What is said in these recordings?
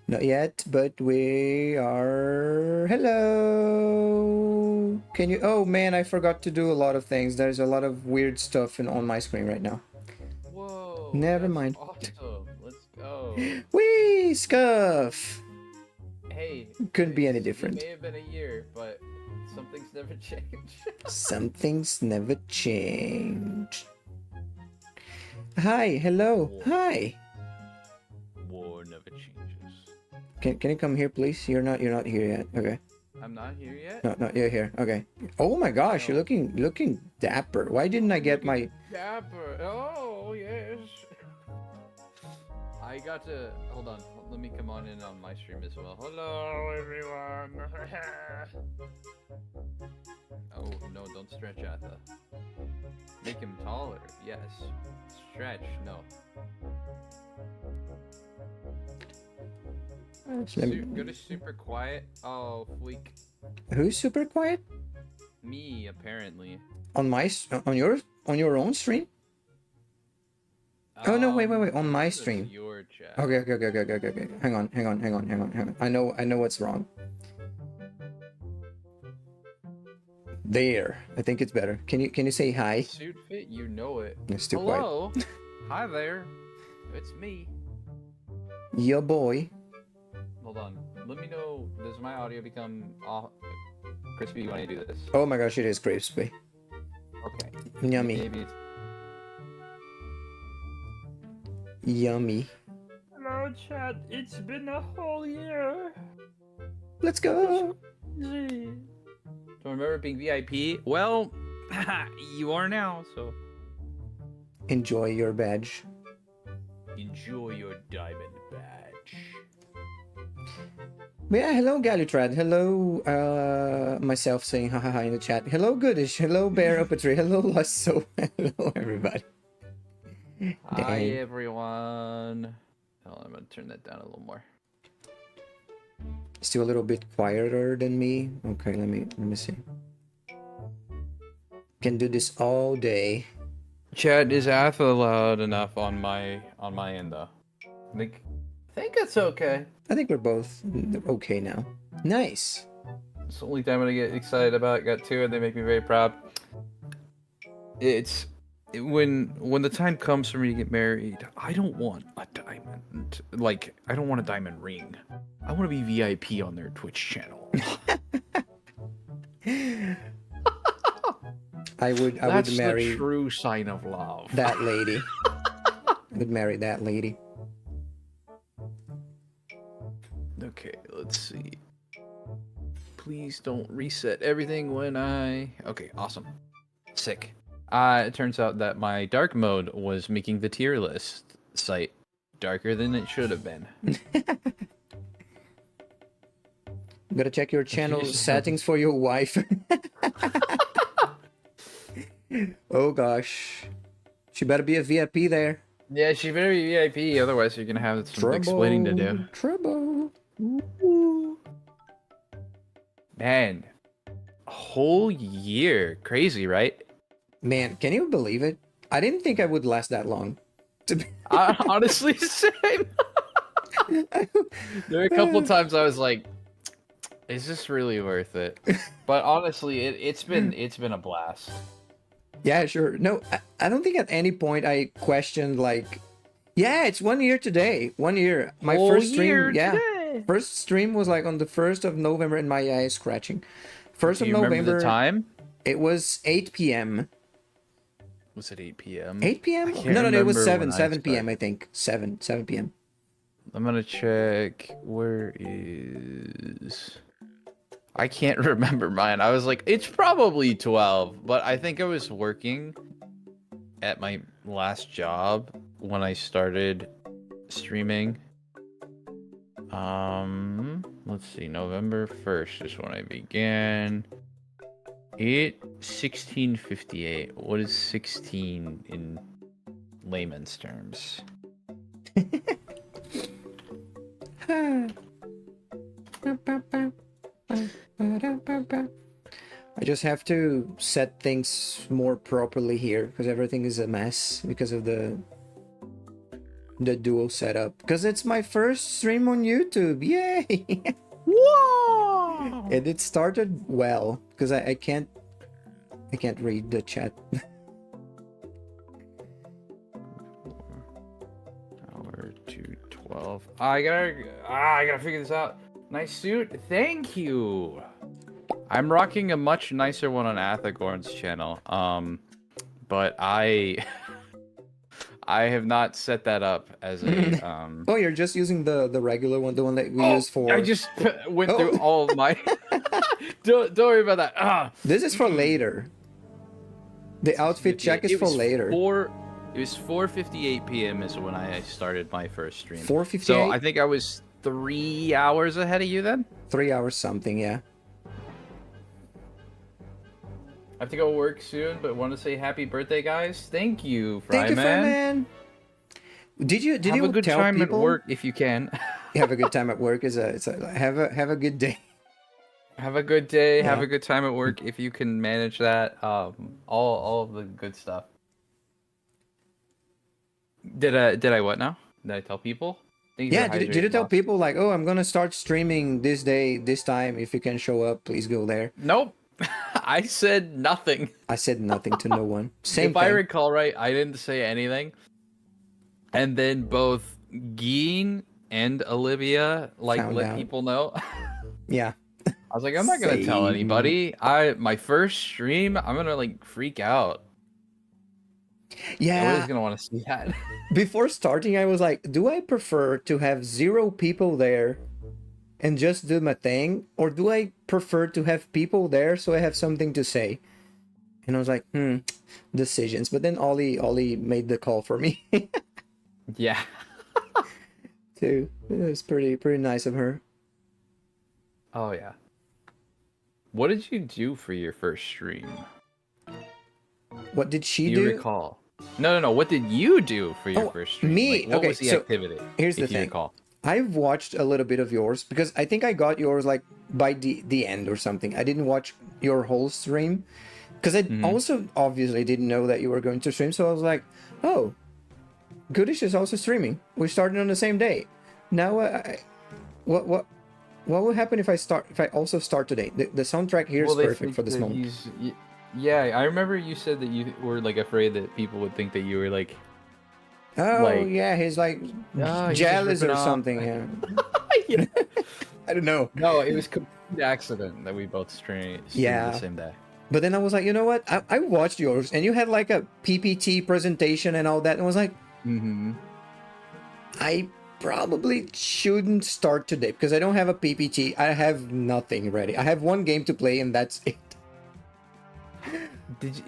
Not yet, but we are. Hello. Can you? Oh man, I forgot to do a lot of things. There's a lot of weird stuff on my screen right now. Whoa. Never That's mind. awesome. Let's go. Wee scuff. Hey. Couldn't be any different. It may have been a year, but some things never change. Some things never change. Hi. Hello. Hi. War never changes. Can you come here, please? You're not here yet. Okay. I'm not here yet. No, you're here. Okay. Oh my gosh, you're looking dapper. Why didn't I get my Dapper? Oh yes. I got to hold on. Let me come on in on my stream as well. Hello everyone. Oh no! Don't stretch, Atha. Make him taller. Yes. Stretch. No. Go to super quiet. Oh, Fleek. Who's super quiet? Me, apparently. On your own stream? Oh no, wait. On my this is stream. Your chat. Okay. Hang on. I know what's wrong. There. I think it's better. Can you say hi? Suit fit, you know it. It's too Hello. Hi there. It's me. Your boy. Hold on. Let me know. Does my audio become crispy? You want to do this? Oh my gosh, it is crispy. Okay. Yummy. Maybe it's... Yummy. Hello, chat. It's been a whole year. Let's go. Don't remember being VIP? Well, you are now, so... Enjoy your badge. Enjoy your diamond badge. But yeah, hello Galutrad. Hello myself saying haha in the chat. Hello Goodish. Hello Bear Up a Tree. Hello Lost Soul. Hello everybody. Hi everyone. Hold on, I'm gonna turn that down a little more. Still a little bit quieter than me. Okay, let me see. Can do this all day. Chat, is Atha loud enough on my end though? I think it's okay. I think we're both okay now. Nice. It's the only time I get excited about. Got two, and they make me very proud. When the time comes for me to get married, I don't want a diamond. Like, I don't want a diamond ring. I want to be VIP on their Twitch channel. I would marry the true sign of love. That lady. I would marry that lady. Okay, let's see. Please don't reset everything when I... Okay, awesome. Sick. It turns out that my dark mode was making the tier list site darker than it should have been. Gotta check your channel settings for your wife. Oh gosh. She better be a VIP there. Yeah, she better be VIP, otherwise you're gonna have some explaining to do. Trouble. Ooh. Man, a whole year. Crazy, right? Man, can you believe it? I didn't think I would last that long. Honestly, same. There were a couple times I was like, is this really worth it? But honestly, it's been a blast. Yeah, sure. No, I don't think at any point I questioned like, yeah, it's 1 year today. 1 year. My first stream, today. First stream was like on the 1st of November, and my eye is scratching. 1st of November. Remember the time? It was 8 p.m. Was it 8 p.m.? 8 p.m.? No, it was 7 p.m. I think. 7 p.m. I'm gonna check. Where is? I can't remember mine. I was like, it's probably 12, but I think I was working at my last job when I started streaming. Let's see, November 1st is when I began. 1658. What is 16 in layman's terms? I just have to set things more properly here because everything is a mess because of the dual setup. Because it's my first stream on YouTube. Yay! Whoa! And it started well because I can't read the chat. Hour to 12. I gotta figure this out. Nice suit. Thank you. I'm rocking a much nicer one on Athagorn's channel. But I have not set that up as a Oh, you're just using the regular one, the one that we use for. I just went through all of my. don't worry about that. This is for later. The outfit check is for later. It was 4:58 p.m. is when I started my first stream. 4:58. So I think I was 3 hours ahead of you then. 3 hours something, yeah. I have to go work soon, but want to say happy birthday, guys. Thank you, Thank you, Fryman. Fryman. Did you Have a good tell time people at work if you can. have a good time at work? Have a good day. Have a good day. Yeah. Have a good time at work if you can manage that. All of the good stuff. Did I what now? Did I tell people? Thank you Yeah, for did you hydrating, tell boss. people like, oh, I'm gonna start streaming this day, this time. If you can show up, please go there. Nope. I said nothing. I said nothing to no one. Same If I thing. recall right, I didn't say anything. And then both Geen and Olivia Found let out. people know. Yeah. I was like, I'm not gonna tell Same. anybody. My first stream, I'm gonna like freak out. Yeah. Nobody's gonna want to see that. Before starting, I was like, do I prefer to have 0 people there and just do my thing, or do I prefer to have people there so I have something to say? And I was like, decisions. But then Ollie made the call for me Yeah. too. It was pretty nice of her. Oh yeah. What did you do for your first stream? What did she Do you do? recall? No. What did you do for your Oh, first stream? me? Like, what Okay, was the so activity? here's the if you thing. recall. I've watched a little bit of yours because I think I got yours like by the end or something. I didn't watch your whole stream because I also obviously didn't know that you were going to stream. So I was like, oh, Goodish is also streaming. We started on the same day. Now, what will happen if I also start today? The soundtrack here is they perfect think for this that moment. Yeah, I remember you said that you were like afraid that people would think that you were like. Oh like- yeah, he's like Oh, he's just jealous or ripping off. something. Yeah. Yeah. I don't know. No, it was complete accident that we both streamed Yeah. the same day. But then I was like, you know what? I watched yours, and you had like a PPT presentation and all that, and I was like, Mm-hmm. I probably shouldn't start today because I don't have a PPT. I have nothing ready. I have one game to play, and that's it.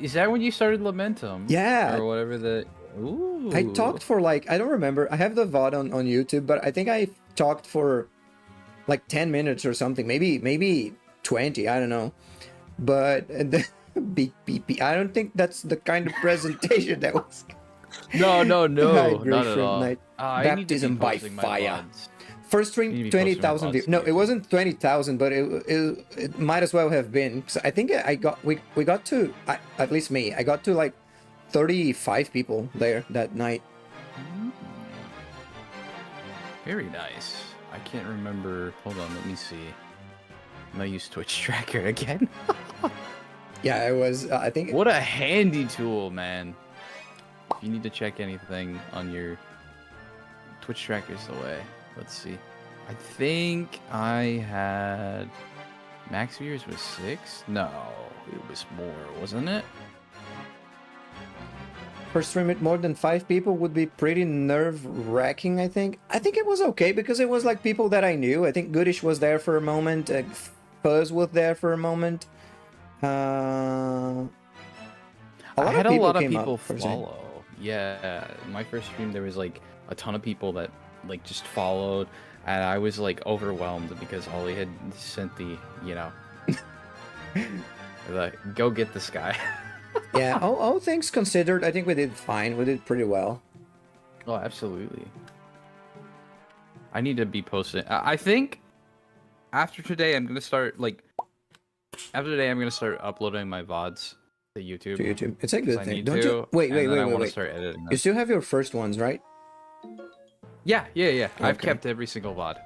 Is that when you started Lamentum? Yeah. Or whatever the. Ooh. I talked for like, I don't remember. I have the VOD on YouTube, but I think I talked for like 10 minutes or something. Maybe 20. I don't know. But beep, beep, beep. I don't think that's the kind of presentation that was. No, Hydration not at all. night. I need to be Baptism by posting my fire. VODs. First You need stream, to be posting 20,000 my views. VODs No, too. it wasn't 20,000, but it might as well have been. Because I think we got to, at least me, I got to like 35 people there that night. Very nice. I can't remember. Hold on, let me see. I'm gonna use Twitch Tracker again. Yeah, it was, I think. What a handy tool, man. If you need to check anything on your Twitch Tracker's the way. Let's see. I think I had max viewers was 6. No, it was more, wasn't it? per stream with more than 5 people would be pretty nerve-wracking, I think. I think it was okay because it was like people that I knew. I think Goodish was there for a moment. Fuzz was there for a moment. A I had a lot of came people up, per se. follow. Yeah, my first stream there was like a ton of people that like just followed, and I was like overwhelmed because Ollie had sent the, you know, the go get this guy. Yeah, all things considered, I think we did fine. We did pretty well. Oh, absolutely. I need to be posting. I think after today, I'm gonna start like. After today, I'm gonna start uploading my VODs to YouTube. To YouTube, it's a good I thing. need Don't to, you? Wait. I want to start editing them. You still have your first ones, right? Yeah. I've Okay. kept every single VOD.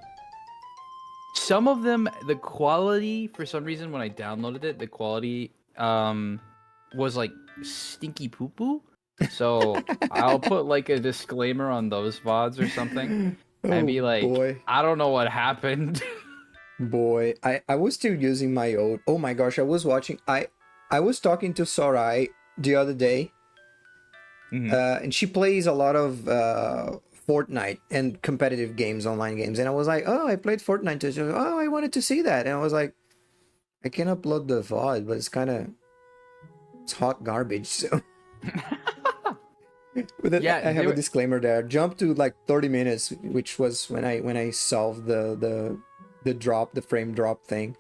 Some of them, the quality, for some reason, when I downloaded it, the quality was like stinky poo poo. So I'll put like a disclaimer on those VODs or something, and be like, boy. I don't know what happened. Boy, I was still using my old. Oh my gosh, I was watching. I was talking to Sorai the other day, and she plays a lot of Fortnite and competitive games, online games. And I was like, oh, I played Fortnite too. She was like, oh, I wanted to see that. And I was like, I can upload the VOD, but it's hot garbage. So, with it, Yeah, I have they a disclaimer there. Jump to like 30 minutes, which was when I solved the frame drop thing.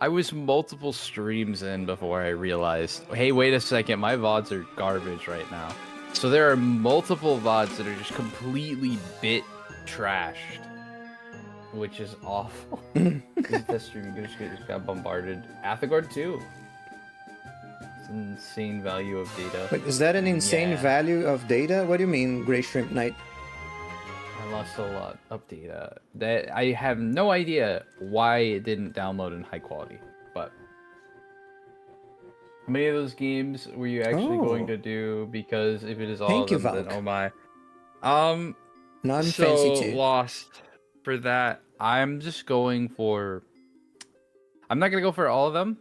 I was multiple streams in before I realized, hey, wait a second, my VODs are garbage right now. So there are multiple VODs that are just completely bit trashed, which is awful. This stream just got bombarded. Athagard 2. It's an insane value of data. But is that an insane value of data? What do you mean, Grey Shrimp Knight? I lost a lot of data. That I have no idea why it didn't download in high quality. But how many of those games were you actually going to do? Because if it is all Thank you, of them, Valk. then oh my. Non So fancy too. lost for that. I'm just going for. I'm not gonna go for all of them.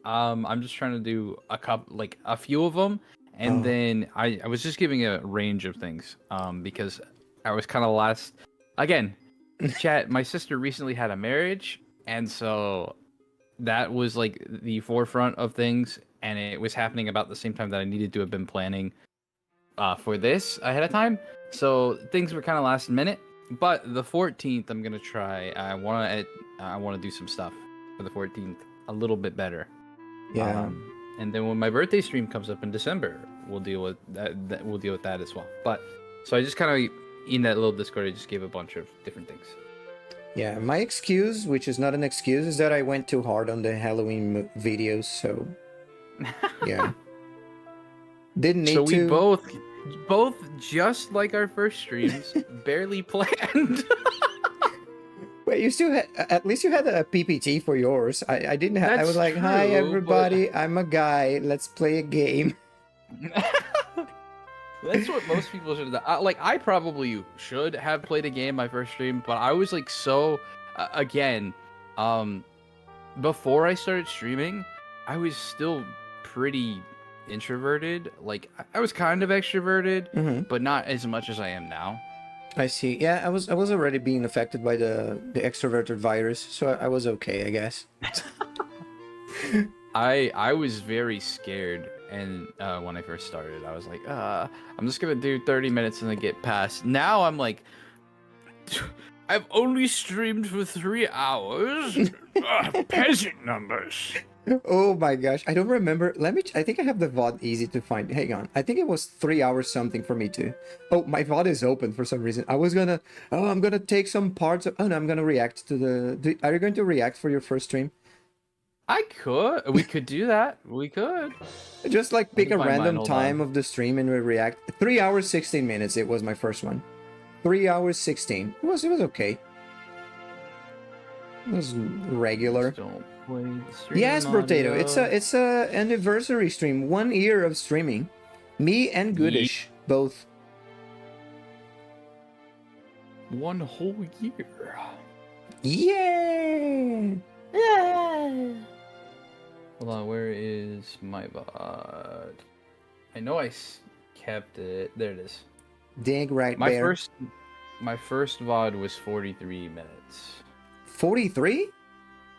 I'm just trying to do a few of them, and then I was just giving a range of things. Because I was kind of last. Again, chat. My sister recently had a marriage, and so that was like the forefront of things, and it was happening about the same time that I needed to have been planning for this ahead of time. So things were kind of last minute. But the 14th, I'm gonna try. I wanna do some stuff for the 14th a little bit better. Yeah. And then when my birthday stream comes up in December, we'll deal with that. We'll deal with that as well. But so I just kind of in that little Discord, I just gave a bunch of different things. Yeah, my excuse, which is not an excuse, is that I went too hard on the Halloween videos, so yeah. Didn't need So to. we both just like our first streams, barely planned. Wait, you still had, at least you had a PPT for yours. I didn't have, I was That's like, hi true, everybody, I'm a guy, let's play a game. That's what most people should have done. I probably should have played a game my first stream, but I was like so again, before I started streaming, I was still pretty introverted. Like I was kind of extroverted, but not as much as I am now. I see. Yeah, I was already being affected by the extroverted virus, so I was okay, I guess. I was very scared, and when I first started, I was like, I'm just gonna do 30 minutes and then get past. Now I'm like, I've only streamed for 3 hours. Peasant numbers. Oh my gosh, I don't remember. I think I have the VOD easy to find. Hang on. I think it was 3 hours something for me too. Oh, my VOD is open for some reason. I'm gonna take some parts of, oh no, I'm gonna react to are you going to react for your first stream? We could do that. We could. Just like pick me a find mine, random hold time on. of the stream and we react. 3 hours, 16 minutes. It was my first one. 3 hours, 16. It was okay. It was regular. Just don't play the stream Yes, Potato. audio. It's a anniversary stream. 1 year of streaming. Me and Goodish both. 1 whole year. Yeah. Hold on, where is my VOD? I know I kept it. There it is. Dig right My there. first VOD was 43 minutes. 43?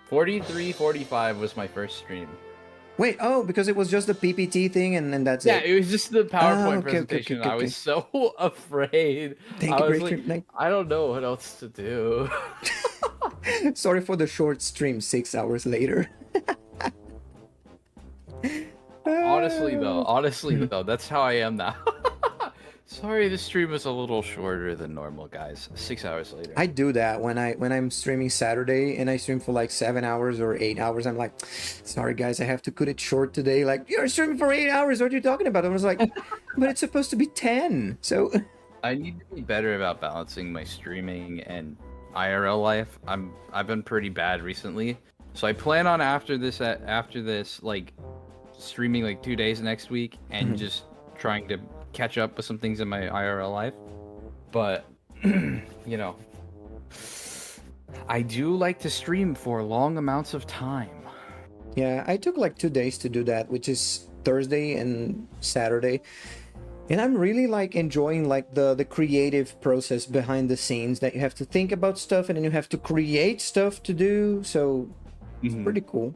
43, 45 was my first stream. Wait, oh, because it was just the PPT thing and then that's Yeah, it. it was just the PowerPoint okay, presentation. okay. I was so afraid. Thank I you, was great like, stream. I don't know what else to do. Sorry for the short stream 6 hours later. Honestly though, that's how I am now. Sorry, the stream was a little shorter than normal, guys. 6 hours later. I do that when I'm streaming Saturday and I stream for like 7 hours or 8 hours. I'm like, sorry guys, I have to cut it short today. Like, you're streaming for 8 hours. What are you talking about? I was like, but it's supposed to be 10. So I need to be better about balancing my streaming and IRL life. I've been pretty bad recently. So I plan on after this like streaming like 2 days next week and just trying to catch up with some things in my IRL life. But you know, I do like to stream for long amounts of time. yeah, I took like 2 days to do that, which is Thursday and Saturday. And I'm really like enjoying like the creative process behind the scenes, that you have to think about stuff and then you have to create stuff to do. So it's pretty cool.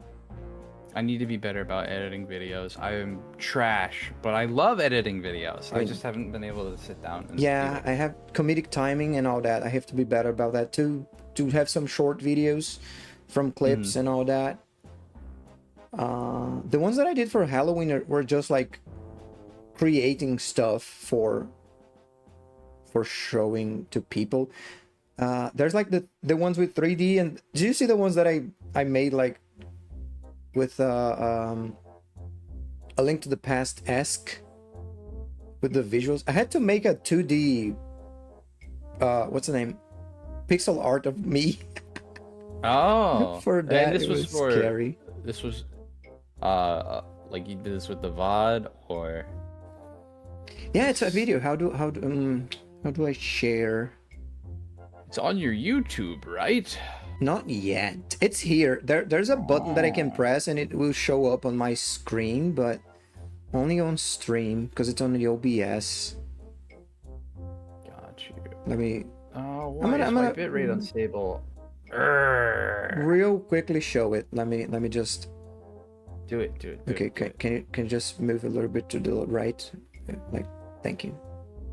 I need to be better about editing videos. I am trash, but I love editing videos. I just haven't been able to sit down and Yeah, I have comedic timing and all that. I have to be better about that too, to have some short videos from clips and all that. The ones that I did for Halloween were just like creating stuff for showing to people. There's like the ones with 3D, and do you see the ones that I made like with A Link to the Past-esque with the visuals? I had to make a 2D what's the name, pixel art of me. Oh, For that, and this it was for scary. this was like you did this with the VOD or Yeah, it's a video. How do I share? it's on your YouTube, right? Not yet. It's here. There's a button that I can press and it will show up on my screen, but only on stream because it's on the OBS. Got you. Let me Oh, why is my bitrate unstable? real quickly show it. Let me just. Do it. Okay, can you just move a little bit to the right? Like, thank you.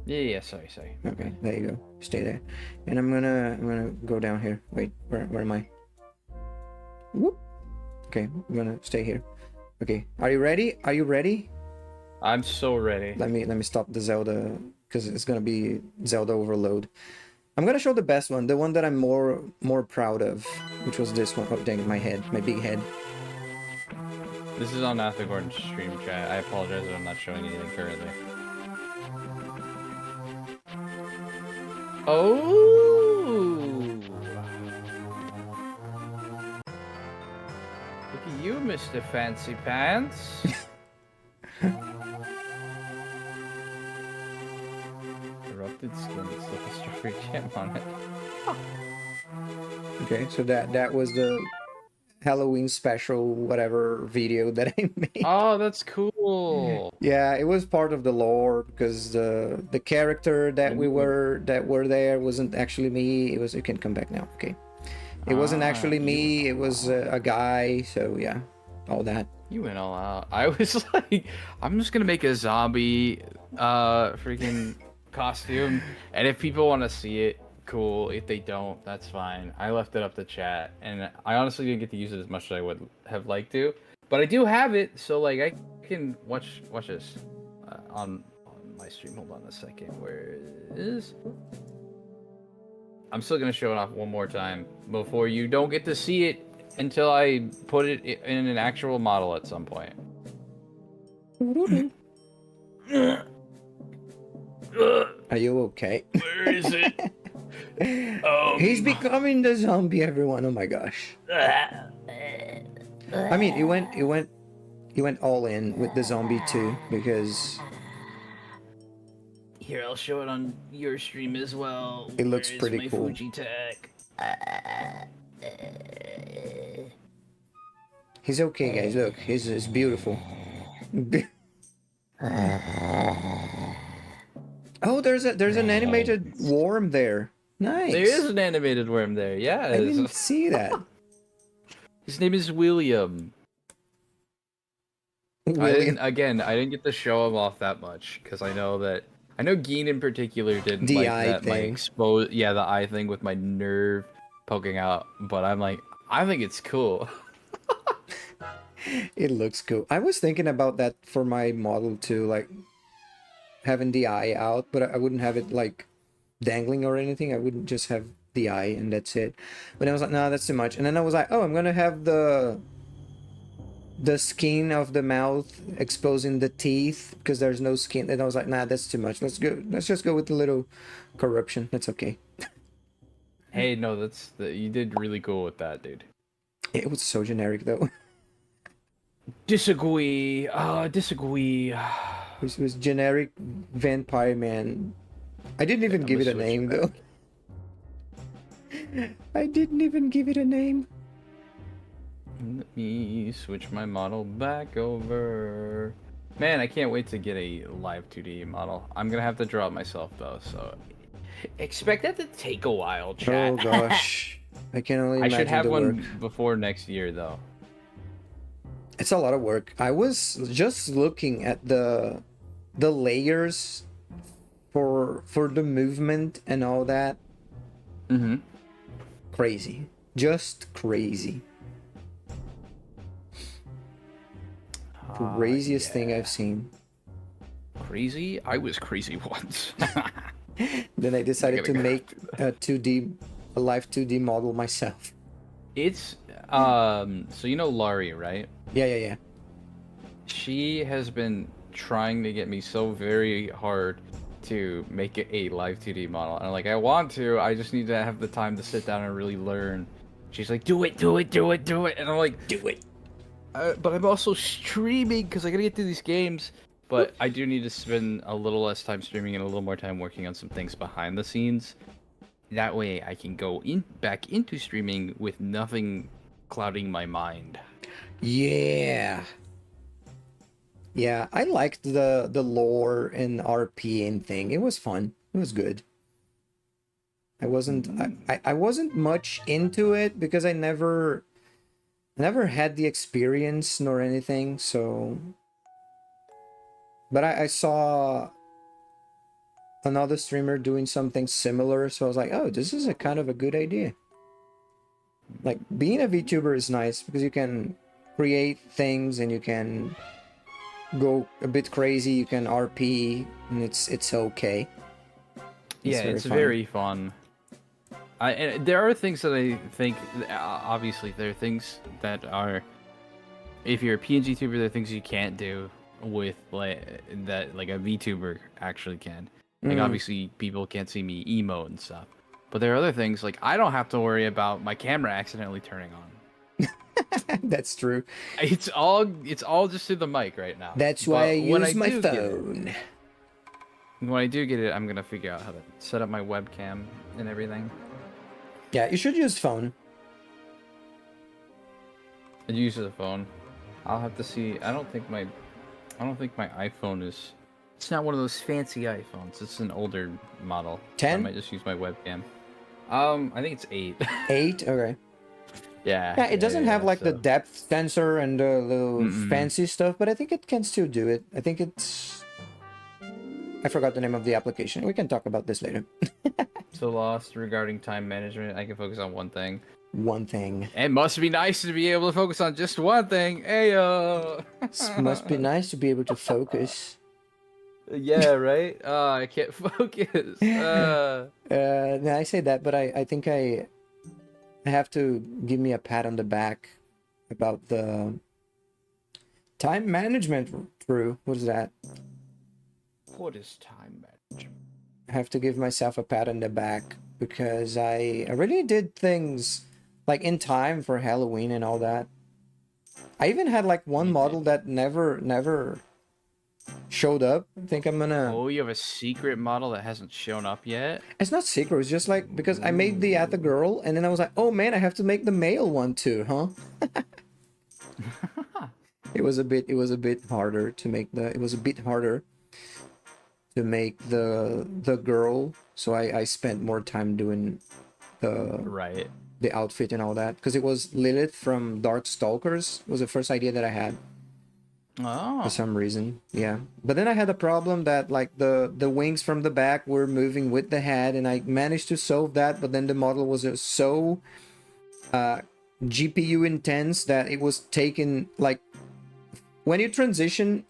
Yeah. Sorry. Okay, there you go. Stay there, and I'm gonna go down here. Wait, where am I? Whoop. Okay, I'm gonna stay here. Okay, are you ready? Are you ready? I'm so ready. Let me stop the Zelda because it's gonna be Zelda overload. I'm gonna show the best one, the one that I'm more proud of, which was this one. Oh dang it, my head, my big head. This is on Arthur Gordon's stream chat. I apologize if I'm not showing anything currently. Oh! Look at you, Mr. Fancy Pants. Corrupted skin, it's like a strawberry jam on it. Okay, so that was the Halloween special whatever video that I made. Oh, that's cool. Yeah, it was part of the lore because the character that were there wasn't actually me. It was, you can come back now. Okay, it wasn't actually me. It was a guy. So yeah, all that. You went all out. I was like, I'm just gonna make a zombie freaking costume, and if people want to see it, cool. If they don't, that's fine. I left it up to chat, and I honestly didn't get to use it as much as I would have liked to, but I do have it, so like I can watch this on my stream. Hold on a second. Where it is? I'm still gonna show it off one more time before you don't get to see it until I put it in an actual model at some point. Are you okay? Where is it? He's becoming the zombie, everyone. Oh my gosh. I mean, he went all in with the zombie too, because Here, I'll show it on your stream as well. It looks Where is pretty my cool. Fujitech? he's okay, guys. Look, he's beautiful. there's an animated worm there. Nice. There is an animated worm there. I Yeah. didn't see that. His name is William. William. I didn't get to show him off that much because I know Geen in particular didn't The like eye that my thing. the eye thing with my nerve poking out, but I'm like, I think it's cool. It looks cool. I was thinking about that for my model too, like having the eye out, but I wouldn't have it like dangling or anything. I wouldn't just have the eye and that's it. But I was like, no, that's too much. And then I was like, oh, I'm gonna have the skin of the mouth exposing the teeth because there's no skin. And I was like, nah, that's too much. Let's just go with a little corruption. That's okay. Hey, no, you did really cool with that, dude. It was so generic though. Disagree. Disagree. It was generic vampire man. I didn't even I'm give it gonna a switch name back. though. I didn't even give it a name. Let me switch my model back over. Man, I can't wait to get a live 2D model. I'm gonna have to draw it myself though, so expect that to take a while, chat. Oh gosh. I can only I imagine should have the one work. before next year though. It's a lot of work. I was just looking at the layers for the movement and all that. Mm-hmm. Crazy. Just crazy. Craziest thing I've seen. Crazy? I was crazy once. Then I decided to go make a live 2D model myself. It's so you know Laurie, right? Yeah. She has been trying to get me so very hard to make it a live 2D model. And I'm like, I want to, I just need to have the time to sit down and really learn. She's like, do it. And I'm like, Do it. but I'm also streaming because I gotta get through these games. But I do need to spend a little less time streaming and a little more time working on some things behind the scenes. That way I can go back into streaming with nothing clouding my mind. Yeah. Yeah, I liked the lore and RPing thing. It was fun. It was good. I wasn't much into it because I never had the experience nor anything, so but I saw another streamer doing something similar, so I was like, oh, this is a kind of a good idea. Like being a VTuber is nice because you can create things and you can go a bit crazy, you can RP and it's okay. It's very fun. And there are things that I think, obviously, there are things that are, if you're a PNG tuber, there are things you can't do with that a VTuber actually can. Like obviously, people can't see me emote and stuff, but there are other things like I don't have to worry about my camera accidentally turning on. That's true. It's all just through the mic right now. That's why I when use my do get it- phone. When I do get it, I'm gonna figure out how to set up my webcam and everything. Yeah, you should use phone. It uses a phone. I'll have to see. I don't think my iPhone is. It's not one of those fancy iPhones. It's an older model. 10? I might just use my webcam. I think it's 8. 8? Okay. Yeah. Yeah, it doesn't have like the so- depth sensor and the little Mm-mm. fancy stuff, but I think it can still do it. I think it's... I forgot the name of the application. We can talk about this later. So lost regarding time management. I can focus on one thing. One thing. It must be nice to be able to focus on just one thing. Ayo. It must be nice to be able to focus. Yeah, right? I can't focus. No, I say that, but I think I have to give me a pat on the back about the time management crew. What is that? What is time management? I have to give myself a pat on the back because I really did things like in time for Halloween and all that. I even had like one model that never showed up. I think I'm gonna... Oh, you have a secret model that hasn't shown up yet? It's not secret. It's just like because I made the other girl and then I was like, oh man, I have to make the male one too, huh? It was a bit harder to make the... It was a bit harder. to make the girl. So I spent more time doing Right. the outfit and all that, because it was Lilith from Darkstalkers was the first idea that I had Oh. for some reason. Yeah, but then I had a problem that like the wings from the back were moving with the head, and I managed to solve that, but then the model was so GPU intense that it was taken, like when you transition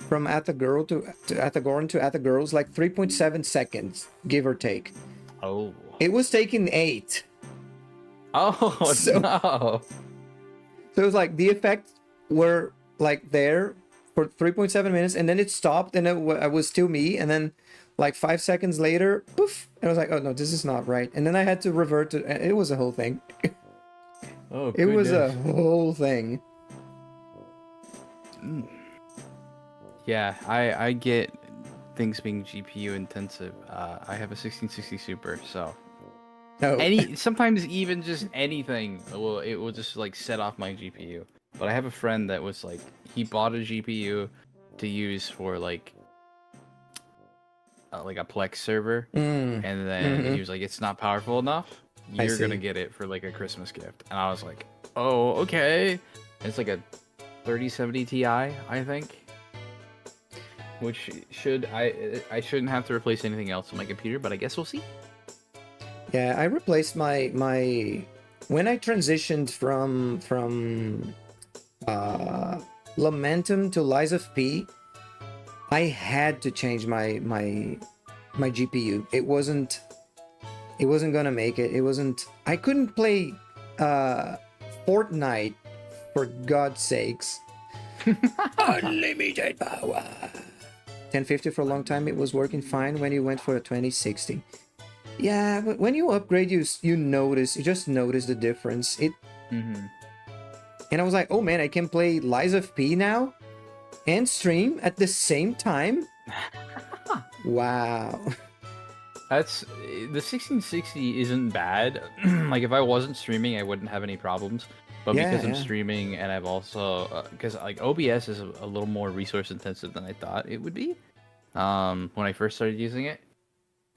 from Athagirl to Athagorn to Athagirls, like 3.7 seconds, give or take. Oh. It was taking 8. Oh So- no. So it was like the effects were like there for 3.7 minutes, and then it stopped, and I was still me, and then like 5 seconds later, poof, and I was like, oh no, this is not right, and then I had to revert to. It was a whole thing. Oh. It was a goodness. whole thing. Yeah, I get things being GPU intensive. I have a 1660 Super, so No. sometimes even just anything will just like set off my GPU. But I have a friend that was like, he bought a GPU to use for like a Plex server, Mm, and then Mhm. he was like, it's not powerful enough. I You're gonna see. get it for like a Christmas gift. And I was like, oh, okay. And it's like a 3070 Ti, I think. Which I shouldn't have to replace anything else on my computer, but I guess we'll see. Yeah, I replaced my when I transitioned from Lamentum to Lies of P. I had to change my GPU. It wasn't gonna make it. It wasn't. I couldn't play Fortnite, for God's sakes. Unlimited power. 1050 for a long time. It was working fine when you went for a 2060. Yeah, but when you upgrade, you just notice the difference. Mm-hmm. And I was like, oh man, I can play Lies of P now and stream at the same time. Wow. That's the 1660 isn't bad. Like if I wasn't streaming, I wouldn't have any problems. But Yeah, because I'm yeah. streaming and I've also because like OBS is a little more resource intensive than I thought it would be when I first started using it,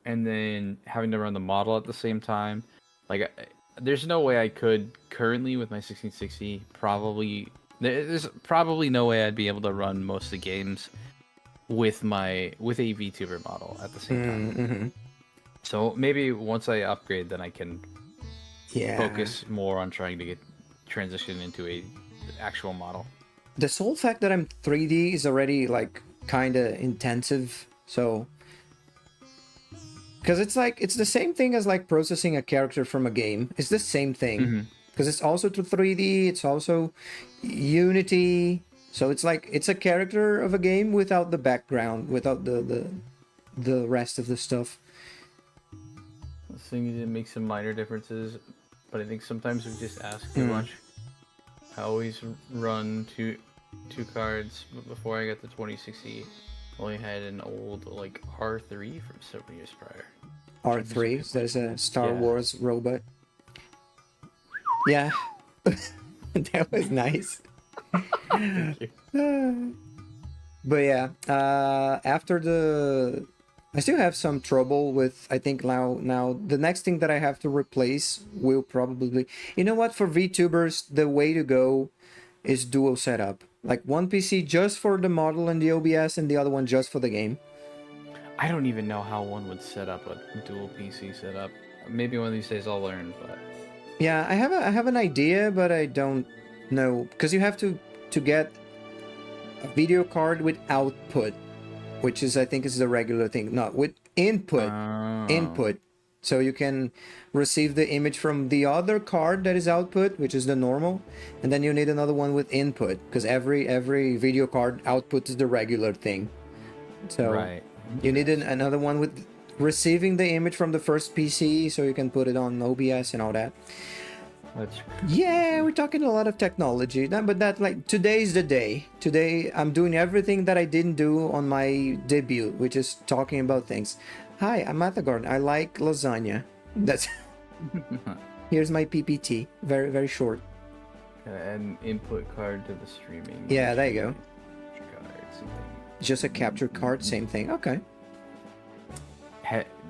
and then having to run the model at the same time, like there's no way I could currently with my 1660. There's probably no way I'd be able to run most of the games with a VTuber model at the same time. Mm-hmm. So maybe once I upgrade, then I can Yeah. focus more on trying to transition into a actual model. The sole fact that I'm 3D is already like kind of intensive. So, because it's the same thing as like processing a character from a game. It's the same thing. Mm-hmm. Because it's also to 3D. It's also Unity. So it's like it's a character of a game without the background, without the rest of the stuff. I think it makes some minor differences, but I think sometimes we just ask too much. I always run two cards, but before I got the 2060, I only had an old like R3 from several years prior. R3. There's a Star Yeah. Wars robot. Yeah, that was nice. But yeah, after I still have some trouble with, I think now the next thing that I have to replace will probably, you know what, for VTubers, the way to go is dual setup. Like one PC just for the model and the OBS and the other one just for the game. I don't even know how one would set up a dual PC setup. Maybe one of these days I'll learn, but Yeah, I have an idea, but I don't know, because you have to get a video card with output, which is, I think, is the regular thing. Not with input. Input. So you can receive the image from the other card that is output, which is the normal, and then you need another one with input, because every video card output is the regular thing. So Right. you need another one with receiving the image from the first PC, so you can put it on OBS and all that. That's Yeah, we're talking a lot of technology. But that, like, today's the day. Today, I'm doing everything that I didn't do on my debut, which is talking about things. Hi, I'm Athagorn. I like lasagna. That's here's my PPT. Very, very short. an input card to the streaming. Yeah, there you go. Card, something. Just a capture card, same thing. Okay.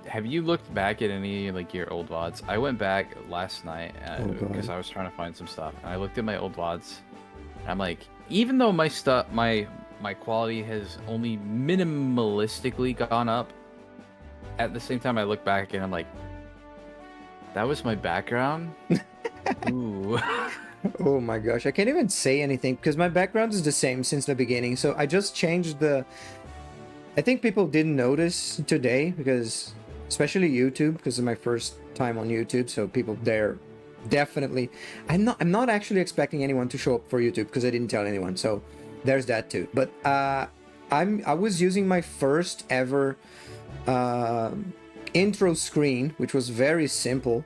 have you looked back at any like your old VODs? I went back last night Oh, God. because I was trying to find some stuff, and I looked at my old VODs. And I'm like, even though my stuff, my quality has only minimalistically gone up, at the same time I look back and I'm like, that was my background. Ooh. Oh my gosh, I can't even say anything because my background is the same since the beginning. So I just changed the. I think people didn't notice today because, especially YouTube, because it's my first time on YouTube. So people there definitely. I'm not actually expecting anyone to show up for YouTube because I didn't tell anyone. So there's that too. But I was using my first ever intro screen, which was very simple.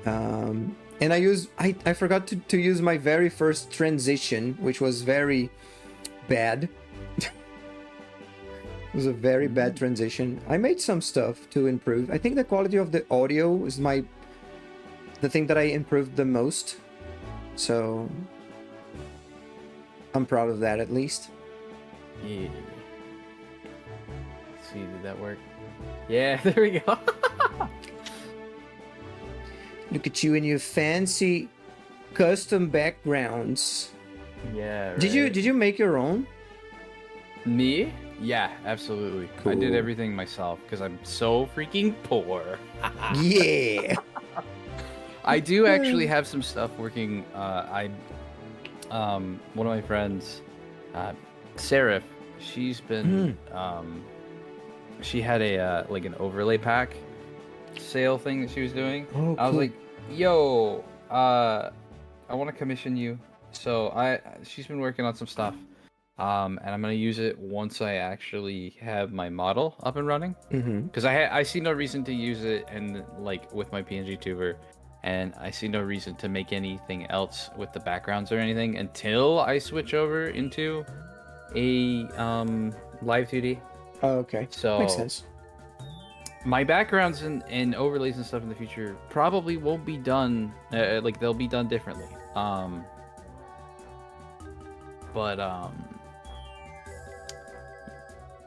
And I forgot to use my very first transition, which was very bad. It was a very bad transition. I made some stuff to improve. I think the quality of the audio is the thing that I improved the most. So I'm proud of that at least. Yeah. Let's see, did that work? Yeah, there we go. Look at you and your fancy custom backgrounds. Yeah. Right. Did you make your own? Me? Yeah, absolutely. I did Cool. everything myself because I'm so freaking poor. Yeah. I do actually have some stuff working. One of my friends, Seraph, she's been she had a like an overlay pack sale thing that she was doing. Oh, I was cool. like, yo, I want to commission you. So she's been working on some stuff. And I'm gonna use it once I actually have my model up and running. Because I see no reason to use it and like with my PNG tuber, and I see no reason to make anything else with the backgrounds or anything until I switch over into a live 2D. Oh, okay. So Makes sense. my backgrounds and overlays and stuff in the future probably won't be done. Like they'll be done differently.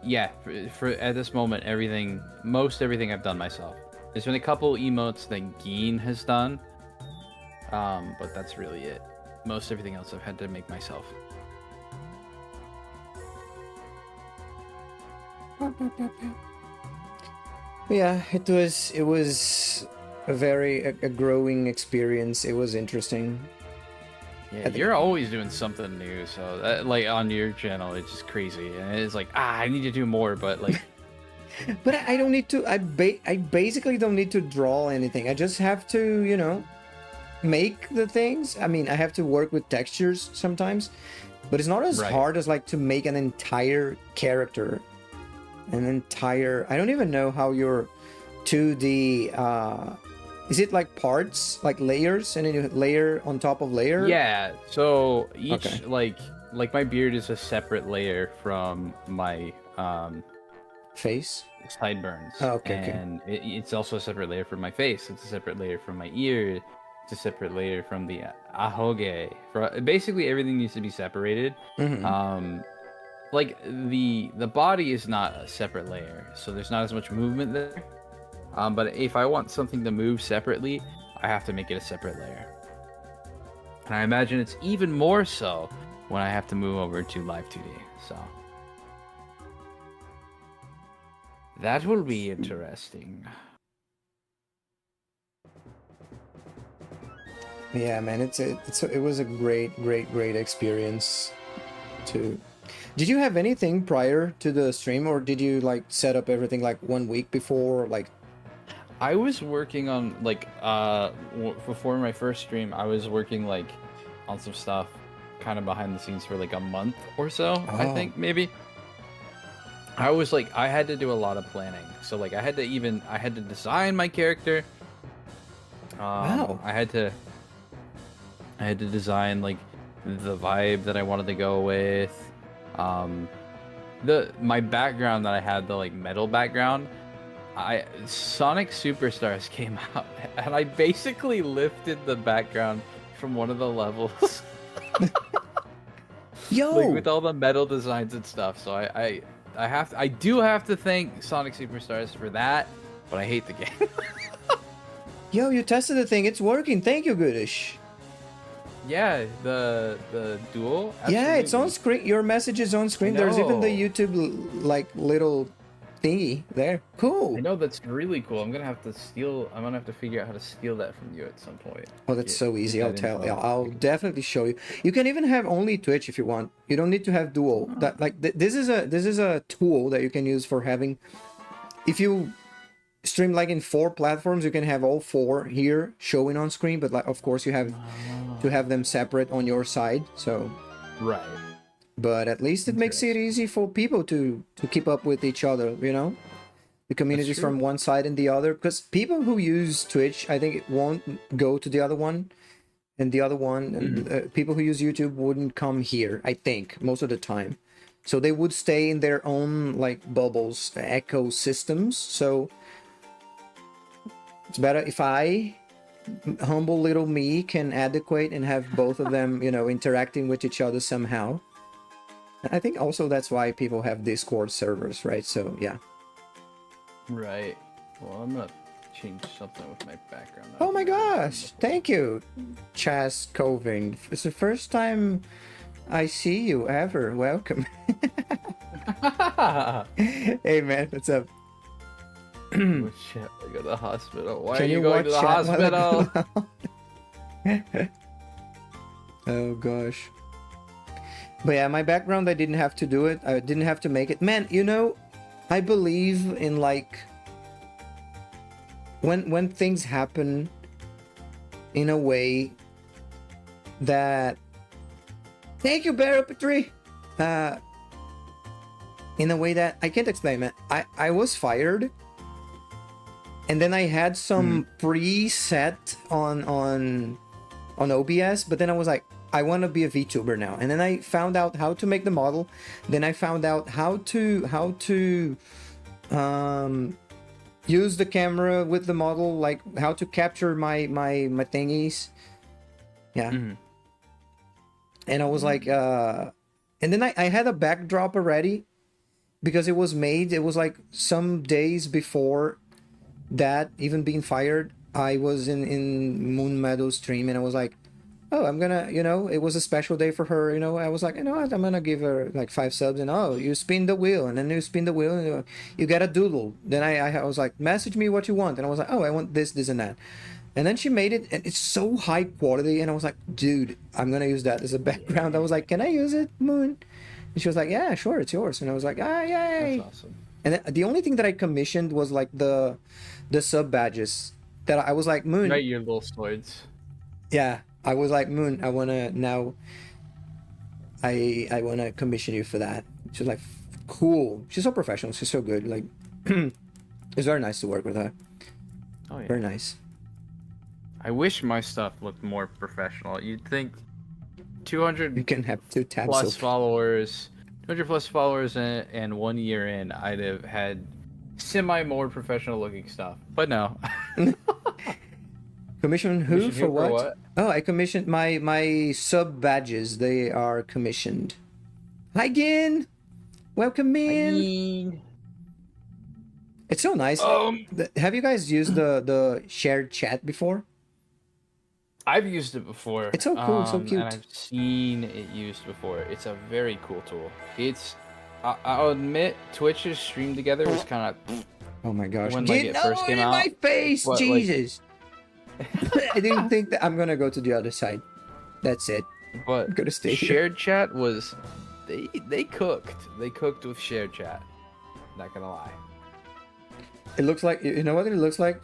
Yeah, for at this moment, most everything I've done myself. There's been a couple emotes that Geen has done, but that's really it. Most everything else I've had to make myself. Yeah, it was a growing experience. It was interesting. Yeah, think- you're always doing something new, so that, like on your channel, it's just crazy, and it's like I need to do more, but like. But I don't need to. I basically don't need to draw anything. I just have to, make the things. I mean, I have to work with textures sometimes, but it's not as Right. hard as like to make an entire character, I don't even know how your 2D. Is it like parts, like layers, and then you layer on top of layer? Yeah, so each Okay. like my beard is a separate layer from my Face. sideburns. Oh, okay, okay. And it's also a separate layer from my face. It's a separate layer from my ear. It's a separate layer from the ahoge. Basically, everything needs to be separated. Mhm. Like the body is not a separate layer, so there's not as much movement there. But if I want something to move separately, I have to make it a separate layer. And I imagine it's even more so when I have to move over to Live 2D. So that will be interesting. Yeah, man, it was a great experience. Did you have anything prior to the stream, or did you like set up everything like 1 week before? Like, I was working on like before my first stream, I was working like on some stuff kind of behind the scenes for like a month or so, I Oh. think maybe. I had to do a lot of planning. So like I had to design my character. Wow. I had to design like the vibe that I wanted to go with. My background that I had, the like metal background, Sonic Superstars came out, and I basically lifted the background from one of the levels, Yo, like with all the metal designs and stuff. So I do have to thank Sonic Superstars for that, but I hate the game. Yo, you tested the thing. It's working. Thank you, Goodish. Yeah, the duel. Yeah, it's on Absolutely. screen. Your message is on screen. There's even the know. YouTube like little thingy there. Cool. I know that's really cool. I'm gonna have to steal. I'm gonna have to figure out how to steal that from you at some point. Oh, that's so Get easy. I'll that tell. info. Yeah, I'll definitely show you. You can even have only Twitch if you want. You don't need to have dual. That like this is a tool that you can use for having. If you stream like in 4 platforms, you can have all 4 here showing on screen. But like, of course, you have to have them separate on your side. So, Right. but at least it makes it easy for people to keep up with each other. You know, the communities true. from one side and the other. Because people who use Twitch, I think it won't go to the other one. And the other one, and, people who use YouTube wouldn't come here, I think, most of the time. So they would stay in their own, like, bubbles, ecosystems. So it's better if I, humble little me, can adequate and have both of them, you know, interacting with each other somehow. I think also that's why people have Discord servers, right? So, yeah. Right. Well, I'm gonna change something with my background. Oh my gosh! Thank you, Chas Coving. It's the first time I see you ever. Welcome. Hey man, what's up? Oh shit! I go to the hospital. Why Can are you you going to the watch chat while I hospital? go out? Oh gosh. But yeah, my background, I didn't have to do it. I didn't have to make it. Man, you know, I believe in like when things happen in a way that, thank you, Barapatry. In a way that I can't explain, man. I was fired, and then I had some preset on OBS, but then I was like, I want to be a VTuber now. And then I found out how to make the model. Then I found out how to use the camera with the model, like how to capture my thingies. Yeah. And I was like, and then I had a backdrop already because it was made. It was like some days before that, even being fired, I was in Moon Meadows stream, and I was like, oh, I'm gonna, you know, it was a special day for her, you know. I was like, you know what, I'm gonna give her like 5 subs, and oh, you spin the wheel, and then you spin the wheel, and you get a doodle. Then I was like, message me what you want, and I was like, oh, I want this, this, and that. And then she made it, and it's so high quality, and I was like, dude, I'm gonna use that as a background. I was like, can I use it, Moon? And she was like, yeah, sure, it's yours. And I was like, ah, yay. That's awesome. And then the only thing that I commissioned was like the sub badges that I was like, Moon. Right, your little swords. Yeah, I was like, Moon, I wanna now. I wanna commission you for that. She's like, cool. She's so professional. She's so good. Like, it's very nice to work with her. Oh yeah. Very nice. I wish my stuff looked more professional. You'd think 200 You can have 2 tabs. plus open. followers, 200 plus followers, and 1 year in, I'd have had semi more professional looking stuff. But no. Commission who Commission for what? Oh, I commissioned my sub badges. They are commissioned. Hi, Gin. Welcome in. It's so nice. Have you guys used the shared chat before? I've used it before. It's so cool, so cute. And I've seen it used before. It's a very cool tool. It's, I'll admit, Twitch's stream together was kind of Oh my gosh! when like, it first came in out. my face, What, like- Jesus! I didn't think that I'm gonna go to the other side. That's it. But I'm gonna stay here. shared chat was, they cooked. They cooked with shared chat. Not gonna lie. It looks like, you know what it looks like?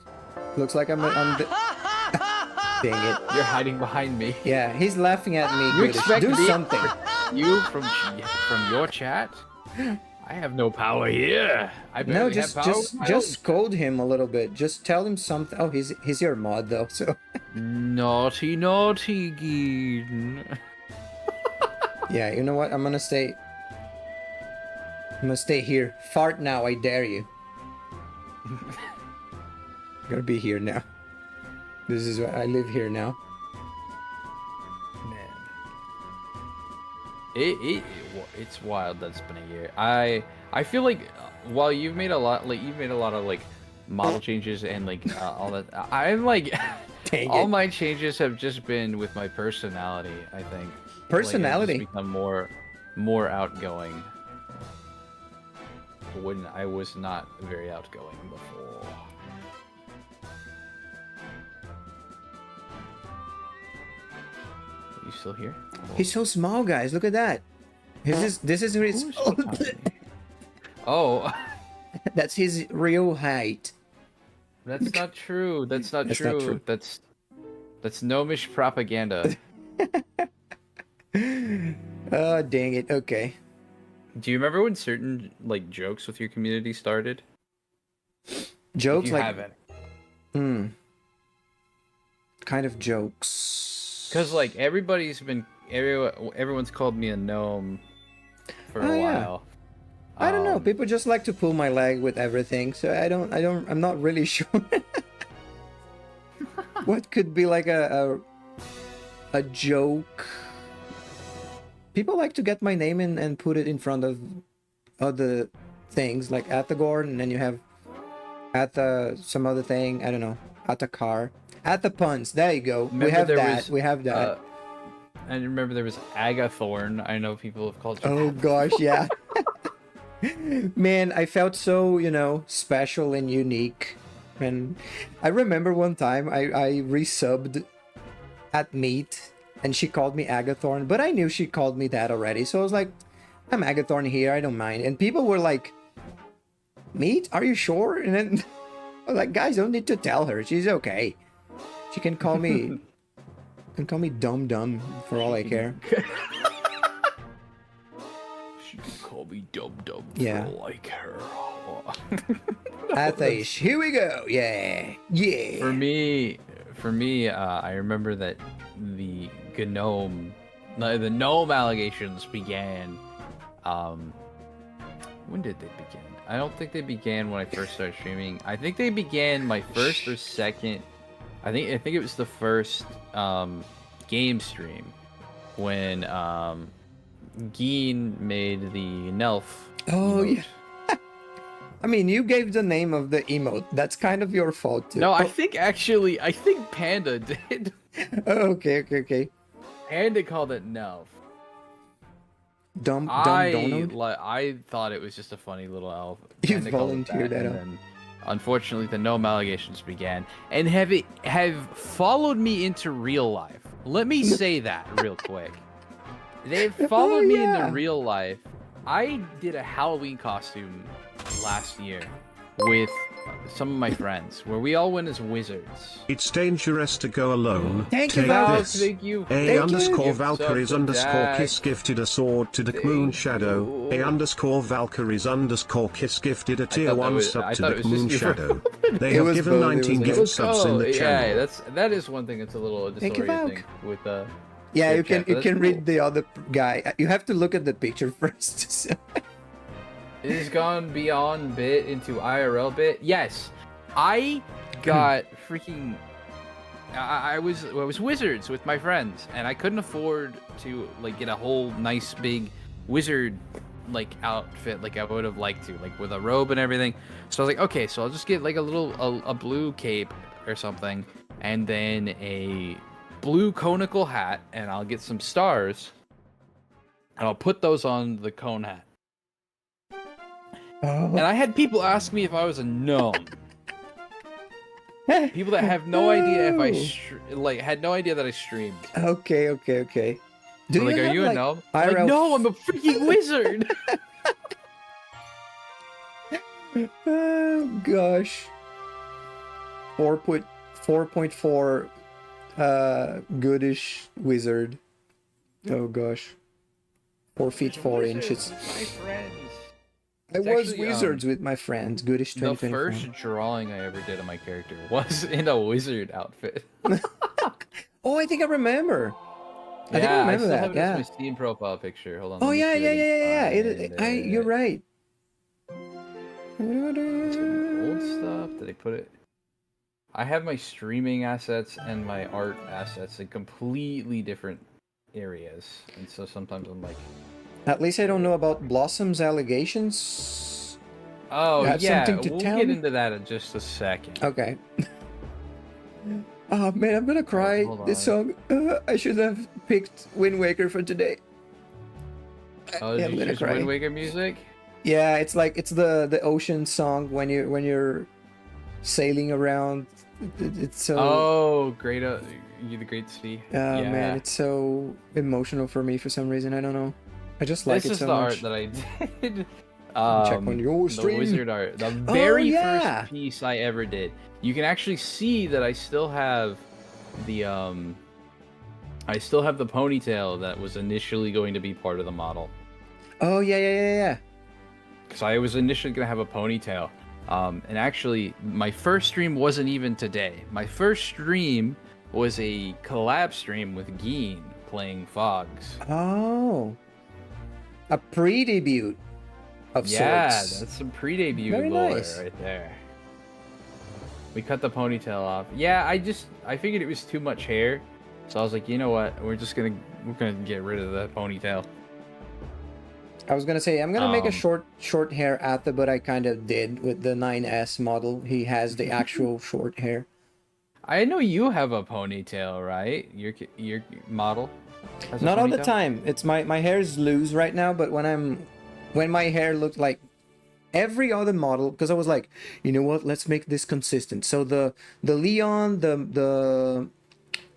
Looks like I'm dang it. You're hiding behind me. Yeah, he's laughing at me. You Goodish. expect Do me- something. You from your chat? I have no power here. I No, barely just have power just with my just own scold him a little bit. Just tell him something. Oh, he's your mod though, so chat. Naughty, naughty Gideon. yeah. You know what? I'm gonna stay here. Fart now, I dare you. I'm gonna be here now. This is where I live here now. Man. It's wild that it's been a year. I feel like while you've made a lot, like you've made a lot of like model changes and like all that. I'm like Dang all it. my changes have just been with my personality. I think Personality. Like, I've just become more outgoing when I was not very outgoing before. You still here? He's so small, guys. Look at that. This is his. Who's so tiny? Oh, That's his real height. that's not true. That's not That's not true. true. That's gnomish propaganda. Oh, dang it. Okay. Do you remember when certain like jokes with your community started? Jokes If you like haven't. kind of jokes. Because like everyone's called me a gnome for Oh, a yeah. while. I don't know. Um, People just like to pull my leg with everything, so I'm not really sure. What could be like a joke? People like to get my name in and put it in front of other things like Athagorn, and then you have some other thing. I don't know. Athakar. Athapuns. There you go. Remember we have there that. was, We have that. I remember there was Agathorn. I know people have called you. Oh gosh, yeah. Man, I felt so, special and unique. And I remember one time I resubbed at Meet and she called me Agathorn, but I knew she called me that already. So I was like, I'm Agathorn here, I don't mind. And people were like, Meet? Are you sure? And then I was like, guys, don't need to tell her. She's okay. She can call me Dum Dum for all I care. She can call me Dum Dum. Yeah. Like her. Athish, here we go. Yeah. Yeah. For me, I remember that the gnome allegations began. When did they begin? I don't think they began when I first started streaming. I think they began my first or second. I think it was the first game stream when Geen made the Nelf. Oh, emote. yeah. I mean, you gave the name of the emote. That's kind of your fault, too. No, I think Panda did. Oh, okay. Panda called it Nelf. Dumb I Donald? I thought it was just a funny little elf. You Panda called it volunteered that and up. then, unfortunately, the gnome allegations began and have followed me into real life. Let me say that real quick. They've followed me yeah. into real life. I did a Halloween costume last year with some of my friends where we all went as wizards. It's dangerous to go alone. Thank you, Take Val. this. Thank you. A Thank underscore you. Valkyries underscore kiss gifted a sword to the Thank Moon Shadow. A you. underscore Valkyries underscore kiss gifted a tier thought that 1 was- sub I to thought the it was just Moon you. Shadow. They It have was given both, it 19 was gift both. subs in the channel. Yeah, that is one thing that's a little Thank you, disorienting with Yeah, Snapchat, you can but you that's can cool. read the other guy. You have to look at the picture first. So- It has gone beyond bit into IRL bit. Yes, I got freaking. I was wizards with my friends, and I couldn't afford to like get a whole nice big wizard like outfit like I would have liked to, like with a robe and everything. So I was like, okay, so I'll just get like a blue cape or something, and then a blue conical hat, and I'll get some stars, and I'll put those on the cone hat. And I had people ask me if I was a gnome. People that have no idea if I had no idea that I streamed. Okay. Do They're like, are have, you a like, gnome? I'm IRL like, no, I'm a freaking wizard. Oh gosh. 4.4 goodish wizard. Oh gosh. 4 feet 4 inches. My friends. I It's was actually, wizards with my friends. Goodish The 2024. first drawing I ever did of my character was in a wizard outfit. Oh, I think I remember. I think I remember still that. have it Yeah. as my Steam profile picture. Hold on. Oh let me yeah. see if I can find You're it. right. Old stuff. Did I put it? I have my streaming assets and my art assets in completely different areas, and so sometimes I'm like, At least I don't know about Blossom's allegations. oh You have yeah, something to we'll tell get me? into that in just a second. Okay. Oh man, I'm gonna cry. hold This on. song. I should have picked Wind Waker for today. Oh, Yeah, did I'm you gonna choose cry. Wind Waker music? Yeah, it's like it's the ocean song when you're sailing around. It's so. Oh, great! You the Great Sea. Oh yeah. man, it's so emotional for me for some reason. I don't know. I just like This it is so the much. art that I did. Check on your The stream. wizard art. The Oh, very yeah. first piece I ever did. You can actually see that I still have the ponytail that was initially going to be part of the model. Oh yeah. Because I was initially going to have a ponytail. And actually, my first stream wasn't even today. My first stream was a collab stream with Geen playing Fogs. Oh, a pre-debut of Yeah, sorts. that's some pre-debut Very lore nice. right there. We cut the ponytail off. Yeah, I figured it was too much hair, so I was like, you know what? We're gonna get rid of that ponytail. I was gonna say I'm gonna make a Um, short hair Atha, but I kind of did with the 9S model. He has the actual short hair. I know you have a ponytail, right? Your model. Has a Not all the ponytail? time. It's my hair is loose right now, but when my hair looked like every other model, because I was like, you know what? Let's make this consistent. So the Leon, the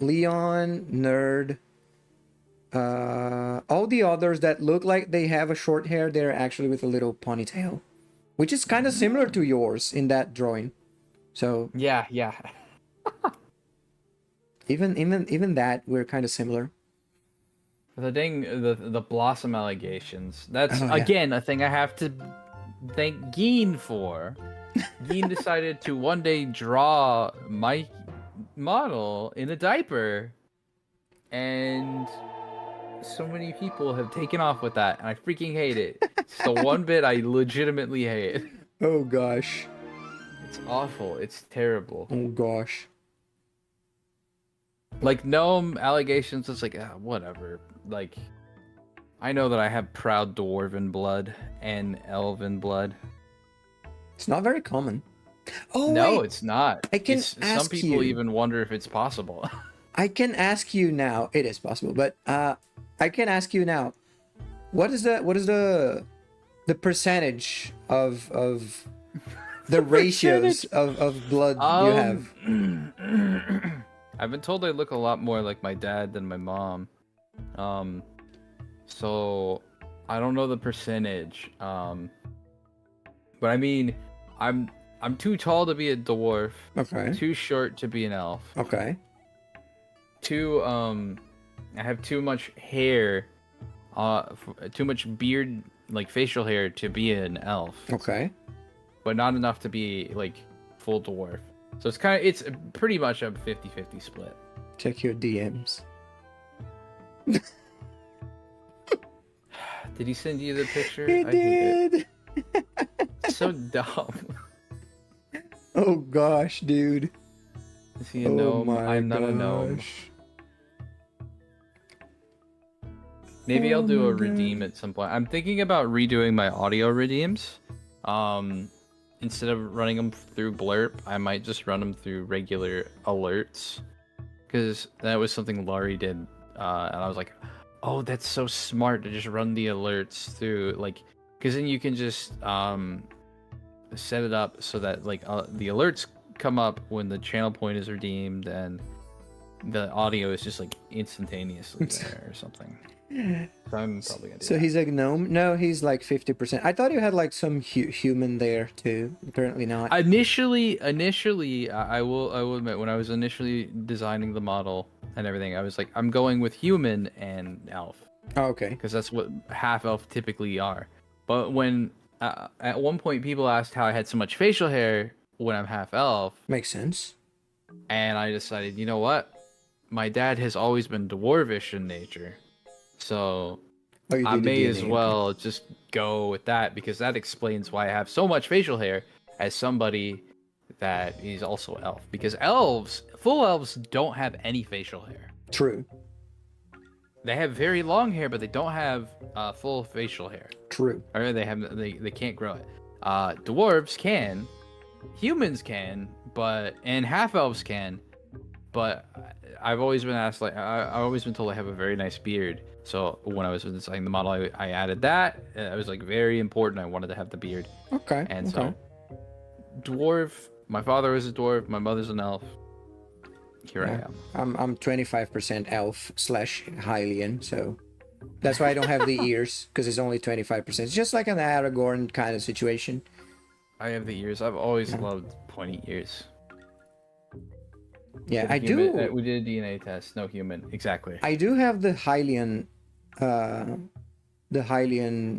Leon nerd, all the others that look like they have a short hair, they're actually with a little ponytail, which is kind of similar to yours in that drawing. So Yeah. even that we're kind of similar. The Blossom allegations. That's Oh, yeah. again a thing I have to thank Geen for. Geen decided to one day draw my model in a diaper, and so many people have taken off with that, and I freaking hate it. It's the one bit I legitimately hate. Oh gosh. It's awful. It's terrible. Oh gosh. Like gnome allegations, it's like whatever. Like, I know that I have proud dwarven blood and elven blood. It's not very common. Oh No, wait. it's not. I can Some ask people you- even wonder if it's possible. I can ask you now. It is possible, but I can ask you now. What is the percentage of the ratios of blood you have? I've been told I look a lot more like my dad than my mom. So I don't know the percentage. But I mean, I'm too tall to be a dwarf, Okay. too short to be an elf. Okay. I have too much hair, too much beard, like facial hair to be an elf, Okay. but not enough to be like full dwarf. So it's pretty much a 50-50 split. Check your DMs. Did he send you the picture? He I hate did. it. So dumb. Oh gosh, dude. Is he a Oh gnome? my I'm not a gnome. gosh. Maybe Oh I'll do my a God. redeem at some point. I'm thinking about redoing my audio redeems. Instead of running them through Blurp, I might just run them through regular alerts. Because that was something Laurie did. And I was like, oh, that's so smart to just run the alerts through. Like, because then you can just set it up so that like the alerts come up when the channel point is redeemed and the audio is just like instantaneously there or something. So I'm probably gonna do So that. he's a gnome? No, he's like 50%. I thought you had like some human there too. Apparently not. Initially, I will admit, when I was initially designing the model and everything, I was like, I'm going with human and elf Oh, okay. because that's what half elf typically are. But when at one point people asked how I had so much facial hair when I'm half elf, Makes sense. and I decided, you know what, my dad has always been dwarvish in nature, so Oh, you I did the may as DNA, okay. well just go with that because that explains why I have so much facial hair as somebody that is also elf. Because full elves don't have any facial hair. True. they have very long hair, but they don't have full facial hair. True. Or they can't grow it. Dwarves can, humans can, and half elves can, but I've always been asked, like, I've always been told I have a very nice beard. So when I was designing the model, I added that. It was like very important. I wanted to have the beard. Okay. And so, dwarf. My father was a dwarf. My mother's an elf. Here I am. I'm 25% elf / Hylian, so that's why I don't have the ears, because it's only 25%. It's just like an Aragorn kind of situation. I have the ears. I've always loved pointy ears. Yeah, I Human, do. we did a DNA test. No human. Exactly. I do have the Hylian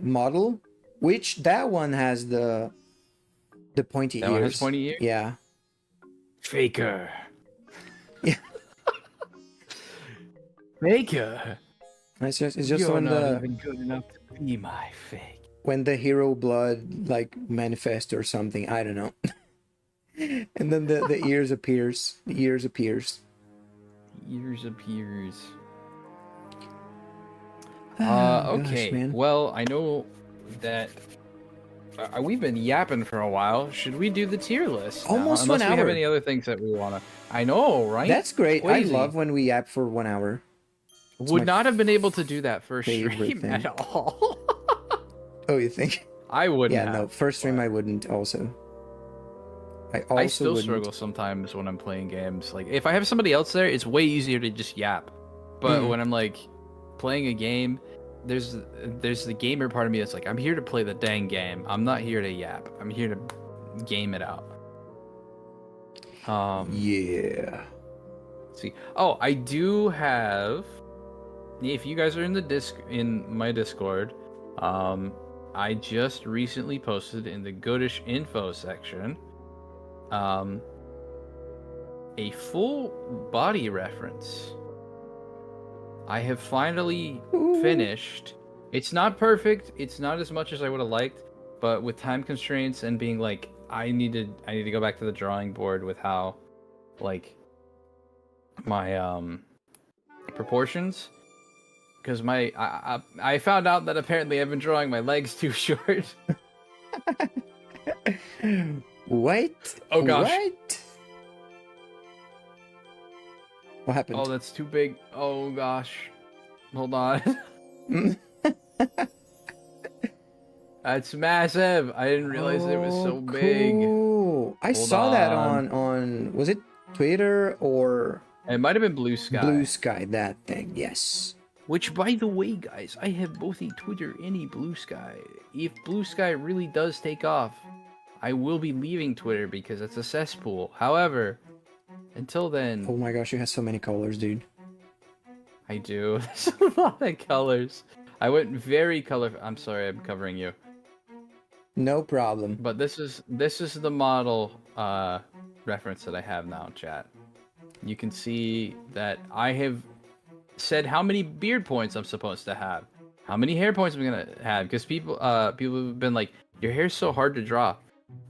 model, which that one has the pointy That ears. one has pointy ears? Yeah. Faker. Yeah. Faker. It's just You're when not even good enough to be my fake. when the hero blood like manifests or something, I don't know. And then the ears appears. The ears appears. Ears appears. Gosh, Okay. man. Well, I know that we've been yapping for a while. Should we do the tier list? now? Almost Unless 1 we have hour. any other things that we wanna. I know, right? That's great. Crazy. I love when we yap for 1 hour. It's Would my not have been able to do that first favorite stream thing. at all. Oh, you think? I wouldn't. Yeah, have, no. First stream but I wouldn't. Also, I I still wouldn't. struggle sometimes when I'm playing games. Like if I have somebody else there, it's way easier to just yap. But when I'm like playing a game, there's the gamer part of me that's like, I'm here to play the dang game. I'm not here to yap. I'm here to game it out. Yeah. Let's see. Oh, I do have. If you guys are in my Discord, I just recently posted in the Goatish info section, a full body reference. I have finally finished. It's not perfect. It's not as much as I would have liked, but with time constraints and being like, I need to go back to the drawing board with how, like, my proportions, because I found out that apparently I've been drawing my legs too short. What? Oh, gosh. What happened? Oh, that's too big. Oh gosh. Hold on. That's massive. I didn't realize it was so big. Cool. I Hold saw that on. on was it Twitter or It might have been Blue Sky. Blue Sky? That thing, yes. Which, by the way, guys, I have both a Twitter and a Blue Sky. If Blue Sky really does take off, I will be leaving Twitter because it's a cesspool. However, until then, Oh my gosh, you have so many colors, dude. I do. There's a lot of colors. I went very colorful. I'm sorry, I'm covering you. No problem. But this is the model reference that I have now, chat. You can see that I have said how many beard points I'm supposed to have, how many hair points I'm gonna have, because people have been like, your hair's so hard to draw.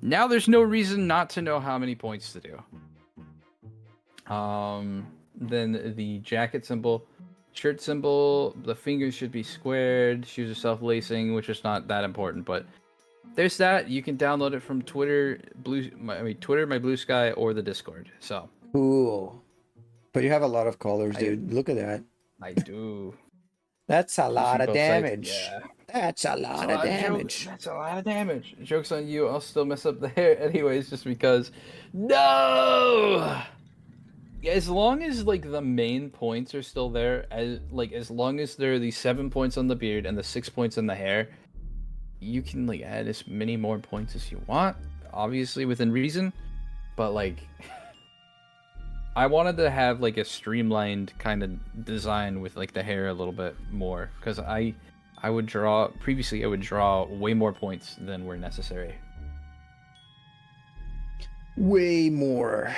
Now there's no reason not to know how many points to do. Then the jacket symbol, shirt symbol, the fingers should be squared, shoes are self-lacing, which is not that important, but there's that. You can download it from Twitter, Twitter, my Blue Sky, or the Discord. So Cool. But you have a lot of colors, I- dude. Look at that. I do. That's a lot of both sides, damage. yeah. That's a lot of damage. That's a lot of damage. Joke's on you. I'll still mess up the hair anyways, just because. No. As long as like the main points are still there, as long as there are the 7 points on the beard and the 6 points in the hair, you can like add as many more points as you want, obviously within reason. But like, I wanted to have like a streamlined kind of design with like the hair a little bit more, because I would draw way more points than were necessary. Way more.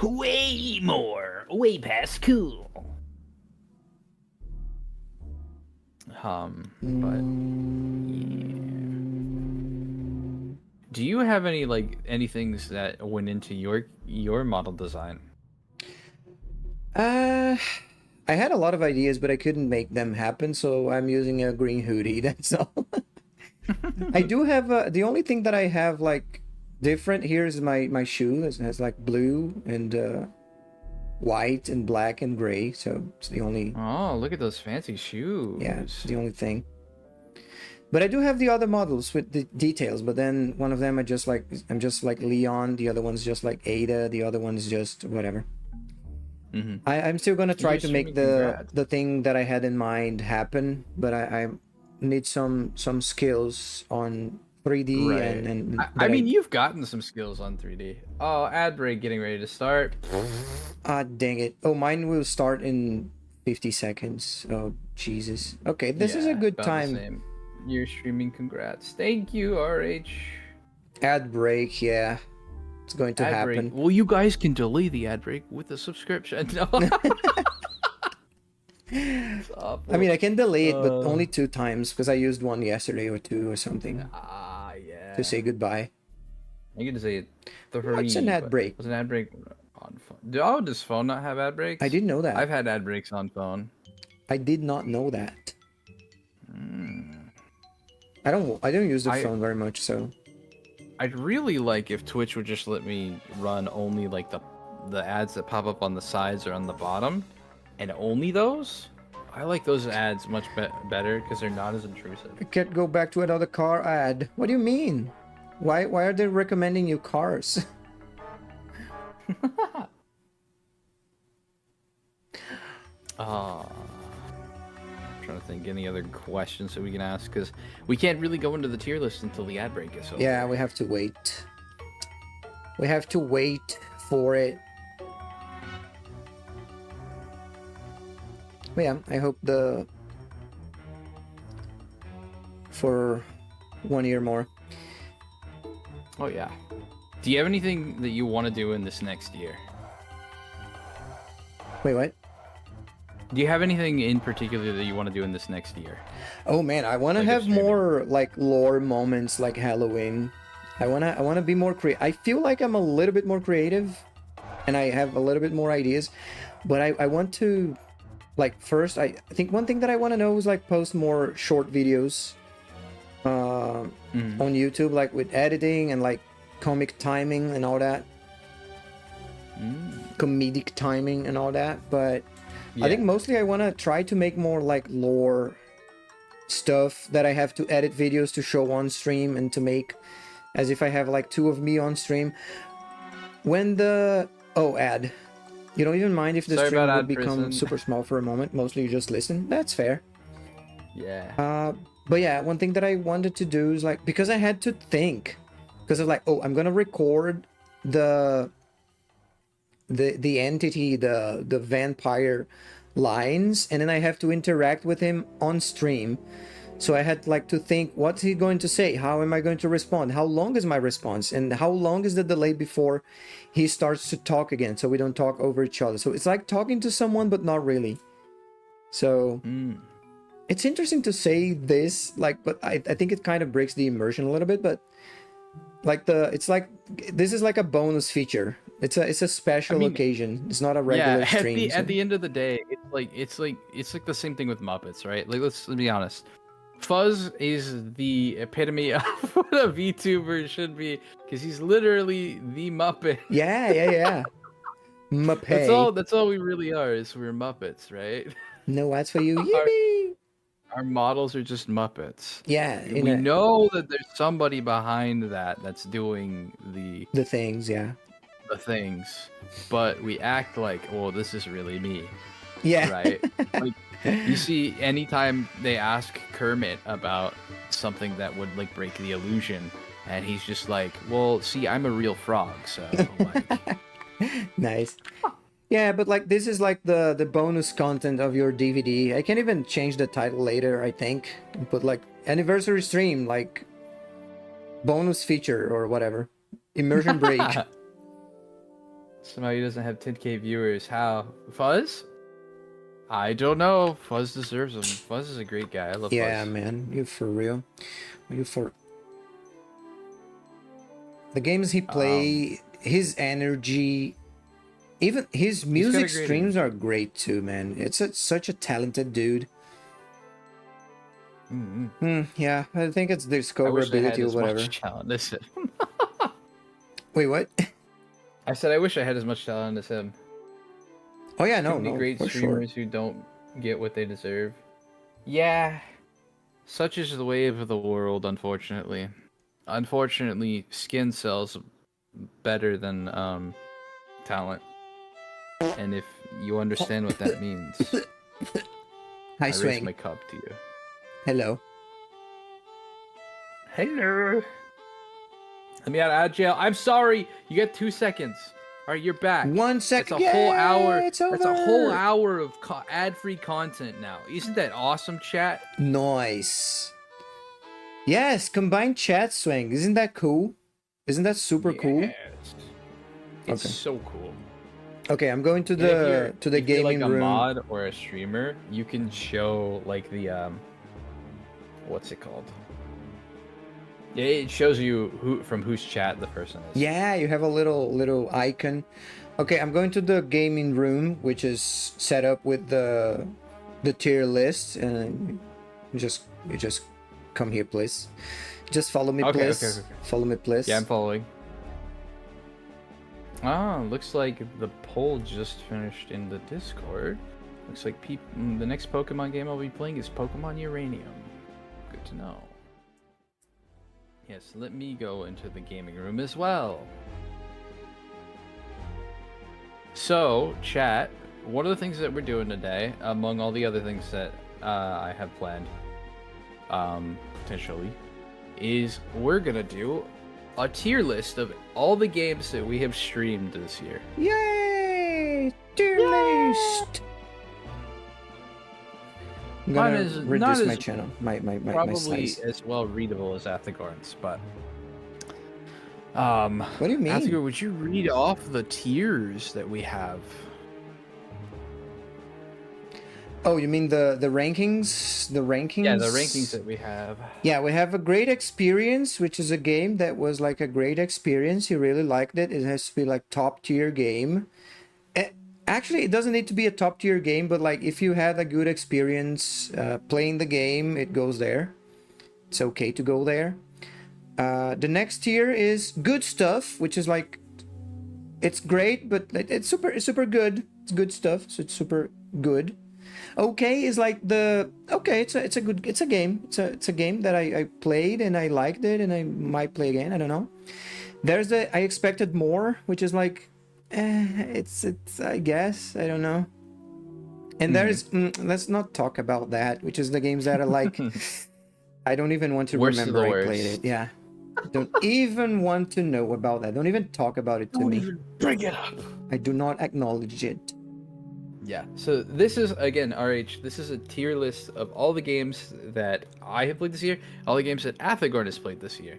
Way more. Way past cool. But yeah. Do you have any things that went into your model design? I had a lot of ideas, but I couldn't make them happen, so I'm using a green hoodie. That's all. I do have the only thing that I have like different here is my shoe. It has like blue and white and black and gray. So it's the only Oh, look at those fancy shoes. yeah, it's the only thing. But I do have the other models with the details. But then one of them I'm just like Leon. The other one's just like Ada. The other one's just whatever. Mm-hmm. I'm still gonna try to make Congrats. the thing that I had in mind happen, but I need some skills on 3D Right. and I mean, you've gotten some skills on 3D. Oh, ad break getting ready to start. dang it. Oh, mine will start in 50 seconds. Oh, Jesus. Okay, this is a Yeah, good about the time. same. You're streaming. Congrats. Thank you, RH. Ad break, yeah. It's going to Ad break. happen. Well, you guys can delay the ad break with a subscription. No. It's awful. I mean, I can delay it, but Uh. only 2 times because I used one yesterday or 2 or something Yeah. to say goodbye. I get to say it. 3. What's an ad but break? Was an ad break on phone? Oh, does phone not have ad breaks? I didn't know that. I've had ad breaks on phone. I did not know that. Mm. I don't use the I- phone very much, so I'd really like if Twitch would just let me run only like the ads that pop up on the sides or on the bottom, and only those. I like those ads much better because they're not as intrusive. I can't go back to another car ad. What do you mean? Why are they recommending you cars? I'm trying to think any other questions that we can ask because we can't really go into the tier list until the ad break is over. Yeah, we have to wait. We have to wait for it. But yeah, I hope for 1 year more. Oh yeah. Do you have anything that you want to do in this next year? Wait, what? Do you have anything in particular that you want to do in this next year? Oh man, I want to Like have streaming. more like lore moments like Halloween. I wanna be more creative. I feel like I'm a little bit more creative, and I have a little bit more ideas, but I want to, like, first I think one thing that I want to know is like post more short videos, Mhm. on YouTube, like with editing and like comic timing and all that, comedic timing and all that. But I think mostly I want to try to make more like lore stuff that I have to edit videos to show on stream and to make as if I have like 2 of me on stream. When the ad, you don't even mind if the Sorry stream about would ad become prison. super small for a moment. Mostly you just listen. That's fair. Yeah. But yeah, one thing that I wanted to do is like, because I had to think, because of like, oh, I'm gonna record the entity, the vampire lines, and then I have to interact with him on stream. So I had like to think, what's he going to say? How am I going to respond? How long is my response? And how long is the delay before he starts to talk again, so we don't talk over each other? So it's like talking to someone, but not really. So it's interesting to say this, like, but I think it kind of breaks the immersion a little bit. But like it's like this is like a bonus feature. It's a special occasion. It's not a regular stream. At the end of the day, it's like the same thing with Muppets, right? Like let's be honest. Fuzz is the epitome of what a VTuber should be, because he's literally the Muppet. Yeah. Muppet. That's all we really are, is we're Muppets, right? No ads for you. Yippee! Our models are just Muppets. Yeah. We know that there's somebody behind that's doing the things, yeah. the things, but we act like, oh, this is really me. Yeah. Right? Like, you see, anytime they ask Kermit about something that would like break the illusion, and he's just like, well, see, I'm a real frog, so like. Nice. Yeah, but like this is like the bonus content of your DVD. I can even change the title later, I think, and put like anniversary stream, like bonus feature or whatever. Immersion break. Somehow he doesn't have 10K viewers. How? Fuzz? I don't know. Fuzz deserves them. Fuzz is a great guy. I love Yeah, Fuzz. man, you for real? You for the games he play, his energy Even his got a music great streams are great too, man. Such a talented dude. Yeah, I think it's I wish I had discoverability or as whatever. much talent as him. Wait, what? I said I wish I had as much talent as him. Oh yeah, Too no, many no, great for sure. streamers who don't get what they deserve. Yeah, such is the way of the world, unfortunately. Unfortunately, skin sells better than talent. And if you understand what that means, Hi, I raise Swing. my cup to you. Hello. Hello. Let me out of jail. I'm sorry. You get 2 seconds. All right, you're back. 1 It's second. a whole Yay, hour. It's That's a whole over. hour of ad-free content now. Isn't that awesome, chat? Nice. Yes, combined chat, Swing. Isn't that cool? Isn't that super cool? Yes. It's Okay. so cool. Okay, I'm going to And if you're- the if you're gaming like a room. mod or a streamer, you can show like the what's it called? Yeah, it shows you from whose chat the person is. Yeah, you have a little icon. Okay, I'm going to the gaming room, which is set up with the tier list, and you just come here, please. Just follow me, Okay, please. okay. Follow me, please. Yeah, I'm following. Ah, looks like the poll just finished in the Discord. Looks like the next Pokemon game I'll be playing is Pokemon Uranium. Good to know. Yes, let me go into the gaming room as well. So, chat, one of the things that we're doing today, among all the other things that I have planned, potentially, is we're gonna do a tier list of all the games that we have streamed this year. Yay! Tier list. I'm gonna Mine is not reduce my as channel, my Probably size. as well readable as Athagorn's, but What do you mean? Athagor, would you read off the tiers that we have? Oh, you mean the rankings? The rankings? Yeah, the rankings that we have. Yeah, we have a Great Experience, which is a game that was like a great experience. You really liked it. It has to be like top tier game. Actually, it doesn't need to be a top tier game, but like if you had a good experience playing the game, it goes there. It's okay to go there. The next tier is good stuff, which is like it's great, but it's super good. It's good stuff, so it's super good. Okay is like it's a game. It's a game that I played and I liked it and I might play again. I don't know. There's I expected more, which is like it's I guess I don't know. And there's let's not talk about that, which is the games that are like I don't even want to Worst of remember the I played worst. it. Yeah. Don't even want to know about that. Don't even talk about it to me. Bring it up. I do not acknowledge it. Yeah, so this is, again, RH, this is a tier list of all the games that I have played this year, all the games that Athagorn has played this year.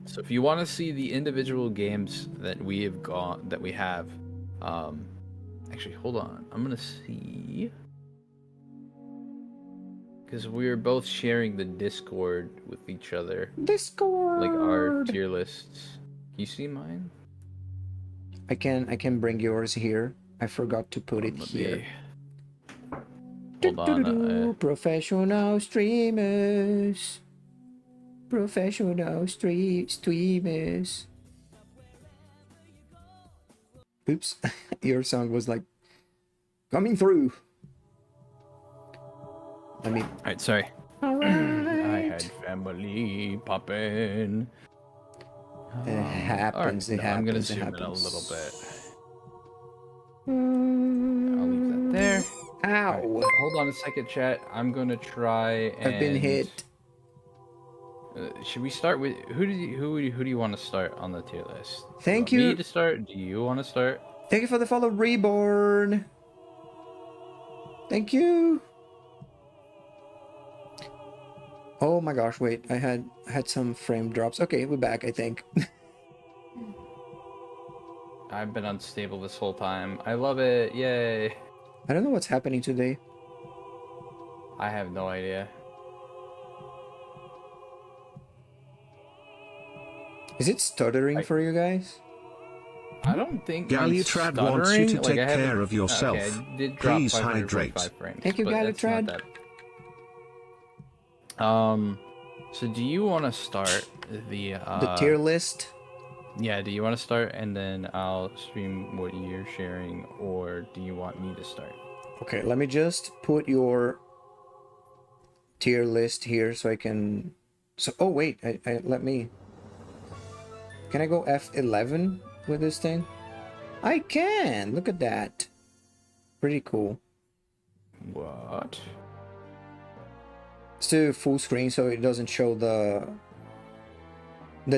So if you want to see the individual games that we have, actually, hold on, I'm going to see, because we're both sharing the Discord with each other, Discord. like our tier lists. You see mine? I can bring yours here. I forgot to put it Let here. me- Hold on. Professional streamers. Professional streamers. Oops. Your song was like coming through. I mean, Alright, sorry. I had family popping. it happens. Alright, It happens. I'm gonna it zoom in a happens. little bit. I'll leave that there. Ow! Alright, hold on a second, chat. I'm gonna try and. I've been hit. Should we start with who do you want to start on the tier list? Thank Do you. Want you. me to start? Do you want to start? Thank you for the follow, Reborn. Thank you. Oh my gosh! Wait, I had some frame drops. Okay, we're back. I think. I've been unstable this whole time. I love it. Yay! I don't know what's happening today. I have no idea. Is it stuttering for you guys? I don't think mine's Gallitrad wants you to stuttering. take I haven't- care of yourself. Okay, I did drop Please 545 hydrate. frames. Thank you, but that's not Gallitrad. that. So do you want to start the The tier list. Yeah, do you want to start and then I'll stream what you're sharing, or do you want me to start? Okay, let me just put your tier list here so I can. So, oh wait, let me. Can I go F11 with this thing? I can. Look at that. Pretty cool. What? Let's do full screen so it doesn't show the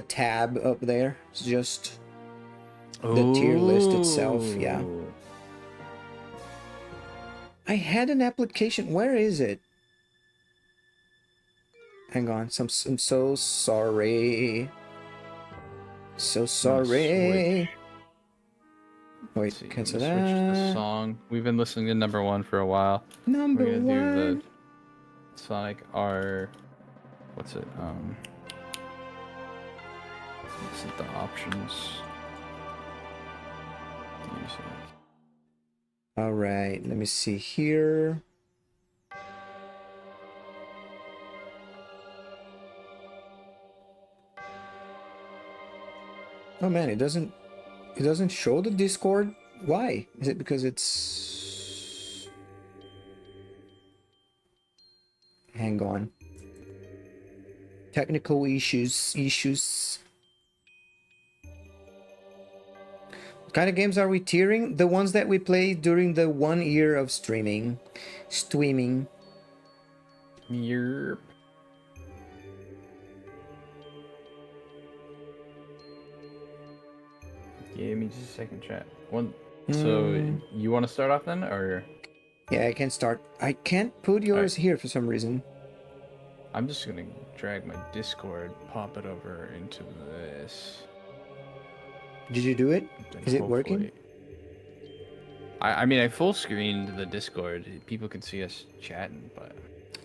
tab up there. It's just the tier list itself. Yeah. Ooh. I had an application. Where is it? Hang on. I'm so sorry. So sorry. Wait, Let's see, cancel let me switch the that. song. We've been listening to number one for a while. Number We're gonna do one. the Sonic R. What's it? What's it? The options. Music. All right. Let me see here. Oh man, it doesn't show the Discord. Why? Is it because it's hang on. Technical issues. What kind of games are we tiering? The ones that we play during the 1 year of streaming. Yerp. Give me just a second, chat. So you want to start off then, or Yeah, I can start. I can't put yours here for some reason. I'm just gonna drag my Discord, pop it over into this. Did you do it? then Is it working? hopefully- I mean, I full screened the Discord. People can see us chatting, but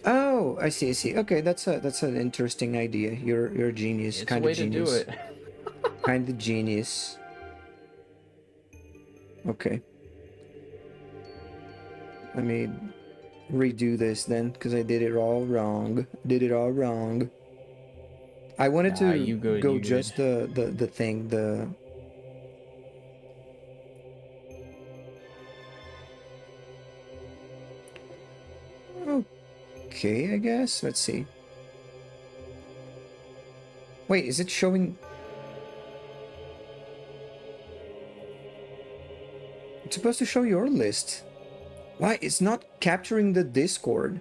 Oh, I see. Okay, that's an interesting idea. You're a genius, it's a kind way of to do genius. it. Kind of genius. Okay. Let me redo this then, because I did it all wrong. I wanted Nah, to you good, go you just the thing, the Okay, I guess. Let's see. Wait, is it showing? It's supposed to show your list. Why? It's not capturing the Discord.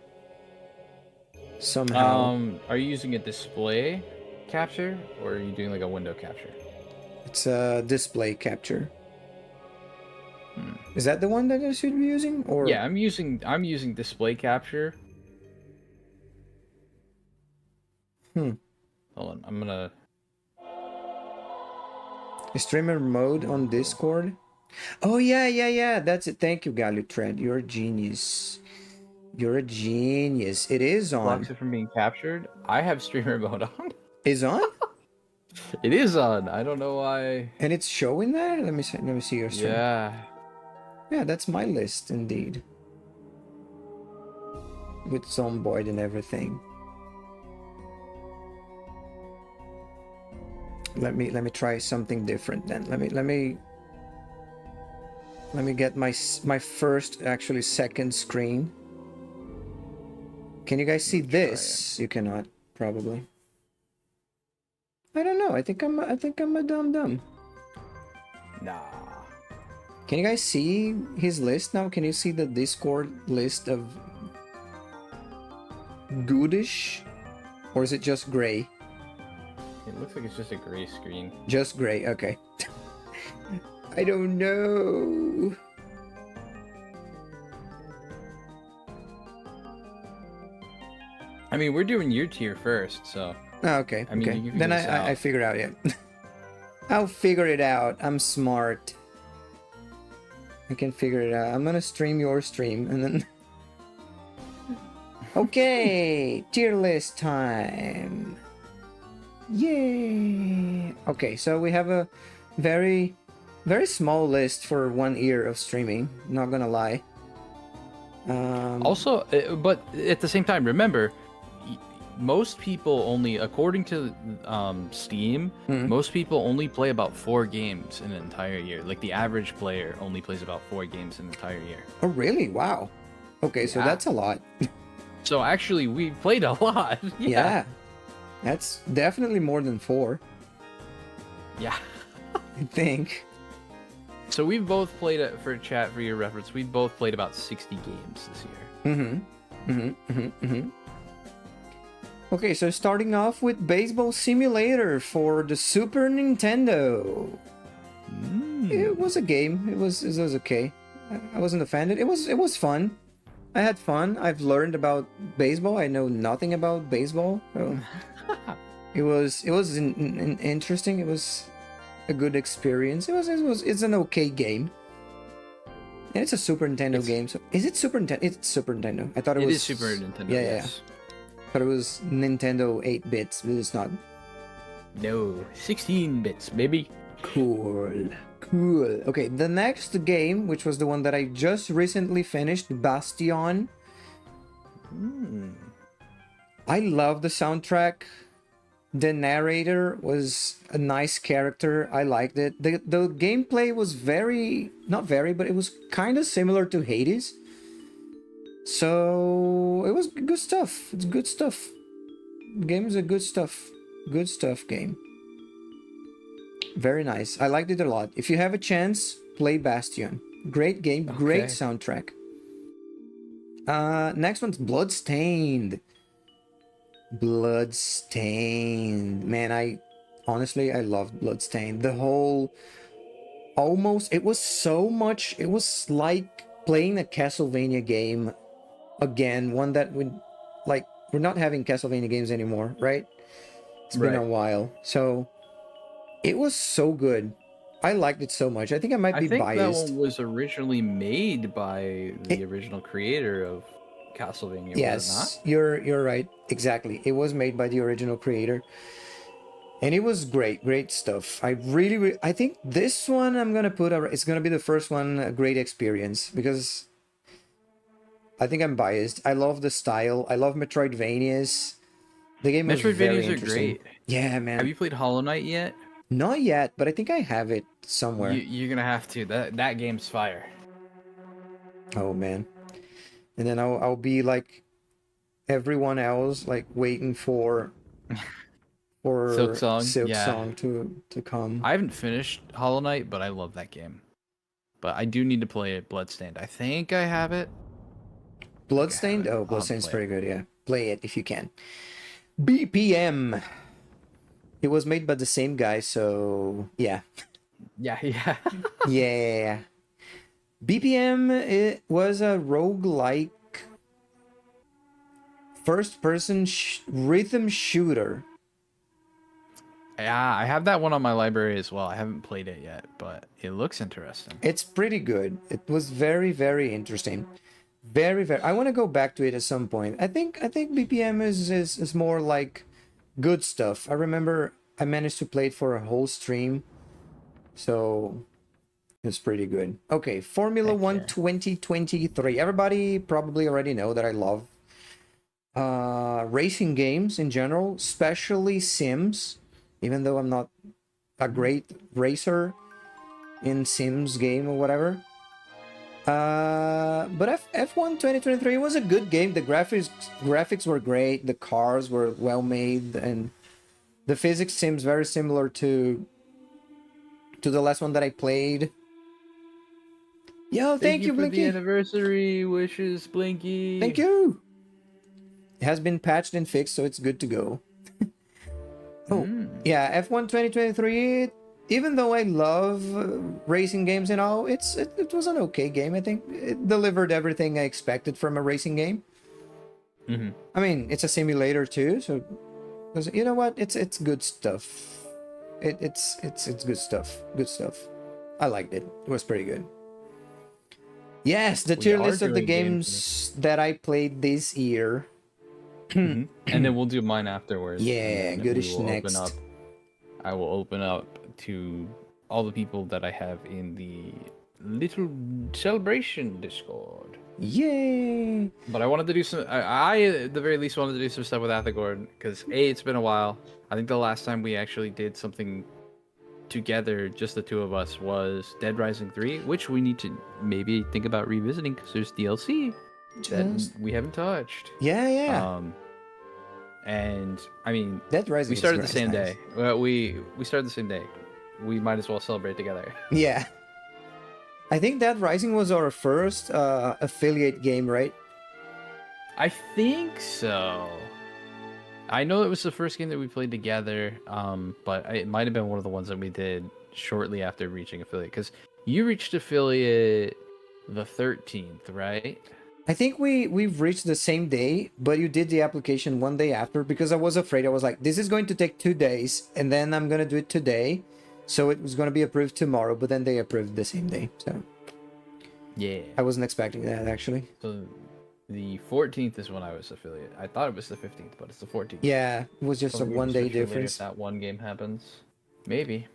Somehow. Are you using a display capture, or are you doing like a window capture? It's a display capture. Is that the one that I should be using? Or Yeah, I'm using display capture. Hold on, I'm gonna. streamer mode on Discord? Oh yeah. That's it. Thank you, Galutred. You're a genius. You're a genius. It is Blocks on. it from being captured. I have streamer mode on. Is on? It is on. I don't know why. And it's showing that? Let me see your stream. Yeah. Yeah, that's my list indeed. With Zomboid and everything. Let me try something different then. Let me get my first, actually second screen. Can you guys see this? You cannot, probably. I don't know. I think I'm a dum. Nah. Can you guys see his list now? Can you see the Discord list of goodish? Or is it just gray? It looks like it's just a gray screen. Just gray, okay. I don't know. I mean, we're doing your tier first, so. Oh, okay, I mean, okay. you can Then figure this I out. figured out, yeah. I'll figure it out. I'm smart. I can figure it out. I'm gonna stream your stream and then... Okay, tier list time. Yay! Okay, so we have a very very small list for 1 year of streaming. Not gonna lie. Also, but at the same time, remember, most people only, according to Steam, most people only play about 4 games in an entire year. Like the average player only plays about 4 games in an entire year. Oh really? Wow. Okay, so Yeah. that's a lot. So actually, we played a lot. Yeah. That's definitely more than 4, Yeah. I think. So we've both played it for chat for your reference. We've both played about 60 games this year. Okay, so starting off with Baseball Simulator for the Super Nintendo. It was a game. It was okay. I wasn't offended. It was fun. I had fun. I've learned about baseball. I know nothing about baseball. So it was interesting. It was a good experience. It's an okay game. And it's a Super Nintendo game. So is it Super Nintendo? It's Super Nintendo. I thought it was. It is Super Nintendo. Yeah, yes. I thought it was Nintendo 8 bits, but it's not. No, 16 bits, baby. Cool. Okay, the next game, which was the one that I just recently finished, Bastion. I love the soundtrack. The narrator was a nice character. I liked it. The gameplay was not very, but it was kind of similar to Hades. So it was good stuff. It's good stuff. The game is a good stuff game. Very nice. I liked it a lot. If you have a chance, play Bastion. Great game, great Okay. soundtrack. Next one's Bloodstained. Man, I loved Bloodstained. The whole it was like playing a Castlevania game again, one that we're not having Castlevania games anymore, right? It's been a Right. while. So it was so good. I liked it so much. I think I might be I think biased. that one was originally made by the original creator of Castlevania. Was it Yes, you're right. Exactly. It was made by the original creator. And it was great stuff. I I think this one it's gonna be the first one, a great experience, because I think I'm biased. I love the style. I love Metroidvanias. The game was very Metroidvanias are interesting. great. Yeah, man. Have you played Hollow Knight yet? Not yet, but I think I have it somewhere. You're gonna have to. That game's fire. Oh man. And then I'll be like everyone else, like waiting for Silksong, yeah. Silksong to come. I haven't finished Hollow Knight, but I love that game. But I do need to play it. Bloodstained. I think I have it. Bloodstained? I'll Oh, Bloodstained's play pretty good, yeah. Play it if you can. BPM. It was made by the same guy, so yeah. Yeah. Yeah. BPM, it was a roguelike first-person rhythm shooter. Yeah, I have that one on my library as well. I haven't played it yet, but it looks interesting. It's pretty good. It was very, very interesting. Very. I want to go back to it at some point. I think BPM is more like good stuff. I remember I managed to play it for a whole stream, so it's pretty good. Okay, Formula Heck 1 yeah. 2023. Everybody probably already know that I love racing games in general, especially Sims. Even though I'm not a great racer in Sims game or whatever. But F1 2023 was a good game. The graphics were great. The cars were well made, and the physics seems very similar to the last one that I played. Yo, thank you, for the Blinky. anniversary wishes, Blinky. Thank you. It has been patched and fixed, so it's good to go. Oh, yeah, F1 2023, even though I love racing games and all, it was an okay game. I think it delivered everything I expected from a racing game. Mm-hmm. I mean, it's a simulator too, so you know what? It's good stuff. It's good stuff. Good stuff. I liked it. It was pretty good. Yes, the tier are list of the doing games that I played this year. And then we'll do mine afterwards. Yeah, and then goodish we will next. I will open up to all the people that I have in the little celebration Discord. Yay! But I wanted to do some. I at the very least wanted to do some stuff with Athagord because it's been a while. I think the last time we actually did something together, just the two of us, was Dead Rising 3, which we need to maybe think about revisiting because there's DLC that Just... we haven't touched. Yeah. And I mean, Dead Rising. we started the is same nice. day. Well, we started the same day. We might as well celebrate together. Yeah. I think Dead Rising was our first affiliate game, right? I think so. I know it was the first game that we played together, but it might have been one of the ones that we did shortly after reaching affiliate. Because you reached affiliate the 13th, right? I think we've reached the same day, but you did the application one day after because I was afraid. I was like, this is going to take 2 days, and then I'm gonna do it today. So it was going to be approved tomorrow, but then they approved the same day. So Yeah. I wasn't expecting that, actually. So the 14th is when I was affiliate. I thought it was the 15th, but it's the 14th. Yeah, it was just So a we 1 can day switch affiliate difference. If that one game happens. Maybe.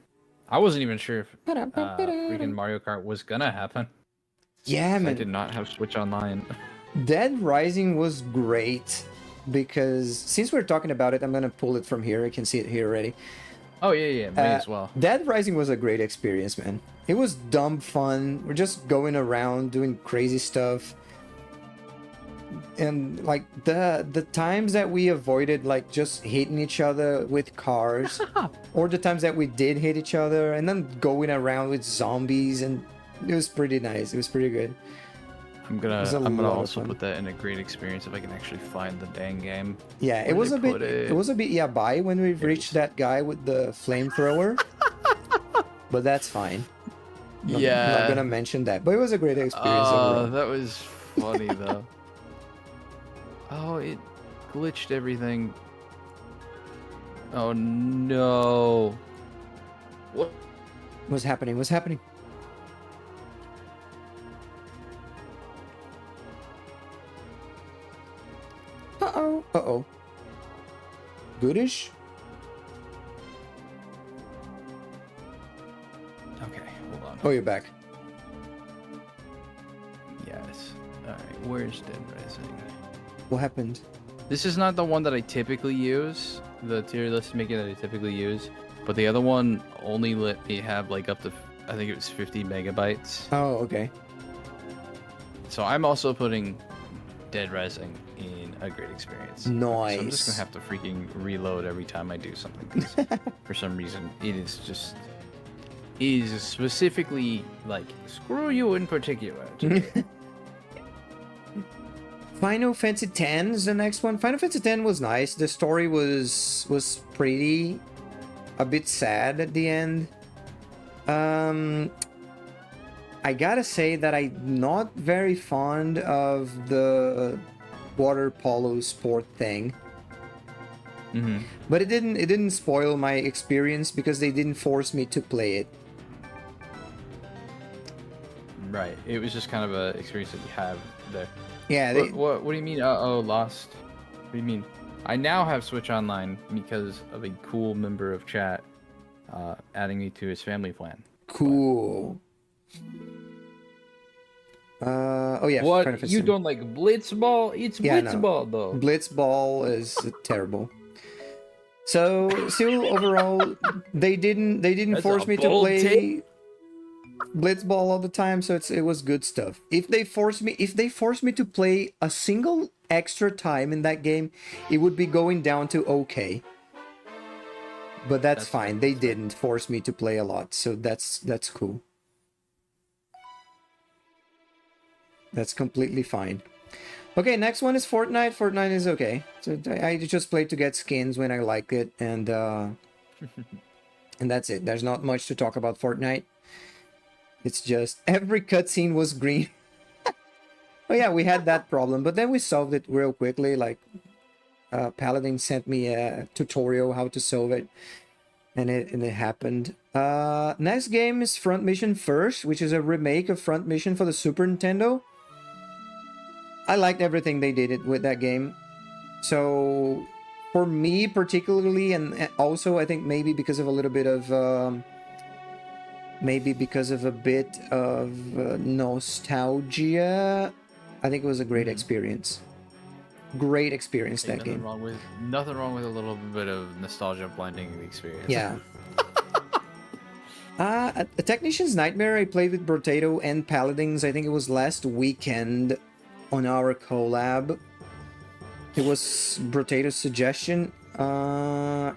I wasn't even sure if freaking Mario Kart was gonna happen. Yeah, I man. did not have Switch Online. Dead Rising was great because since we're talking about it, I'm going to pull it from here. I can see it here already. Oh, yeah, may as well. Dead Rising was a great experience, man. It was dumb fun. We're just going around doing crazy stuff. And like the times that we avoided like just hitting each other with cars or the times that we did hit each other and then going around with zombies, and it was pretty nice. It was pretty good. I'm was a gonna lot of also fun. put that in a great experience if I can actually find the dang game. Yeah, it Where was they a bit. put It it? was a bit by when we reached that guy with the flamethrower, but that's fine. I'm not gonna mention that, but it was a great experience overall. That was funny though. Oh, it glitched everything. Oh no. What? What's happening? What's happening? Uh-oh. Uh-oh. Goodish? Okay, hold on. Oh, you're back. Yes. Alright, where's Dead Rising? What happened? This is not the one that I typically use, the tier list maker that I typically use, but the other one only let me have like up to, I think it was 50 megabytes. Oh, okay. So I'm also putting Dead Rising in a great experience. So I'm just Nice. gonna have to freaking reload every time I do something. 'Cause for some reason, it is specifically like, screw you in particular. today. Final Fantasy X is the next one. Final Fantasy X was nice. The story was pretty a bit sad at the end. I gotta say that I'm not very fond of the water polo sport thing. Mhm. But it didn't spoil my experience because they didn't force me to play it. Right. It was just kind of a experience that you have there. Yeah, they, What do you mean? Uh-oh, lost. What do you mean? I now have Switch Online because of a cool member of chat adding me to his family plan. cool. Oh yeah, Final What? Fantasy You X. don't like Blitzball? It's Yeah, no. Blitzball, though. Blitzball is terrible. So still overall, they didn't That's force a me to bold play take. Blitzball all the time, so it was good stuff. If they forced me to play a single extra time in that game, it would be going down to okay. But that's fine. They didn't force me to play a lot, so that's cool. That's completely fine. Okay, next one is Fortnite. Fortnite is okay. So I just play to get skins when I like it, and that's it. There's not much to talk about Fortnite. It's just every cutscene was green. Oh yeah, we had that problem, but then we solved it real quickly. Like, Paladin sent me a tutorial how to solve it, and it happened. Next game is Front Mission First, which is a remake of Front Mission for the Super Nintendo. I liked everything they did with that game. So, for me particularly, and also I think maybe because of a little bit of maybe because of a bit of nostalgia, I think it was a great experience. Great experience, Hey, that game. nothing wrong with a little bit of nostalgia blending the experience. Yeah. A Technician's Nightmare I played with Brotato and Paladins. I think it was last weekend on our collab. It was Brotato's suggestion.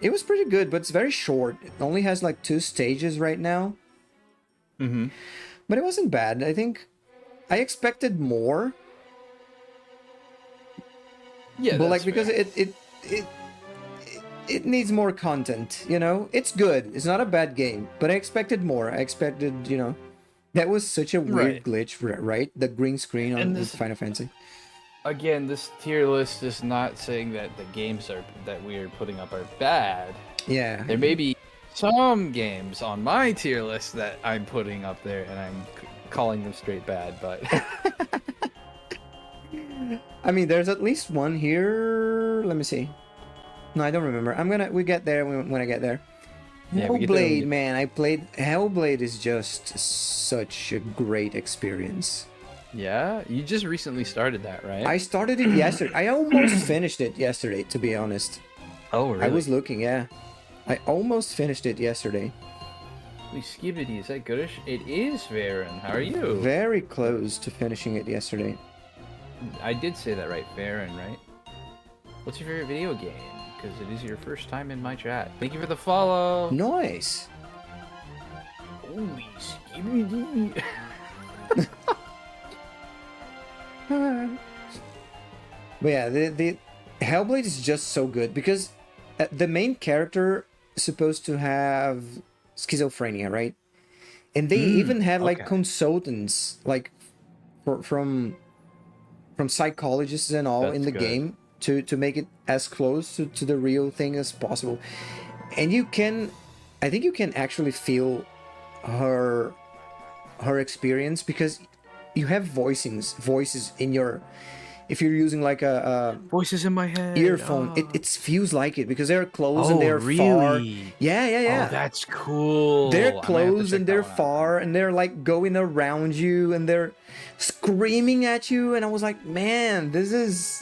It was pretty good, but it's very short. It only has like 2 stages right now. Mm-hmm. But it wasn't bad. I think I expected more. Yeah, But like that's because fair. it needs more content, you know? It's good. It's not a bad game, but I expected more. I expected, you know, that was such a weird Right. glitch, right? The green screen on And this- Final Fantasy. Again, this tier list is not saying that the games that we are putting up are bad. Yeah. There may be some games on my tier list that I'm putting up there, and I'm calling them straight bad. But I mean, there's at least one here. Let me see. No, I don't remember. We get there when I get there. Yeah, we get there when we Hellblade, get- man. I played Hellblade is just such a great experience. yeah, you just recently started that, right? I started it yesterday. I almost finished it yesterday, to be honest. Oh, really? I was looking, yeah. I almost finished it yesterday. Holy Skibidi, is that goodish? It is, Varen. How are you? Very close to finishing it yesterday. I did say that right, Varen, right? What's your favorite video game? Because it is your first time in my chat. Thank you for the follow. Nice. Holy Skibidi. But yeah, the Hellblade is just so good because the main character is supposed to have schizophrenia, right? And they even had like okay. consultants, like from psychologists and all in That's the good. game to make it as close to the real thing as possible. And I think you can actually feel her experience because you have voices in your, if you're using like a Voices in my head. earphone, Oh. it feels like it because they're close and Oh, they're far. really? Yeah. Oh, that's cool. I They're might have to close check and that they're one out. far and they're like going around you and they're screaming at you, and I was like, man, this is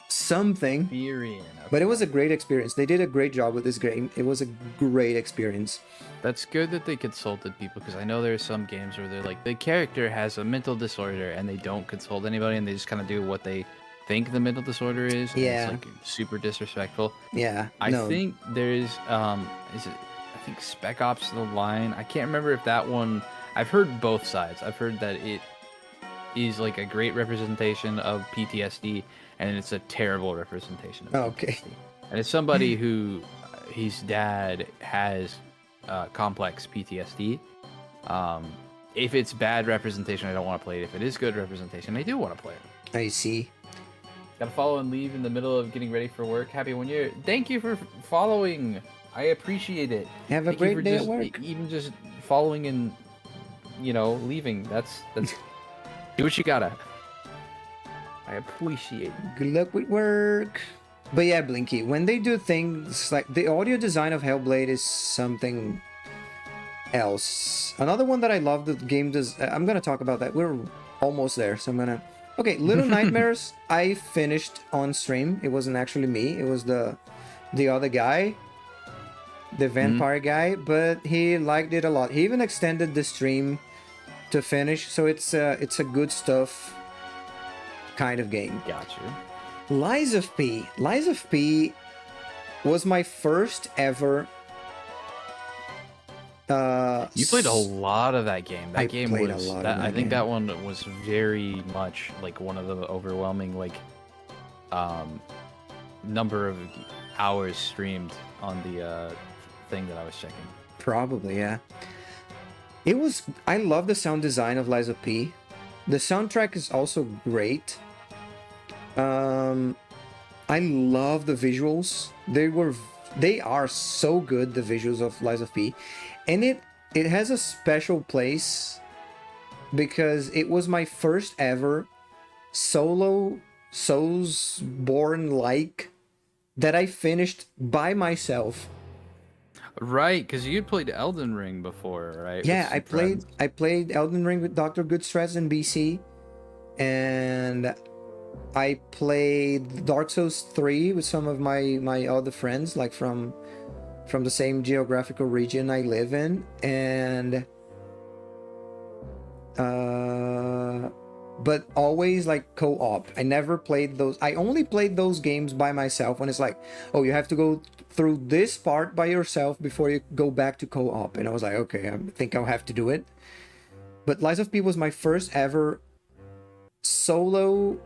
something. Virion. But it was a great experience. They did a great job with this game. It was a great experience. That's good that they consulted people, because I know there's some games where they're like, the character has a mental disorder and they don't consult anybody and they just kind of do what they think the mental disorder is. And Yeah. It's like super disrespectful. Yeah. I no. think there's I think Spec Ops The Line. I can't remember if that one, I've heard both sides. I've heard that it is like a great representation of PTSD and it's a terrible representation of Okay. PTSD. And it's somebody who his dad has complex PTSD. If it's bad representation, I don't want to play it. If it is good representation, I do want to play it. I see. Gotta follow and leave in the middle of getting ready for work. Happy 1 year. Thank you for following. I appreciate it. Have a Thank you great for day at just, work. even just following and leaving. That's do what you gotta. I appreciate it. Good luck with work. But yeah, Blinky, when they do things like the audio design of Hellblade is something else. Another one that I love the game does. I'm gonna talk about that. We're almost there, so I'm gonna. Okay, Little Nightmares. I finished on stream. It wasn't actually me. It was the other guy, the vampire guy. But he liked it a lot. He even extended the stream to finish. So it's a good stuff kind of game. Got you. Lies of P. Lies of P was my first ever. You played a lot of that game. That I game played a was. lot of That, that I think game. that one was very much like one of the overwhelming number of hours streamed on the thing that I was checking. Probably, yeah. It was. I love the sound design of Lies of P. The soundtrack is also great. I love the visuals. They are so good. The visuals of Lies of P, and it has a special place because it was my first ever solo Soulsborne like that I finished by myself. Right, because you played Elden Ring before, right? with Yeah, some friends. I played Elden Ring with Dr. Goodstress in BC, and I played Dark Souls 3 with some of my other friends, like from the same geographical region I live in, and but always like co-op. I never played those. I only played those games by myself when it's like, oh, you have to go through this part by yourself before you go back to co-op. And I was like, okay, I think I'll have to do it. But Lies of P was my first ever solo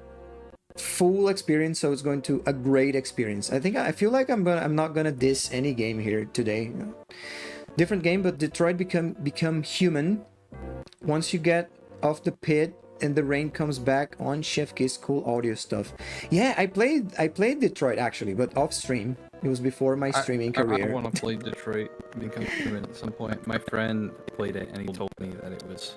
full experience, so it's going to a great experience. I feel like I'm not gonna diss any game here today. Different game, but Detroit become human once you get off the pit and the rain comes back on Chef Kiss. Cool audio stuff. Yeah, I played Detroit actually, but off stream. It was before my streaming I career. want to play Detroit Become Human at some point. My friend played it and he told me that it was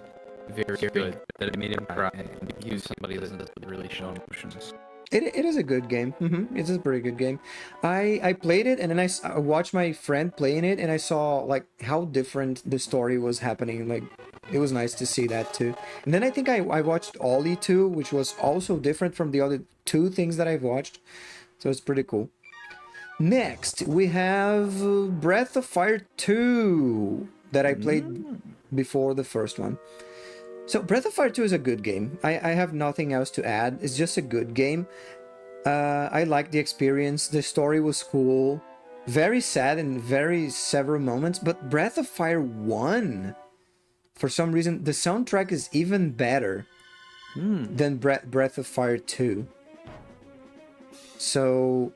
very good, that it made him cry, and he was somebody that doesn't really show emotions. It is a good game. It is a pretty good game. I played it and then I watched my friend playing it and I saw like how different the story was happening. Like it was nice to see that too. And then I think I watched Ollie 2, which was also different from the other two things that I've watched. So it's pretty cool. Next, we have Breath of Fire 2 that I played before the first one. So Breath of Fire 2 is a good game. I have nothing else to add. It's just a good game. I liked the experience. The story was cool. Very sad in very several moments, but Breath of Fire 1, for some reason, the soundtrack is even better than Breath of Fire 2. So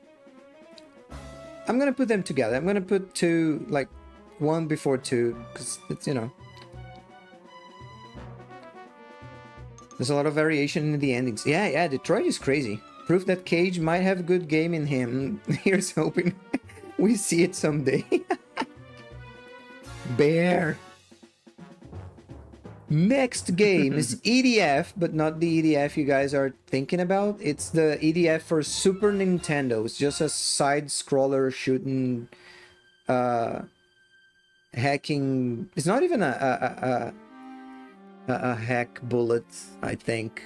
I'm gonna put them together. I'm gonna put two, like one before two, because it's, you know, there's a lot of variation in the endings. Yeah, Detroit is crazy. Proof that Cage might have a good game in him. Here's hoping we see it someday. Bear. Next game is EDF, but not the EDF you guys are thinking about. It's the EDF for Super Nintendo. It's just a side-scroller shooting, hacking. It's not even a hack bullet, I think.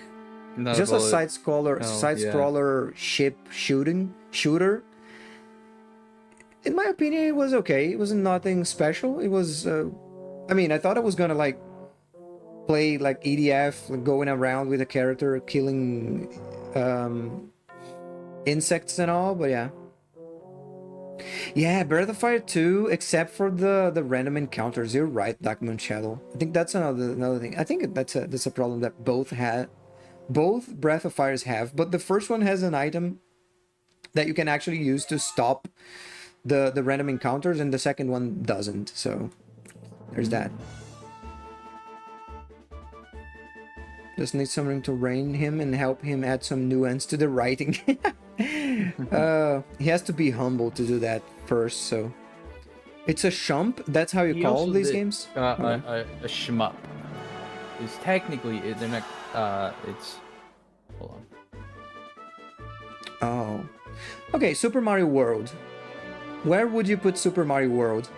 Not Just a side-scroller, Oh, ship shooter. In my opinion, it was okay. It was nothing special. It was, I mean, I thought it was gonna like play like EDF, like, going around with a character killing insects and all, but yeah. Yeah, Breath of Fire 2, except for the random encounters. You're right, Darkmoon Shadow. I think that's another thing. I think that's a problem that both Breath of Fires have, but the first one has an item that you can actually use to stop the random encounters, and the second one doesn't. So there's that. Just need something to rein him and help him add some nuance to the writing. He has to be humble to do that first, so it's a shump. That's how you He call also these did, games. A shmup is technically they're not. It's hold on. Oh, okay. Super Mario World. Where would you put Super Mario World?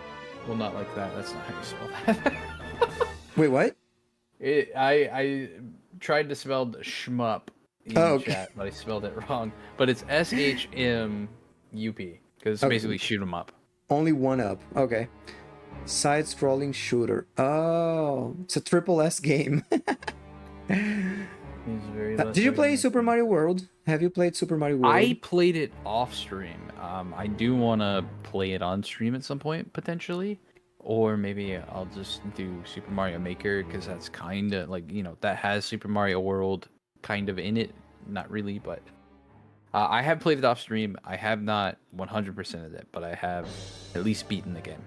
Well, not like that. That's not how you spell that. Wait, what? I tried to spell shmup in okay. chat, but I spelled it wrong. But it's SHMUP because it's basically shoot 'em up. Only one up. Okay. Side-scrolling shooter. Oh, it's a triple S game. He's very Did you play Super Mario World? Have you played Super Mario World? I played it off stream. I do want to play it on stream at some point potentially, or maybe I'll just do Super Mario Maker because that's kind of like, you know, that has Super Mario World kind of in it. Not really, but I have played it off stream. I have not 100% of it, but I have at least beaten the game.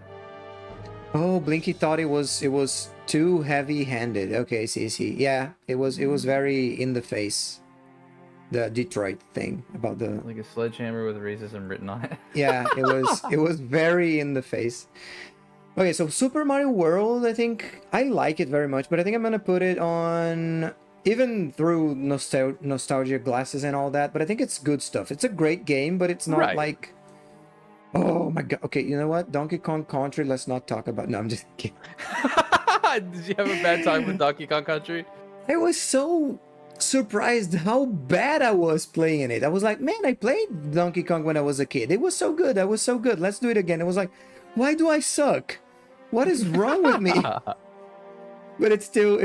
Oh, Blinky thought it was too heavy-handed. Okay, see. Yeah, it was very in the face. The Detroit thing about the Like a sledgehammer with racism written on it. yeah, it was very in the face. Okay, so Super Mario World, I think I like it very much, but I think I'm gonna put it on even through nostalgia glasses and all that. But I think it's good stuff. It's a great game, but it's not Right. like Oh my god. Okay, you know what? Donkey Kong Country. Let's not talk about. No, I'm just kidding. Did you have a bad time with Donkey Kong Country? I was so surprised how bad I was playing it. I was like, man, I played Donkey Kong when I was a kid. It was so good. I was so good. Let's do it again. It was like, why do I suck? What is wrong with me? But it's still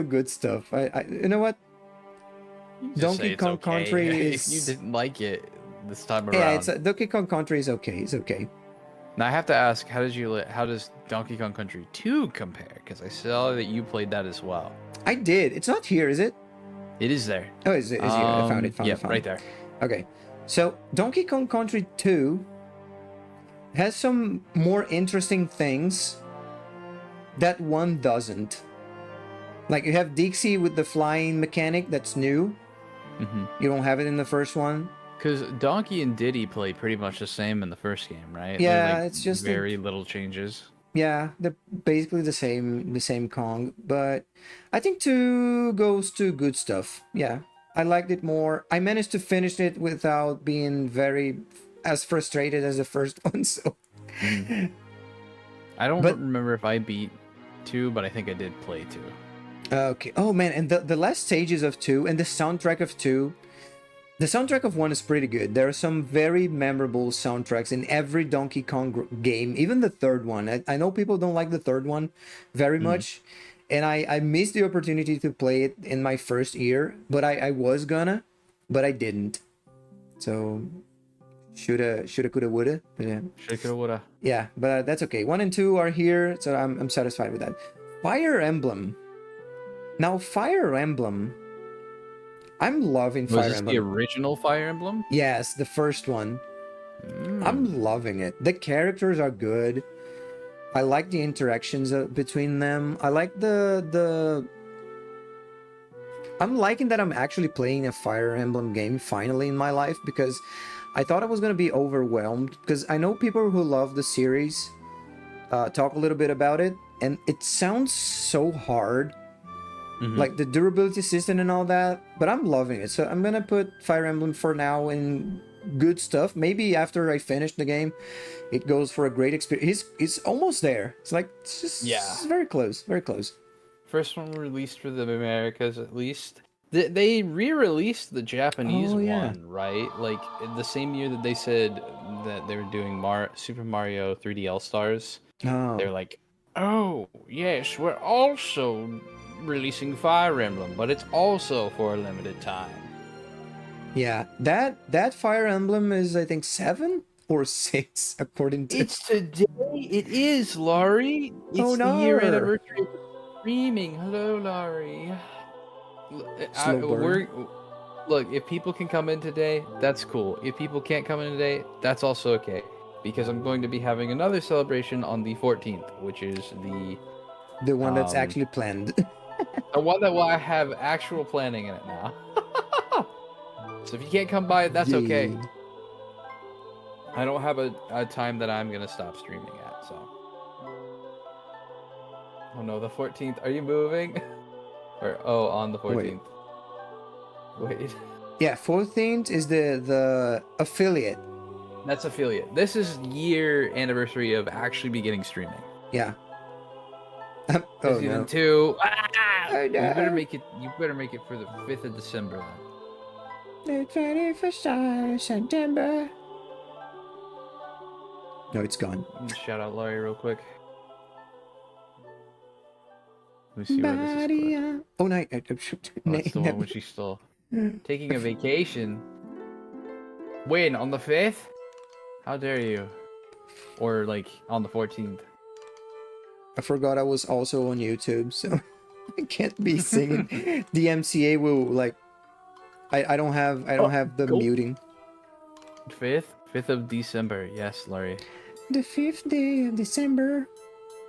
good stuff. You know what? Just Donkey say it's Kong okay. Country If you is didn't like it this time around. yeah. It's Donkey Kong Country is okay. It's okay. Now I have to ask, how does Donkey Kong Country 2 compare? Because I saw that you played that as well. I did. It's not here, is it? It is there. Oh, is it? Is here? I found it. Found yeah, it. Found right it. there. Okay, so Donkey Kong Country 2 has some more interesting things that one doesn't. Like you have Dixie with the flying mechanic that's new. You don't have it in the first one. Because Donkey and Diddy play pretty much the same in the first game, right? Yeah, They're, like, it's just very little changes. Yeah, they're basically the same Kong, but I think 2 goes to good stuff. Yeah, I liked it more. I managed to finish it without being very as frustrated as the first one. So I don't But- remember if I beat 2, but I think I did play 2. okay. Oh man, and the last stages of 2 and the soundtrack of 2. The soundtrack of 1 is pretty good. There are some very memorable soundtracks in every Donkey Kong game, even the third one. I know people don't like the third one very much, and I missed the opportunity to play it in my first year, but I was gonna, but I didn't. So, shoulda, coulda, woulda. But yeah. Shoulda, woulda. Yeah, but that's okay. 1 and 2 are here, so I'm satisfied with that. Fire Emblem. Now, Fire Emblem. I'm loving Was Fire this Emblem. the original Fire Emblem? Yes, the first one. I'm loving it. The characters are good. I like the interactions between them. I like the. I'm liking that I'm actually playing a Fire Emblem game finally in my life, because I thought I was gonna be overwhelmed, because I know people who love the series talk a little bit about it, and it sounds so hard. Like the durability system and all that, but I'm loving it. So I'm gonna put Fire Emblem for now in good stuff. Maybe after I finish the game, it goes for a great experience. It's almost there. It's like it's very close, very close. First one released for the Americas, at least. They re-released the Japanese Oh, yeah. one, right? Like the same year that they said that they were doing Super Mario 3D All Stars. Oh, They're like, oh yes, we're also releasing Fire Emblem, but it's also for a limited time. yeah. That Fire Emblem is, I think, 7 or 6 according to. It's today. It is, Laurie. It's Oh, the year no. anniversary of streaming. Hello, Laurie. Slow burn. Look, if people can come in today, that's cool. If people can't come in today, that's also okay. Because I'm going to be having another celebration on the 14th, which is The one that's Um, actually planned. the one that will have actual planning in it now. So if you can't come by, that's okay. Yeah. I don't have a time that I'm gonna stop streaming at, so. Oh no, the 14th. Are you moving? Or on the 14th. Wait. Yeah, 14th is the affiliate. That's affiliate. This is year anniversary of actually beginning streaming. Yeah. Oh Season no. 2. Oh, You no. better make it. You better make it for the 5th of December then. The 21st of September. No, it's gone. Let me shout out Laurie real quick. Let me see where this is. For. Maria. Oh, no. Oh, that's the one when she's still taking a vacation. When? On the 5th? How dare you? Or like on the 14th? I forgot I was also on YouTube, so I can't be singing. The MCA will like. I don't have the go. muting. 5th? 5th of December. Yes, Laurie. The 5th day of December.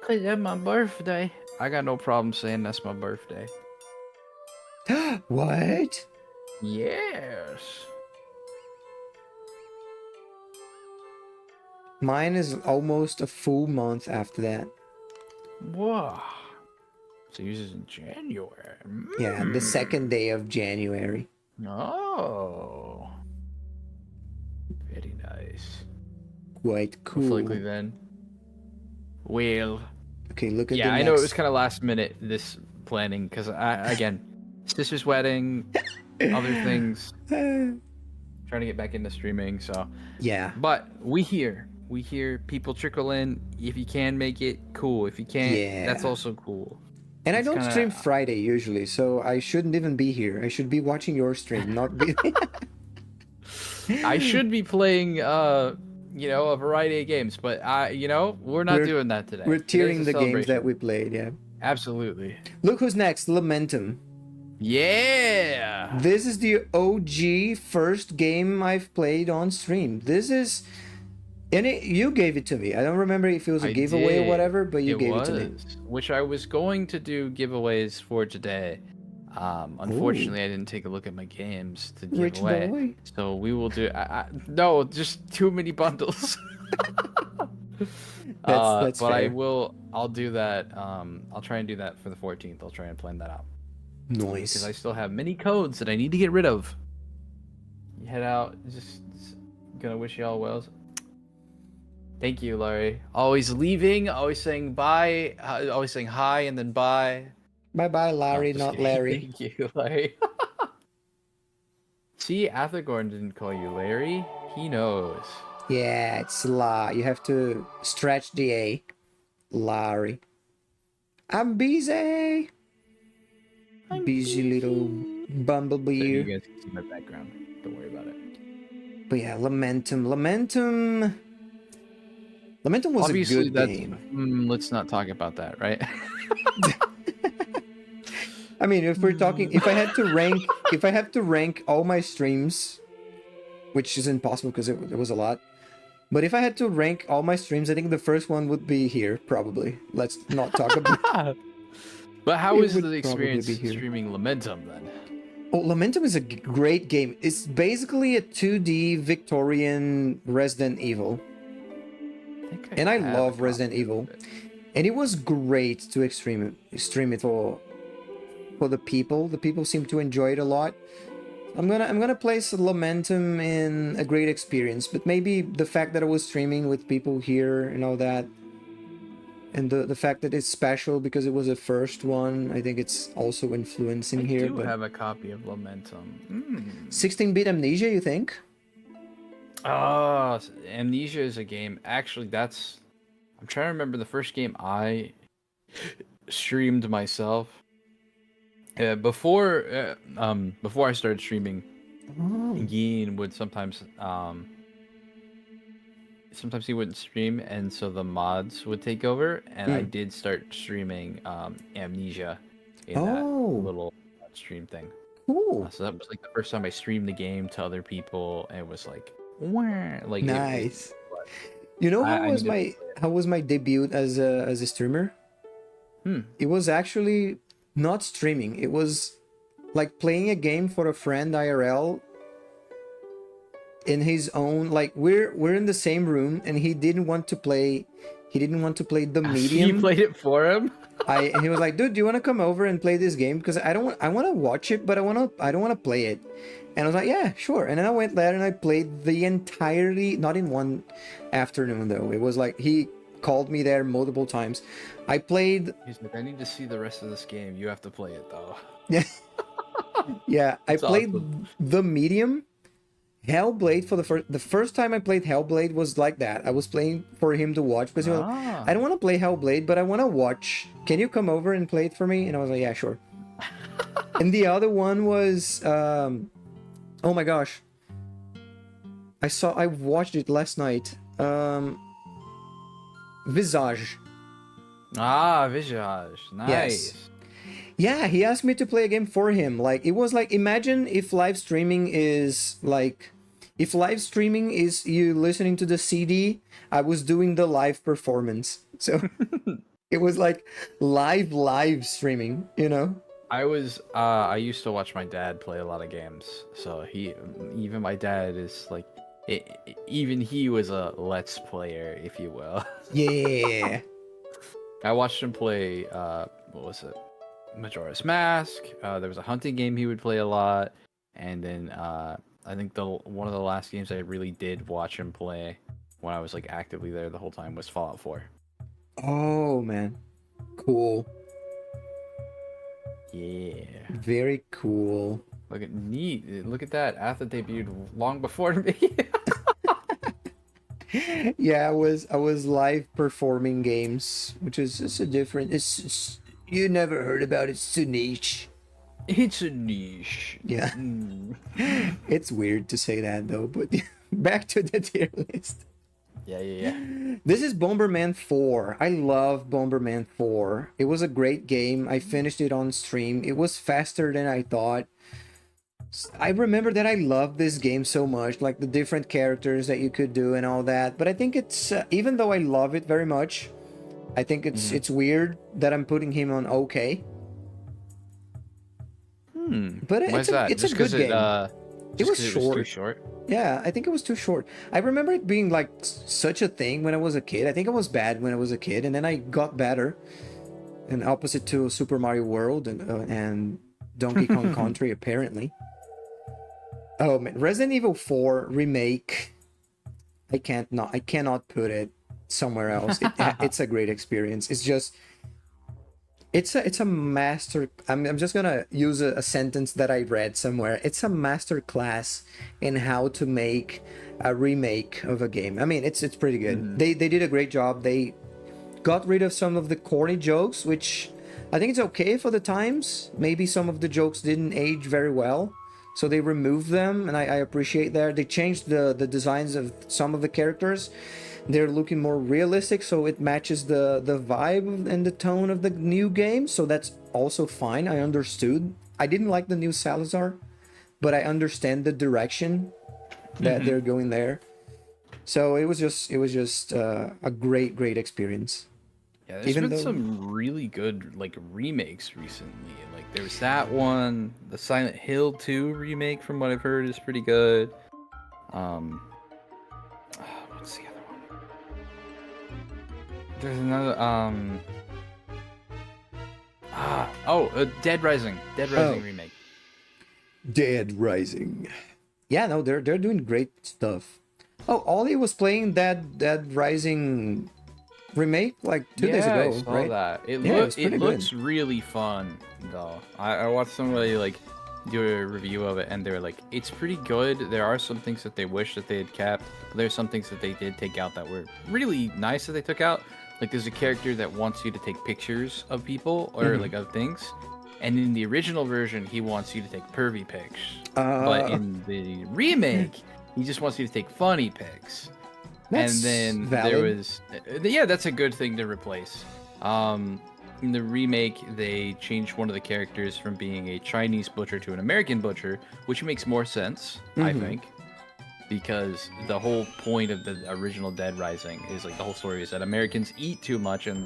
Cause that's my birthday. I got no problem saying that's my birthday. What? Yes. Mine is almost a full month after that. Whoa. So yours is in January. Yeah, the second day of January. Oh. Very nice. Quite Most cool. likely then. Well, Okay, look at the yeah, next. I know it was kind of last minute this planning because again, sister's wedding, other things, trying to get back into streaming. So, Yeah. but we hear people trickle in. If you can make it, cool. If you can't, that's Yeah. also cool. And I It's don't kinda- stream Friday usually, so I shouldn't even be here. I should be watching your stream, not be. I should be playing, a variety of games, but we're not We're- doing that today. We're Today's tearing a the games that celebration. we played, yeah. Absolutely. Look who's next, Lamentum. Yeah. This is the OG first game I've played on stream. This is, and you gave it to me. I don't remember if it was a I giveaway or did. whatever, but you gave it to me. Which I was going to do giveaways for today. Unfortunately, I didn't take a look at my games to give Rich away. boy. So we will do. No, just too many bundles. That's but fair. I'll do that. I'll try and do that for the 14th. I'll try and plan that out because I Nice. still have many codes that I need to get rid of. You head out. Just gonna wish you all well. Thank you, Larry. Always leaving, always saying bye, always saying hi and then bye. Bye bye, Larry, Just not kidding. Larry. Thank you, Larry. See, Athergorn didn't call you Larry. He knows. Yeah, it's La. You have to stretch the A. Larry. I'm busy. Busy little So bumblebee. you guys can see my background. Don't worry about it. But yeah, Lamentum. Lamentum was Obviously, a good that's. game. Let's not talk about that, right? I mean, if we're talking, if I have to rank all my streams, which is impossible because it was a lot. But if I had to rank all my streams, I think the first one would be here, probably. Let's not talk about. But how It was would the probably experience be here. streaming Lamentum then? Oh, Lamentum is a great game. It's basically a 2D Victorian Resident Evil. And I have love a copy Resident of Evil. it. And it was great to stream it for the people. The people seem to enjoy it a lot. I'm gonna place Lamentum in a great experience, but maybe the fact that I was streaming with people here and all that, and the fact that it's special because it was the first one, I think it's also influencing I here. do But have a copy of Lamentum. 16-bit Amnesia, you think? Oh, Amnesia is a game. Actually, I'm trying to remember the first game I streamed myself. Before I started streaming, Gene would sometimes he wouldn't stream, and so the mods would take over, and I did start streaming Amnesia in that Oh. little stream thing. Cool. So that was like the first time I streamed the game to other people, and it was like, wah, like Nice. You know I how was my debut as a streamer? It was actually not streaming. It was like playing a game for a friend IRL in his own, like we're in the same room and he didn't want to play the medium. You played it for him. And he was like, dude, do you want to come over and play this game? Because I want to watch it, but I don't want to play it. And I was like, yeah, sure. And then I went there and I played the entirety, not in one afternoon though. It was like he called me there multiple times. I played. He's like, I need to see the rest of this game. You have to play it though. Yeah, yeah. I That's played awesome. the medium. Hellblade for the first time I played Hellblade was like that. I was playing for him to watch because he was, I don't want to play Hellblade, but I want to watch. Can you come over and play it for me? And I was like, yeah, sure. And the other one was, oh my gosh, I watched it last night. Visage. Visage. Nice. Yeah, he asked me to play a game for him. Like, it was like, imagine if live streaming is like, if live streaming is you listening to the CD, I was doing the live performance. So it was like live streaming, you know? I used to watch my dad play a lot of games. So even my dad is like, even he was a let's player, if you will. Yeah. I watched him play, what was it? Majora's Mask. There was a hunting game he would play a lot. And then I think one of the last games I really did watch him play when I was like actively there the whole time was Fallout 4. Oh man, cool. Yeah. Very cool. Look at neat. Look at that. Atha debuted long before me. Yeah, I was live performing games, which is it's a different. It's you never heard about it. It's too niche. It's a niche. Yeah, Mm. it's weird to say that though. But back to the tier list. Yeah. This is Bomberman 4. I love Bomberman 4. It was a great game. I finished it on stream. It was faster than I thought. I remember that I loved this game so much, like the different characters that you could do and all that. But I think it's even though I love it very much, I think it's weird that I'm putting him on okay. But Why is that? it's a Just good 'cause game. It was It was too short. short. Yeah, I think it was too short. I remember it being like such a thing when I was a kid. I think it was bad when I was a kid, and then I got better. And opposite to Super Mario World and Donkey Kong Country, apparently. Oh man, Resident Evil 4 remake. I cannot put it somewhere else. It's a great experience. It's just. It's a master. I'm just gonna use a sentence that I read somewhere. It's a master class in how to make a remake of a game. I mean, it's pretty good. They did a great job. They got rid of some of the corny jokes, which I think it's okay for the times. Maybe some of the jokes didn't age very well, so they removed them, and I appreciate that. They changed the designs of some of the characters. They're looking more realistic, so it matches the vibe and the tone of the new game, so that's also fine. I understood. I didn't like the new Salazar, but I understand the direction that they're going there. So it was just a great experience. Yeah, there's Even been though- some really good like remakes recently. Like there was that one, the Silent Hill 2 remake from what I've heard is pretty good. What's the other one? There's another Dead Rising. Dead Rising Oh. remake. Dead Rising. Yeah, no, they're doing great stuff. Oh, Ollie was playing Dead Rising remake like 2 days Yeah, ago, I saw right? that. It Yeah, it was pretty good. looks really fun though. I watched somebody like do a review of it and they were like, it's pretty good. There are some things that they wish that they had kept. But there's some things that they did take out that were really nice that they took out. Like there's a character that wants you to take pictures of people or like of things. And in the original version, he wants you to take pervy pics. But in the remake, he just wants you to take funny pics. That's And then valid. there was, yeah, that's a good thing to replace. In the remake, they changed one of the characters from being a Chinese butcher to an American butcher, which makes more sense, I think, because the whole point of the original Dead Rising is like the whole story is that Americans eat too much, and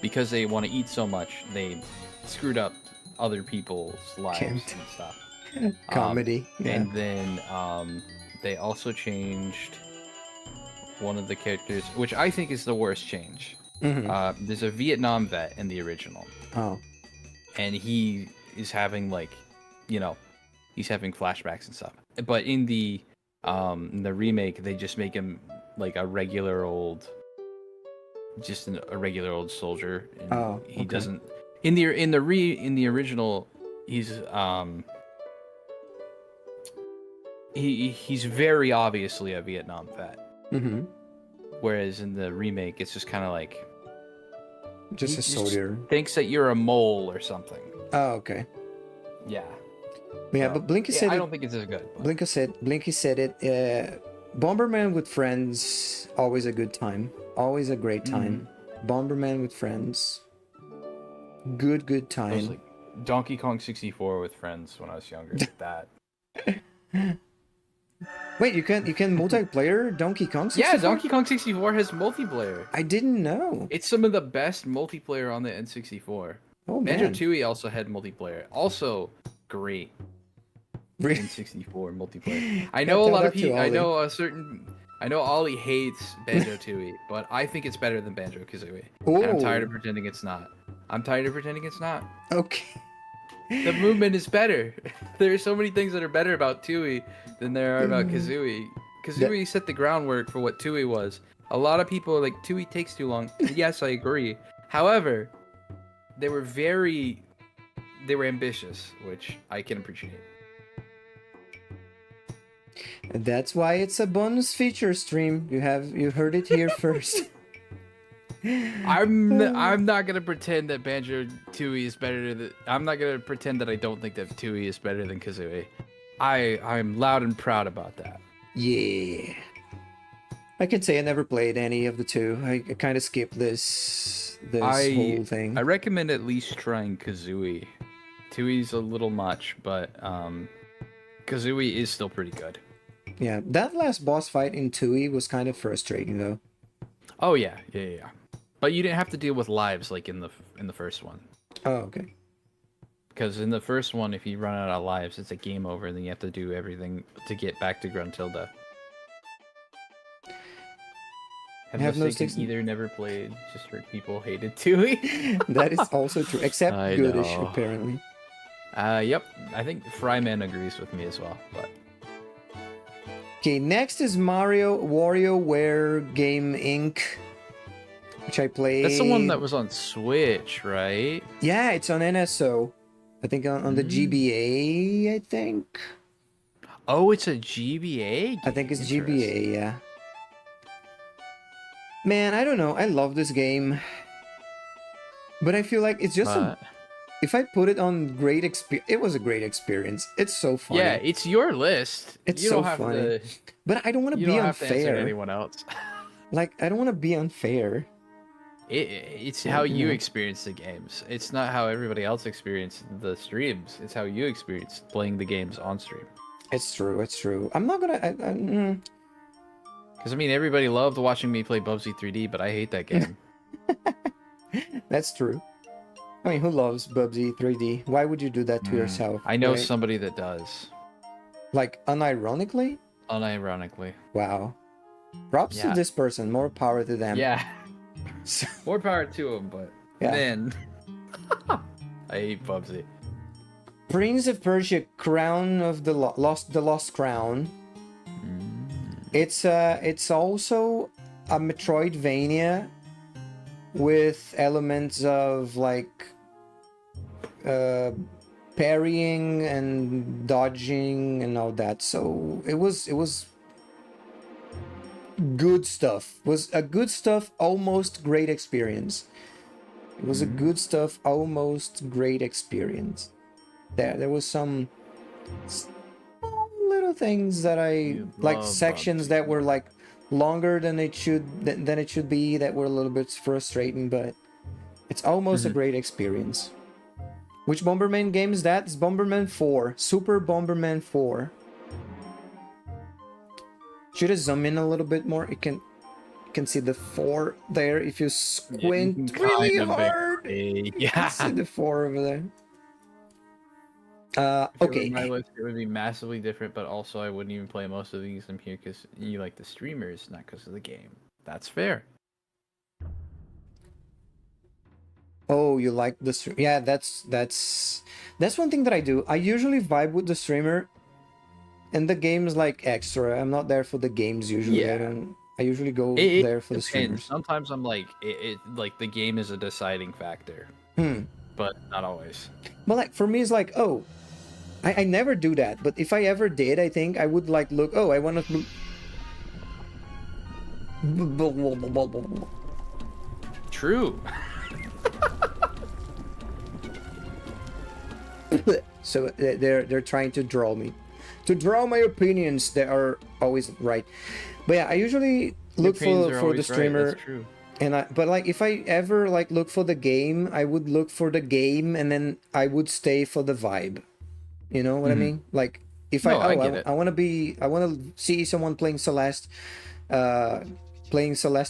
because they want to eat so much, they screwed up other people's lives Can't. and stuff. Comedy. Yeah. And then they also changed one of the characters, which I think is the worst change. There's a Vietnam vet in the original, Oh. and he is having like, he's having flashbacks and stuff. But in the remake, they just make him like a regular old soldier. And Oh, he okay. doesn't. In the original, he's he's very obviously a Vietnam vet. Mm-hmm. Whereas in the remake, it's just kind of like Just he a soldier. thinks that you're a mole or something. Oh, okay. Yeah. Yeah, So, but Blinky yeah, said I it. don't think it's as good. But... Blinky said it. Bomberman with friends, always a good time. Always a great time. Bomberman with friends, good I was time. like Donkey Kong 64 with friends when I was younger. Like that. Wait, you can multiplayer Donkey Kong 64? Yeah, Donkey Kong 64 has multiplayer. I didn't know. It's some of the best multiplayer on the N64. Oh man. Banjo-Tooie also had multiplayer. Also great. Really? N64 multiplayer. I Gotta know a tell lot of that to people. I know Ollie hates Banjo-Tooie, but I think it's better than Banjo-Kazooie. And I'm tired of Ooh. pretending it's not. Okay. The movement is better. There are so many things that are better about Tooie than there are about Kazooie. Kazooie set the groundwork for what Tui was. A lot of people are like, Tui takes too long. Yes, I agree. However, they were ambitious, which I can appreciate. And that's why it's a bonus feature stream. You heard it here first. I'm not gonna pretend that Banjo Tooie is better than. I'm not gonna pretend that I don't think that Tooie is better than Kazooie. I'm loud and proud about that. Yeah. I can say I never played any of the two. I kind of skipped this whole thing. I recommend at least trying Kazooie. Tooie's a little much, but Kazooie is still pretty good. Yeah, that last boss fight in Tui was kind of frustrating though. Oh yeah. But you didn't have to deal with lives like in the first one. Oh, okay. Because in the first one, if you run out of lives, it's a game over, and then you have to do everything to get back to Gruntilda. Have no either never played, just heard people hated Tui. That is also true, except I Goodish know. apparently. Yep. I think Fryman agrees with me as well, but. Okay, next is Mario WarioWare Game Inc., which I played. That's the one that was on Switch, right? Yeah, it's on NSO. I think on the GBA, I think. Oh, it's a GBA? I think it's GBA, yeah. Man, I don't know. I love this game. But I feel like it's just if I put it on great experience, it was a great experience. It's so funny. Yeah, it's your list. It's you so don't have funny. To, but I don't want to you be don't have to answer unfair. anyone else. Like, I don't want to be unfair. It's how you experience the games. It's not how everybody else experienced the streams. It's how you experience playing the games on stream. It's true. It's true. I'm not gonna. Because I mean, everybody loved watching me play Bubsy 3D, but I hate that game. That's true. I mean, who loves Bubsy 3D? Why would you do that to yourself? I know right? somebody that does. Like, unironically? Unironically. Wow. Props to this person. More power to them. Yeah. More power to him, but man, I hate Bubsy. Prince of Persia: Crown of the Lost Crown. It's also a Metroidvania with elements of like parrying and dodging and all that. So it was good stuff. Was a good stuff, almost great experience. It was a good stuff, almost great experience. There was some small little things that I like, sections that were like longer than it should be, that were a little bit frustrating, but it's almost a great experience. Which Bomberman game is that? It's Bomberman 4. Super Bomberman 4. Should I zoom in a little bit more? You can see the 4 there if you squint really hard. Yeah. See the 4 over there. Okay. My list, it would be massively different, but also I wouldn't even play most of these in here because you like the streamers, not because of the game. That's fair. Oh, you like the stream? Yeah, that's one thing that I do. I usually vibe with the streamer, and the game's like extra. I'm not there for the games usually. Yeah. I usually go there for the streamers. Sometimes I'm like, it like the game is a deciding factor, but not always. But like for me, it's like, oh, I never do that. But if I ever did, I think I would like look. Oh, I want to. True. So they're trying to draw me, to draw my opinions that are always right. But yeah, I usually look for the streamer. That's true. But like if I ever like look for the game, I would look for the game and then I would stay for the vibe. You know what I mean? Like if I want to see someone playing Celeste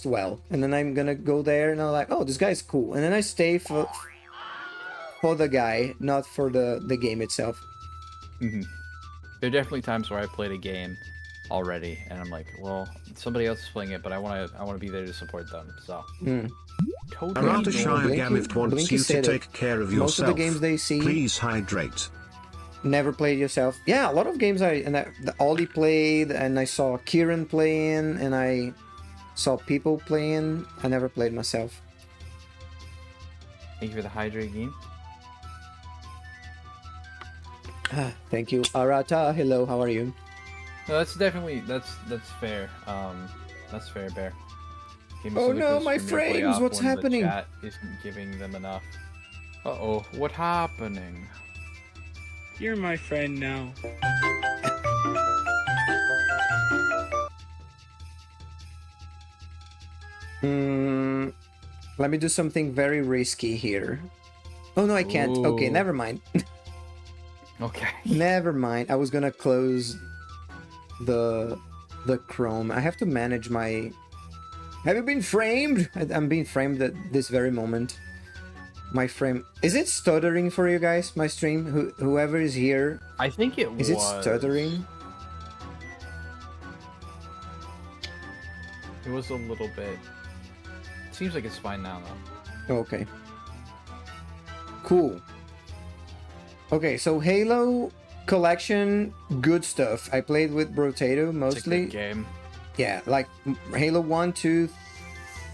well, and then I'm gonna go there and I'm like, oh, this guy's cool, and then I stay for the guy, not for the game itself. There are definitely times where I played a game already and I'm like, well, somebody else is playing it, but I want to be there to support them. So totally. Arata Shire Blinky- Gamith wants Blinky you to said it. take care of Most of yourself. the games they see. Please hydrate. never played yourself. Yeah, a lot of games the Ollie played, and I saw Kieran playing, and I saw people playing. I never played myself. Thank you for the hydrate game. Thank you, Arata. Hello, how are you? No, that's definitely that's fair. That's fair, Bear. Game Oh is no, because my Premier Play frames, Off what's when the happening? Chat isn't giving them enough. Uh-oh, what happening? You're my friend now. Let me do something very risky here. Oh no, I can't. Okay, Ooh. never mind. Okay. Never mind. I was gonna close the Chrome. I have to manage my. Have you been framed? I'm being framed at this very moment. My frame is it stuttering for you guys? My stream. Whoever is here, I think it is it stuttering? It was a little bit. Seems like it's fine now though. Okay. Cool. Okay, so Halo collection, good stuff. I played with Brotato It's a mostly. good game. Yeah, like Halo 1, 2,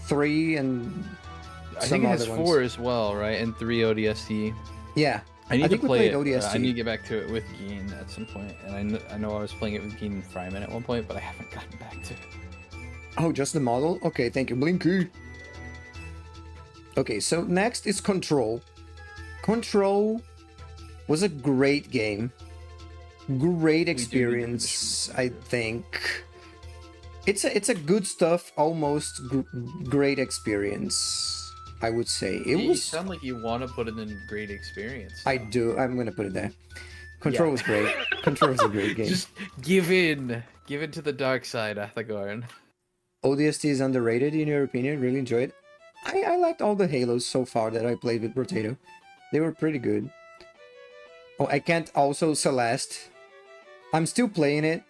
3, and I some think it has other 4 ones. as well, right? And 3 ODST. Yeah. I need to think we play it. played I need to ODST. get back to it with Geen at some point. And I know I was playing it with Geen and Fryman at one point, but I haven't gotten back to it. Oh, just the model? Okay, thank you, Blinky. Okay, so next is Control. Control was a great game. Great experience, I think. It's a good stuff, almost great experience, I would say. It You was. sound like you want to put it in a great experience. I do. I'm gonna put it there. Control Yeah. was great. Control was a great game. Just give in. Give in to the dark side, Athagorn. ODST is underrated in your opinion? Really enjoyed. I liked all the Halos so far that I played with Brotato. They were pretty good. Oh, I can't also Celeste. I'm still playing it.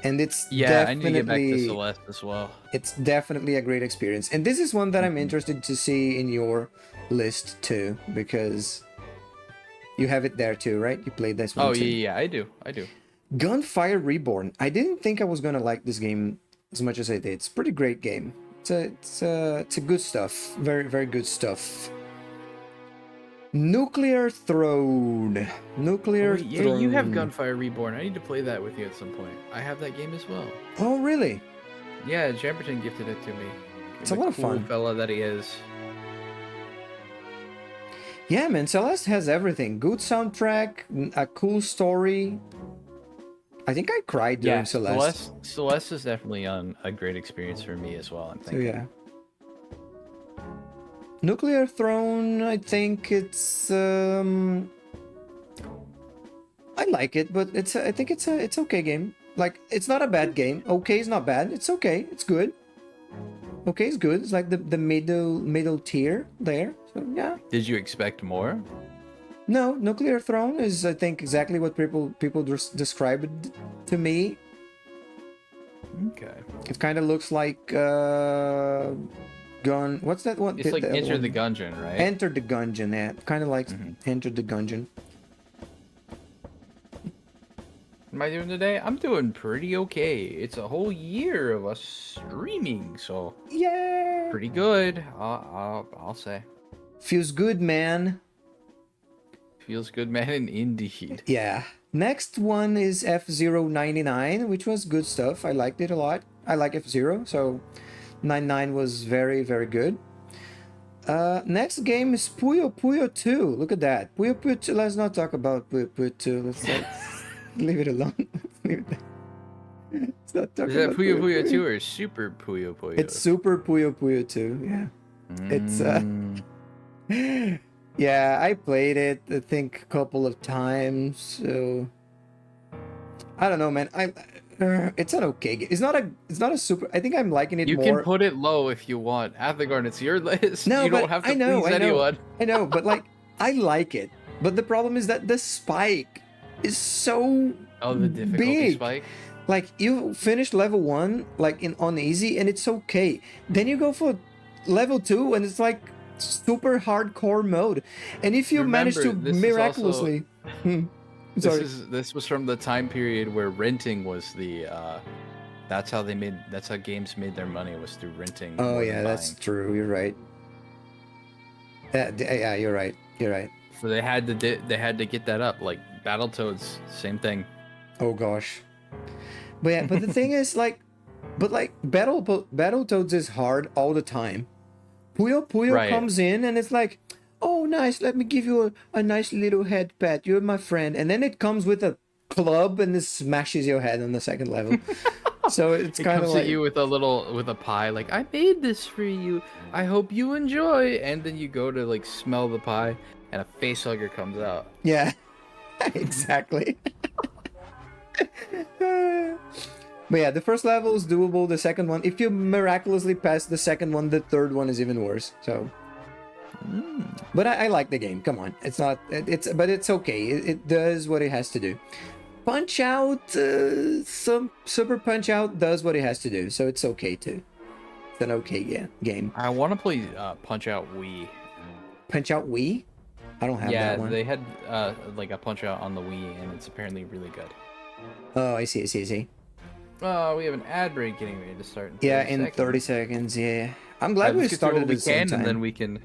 And it's Yeah, I need to get back to definitely Celeste as well. it's definitely a great experience. And this is one that I'm interested to see in your list too, because you have it there too, right? You played this one Oh too. yeah, I do. Gunfire Reborn. I didn't think I was gonna like this game as much as I did. It's a pretty great game. It's a good stuff. Very, very good stuff. Nuclear Throne. Nuclear Wait, yeah, Throne. you have Gunfire Reborn. I need to play that with you at some point. I have that game as well. Oh, really? Yeah, Jamperton gifted it to me. It's The a lot of cool fun. fella that he is. Yeah, man. Celeste has everything. Good soundtrack, a cool story. I think I cried during Yeah, Celeste. Celeste is definitely a great experience for me as well. I'm So thinking. yeah. Nuclear Throne, I think it's I like it, but I think it's okay game. Like it's not a bad game. Okay is not bad. It's okay. It's good. Okay is good. It's like the middle tier there. So yeah. Did you expect more? No, Nuclear Throne is I think exactly what people described it to me. Okay. It kind of looks like Gun. What's that one? It's like other Enter one? the Gungeon, right? Enter the Gungeon, yeah. Kind of like Mm-hmm. Enter the Gungeon. What am I doing today? I'm doing pretty okay. It's a whole year of us streaming, so Yeah. pretty good. I'll say. Feels good, man. Feels good, man, indeed. Yeah. Next one is F-Zero 99, which was good stuff. I liked it a lot. I like F-Zero, so 99 was very, very good. Next game is Puyo Puyo 2. Look at that. Puyo Puyo 2. Let's not talk about Puyo Puyo 2. Let's leave it alone. Leave it there. Let's not talk Is that about Puyo Puyo 2 or Super Puyo Puyo? It's Super Puyo Puyo 2, yeah. It's yeah, I played it I think a couple of times. So I don't know, man. It's an okay game. It's not a super. I think I'm liking it You more. can put it low if you want. Athagorn, it's your list. No, you don't but have to I know, please I know. anyone. I know, but like I like it. But the problem is that the spike is so Oh, the difficulty big. spike. Like you finish level 1 like on easy and it's okay. Then you go for level 2 and it's like super hardcore mode. And if you manage to Remember, this is miraculously, sorry, This was from the time period where renting was the that's how games made their money, was through renting. oh more than yeah, that's buying. true. You're right. Yeah, you're right. You're right. So they had to get that up. Like Battletoads, same thing. Oh gosh. But yeah, but the thing is like Battletoads is hard all the time. Puyo Right. comes in and it's like, oh nice, let me give you a nice little head pat. You're my friend. And then it comes with a club and it smashes your head on the second level. So it's It kind of comes like at you with a pie, like, I made this for you. I hope you enjoy. And then you go to like smell the pie, and a face hugger comes out. yeah. Exactly. But yeah, the first level is doable. The second one, if you miraculously pass the second one, the third one is even worse. So, but I like the game. Come on, it's not. But it's okay. It does what it has to do. Punch Out, some Super Punch Out does what it has to do, so it's okay too. It's an okay game. I want to play Punch Out Wii. Punch Out Wii? I don't have Yeah, that one. they had like a Punch Out on the Wii, and it's apparently really good. Oh, I see. Oh, we have an ad break getting ready to start. Yeah, in 30 seconds. Yeah, I'm glad we Let's get through started what at we the same can, time. and then we can.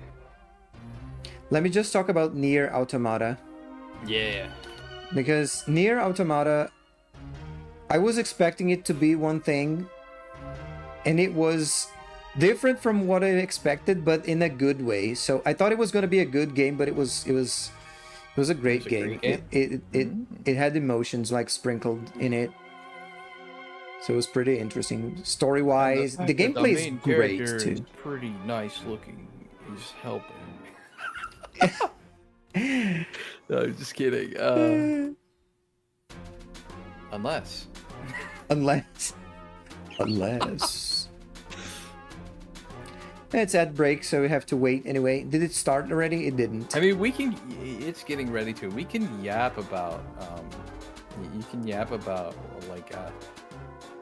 Let me just talk about Nier Automata. Yeah. Because Nier Automata, I was expecting it to be one thing, and it was different from what I expected, but in a good way. So I thought it was going to be a good game, but it was a great game. It had emotions like sprinkled in it, so it was pretty interesting. Story wise, the gameplay is great too. Is pretty nice looking. He's helping. No, I'm just kidding. Unless. It's ad break, so we have to wait anyway. Did it start already? It didn't. I mean, we can. It's getting ready to. We can yap about. You can yap about like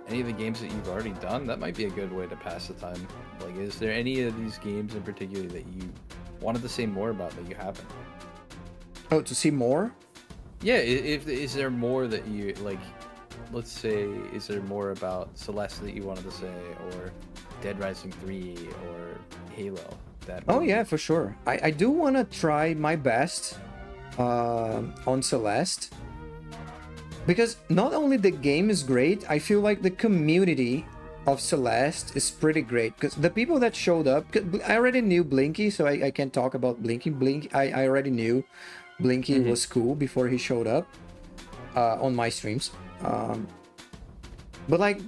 any of the games that you've already done. That might be a good way to pass the time. Like, is there any of these games in particular that you wanted to say more about that you haven't? Oh, to see more? Yeah. Is there more that you like? Let's say, is there more about Celeste that you wanted to say, or Dead Rising 3, or Halo? Oh yeah, for sure. I do want to try my best on Celeste, because not only the game is great, I feel like the community of Celeste is pretty great. Because the people that showed up, I already knew Blinky, so I can't talk about Blinky. I already knew Blinky was cool before he showed up on my streams. But like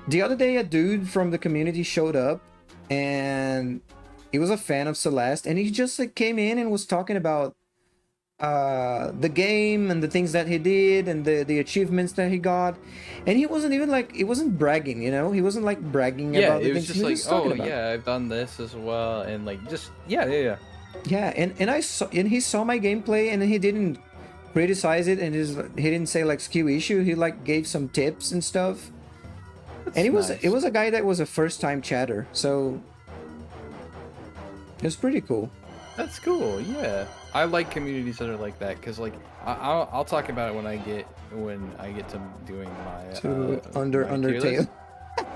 the other day, a dude from the community showed up, and he was a fan of Celeste, and he just like came in and was talking about the game and the things that he did and the achievements that he got, and he wasn't even like, he wasn't bragging, you know, he wasn't like bragging about the it was things just he like, was talking oh about. yeah, I've done this as well, and like just yeah. And I saw, and he saw my gameplay, and he didn't criticize it, and he didn't say like skew issue. He like gave some tips and stuff. And it was a guy that was a first time chatter, so it was pretty cool. That's cool. Yeah, I like communities that are like that, because like I'll talk about it when I get to doing my Undertale.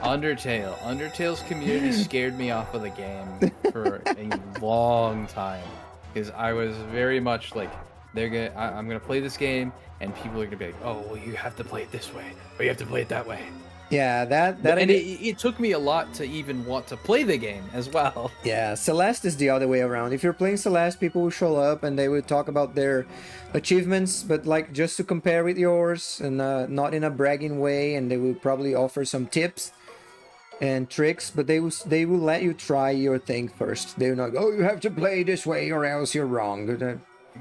Undertale's community scared me off of the game for a long time, because I was very much like, I'm gonna play this game, and people are gonna be like, oh well, you have to play it this way, or you have to play it that way. Yeah, it took me a lot to even want to play the game as well. Yeah, Celeste is the other way around. If you're playing Celeste, people will show up and they will talk about their achievements, but like just to compare with yours, and not in a bragging way, and they will probably offer some tips and tricks, but they will let you try your thing first. They will not go, oh, you have to play this way or else you're wrong.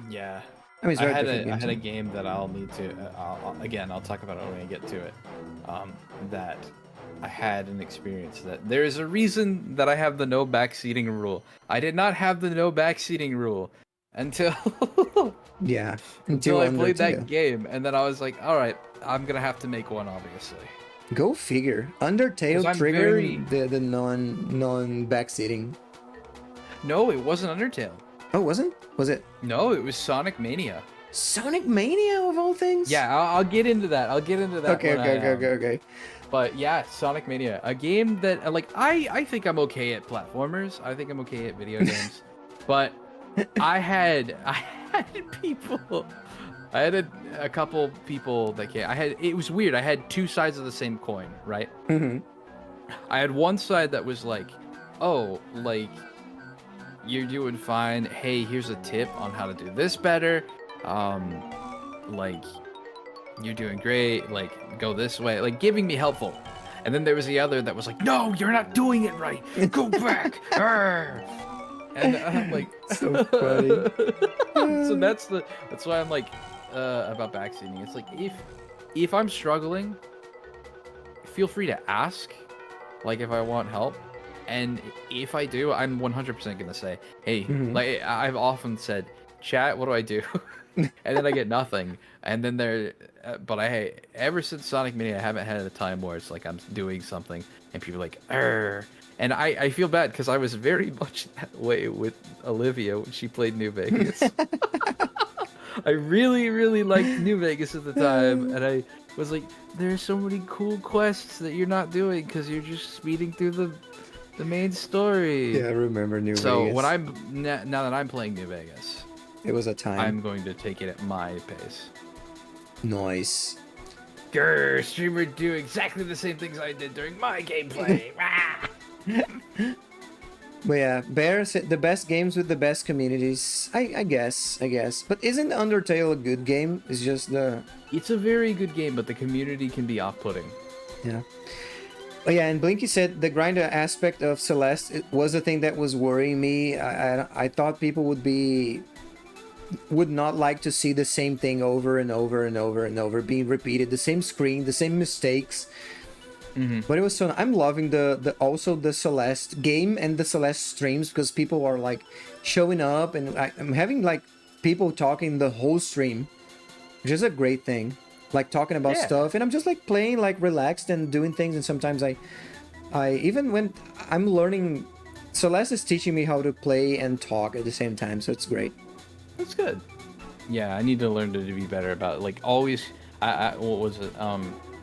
Yeah. I mean, it's I very had different games. a game that I'll need to. I'll talk about it when I get to it. That I had an experience that there is a reason that I have the no backseating rule. I did not have the no backseating rule until Yeah, until I played Undertale. that game, and then I was like, all right, I'm gonna have to make one, obviously. Go figure. Undertale 'Cause I'm triggering the non backseating. No, it wasn't Undertale. Oh, wasn't? Was it No, it was Sonic Mania. Sonic Mania of all things? Yeah, I'll get into that. Okay, okay. But yeah, Sonic Mania, a game that like I think I'm okay at platformers. I think I'm okay at video games. But I had people. I had a couple people that came. It was weird. I had two sides of the same coin, right? Mm-hmm. I had one side that was like, oh, like you're doing fine. Hey, here's a tip on how to do this better. Like you're doing great. Like go this way. Like giving me helpful. And then there was the other that was like, no, you're not doing it right. Go back. Arr. And I'm like, So funny. so that's why I'm like about backseating. It's like if I'm struggling, feel free to ask, like if I want help, and if I do, I'm 100% gonna say, hey, like I've often said, chat, what do I do? And then I get nothing, and then but ever since Sonic Mania, I haven't had a time where it's like I'm doing something and people are like, Arr. And I feel bad because I was very much that way with Olivia when she played New Vegas. I really, really liked New Vegas at the time, and I was like, there's so many cool quests that you're not doing because you're just speeding through the main story. Yeah, I remember New Vegas. So when now that I'm playing New Vegas, it was a time. I'm going to take it at my pace. Nice. Grr, streamer do exactly the same things I did during my gameplay. But yeah, Bear said the best games with the best communities. I guess. But isn't Undertale a good game? It's just It's a very good game, but the community can be off-putting. yeah. Oh yeah, and Blinky said the grinder aspect of Celeste was the thing that was worrying me. I thought people would not like to see the same thing over and over and over and over being repeated, the same screen, the same mistakes. But it was so. I'm loving the also the Celeste game and the Celeste streams because people are like showing up, and I'm having like people talking the whole stream, which is a great thing. Like talking about stuff, and I'm just like playing, like relaxed and doing things. And sometimes I even when I'm learning, Celeste is teaching me how to play and talk at the same time, so it's great. That's good. Yeah, I need to learn to be better about it. Like always. What was it?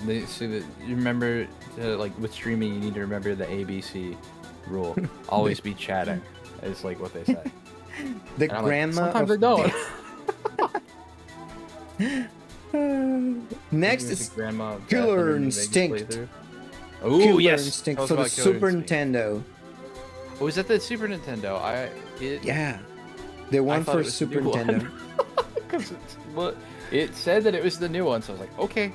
You remember like with streaming, you need to remember the ABC rule. Always be chatting. Is like what they say. The And I'm grandma. Like, sometimes of I don't. Next There's is a grandma of Killer Death in the New Vegas Instinct. playthrough. Oh Killer yes, Instinct Tell us for the about Killer Super Instinct. Nintendo. Oh, is that the Super Nintendo? Yeah, the one thought for it was the Super new one. Nintendo. It said that it was the new one, so I was like, okay.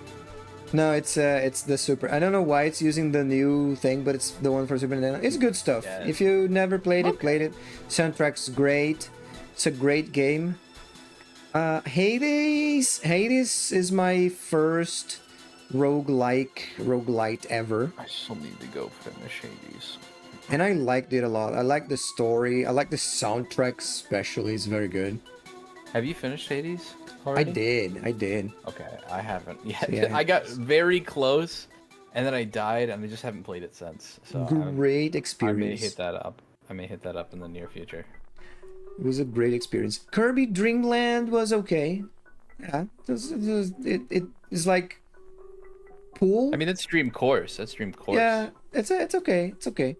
No, it's the Super. I don't know why it's using the new thing, but it's the one for Super Nintendo. It's good stuff. Yeah. If you never played it. Soundtrack's great. It's a great game. Hades is my first roguelite ever, I still need to go finish Hades. and I liked it a lot. I like the story. I like the soundtrack especially. It's very good. Have you finished Hades I already? did. Okay, I haven't yet. Yeah. I got very close, and then I died, and I just haven't played it since. So Great I may experience. hit that up. I may hit that up in the near future. It was a great experience. Kirby Dream Land was okay. Yeah, it's like pool. I mean, that's Dream Course. Yeah, it's okay. It's okay.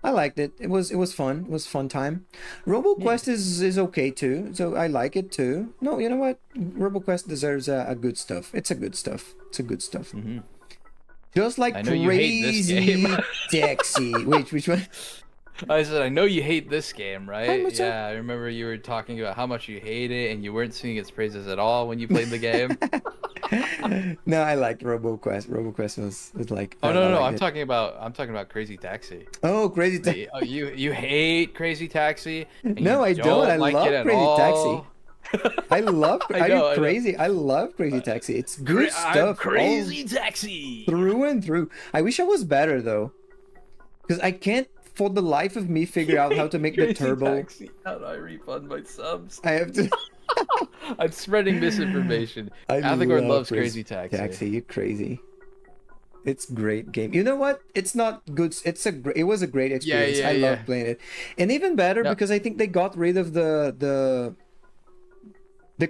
I liked it. It was fun. It was fun time. RoboQuest is okay too. So I like it too. No, you know what? RoboQuest deserves a good stuff. It's a good stuff. Mhm. Just like I know you hate this Crazy game. Taxi. Wait, which one? I said, I know you hate this game, How right? much so? Yeah, I remember you were talking about how much you hate it, and you weren't singing its praises at all when you played the game. No, I liked RoboQuest. RoboQuest was like. Oh I no, liked I'm it. talking about Crazy Taxi. Oh, Crazy Taxi. You hate Crazy Taxi? And No, you I don't. I like love it at Crazy all. Taxi. I love. I Are know, you I know. crazy? I love Crazy Taxi. It's good stuff. Crazy Taxi. all through and through. I wish I was better though, because I can't for the life of me figure out how to make the Crazy turbo. Taxi. How do I refund my subs? I have to. I'm spreading misinformation. I Athagor love loves Crazy Taxi. Taxi, you crazy. It's great game. You know what? It's not good. It was a great experience. yeah, I yeah. love playing it, and even better Yep. because I think they got rid of the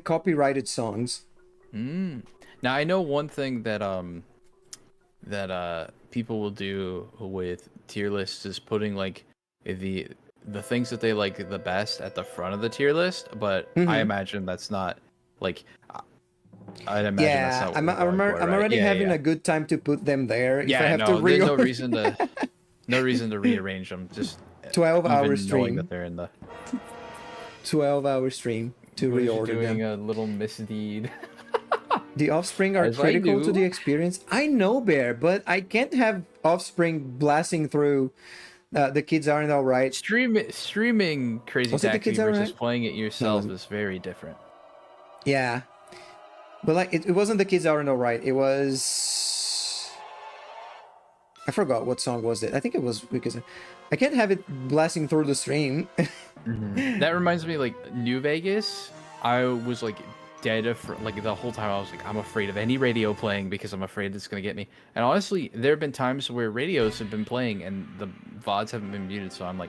copyrighted songs. Now I know one thing that people will do with tier lists is putting like the things that they like the best at the front of the tier list, but I imagine that's not like I'd imagine that's Yeah, not what I'm we're going for, I'm right? already Yeah, having yeah. a good time to put them there. If I Yeah, have no, to there's no reorder reason to rearrange them. Just 12-hour even stream. knowing that they're in the 12-hour stream to we're just reorder doing them. a little misdeed. The offspring are As I critical to do. the experience. I know, Bear, but I can't have offspring blasting through. The kids aren't all right. Streaming Crazy Was it The Taxi Kids versus Alright? playing it yourself wasn't. is very different. Yeah, but like it wasn't the kids aren't all right. It was. I forgot what song was it. I think it was because I can't have it blasting through the stream. That reminds me, like New Vegas. I was like dead for like the whole time. I was like, I'm afraid of any radio playing because I'm afraid it's gonna get me. And honestly, there have been times where radios have been playing and the VODs haven't been muted. So I'm like,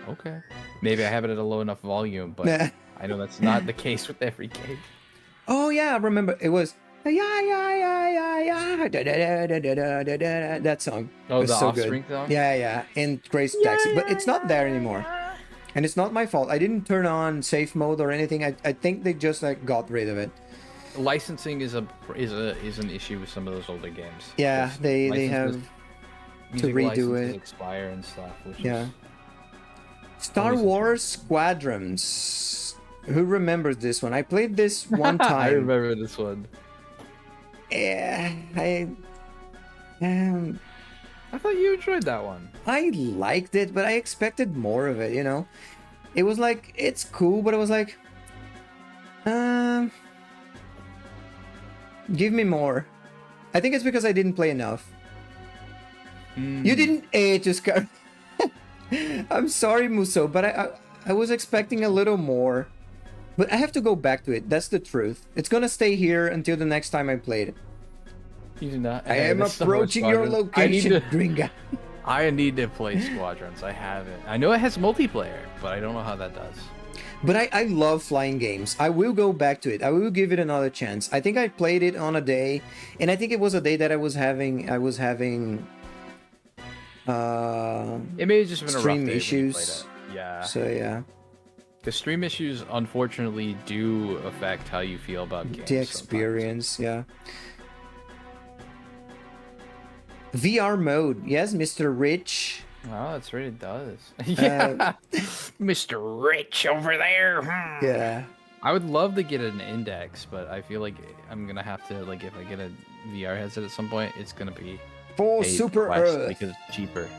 okay, maybe I have it at a low enough volume, but I know that's not the case with every game. Oh yeah, I remember it was that song. Oh, was the so good. Offspring song? Yeah, and Crazy Taxi, but it's not there anymore. And it's not my fault. I didn't turn on safe mode or anything. I think they just like got rid of it. Licensing is an issue with some of those older games. Yeah, Because they have licenses- to music redo licenses it. expire and stuff. Which Yeah. is Star Always Wars Squadrons. Who remembers this one? I played this one I time. remember this one. Yeah, I thought you enjoyed that one. I liked it, but I expected more of it, you know? It was like, it's cool, but it was like, give me more. I think it's because I didn't play enough. You didn't just go. I'm sorry, Muso, but I was expecting a little more. But I have to go back to it. That's the truth. It's gonna stay here until the next time I play it. You do not. I am There's so much approaching your Squadrons. location, Gringa. I need to play Squadrons. I haven't. I know it has multiplayer, but I don't know how that does. But I love flying games. I will go back to it. I will give it another chance. I think I played it on a day, and I think it was a day that I was having It may have just been a rough stream day when you issues. played it. Yeah. So yeah, The stream issues unfortunately do affect how you feel about games. the sometimes. experience, yeah. VR mode, yes, Mr. Rich. Oh, that's right, it does. Yeah. Mr. Rich over there. Yeah. I would love to get an index, but I feel like I'm gonna have to, like, if I get a VR headset at some point, it's gonna be For a Super Quest Earth. because it's cheaper.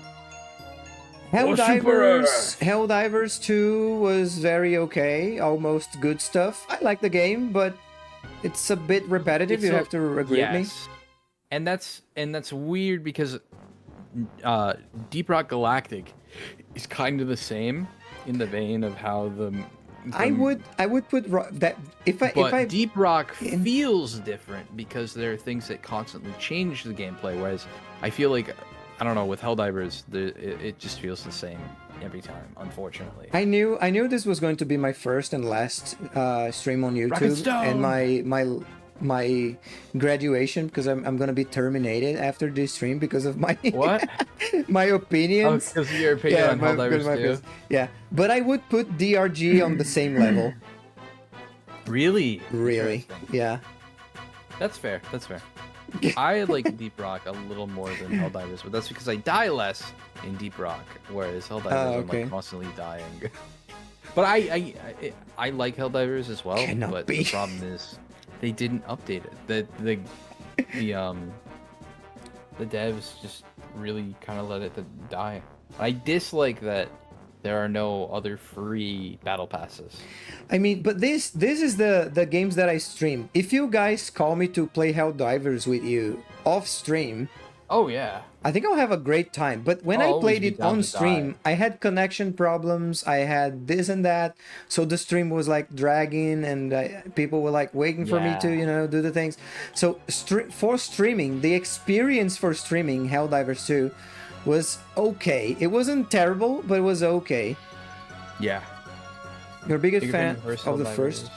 Helldivers 2 was very okay, almost good stuff. I like the game, but it's a bit repetitive. You have to agree with me. And that's weird because Deep Rock Galactic is kind of the same in the vein of how the I would put that if I Deep Rock feels different because there are things that constantly change the gameplay, whereas I feel like, I don't know, with Helldivers, it just feels the same every time, unfortunately. I knew this was going to be my first and last stream on YouTube Stone! and my graduation, because I'm gonna be terminated after this stream because of my What? my Oh, opinions. because of your opinion on Helldivers too? Yeah, but I would put DRG on the same level. Really? Really, Interesting. yeah. That's fair. That's fair. I like Deep Rock a little more than Helldivers, but that's because I die less in Deep Rock, whereas Helldivers I'm okay. like constantly dying. But I like Helldivers as well. Cannot but be. the problem is they didn't update it. The devs just really kind of let it die. I dislike that there are no other free battle passes. I mean, but this is the games that I stream. If you guys call me to play Helldivers with you off stream, Oh yeah. I think I'll have a great time. But when I'll I always played be it down on to stream, die. I had connection problems. I had this and that. So the stream was like dragging, and people were like waiting for me to, Yeah. do the things. So for streaming, the experience for streaming Helldivers 2 was okay. It wasn't terrible, but it was okay. Yeah. You're a bigger Bigger fan fan of the first?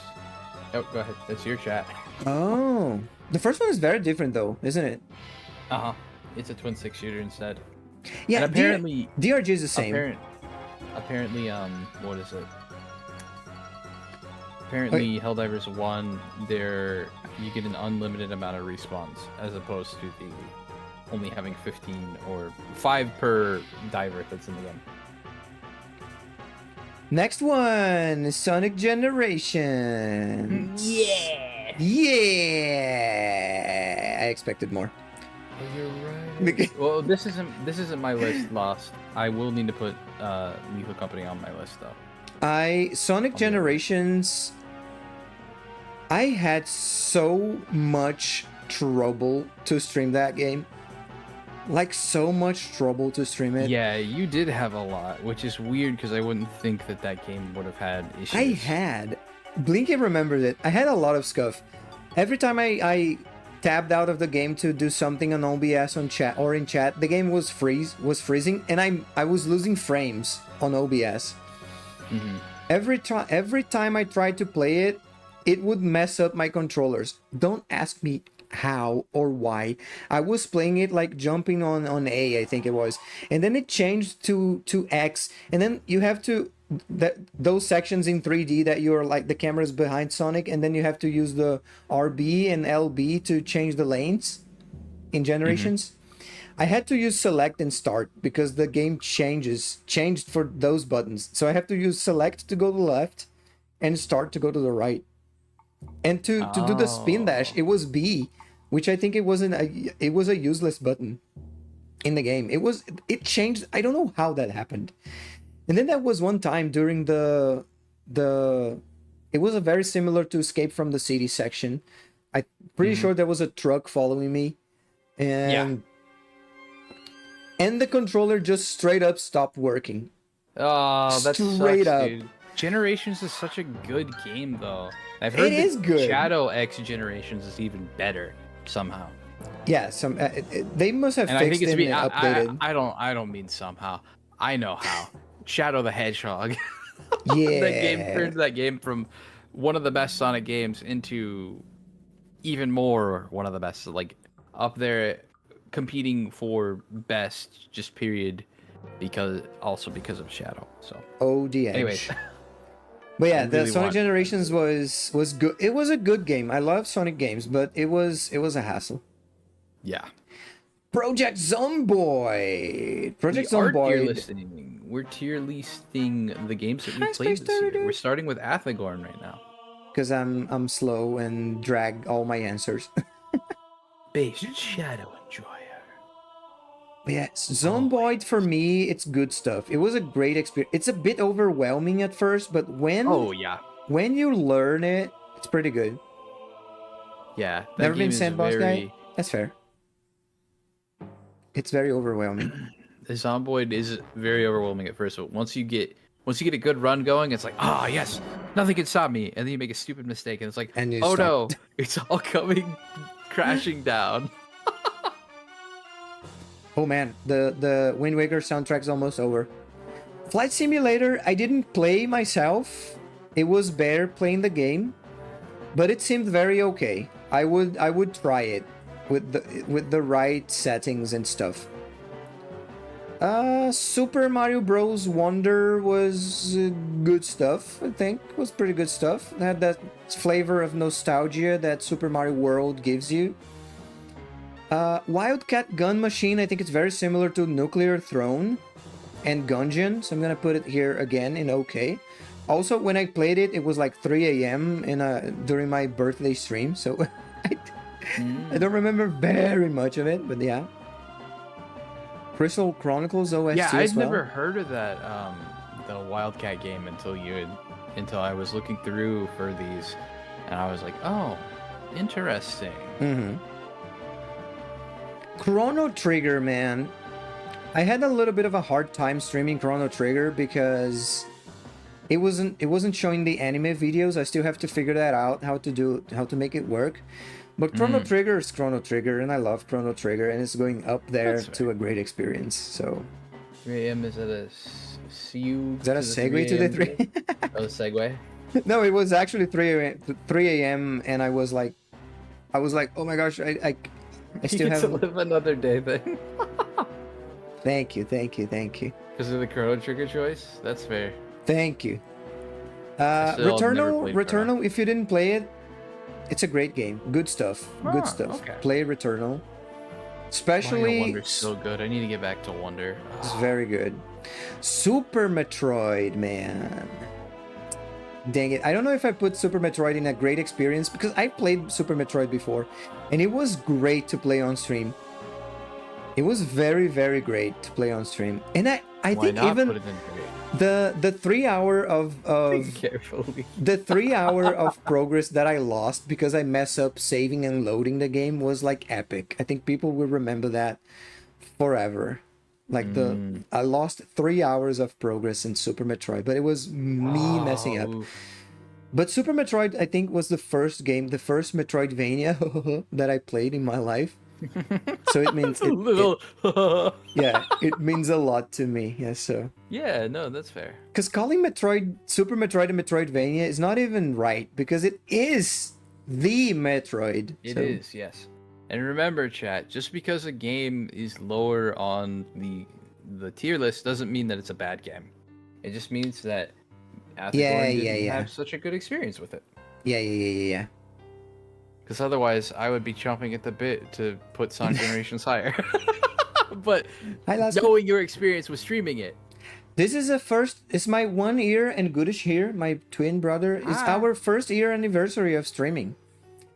Oh, go ahead. That's your chat. Oh, the first one is very different though, isn't it? Uh huh. It's a twin stick shooter instead. Yeah, And apparently, DRG is the same. apparently, what is it? Apparently, Helldivers 1, you get an unlimited amount of respawns as opposed to the only having 15 or 5 per diver that's in the game. Next one, Sonic Generations. Yeah. Yeah. I expected more. Oh, you're right. Well, this isn't my list. Lost. I will need to put Lethal Company on my list though. Sonic Generations. I had so much trouble to stream that game. Like so much trouble to stream it. Yeah, you did have a lot, which is weird because I wouldn't think that game would have had issues. I had. Blinky remembers it. I had a lot of scuff. Every time I tabbed out of the game to do something on OBS on chat or in chat, the game was freezing, and I was losing frames on OBS. Mm-hmm. Every time I tried to play it, it would mess up my controllers. Don't ask me how or why. I was playing it like jumping on A, I think it was, and then it changed to X, and then you have to those sections in 3D that you're like the camera's behind Sonic, and then you have to use the RB and LB to change the lanes in Generations. I had to use select and start because the game changed for those buttons. So I have to use select to go to the left and start to go to the right. And to do the spin dash, it was B, which I think it was a useless button in the game. It changed. I don't know how that happened. And then that was one time during it was a very similar to Escape from the City section. I'm pretty sure there was a truck following me, and the controller just straight up stopped working. Oh, that Straight sucks, up. dude. Generations is such a good game, though. I've heard It is good. Shadow X Generations is even better somehow. Yeah, they must have And I fixed think it's it and updated. I don't mean somehow. I know how. Shadow the Hedgehog. Yeah, That game turned that game from one of the best Sonic games into even more one of the best, like up there competing for best just period because of Shadow. So ODH. anyways, But yeah, I the really Sonic want- Generations was good. It was a good game. I love Sonic games, but it was a hassle. yeah. Project Zomboid. Project We are tier Zomboid. listing. We're tier listing the games that we Hi, played Space this year. Turtle. We're starting with Athagorn right now. Because I'm slow and drag all my answers. Based Shadow Enjoyer. But yeah, Zomboid for me, it's good stuff. It was a great experience. It's a bit overwhelming at first, but when yeah. when you learn it, it's pretty good. Yeah. That Never game been is sandbox very... guy? That's fair. It's very overwhelming. The Zomboid is very overwhelming at first, but once you get a good run going, it's like, ah, yes, nothing can stop me. And then you make a stupid mistake, and it's like, And you oh stop. no, it's all coming crashing down. Oh man, the Wind Waker soundtrack's almost over. Flight Simulator, I didn't play myself. It was Bear playing the game, but it seemed very okay. I would try it with the right settings and stuff. Super Mario Bros. Wonder was good stuff. I think it was pretty good stuff. It had that flavor of nostalgia that Super Mario World gives you. Wildcat Gun Machine, I think it's very similar to Nuclear Throne and Gungeon, so I'm gonna put it here again in OK. Also, when I played it, it was like 3 a.m. during my birthday stream, so I don't remember very much of it, but yeah. Crystal Chronicles OST Yeah, as I'd well. never heard of that the Wildcat game until I was looking through for these, and I was like, oh, interesting. Mm-hmm. Chrono Trigger, man. I had a little bit of a hard time streaming Chrono Trigger because it wasn't showing the anime videos. I still have to figure that out, how to make it work. But Chrono Trigger is Chrono Trigger, and I love Chrono Trigger, and it's going up there to a great experience. So 3 a.m. is that a CU? is that a segue to the 3? Oh, segue. No, it was actually 3 a.m. and I was like, oh my gosh, I still You get have. to live another day then. Thank you. Because of the Chrono Trigger choice? That's fair. Thank you. still never played Returnal. If you didn't play it, it's a great game. Good stuff. Good Ah, stuff. okay. Play Returnal. Mario Especially, Wonder's so good. I need to get back to Wonder. it's very good. Super Metroid, man. Dang it. I don't know if I put Super Metroid in a great experience because I played Super Metroid before and it was great to play on stream. It was very, very great to play on stream. And I Why think not even put it in great? the 3 hour of Carefully. the 3 hour of progress that I lost because I mess up saving and loading the game was like epic. I think people will remember that forever. Like I lost 3 hours of progress in Super Metroid, but it was me messing up. Oof. But Super Metroid, I think, was the first Metroidvania that I played in my life. So it means it means a lot to me. Yeah, so Yeah, no, that's fair. because calling Super Metroid a Metroidvania is not even right because it is the Metroid. It So, is, yes. And remember, chat, just because a game is lower on the tier list doesn't mean that it's a bad game. It just means that Athecorn didn't have such a good experience with it. Yeah. Because otherwise, I would be chomping at the bit to put Sonic Generations higher. But Hi, Lasco. knowing your experience with streaming it, This is it's my 1 year, and Goodish here, my twin brother, is our first year anniversary of streaming.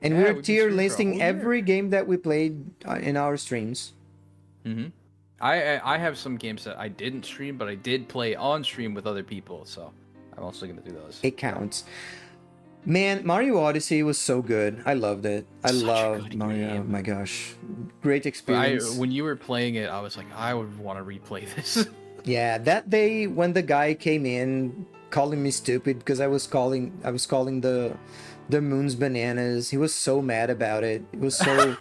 And Yeah, we're we've been tier streaming for a listing whole year. every game that we played in our streams. I have some games that I didn't stream, but I did play on stream with other people, so I'm also gonna do those. It counts. Man, Mario Odyssey was so good. I loved it. I Such a loved good Mario. game. My gosh. Great But experience. when you were playing it, I was like, I would want to replay this. Yeah, that day when the guy came in calling me stupid because I was calling the moon's bananas. He was so mad about it. He was so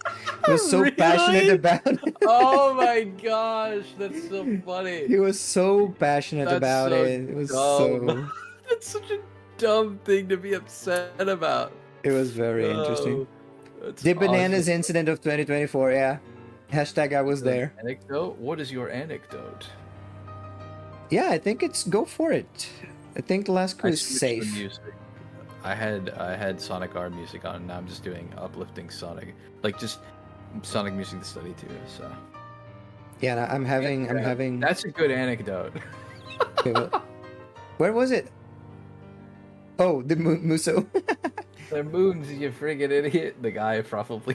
Really? passionate about it. Oh my gosh, that's so funny. He was so passionate That's about so it. It was dumb. That's such a dumb thing to be upset about. it was very interesting. That's The bananas awesome. incident of 2024, yeah. Hashtag I was there. Anecdote? What is your anecdote? Yeah, I think it's go for it. I think Lasco I is switched the safe. music. I had Sonic R music on, and now I'm just doing uplifting Sonic, like just Sonic music to study too. So Yeah, I'm having. That's a good anecdote. Okay, where was it? Oh, the Muso. The moons, you friggin' idiot. The guy probably.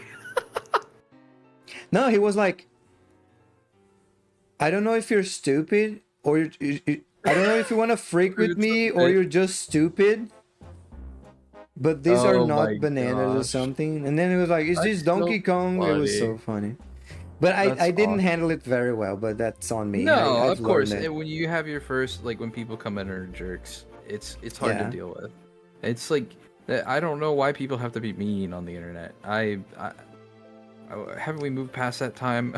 No, he was like, I don't know if you're stupid or I don't know if you want to freak with me or you're just stupid. But these are Oh my not bananas or gosh. something. And then it was like, is this That's so Donkey Kong? It was so funny. But That's I didn't awesome. handle it very well, but that's on me. No, I've of course. learned it. When you have your first, like when people come in and are jerks, it's hard Yeah. to deal with. It's like I don't know why people have to be mean on the internet. I haven't we moved past that time?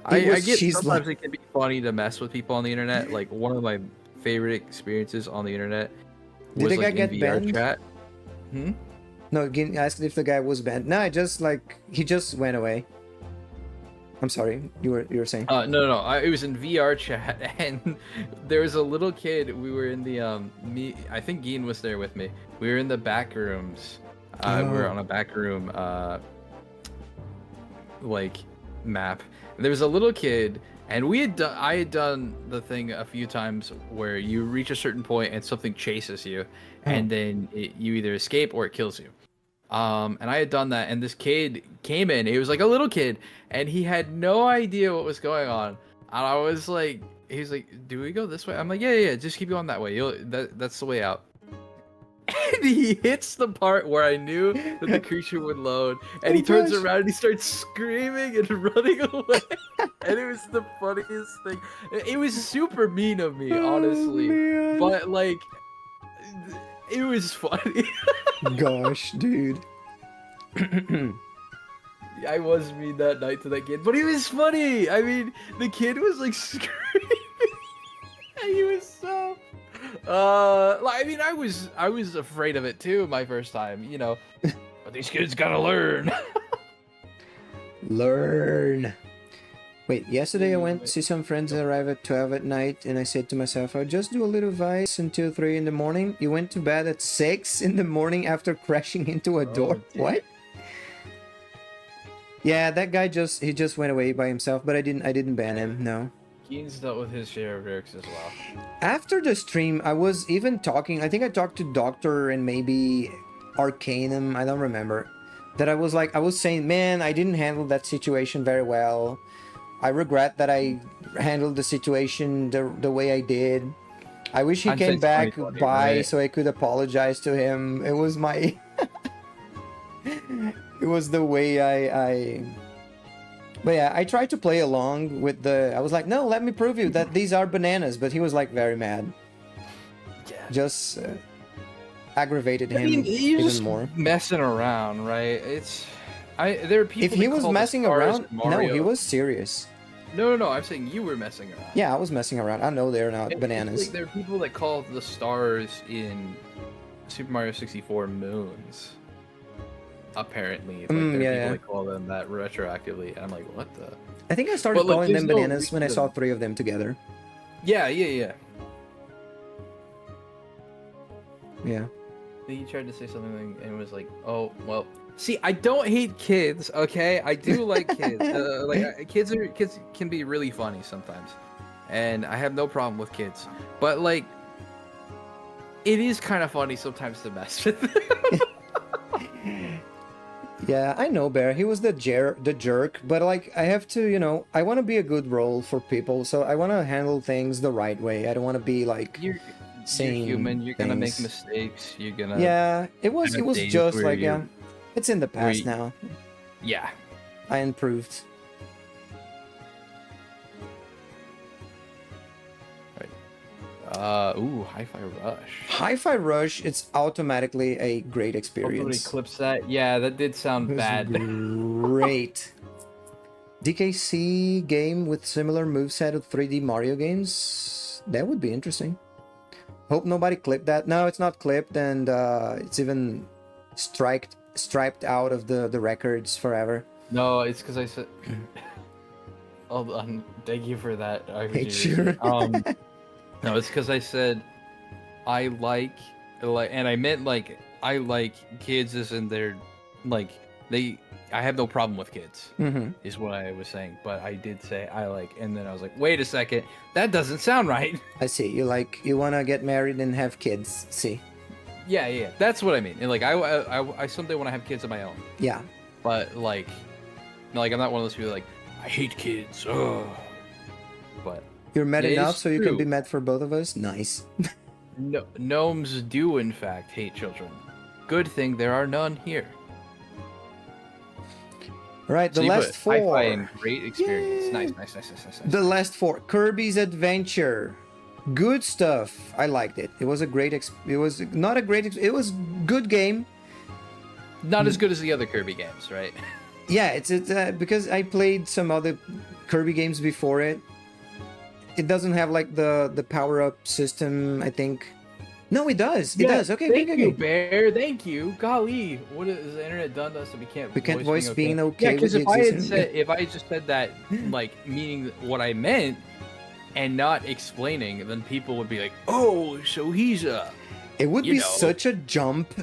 I get she's sometimes it can be funny to mess with people on the internet. Like one of my favorite experiences on the internet Did was the guy like in get VR banned? chat. No, again, asked if the guy was banned. No, he just went away. I'm sorry, you were saying. No. It was in VR chat, and there was a little kid. We were in the I think Geen was there with me. We were in the back rooms. We were on a back room like map. And there was a little kid, and I had done the thing a few times where you reach a certain point and something chases you, and then you either escape or it kills you. And I had done that, and this kid came in. He was like a little kid, and he had no idea what was going on. And I was like, he's like, "Do we go this way?" I'm like, "Yeah, just keep going that way. That's the way out." And he hits the part where I knew that the creature would load, and Oh, he turns gosh. around and he starts screaming and running away. And it was the funniest thing. It was super mean of me, honestly. Oh, man. But like, it was funny. Gosh, dude. I was mean that night to that kid, but he was funny. I mean, the kid was like screaming. And he was so. I mean, I was afraid of it too my first time, you know. But these kids gotta learn. Learn. Wait, yesterday I went to see some friends arrive at 12 at night, and I said to myself, I'll just do a little Vice until 3 in the morning. You went to bed at 6 in the morning after crashing into a door. dear. What? Yeah, that guy he just went away by himself, but I didn't ban him, no. Keen's dealt with his share of jerks as well. After the stream, I was even talking, I think I talked to Doctor and maybe Arcanum, I don't remember. That I was saying, man, I didn't handle that situation very well. I regret that I handled the situation the way I did. I wish he came Hindsight's back 20/20, by right? so I could apologize to him. It was my... It was the way I... But yeah, I tried to play along with the... I was like, no, let me prove you that these are bananas. But he was like very mad. Yeah. Just aggravated him I mean, you're even just more. messing around, right? There are people. If he that was call the messing stars around... No, Mario. he was serious. No. I'm saying you were messing around. Yeah, I was messing around. I know they're not It's bananas. like there are people that call the stars in Super Mario 64 moons. Apparently, like there are yeah, people yeah. that call them that retroactively, and I'm like, what the? I think I started But, like, calling them there's no bananas when I saw reason. 3 of them together. Yeah. Yeah. Then he tried to say something and was like, oh well. See, I don't hate kids, okay? I do like kids. Kids can be really funny sometimes, and I have no problem with kids. But like, it is kind of funny sometimes to mess with them. Yeah, I know, Bear. He was the jerk, but like I have to, I want to be a good role for people, so I want to handle things the right way. I don't want to be like You're saying human. You're gonna make things. mistakes. You're gonna. Yeah, it was have days just where like you're- it's in the past you- now. Yeah. I improved. Hi-Fi Rush. Hi-Fi Rush, it's automatically a great Hopefully experience. clips that. Yeah, that did sound It was bad. Great. DKC game with similar moveset of 3D Mario games. That would be interesting. Hope nobody clipped that. No, it's not clipped, and it's even striped out of the records forever. No, it's because I said. Hold on. Thank you for that. Hey, sure. No, it's because I said I like, and I meant like I like kids as in they're like they. I have no problem with kids, is what I was saying. But I did say I like, and then I was like, wait a second, that doesn't sound right. I see. You want to get married and have kids. See. Yeah, that's what I mean. And like I someday want to have kids of my own. Yeah. But like I'm not one of those people like I hate kids. Ugh. But You're met It enough is so you can be true. met for both of us. Nice. no, gnomes do in fact hate children. Good thing there are none here. All right, the So you last put four. Hi-Fi and great experience. Yay. Nice. The last four. Kirby's Adventure. Good stuff. I liked it. It was a great. It was not a great. It was good game. Not as good as the other Kirby games, right? Yeah, it's because I played some other Kirby games before it. It doesn't have like the power up system. I think. No, it does. It does. Okay, Thank okay. you, Bear. Thank you. Golly, what has the internet done to us that we can't? We can't voice being Yeah, okay because with if the I had existence- said, if I just said that, like meaning what I meant, and not explaining, then people would be like, "Oh, so he's a." It would you be know, such a jump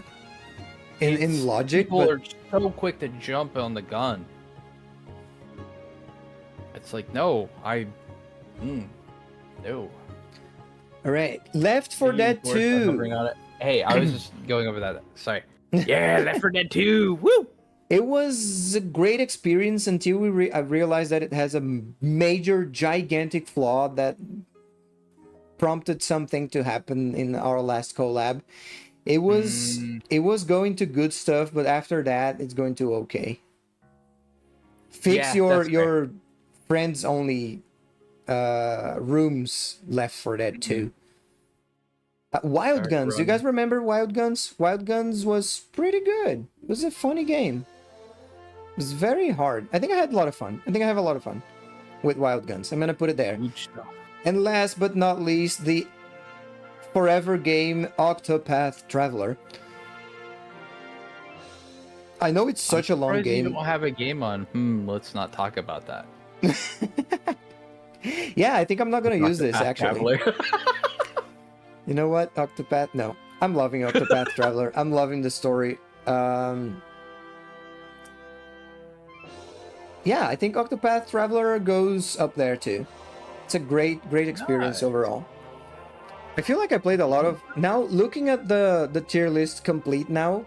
in It's- logic, People but are so quick to jump on the gun. It's like, no, no. all right. Left for Maybe Dead it's worth hovering 2. on it. Hey, I was just going over that. Sorry. Yeah, Left 4 Dead 2. Woo! It was a great experience until I realized that it has a major, gigantic flaw that prompted something to happen in our last collab. It was going to good stuff, but after that, it's going to okay. Fix Yeah, that's your friends only rooms left for that too. Wild Start Guns. Do you guys running. remember Wild Guns? Wild Guns was pretty good. It was a funny game. It was very hard. I think I had a lot of fun. I think I have a lot of fun with Wild Guns. I'm gonna put it there. Good stuff. And last but not least, the forever game Octopath Traveler. I know it's such a long Surprised You game. don't have a game on. Let's not talk about that. Yeah, I think I'm not gonna use this Octopath actually. Traveler. You know what? Octopath? No. I'm loving Octopath Traveler. I'm loving the story. Yeah, I think Octopath Traveler goes up there too. It's a great experience Nice. overall. I feel like I played a lot of... Now, looking at the tier list complete now,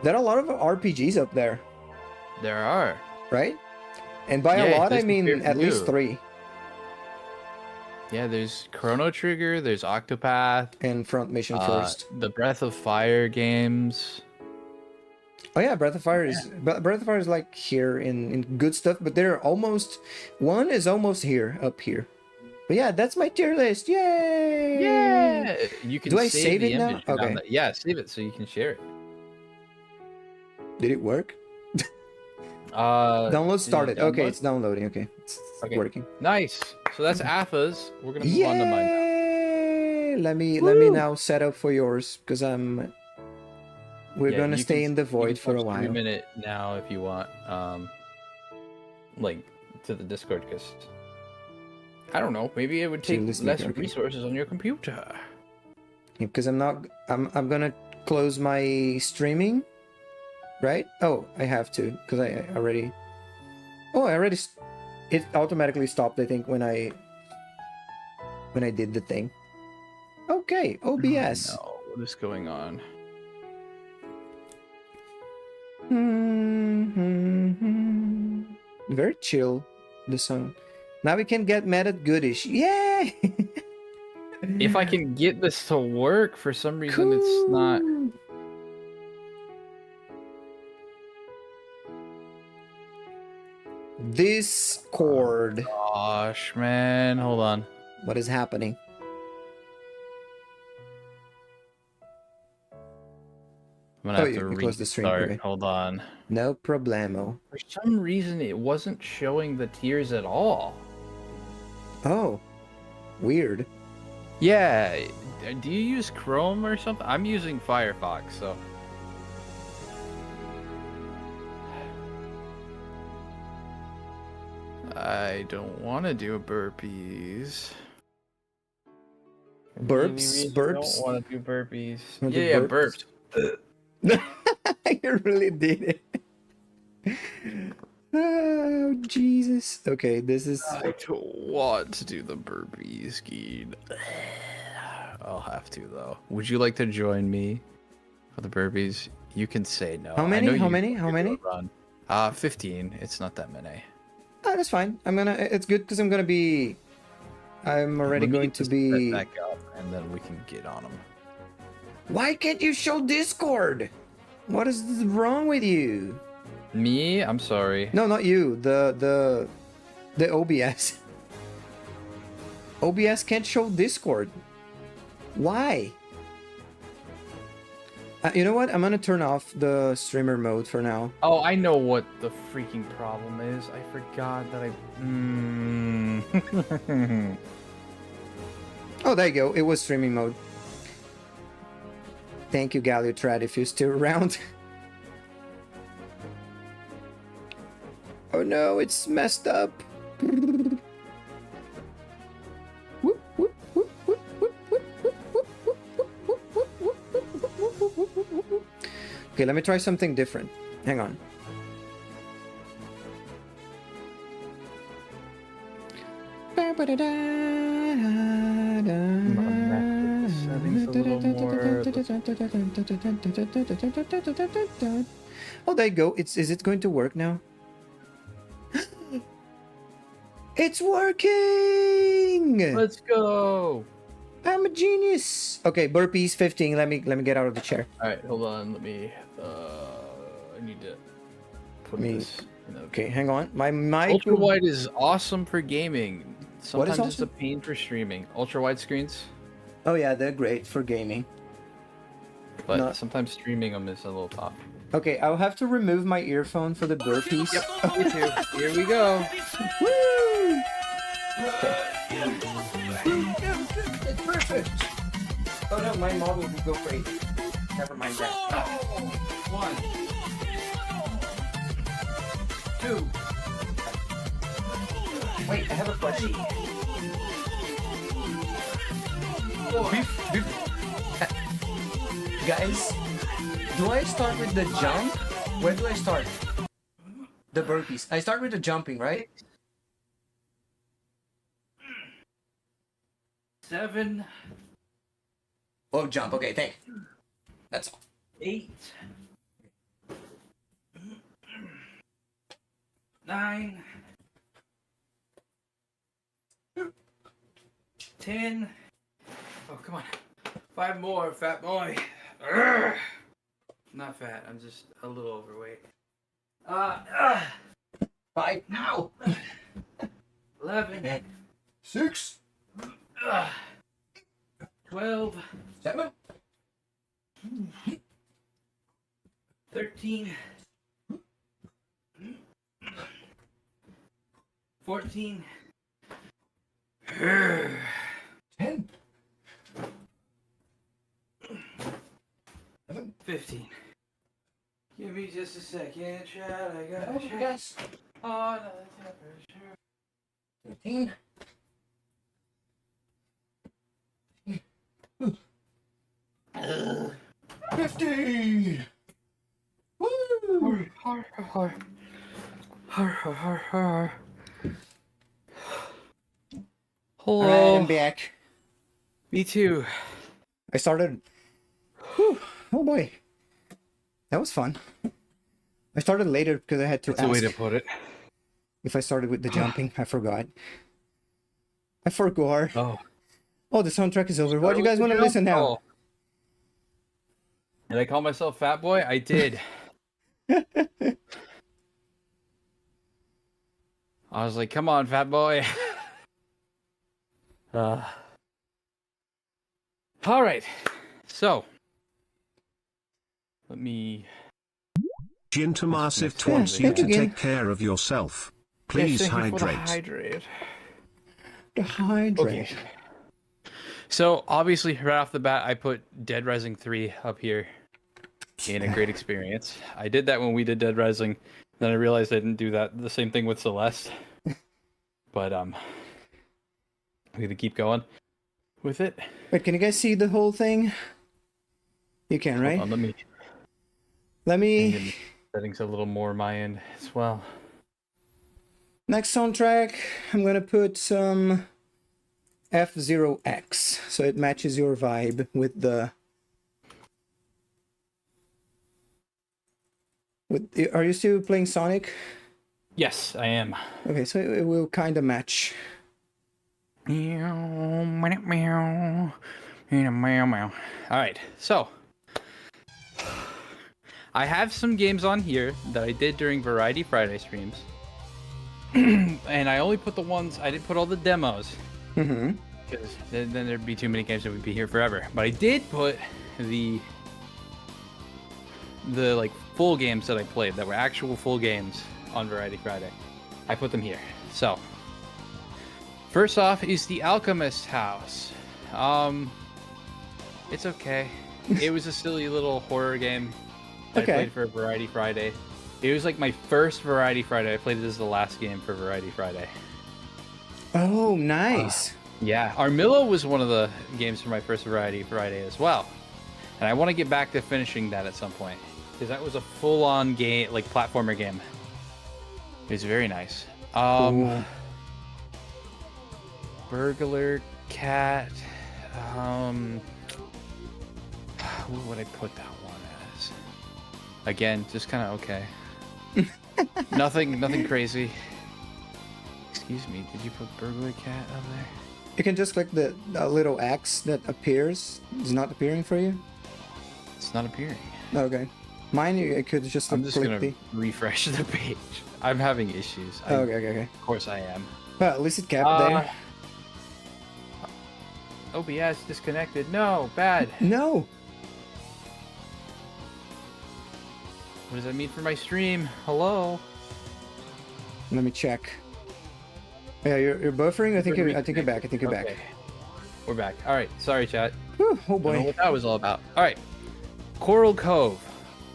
there are a lot of RPGs up there, There are. right? And by Yeah, a lot, I there's mean a at least few. 3. Yeah, there's Chrono Trigger, there's Octopath, And Front Mission First. the Breath of Fire games. Oh yeah, Breath of Fire is Breath of Fire is like here in good stuff, but they're almost one is almost here up here. But yeah, that's my tier list. Yay! Yeah, you can Do I save the it now? image down Okay. there. Yeah, save it so you can share it. Did it work? Download Download started. Okay, it's downloading. Okay, it's Okay. working. nice. So that's AFA's. We're gonna move on to mine now. Yay! Let me Woo! now set up for yours because we're Yeah, gonna you stay can- in the you can void for a post while. 3-minute now if you want. Like to the Discord because I don't know. Maybe it would So take listen, less okay. resources on your computer. Because I'm gonna close my streaming, right? Oh, I have to because I already. Oh, it automatically stopped. I think when I did the thing. Okay, OBS. No, what is going on? Very chill, the song. Now we can get mad at Goodish. Yay! If I can get this to work, for some reason it's not. Cool. Discord. Gosh, man, hold on. What is happening? I'm gonna Oh, have to you closed the stream, restart. okay. Hold on. No problemo. For some reason, it wasn't showing the tiers at all. Oh, weird. Yeah, do you use Chrome or something? I'm using Firefox, so. I don't want to do burpees. Burps? Burps? Don't want to do burpees. Wanna do Yeah, burps? burps. You really did it. Oh, Jesus. Okay, this is... I don't want to do the burpees, Geed. I'll have to though. Would you like to join me for the burpees? You can say no. How I many? know How you many? want How to many? Run. 15. It's not that many. Oh, that's fine. It's good because I'm already Let me going get to this be... set back up, and then we can get on them. Why can't you show Discord? What is wrong with you? Me? I'm sorry. No, not you. The OBS. OBS can't show Discord. Why? You know what? I'm gonna turn off the streamer mode for now. Oh, I know what the freaking problem is. I forgot that I. Oh, there you go. It was streaming mode. Thank you, Galiotrad, if you're still around. Oh no, it's messed up. Okay, let me try something different. Hang on. Oh, there you go. Is it going to work now? It's working! Let's go. I'm a genius. Okay, burpees 15. Let me get out of the chair. All right, hold on. Let me. I need to put Me- this. Okay, hang on. My mic. Ultra wide is awesome for gaming. What is Sometimes it's a awesome? pain for streaming. Ultra wide screens, Oh yeah, they're great for gaming. but No. sometimes streaming them is a little tough. Okay, I'll have to remove my earphone for the burpees. Me too. Here we go. Woo! It's perfect. Oh no, my model will go crazy. Never mind that. 1, 2. Wait, I have a question. 4. Guys, do I start with the jump? Where do I start? The burpees. I start with the jumping, right? 7, Oh, jump. Okay, thank you. That's all. 8, 9, 10. Oh, come on. 5 more, fat boy. Urgh. Not fat. I'm just a little overweight. 5 now. 11, 6, 12, 7, 13, 14, 10, 15. Give me just a second, Chad. I got Oh, yes. another temperature. 13. Ugh. 50. Woo! Hello. Alright, I'm back. Me too. I started. Whew. Oh boy, that was fun. I started later because I had to That's a way to ask put it. if I started with the jumping. I forgot. I forgot. Oh. Oh, the soundtrack is over. What do you guys want to listen now? Oh. Did I call myself Fat Boy? I did. I was like, come on, Fat Boy. All right. So, let me. Gintomassive Yeah, wants you thank to you again. take care of yourself. Please Yes, thank you for the hydrate. hydrate. The hydrate. Okay. So obviously, right off the bat, I put Dead Rising 3 up here. Gain a great experience. I did that when we did Dead Rising. Then I realized I didn't do that. The same thing with Celeste. But we gonna keep going with it. Wait, can you guys see the whole thing? You can, right? Hold on, Let let me me. settings a little more my end as well. Next soundtrack, I'm gonna put some F-Zero-X, so it matches your vibe with the. Are you still playing Sonic? Yes, I am. Okay, so it will kind of match. All right, so I have some games on here that I did during Variety Friday streams, and I only put the ones I didn't put all the demos Mm-hmm. because then there'd be too many games that would be here forever. But I did put the like full games that I played that were actual full games on Variety Friday. I put them here. So first off is The Alchemist House. It's okay. It was a silly little horror game I Okay. played for Variety Friday. It was like my first Variety Friday. I played it as the last game for Variety Friday. Oh, nice. Yeah, Armillo was one of the games for my first Variety Friday as well. And I want to get back to finishing that at some point. Because that was a full-on game, like platformer game. It was very nice. Cool. Burglar Cat. What would I put that one as? Again, just kind of okay. nothing crazy. Excuse me, did you put Burglar Cat up there? You can just click the little X that appears. It's not appearing for you? It's not appearing. Okay. Mine, I could just I'm just click gonna the... refresh the page. I'm having issues. Okay. Of course I am. Well, at least it kept there. OBS disconnected. No, bad. No! What does that mean for my stream? Hello? Let me check. Yeah, you're buffering? I think you're back. I think you're back. Okay. We're back. Alright, sorry chat. Whew, oh I don't know boy. what that was all about. Alright. Coral Cove.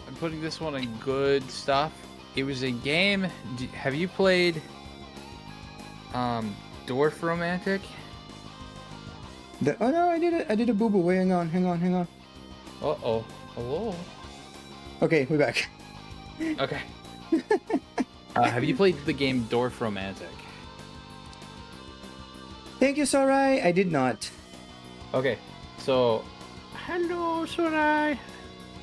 I'm putting this one in good stuff. It was a game. Have you played Dwarf Romantic? Oh no, I did a boo-boo. Wait, hang on. Uh-oh. Hello? Okay, we're back. Okay. Have you played the game Dwarf Romantic? Thank you, Sarai. I did not. Okay. So, hello, Sarai.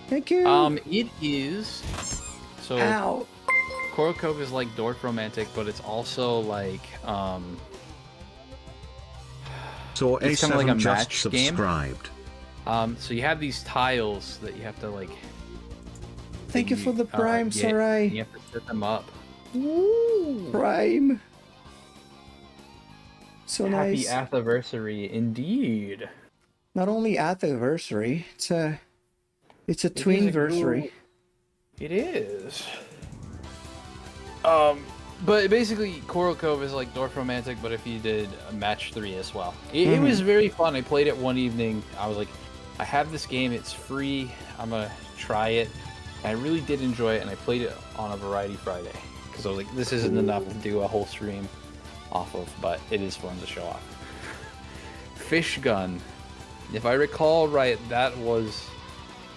Thank you. It is. So, Ow. Coral Cove is like Dwarf Romantic, but it's also like So it's kinda like a A7 just match game. subscribed. So you have these tiles that you have to like. Thank you for the Prime, get, and Sarai. you have to set them up. Ooh, Prime. So Happy nice. anniversary, indeed. Not only anniversary, it's a is a twinversary. It is. But basically, Coral Cove is like Dwarf Romantic, but if you did a match 3 as well. It was very fun. I played it one evening. I was like, I have this game. It's free. I'm gonna try it. And I really did enjoy it, and I played it on a Variety Friday because I was like, this isn't enough to do a whole stream off of, but it is fun to show off. Fish Gun. If I recall right, that was...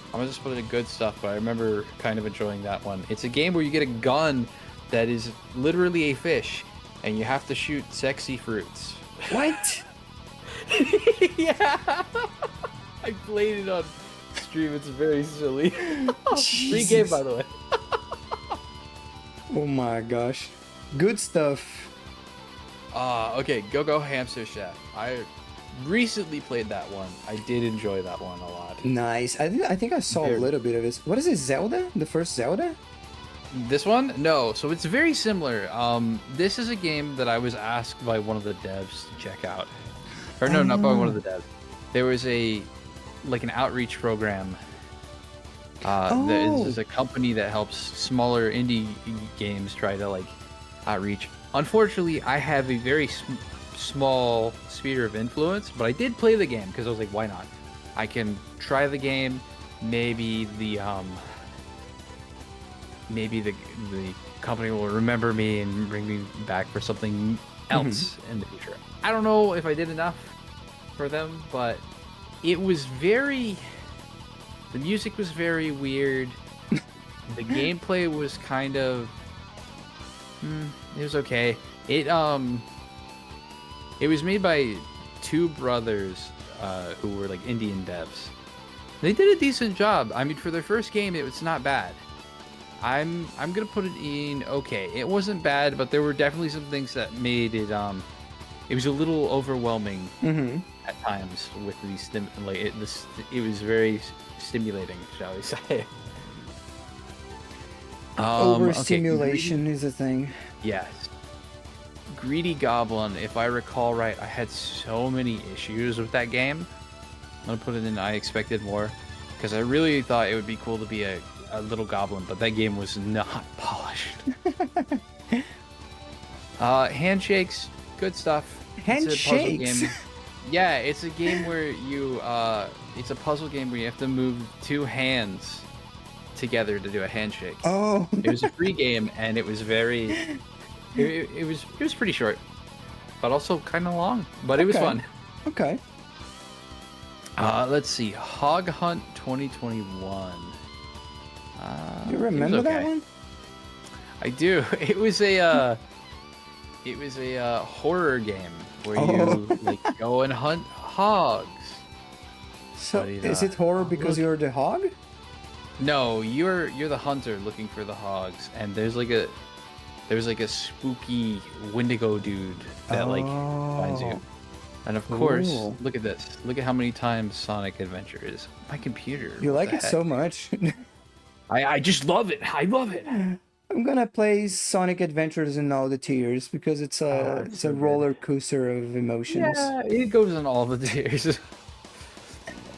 I'm gonna just put it in good stuff, but I remember kind of enjoying that one. It's a game where you get a gun that is literally a fish, and you have to shoot sexy fruits. What? Yeah! I played it on stream, it's very silly. Free game, by the way. Oh my gosh. Good stuff. Okay, Go Hamster Chef. I recently played that one. I did enjoy that one a lot. Nice. I think I saw a little bit of it. What is it, Zelda? The first Zelda? This one? No, so it's very similar. This is a game that I was asked by one of the devs to check out. Or no, not by one of the devs. There was an outreach program. There's a company that helps smaller indie games try to outreach. Unfortunately, I have a very small sphere of influence, but I did play the game because I was like, why not? I can try the game. Maybe the company will remember me and bring me back for something else in the future. I don't know if I did enough for them, but it was the music was very weird. The gameplay was kind of it was okay. It was made by two brothers who were like Indian devs. They did a decent job. I mean, for their first game, it was not bad. I'm gonna put it in okay. It wasn't bad, but there were definitely some things that made it it was a little overwhelming at times with these it was very stimulating, shall we say. Overstimulation is a thing. Yes. Greedy Goblin, if I recall right, I had so many issues with that game. I'm gonna put it in I expected more, because I really thought it would be cool to be a little goblin, but that game was not polished. Handshakes, good stuff. It's a puzzle game. Yeah, it's a game where you it's a puzzle game where you have to move two hands together to do a handshake. Oh. It was a free game, and it was very it was pretty short, but also kind of long, but it was fun. Okay. Let's see, Hog Hunt 2021. You remember that one? I do. It was a horror game where you go and hunt hogs. So But is it horror because you're the hog? No, you're the hunter looking for the hogs, and there's like a spooky Wendigo dude that finds you. And of course, Ooh. look at this. Look at how many times Sonic Adventure is. My computer. You what like the it heck? so much. I just love it. I love it. I'm gonna play Sonic Adventures in all the tiers because it's a it's it's so a good. roller coaster of emotions. Yeah, it goes in all the tiers.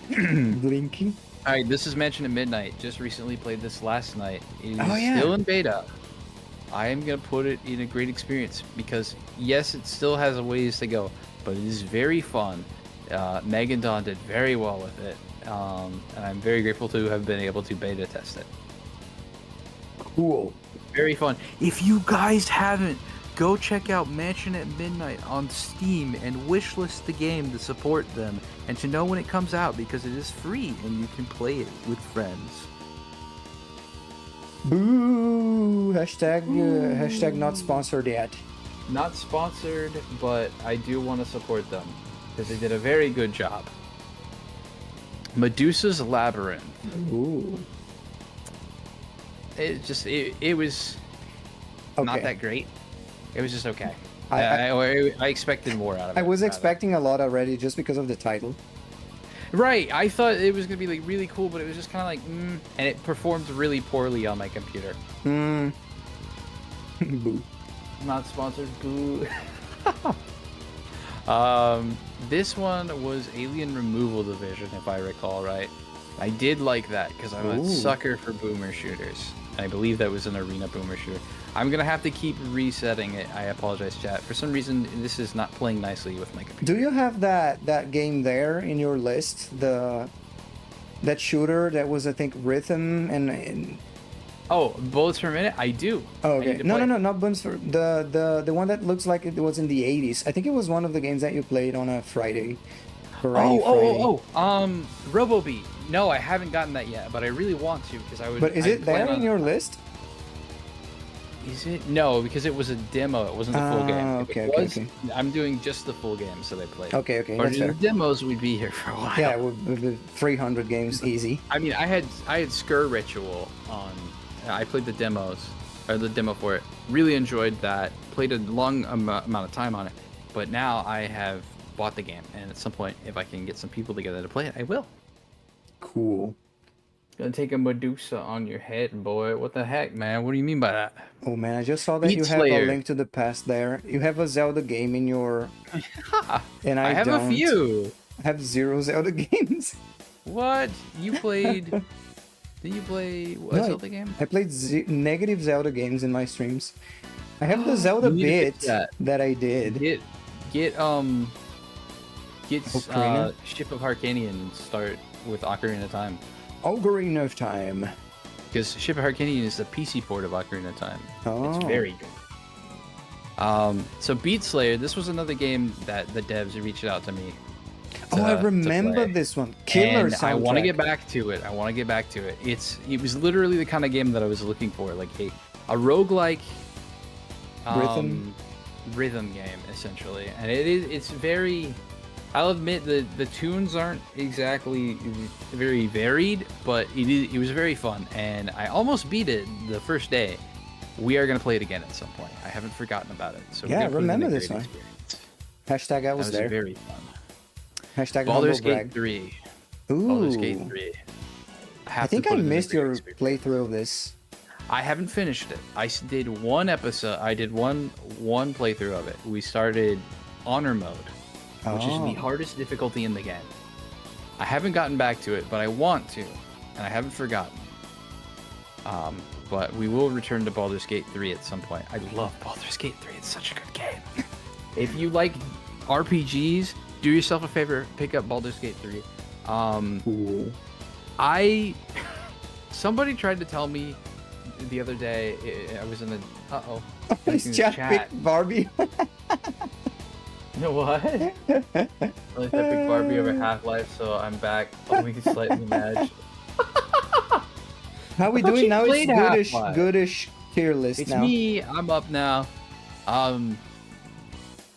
Blinky. All right, this is Mansion at Midnight. Just recently played this last night. It is Oh, yeah. still in beta. I am gonna put it in a great experience because yes, it still has a ways to go, but it is very fun. Meg and Don did very well with it, and I'm very grateful to have been able to beta test it. Cool. Very fun. If you guys haven't, go check out Mansion at Midnight on Steam and wishlist the game to support them and to know when it comes out because it is free and you can play it with friends. Boo! Hashtag not sponsored yet. Not sponsored, but I do want to support them because they did a very good job. Medusa's Labyrinth. Ooh. It was not Okay. that great. It was just okay. I- I expected more out of it. I was rather. expecting a lot already just because of the title. Right, I thought it was gonna be like really cool, but it was just kind of like, and it performed really poorly on my computer. Hmm. Boo. Not sponsored, boo. This one was Alien Removal Division, if I recall right. I did like that because I'm a Ooh. sucker for boomer shooters. I believe that was an arena boomer shooter. I'm gonna have to keep resetting it. I apologize, chat. For some reason, this is not playing nicely with my computer. Do you have that game there in your list? That shooter that was, I think, Rhythm and Oh, bullets per minute? I do. oh, I okay. need to No, play no, it. no, not Buns for the one that looks like it was in the 80s. I think it was one of the games that you played on a Friday. Friday. RoboBeat. No, I haven't gotten that yet, but I really want to because I would. But is I it there plan in on- your list? Is it? No, because it was a demo. It wasn't the full Ah, game. If okay, it okay, was, okay. I'm doing just the full game, so they played. Okay, okay, Or that's the fair. demos, we'd be here for a while. Yeah, with 300 games easy. I mean, I had Skur Ritual on. I played the demos, or the demo for it. Really enjoyed that. Played a long amount of time on it, but now I have bought the game, and at some point, if I can get some people together to play it, I will. Cool. Gonna take a Medusa on your head, boy. What the heck, man? What do you mean by that? Oh man, I just saw that Beat you have Slayer. a Link to the Past there. You have a Zelda game in your, and I have don't. a few. I have 0 Zelda games. What? You played? Did you play what No, Zelda game? I played negative Zelda games in my streams. I have the Zelda You need to bit fix that. that I did. Get Ocarina? Ship of Harkanian and start with Ocarina of Time. Ocarina of Time. Because Ship of Harkanian is the PC port of Ocarina of Time. Oh. It's very good. So Beat Slayer, this was another game that the devs reached out to me. Oh, I to remember play. this one. Killer And soundtrack. I want to get back to it. It was literally the kind of game that I was looking for, like a roguelike rhythm game essentially. And it's very, I'll admit the tunes aren't exactly very varied, but it was very fun and I almost beat it the first day. We are going to play it again at some point. I haven't forgotten about it. So Yeah, we're gonna put it in a remember this great one. experience. Hashtag I That was was there. very fun. Hashtag Baldur's humble Gate brag. 3. Ooh. Baldur's Gate 3. I think I missed your playthrough of this. I haven't finished it. I did one episode. I did one playthrough of it. We started honor mode, which is the Oh. hardest difficulty in the game. I haven't gotten back to it, but I want to, and I haven't forgotten. But we will return to Baldur's Gate 3 at some point. I love Baldur's Gate 3. It's such a good game. If you like RPGs, do yourself a favor, pick up Baldur's Gate 3. Cool. Somebody tried to tell me the other day. I was in the This chat picked Barbie. You know what? I like that big Barbie over Half-Life, so I'm back. Only slightly mad. How we I thought doing you now? It's played goodish, Half-Life. goodish tier list It's now. me. I'm up now.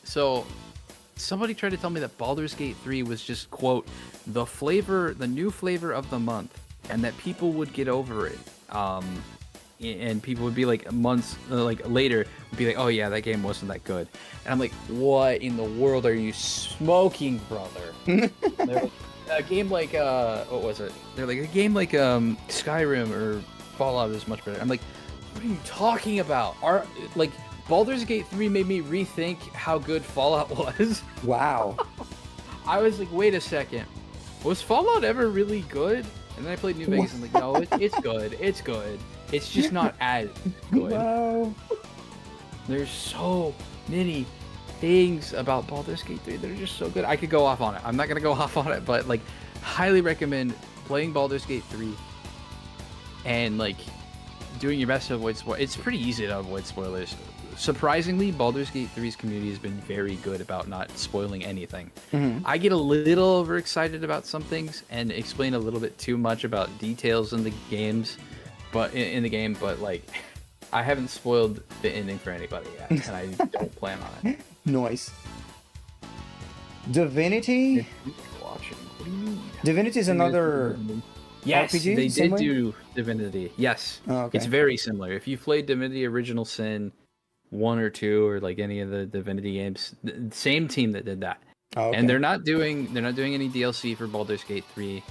So somebody tried to tell me that Baldur's Gate 3 was just quote the new flavor of the month, and that people would get over it. and people would be like months like later would be like, oh yeah, that game wasn't that good, and I'm like, what in the world are you smoking, brother? They're like, a game like what was it? They're like, a game like Skyrim or Fallout is much better. I'm like, what are you talking about? Like Baldur's Gate 3 made me rethink how good Fallout was. Wow. I was like, wait a second, was Fallout ever really good? And then I played New Vegas and like, no, it's good. It's good. It's just not as good. Wow. There's so many things about Baldur's Gate 3 that are just so good. I could go off on it. I'm not gonna go off on it, but like, highly recommend playing Baldur's Gate 3 and like doing your best to avoid spoilers. It's pretty easy to avoid spoilers. Surprisingly, Baldur's Gate 3's community has been very good about not spoiling anything. I get a little overexcited about some things and explain a little bit too much about details in the games, but in the game, but like, I haven't spoiled the ending for anybody yet, and I don't plan on it. Nice. Divinity? Watching. What do you mean? Divinity is another Yes, RPG, they same did way? do Divinity. Yes, Oh, okay. it's very similar. If you've played Divinity Original Sin 1 or 2 or like any of the Divinity games, the same team that did that. Oh, okay. And they're not doing any DLC for Baldur's Gate 3.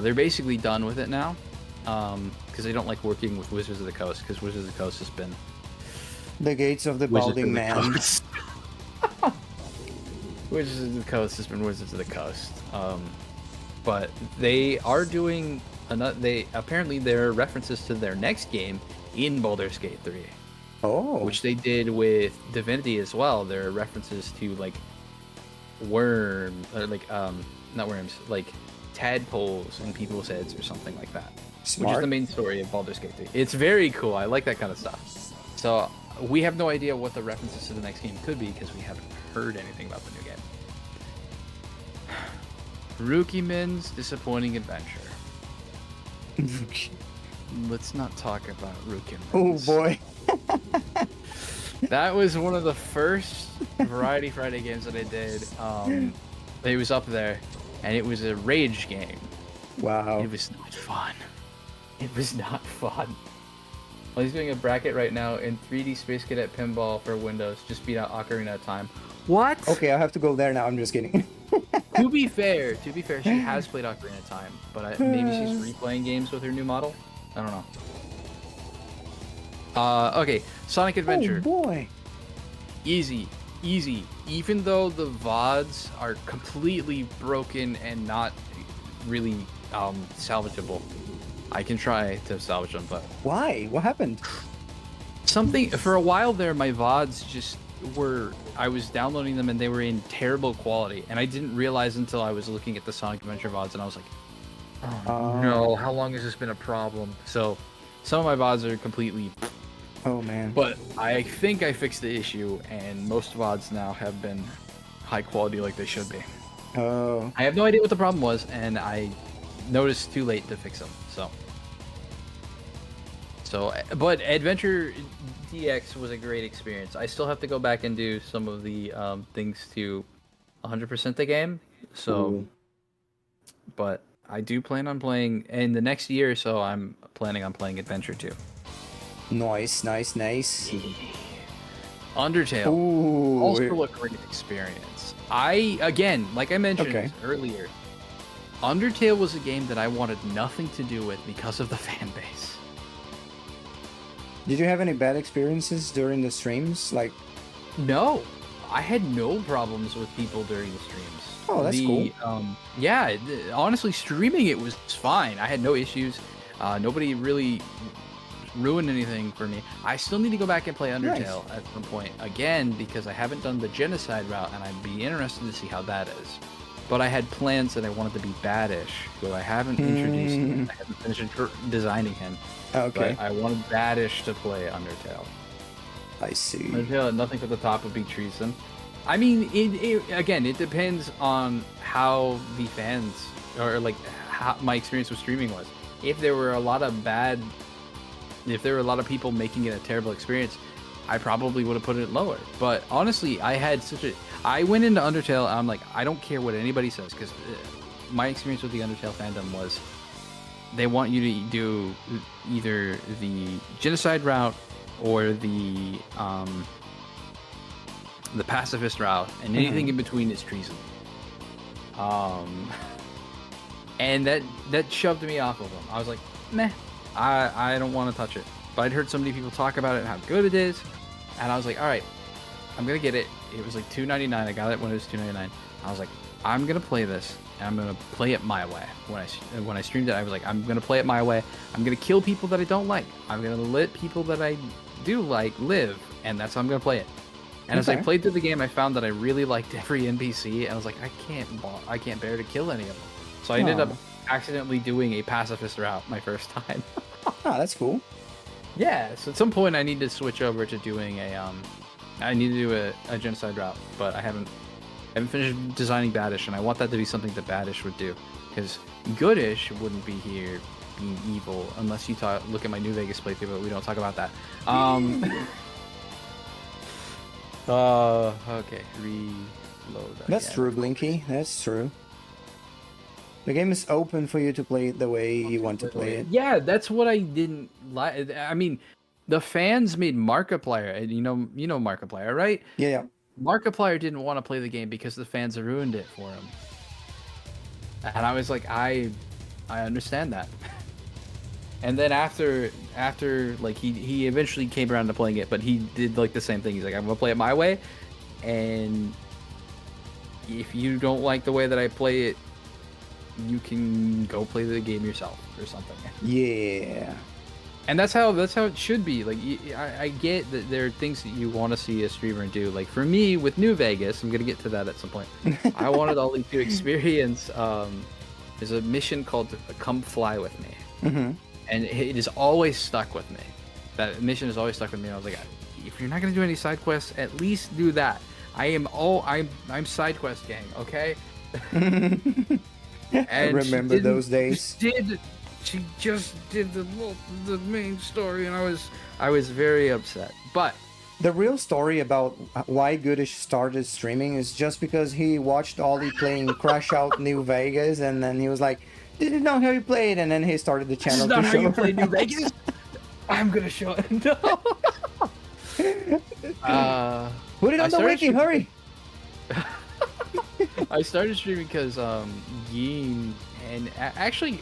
They're basically done with it now, because they don't like working with Wizards of the Coast, because Wizards of the Coast has been The Gates of the Wizards Balding of the Man. Coast. Wizards of the Coast has been Wizards of the Coast. But they are doing apparently there are references to their next game in Baldur's Gate 3. Oh. Which they did with Divinity as well. There are references to like not worms, like tadpoles in people's heads or something like that. Which is Smart. the main story of Baldur's Gate 3. It's very cool. I like that kind of stuff. So we have no idea what the references to the next game could be because we haven't heard anything about the new game. Rukimen's Disappointing Adventure. Let's not talk about Rukimen's. Oh boy. That was one of the first Variety Friday games that I did. It was up there, and it was a rage game. Wow. It was not fun. It was not fun. Well, he's doing a bracket right now in 3D Space Cadet Pinball for Windows. Just beat out Ocarina of Time. What? Okay, I have to go there now. I'm just kidding. To be fair, she has played Ocarina of Time, but maybe she's replaying games with her new model. I don't know. Okay, Sonic Adventure. Oh boy. Easy. Even though the VODs are completely broken and not really salvageable, I can try to salvage them. But Why? What happened? something for a while there, my VODs just were. I was downloading them and they were in terrible quality, and I didn't realize until I was looking at the Sonic Adventure VODs, and I was like, "Oh no, how long has this been a problem?" So some of my VODs are completely. Oh man. But I think I fixed the issue, and most VODs now have been high quality like they should be. Oh. I have no idea what the problem was, and I noticed too late to fix them. But Adventure DX was a great experience. I still have to go back and do some of the things to 100% the game. So, but I do plan on playing in the next year or so. I'm planning on playing Adventure 2. Nice. Undertale. Ooh. Also a great experience. Again, like I mentioned earlier, Undertale was a game that I wanted nothing to do with because of the fan base. Did you have any bad experiences during the streams? Like, No, I had no problems with people during the streams. Oh, that's cool. Honestly, streaming it was fine. I had no issues. Nobody really ruined anything for me. I still need to go back and play Undertale at some point again because I haven't done the genocide route, and I'd be interested to see how that is. But I had plans that I wanted to be Badish, who I haven't introduced him. I haven't finished designing him. okay. But I wanted Badish to play Undertale. I see. Undertale, nothing at the top would be treason. I mean, it depends on how the fans, or like how my experience with streaming was. If there were a lot of people making it a terrible experience, I probably would have put it lower. But honestly, I went into Undertale, and I'm like, I don't care what anybody says, because my experience with the Undertale fandom was they want you to do either the genocide route or the pacifist route, and anything in between is treason. And that shoved me off of them. I was like, meh, I don't want to touch it. But I'd heard so many people talk about it and how good it is, and I was like, all right, I'm gonna get it. It was like $2.99. I got it when it was $2.99. I was like, I'm gonna play this, and I'm gonna play it my way. When I streamed it, I was like, I'm gonna play it my way. I'm gonna kill people that I don't like. I'm gonna let people that I do like live, and that's how I'm gonna play it. And as I played through the game, I found that I really liked every NPC, and I was like, I can't bear to kill any of them. So I ended up accidentally doing a pacifist route my first time. Oh, that's cool. Yeah, so at some point I need to switch over to doing I need to do a genocide route, but I haven't finished designing Badish, and I want that to be something that Badish would do, because Goodish wouldn't be here being evil unless you look at my New Vegas playthrough, but we don't talk about that. Okay, reload. That's true, Blinky. That's true. The game is open for you to play it the way you want to play it. Yeah, that's what I didn't like. I mean, the fans made Markiplier, and you know Markiplier, right? Yeah. Markiplier didn't want to play the game because the fans had ruined it for him. And I was like, I understand that. And then after like he eventually came around to playing it, but he did like the same thing. He's like, I'm gonna play it my way, and if you don't like the way that I play it, you can go play the game yourself or something. Yeah. And that's how it should be. Like, I get that there are things that you want to see a streamer do. Like for me with New Vegas, I'm gonna get to that at some point. I wanted Ollie to experience. There's a mission called "Come Fly with Me," and it is always stuck with me. That mission is always stuck with me. And I was like, if you're not gonna do any side quests, at least do that. I'm side quest gang, okay? I remember those days. She just did the main story, and I was very upset. But the real story about why Goodish started streaming is just because he watched Ollie playing Crash Out New Vegas, and then he was like, "This is not how you play it," and then he started the channel this is not to how show you play New Vegas. I'm gonna show it. No. Put it on the wiki, hurry! I started streaming because Yeen and actually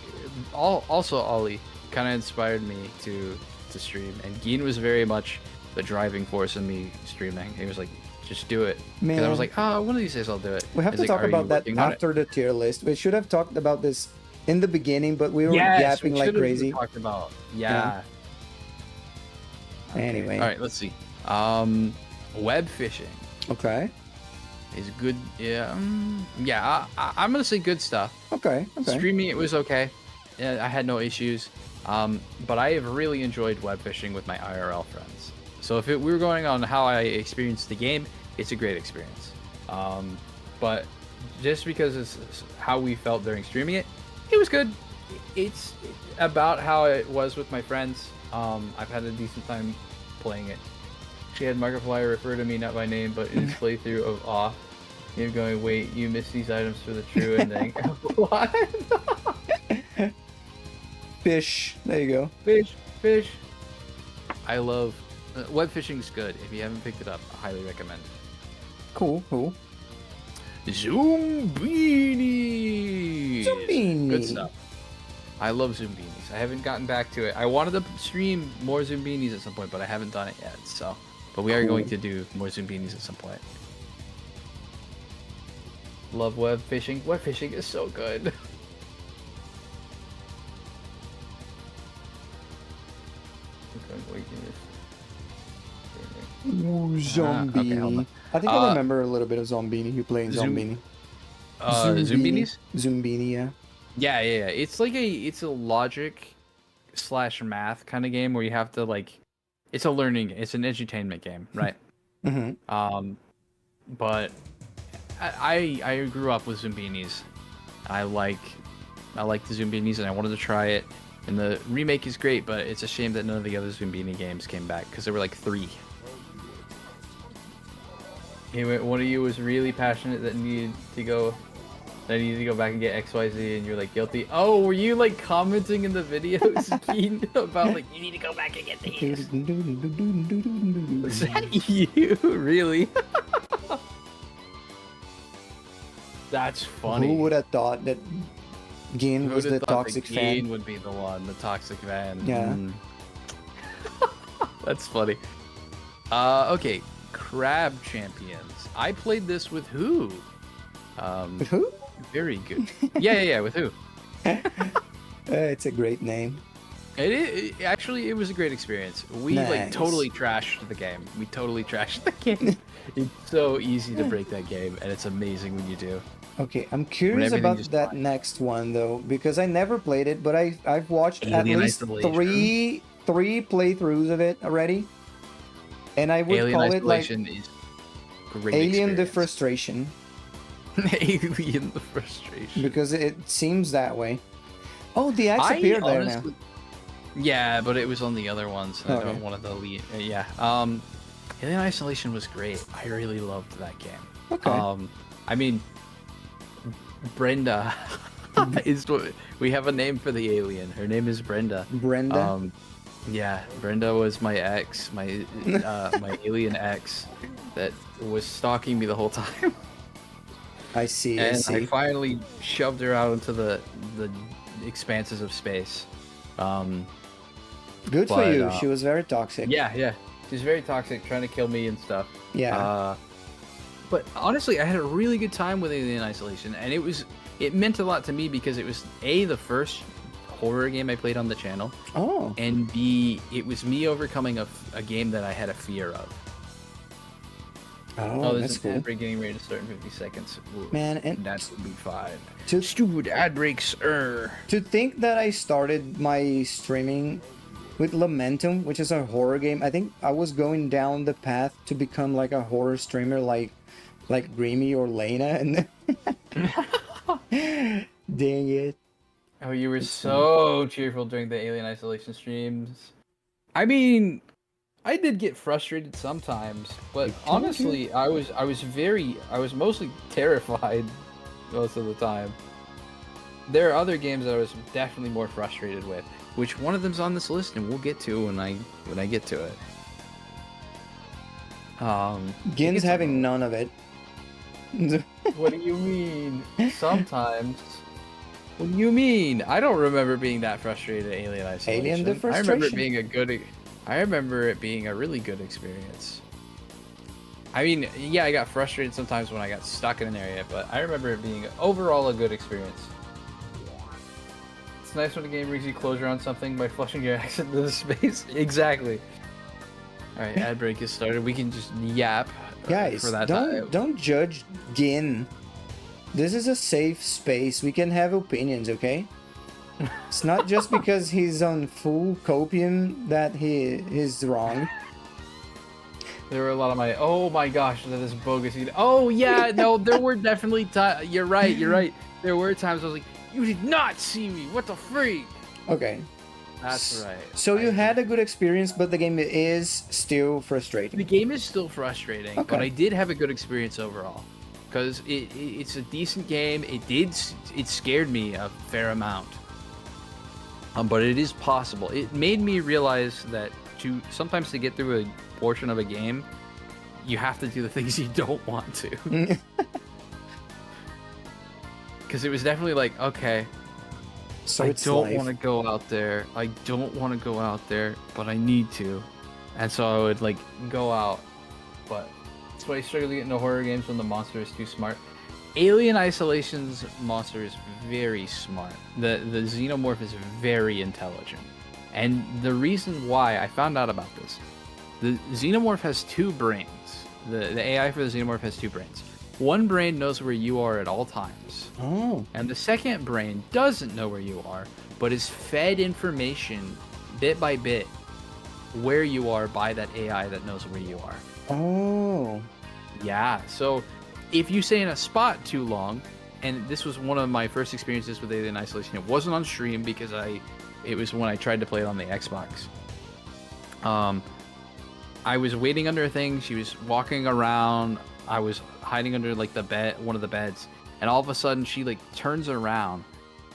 also Ollie kind of inspired me to stream, and Geen was very much the driving force in me streaming. He was like, just do it. Man. And I was like, oh, one of these days I'll do it. We have to talk about that after the tier list. We should have talked about this in the beginning, but we were yapping like crazy. Talked about. Yeah. Okay. Anyway. All right, let's see. Web fishing. Okay. Is good. Yeah. I'm gonna say good stuff. Okay. Streaming it was okay. I had no issues. But I have really enjoyed web fishing with my IRL friends. So if we were going on how I experienced the game, it's a great experience. But just because it's how we felt during streaming it, it was good. It's about how it was with my friends. I've had a decent time playing it. She had Markiplier refer to me not by name, but in his playthrough of Off, you're going, wait, you missed these items for the true ending. What? Fish. There you go. Fish. I love web fishing's good. If you haven't picked it up, I highly recommend it. Cool. Zoombinis. Zoombinis. Good stuff. I love Zoombinis. I haven't gotten back to it. I wanted to stream more Zoombinis at some point, but I haven't done it yet. So, but we are going to do more Zoombinis at some point. Love web fishing. Web fishing is so good. Ooh, Zombini. Okay, I think I remember a little bit of Zombini. You playing Zombini? Zoombinis? Zombini, yeah. Yeah. It's like it's a logic / math kind of game where you have to it's an edutainment game, right? But I grew up with Zoombinis. I like the Zoombinis, and I wanted to try it. And the remake is great, but it's a shame that none of the other Zoombini games came back because there were 3. One of you was really passionate that needed to go. I need to go back and get XYZ, and you're like guilty. Oh, were you like commenting in the videos, Keen, about like you need to go back and get these? Was that you? Really? That's funny. Who would have thought that Gin Who was the would've thought toxic that Gane fan? would be the one, the toxic fan. Yeah. That's funny. Okay, Crab Champions. I played this with who? With who? Very good. Yeah, with who? It's a great name. Actually, it was a great experience. We like Nice. totally trashed the game. We totally trashed the game. It's so easy to break that game, and it's amazing when you do. Okay, I'm curious everything about just that fine. next one though, because I never played it, but I've watched at Alien least Isolation. three playthroughs of it already, and I would Alien call it like Isolation is great. Alien the experience. Frustration, Alien the Frustration. because it seems that way. Oh, the X appeared there now. Yeah, but it was on the other ones. I Okay. don't want to delete. Yeah. Alien Isolation was great. I really loved that game. Okay. I mean, Brenda is what we have a name for the alien. Her name is Brenda. Brenda. Yeah, Brenda was my ex, my my alien ex that was stalking me the whole time. I see. I And I see. finally shoved her out into the expanses of space. Good for but, you. She was very toxic. Yeah. She's very toxic, trying to kill me and stuff. Yeah. But honestly, I had a really good time with Alien Isolation, and it meant a lot to me because it was A, the first horror game I played on the channel, Oh. and B, it was me overcoming a game that I had a fear of. Oh, There's that's an cool. ad break getting ready to start in 50 seconds. Ooh, Man, and that's gonna be fine. to Stupid ad breaks. to think that I started my streaming with Lamentum, which is a horror game. I think I was going down the path to become like a horror streamer, like Dreamy or Lena, and dang it. Oh, you were so cheerful during the Alien Isolation streams. I mean, I did get frustrated sometimes, but honestly, I was mostly terrified most of the time. There are other games that I was definitely more frustrated with, which one of them's on this list, and we'll get to when I get to it. Gin's having none of it. What do you mean? Sometimes. What do you mean? I don't remember being that frustrated at Alien Isolation. Alien the I remember it Frustration. I remember it being a really good experience. I mean, yeah, I got frustrated sometimes when I got stuck in an area, but I remember it being overall a good experience. It's nice when a game brings you closure on something by flushing your accent into the space. Exactly. All right, ad break is started. We can just yap Guys, for that time. don't judge Gin. This is a safe space. We can have opinions, okay? It's not just because he's on full copium that he is wrong. There were a lot of oh my gosh, that is bogus. Oh yeah, no, there were definitely times. You're right. There were times I was like, you did not see me. What the freak? Okay. That's right. So you had a good experience, but the game is still The frustrating. game is still frustrating, Okay. but I did have a good experience overall. Because it's a decent game. It scared me a fair amount. But it is possible. It made me realize that sometimes to get through a portion of a game, you have to do the things you don't want to. Because it was definitely like, okay, So I it's don't life. want to go out there. I don't want to go out there, but I need to. And so I would like go out. But that's why I struggle to get into horror games when the monster is too smart. Alien Isolation's monster is very smart. The xenomorph is very intelligent. And the reason why I found out about this, the xenomorph has two brains. The AI for the xenomorph has two brains. One brain knows where you are at all times. Oh, And the second brain doesn't know where you are, but is fed information bit by bit where you are by that AI that knows where you are. oh, Yeah, so if you stay in a spot too long, and this was one of my first experiences with Alien Isolation, it wasn't on stream because it was when I tried to play it on the Xbox. I was waiting under a thing, she was walking around, I was hiding under like one of the beds, and all of a sudden she like turns around,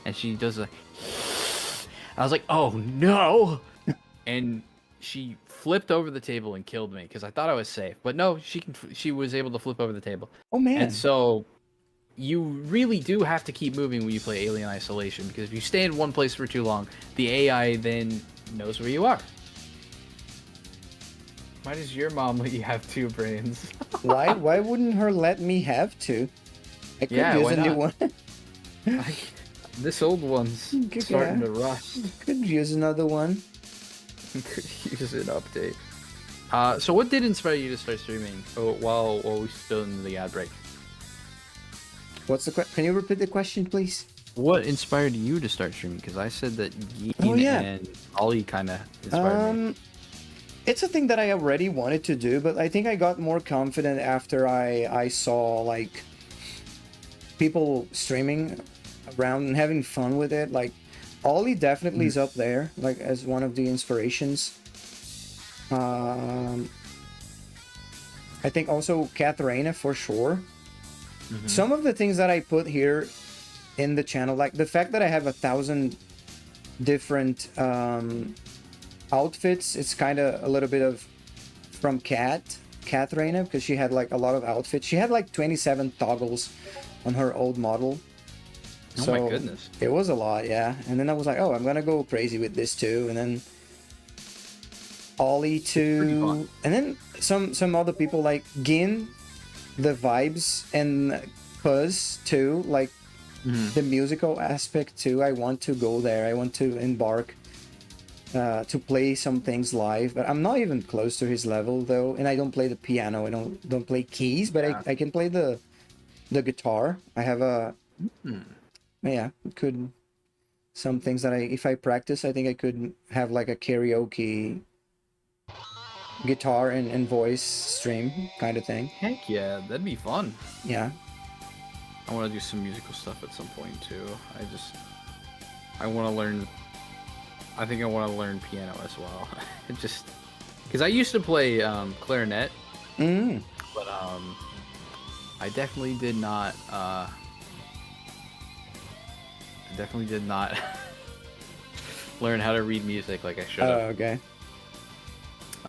and she does a. I was like, oh no, and she flipped over the table and killed me because I thought I was safe, but no, she was able to flip over the table. Oh man. And so you really do have to keep moving when you play Alien Isolation, because if you stay in one place for too long, the AI then knows where you are. Why does your mom let you have 2 brains? Why wouldn't her let me have two? I could Yeah, use why a new not? one. This old one's Good, starting yeah. to rust. Could use another one. Could use an update. So what did inspire you to start streaming while we still in the ad break? What's the Can you repeat the question, please? What inspired you to start streaming? Because I said that Yeen Oh, yeah. and Ollie kind of inspired me. It's a thing that I already wanted to do, but I think I got more confident after I saw like people streaming around and having fun with it. Like Ollie definitely is up there, like as one of the inspirations. I think also Katharina for sure. Some of the things that I put here in the channel, like the fact that I have 1,000 different outfits, it's kind of a little bit of from Katharina, because she had like a lot of outfits. She had like 27 toggles on her old model. Oh So my goodness. it was a lot, yeah. And then I was like, oh, I'm gonna go crazy with this too. And then Ollie pretty too, fun. and then some other people like Gin, the vibes, and Puzz too, like the musical aspect too. I want to go there. I want to embark to play some things live, but I'm not even close to his level though. And I don't play the piano. I don't play keys, but I can play the guitar. I have a yeah. It could some things that if I practice, I think I could have like a karaoke guitar and voice stream kind of thing. Heck yeah, that'd be fun. Yeah. I want to do some musical stuff at some point too. I want to learn. I think I want to learn piano as well. Just because I used to play clarinet, but I definitely did not. Learn how to read music like I should have. Okay.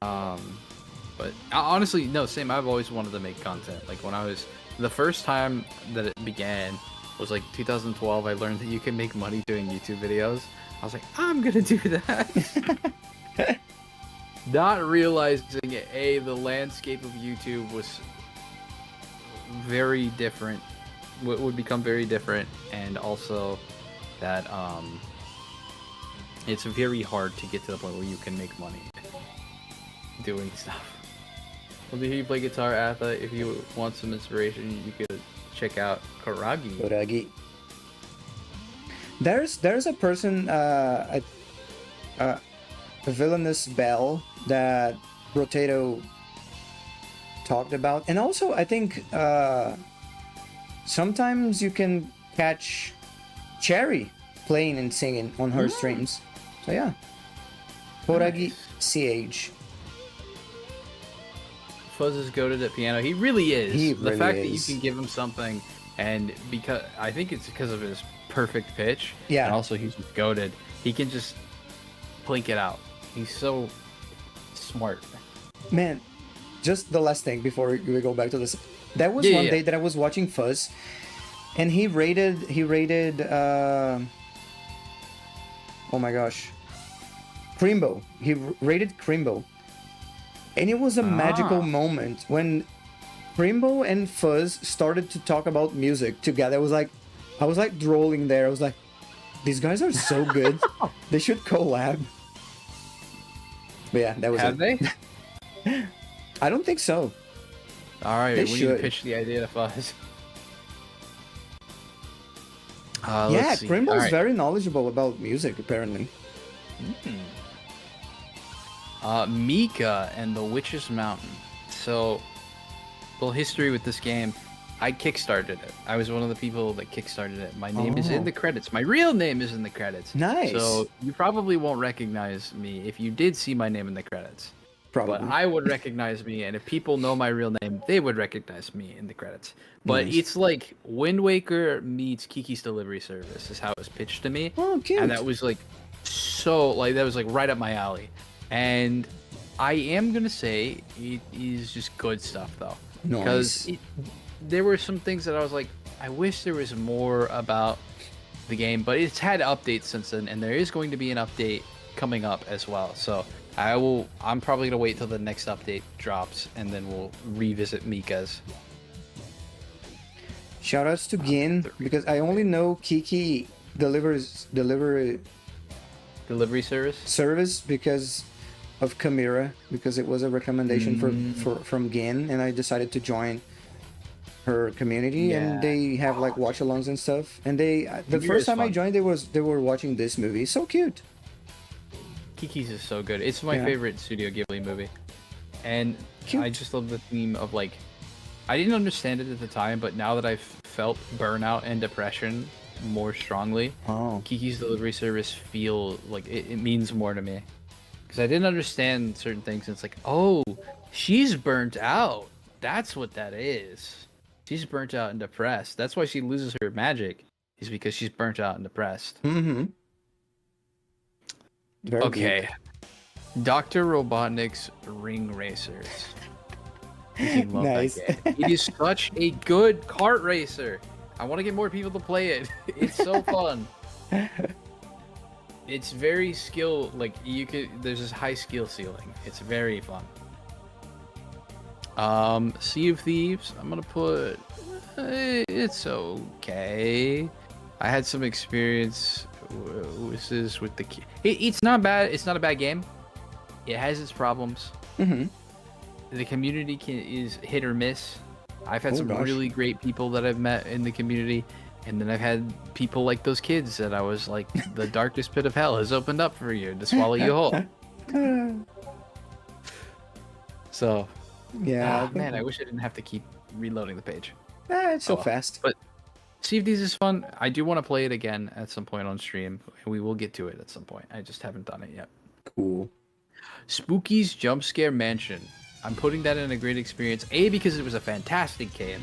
But honestly, no, same. I've always wanted to make content. Like when I was the first time that it began was like 2012. I learned that you can make money doing YouTube videos. I was like, I'm gonna do that. Not realizing the landscape of YouTube was very different. Would become very different, and also that it's very hard to get to the point where you can make money doing stuff. Well, do you play guitar, Atha? If you want some inspiration, you could check out Karagi. Kuragi. There's a person, a Villainous Bell that Rotato talked about, and also I think sometimes you can catch Cherry playing and singing on her streams. So yeah, Kuragi CH. Fuzz is goated at piano. He really is. He The really fact is. that you can give him something, and because I think it's because of his perfect pitch. Yeah. And also he's goated. He can just blink it out. He's so smart. Man, just the last thing before we go back to this. That was Yeah, one yeah. day that I was watching Fuzz, and he rated oh my gosh, Crimbo. He rated Crimbo, and it was a magical moment when Crimbo and Fuzz started to talk about music together. I was like drooling there. I was like, these guys are so good. They should collab. But yeah, that was Have it. they? I don't think so. All right, They we need to should. pitch the idea to Fuzz. Yeah, let's see. Crimbo All is right. very knowledgeable about music, apparently. Mika and the Witch's Mountain. So, little history with this game. I kickstarted it. I was one of the people that kickstarted it. My name is in Oh. the credits. My real name is in the credits. Nice. So you probably won't recognize me if you did see my name in the credits. Probably. I would recognize me, and if people know my real name, they would recognize me in the credits. But Nice. it's like Wind Waker meets Kiki's Delivery Service is how it was pitched to me. Oh, cute. And that was like that was like right up my alley. And I am gonna say it is just good stuff though. Because Nice. there were some things that I was like, I wish there was more about the game, but it's had updates since then, and there is going to be an update coming up as well. So I'm probably gonna wait till the next update drops, and then we'll revisit Mika's. Shoutouts to Gin, because I only know Kiki delivery Delivery service. service because of Kamira, because it was a recommendation from Gin, and I decided to join her community, Yeah. and they have like watch-alongs and stuff. And the Kamira first is time I fun. joined, they were watching this movie. So cute. Kiki's is so good. It's my Yeah. favorite Studio Ghibli movie, and Cute. I just love the theme of like, I didn't understand it at the time, but now that I've felt burnout and depression more strongly, Oh, Kiki's Delivery Service feel like it means more to me, because I didn't understand certain things. And it's like, oh, she's burnt out. That's what that is. She's burnt out and depressed. That's why she loses her magic, is because she's burnt out and depressed. mm-hmm. Very Okay. Dr. Robotnik's Ring Racers. I love Nice. that game. It is such a good kart racer. I want to get more people to play it. It's so fun. It's very there's this high skill ceiling. It's very fun. Sea of Thieves, I'm gonna put it's okay. I had some experience with the it's not bad. It's not a bad game. It has its problems. Mm-hmm. The community is hit or miss. I've had Oh, some gosh. really great people that I've met in the community, and then I've had people like those kids that I was like, the darkest pit of hell has opened up for you to swallow you whole. So, Yeah. man, I wish I didn't have to keep reloading the page. It's so Oh, fast. but Sea of Thieves is fun. I do want to play it again at some point on stream. We will get to it at some point. I just haven't done it yet. Cool. Spooky's Jump Scare Mansion. I'm putting that in a great experience. A, because it was a fantastic game.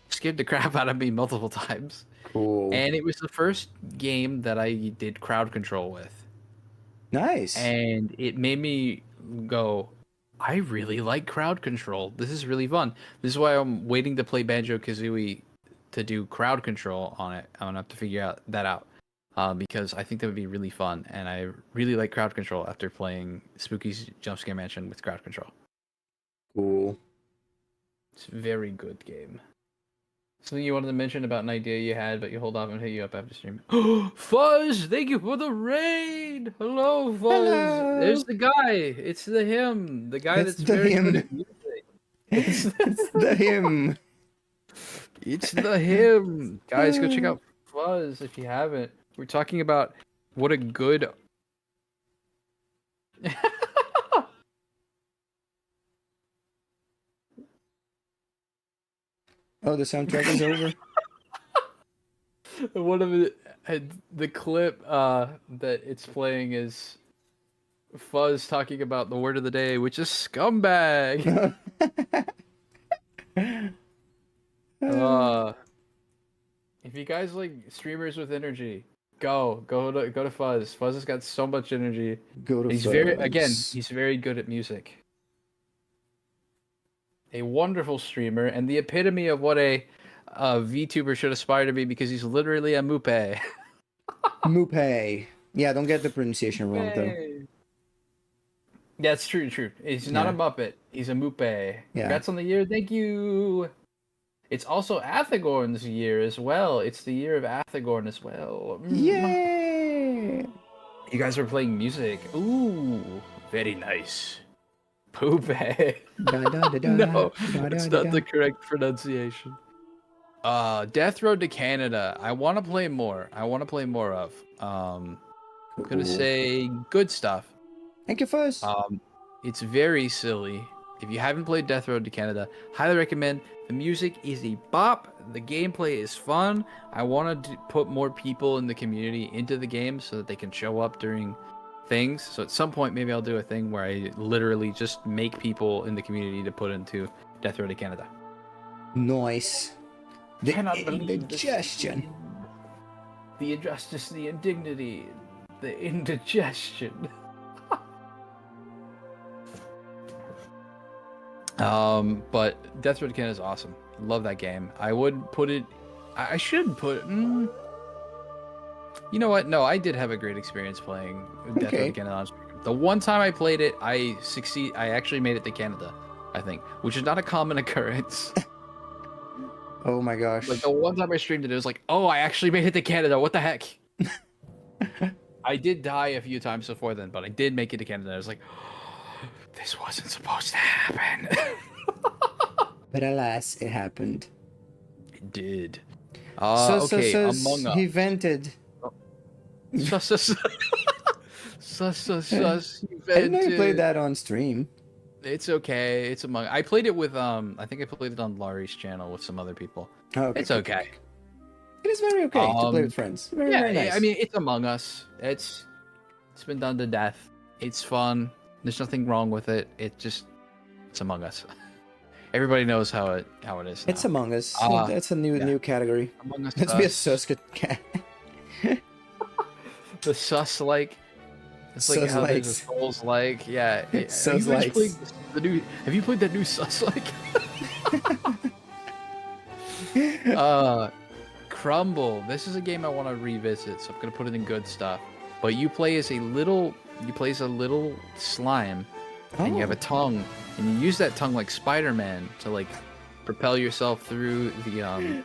Scared the crap out of me multiple times. Cool. And it was the first game that I did crowd control with. Nice. And it made me go, I really like crowd control. This is really fun. This is why I'm waiting to play Banjo-Kazooie to do crowd control on it. I'm going to have to figure that out. Because I think that would be really fun. And I really like crowd control after playing Spooky's Jump Scare Mansion with crowd control. Cool. It's a very good game. Something you wanted to mention about an idea you had, but you hold off and hit you up after stream. Fuzz, thank you for the raid. Hello, Fuzz. Hello. There's the guy. It's the him. The guy It's that's the very him. good at music. It's the him. It's the him. Guys, go check out Fuzz if you haven't. We're talking about what a good. Oh, the soundtrack is over. One of the clip that it's playing is Fuzz talking about the word of the day, which is scumbag. If you guys like streamers with energy, go to Fuzz. Fuzz has got so much energy. Go to He's Fuzz. he's very good at music. A wonderful streamer and the epitome of what a VTuber should aspire to be, because he's literally a mupe. Mupe. Yeah, don't get the pronunciation wrong though. Yeah, it's true. He's not a Yeah. Muppet. He's a mupe. Yeah. Congrats on the year. Thank you. It's also Athagorn's year as well. It's the year of Athagorn as well. Yay! You guys are playing music. Ooh, very nice. Poop. No, it's not the correct pronunciation. Death Road to Canada. I want to play more. I want to play more of. I'm gonna say good stuff. Thank you, Fuzz. It's very silly. If you haven't played Death Road to Canada, highly recommend. The music is a bop. The gameplay is fun. I want to put more people in the community into the game so that they can show up during things. So at some point, maybe I'll do a thing where I literally just make people in the community to put into Death Row to Canada. Nice. The Cannot believe this. indigestion. The injustice, the indignity, the indigestion. But Death Row to Canada is awesome. Love that game. I would put it. I should put. You know what? No, I did have a great experience playing Death Row to Canada on stream. The one time I played it, I actually made it to Canada, I think, which is not a common occurrence. Oh my gosh. Like the one time I streamed it, it was like, oh, I actually made it to Canada. What the heck? I did die a few times before then, but I did make it to Canada. I was like, oh, this wasn't supposed to happen. But alas, it happened. It did. Okay, Among Us. he vented. Sus. I didn't know you played that on stream. It's okay. It's Among. I played it with I think I played it on Laurie's channel with some other people. Oh, okay. It's okay. It is very okay to play with friends. Very, Yeah, very nice. I mean it's Among Us. It's been done to death. It's fun. There's nothing wrong with it. It's Among Us. Everybody knows how it is. It's now. Among Us. That's a new category. Among Us. Let's be a Suska cat. The sus like. It's like how there's a Souls like. Yeah. Sus Have you likes. have you played that new sus like? Crumble. This is a game I want to revisit, so I'm gonna put it in good stuff. But you play as a little slime, and you have a tongue, and you use that tongue like Spider-Man to like propel yourself through the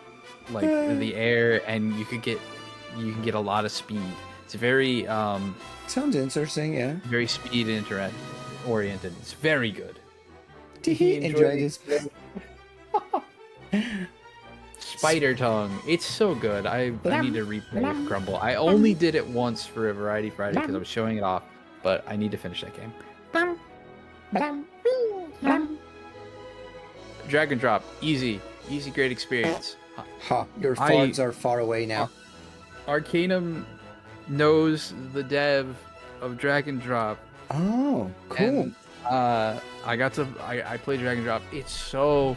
the air, and you can get a lot of speed. It's very Sounds interesting, yeah. very speed oriented. It's very good. He enjoyed his. Spider Tongue. It's so good. I need to replay Crumble. I only did it once for a Variety Friday because I was showing it off, but I need to finish that game. Drag and drop. Easy, great experience. Ha, your thoughts are far away now. Arcanum knows the dev of Drag and Drop. Oh, cool. And, I played Drag and Drop. It's so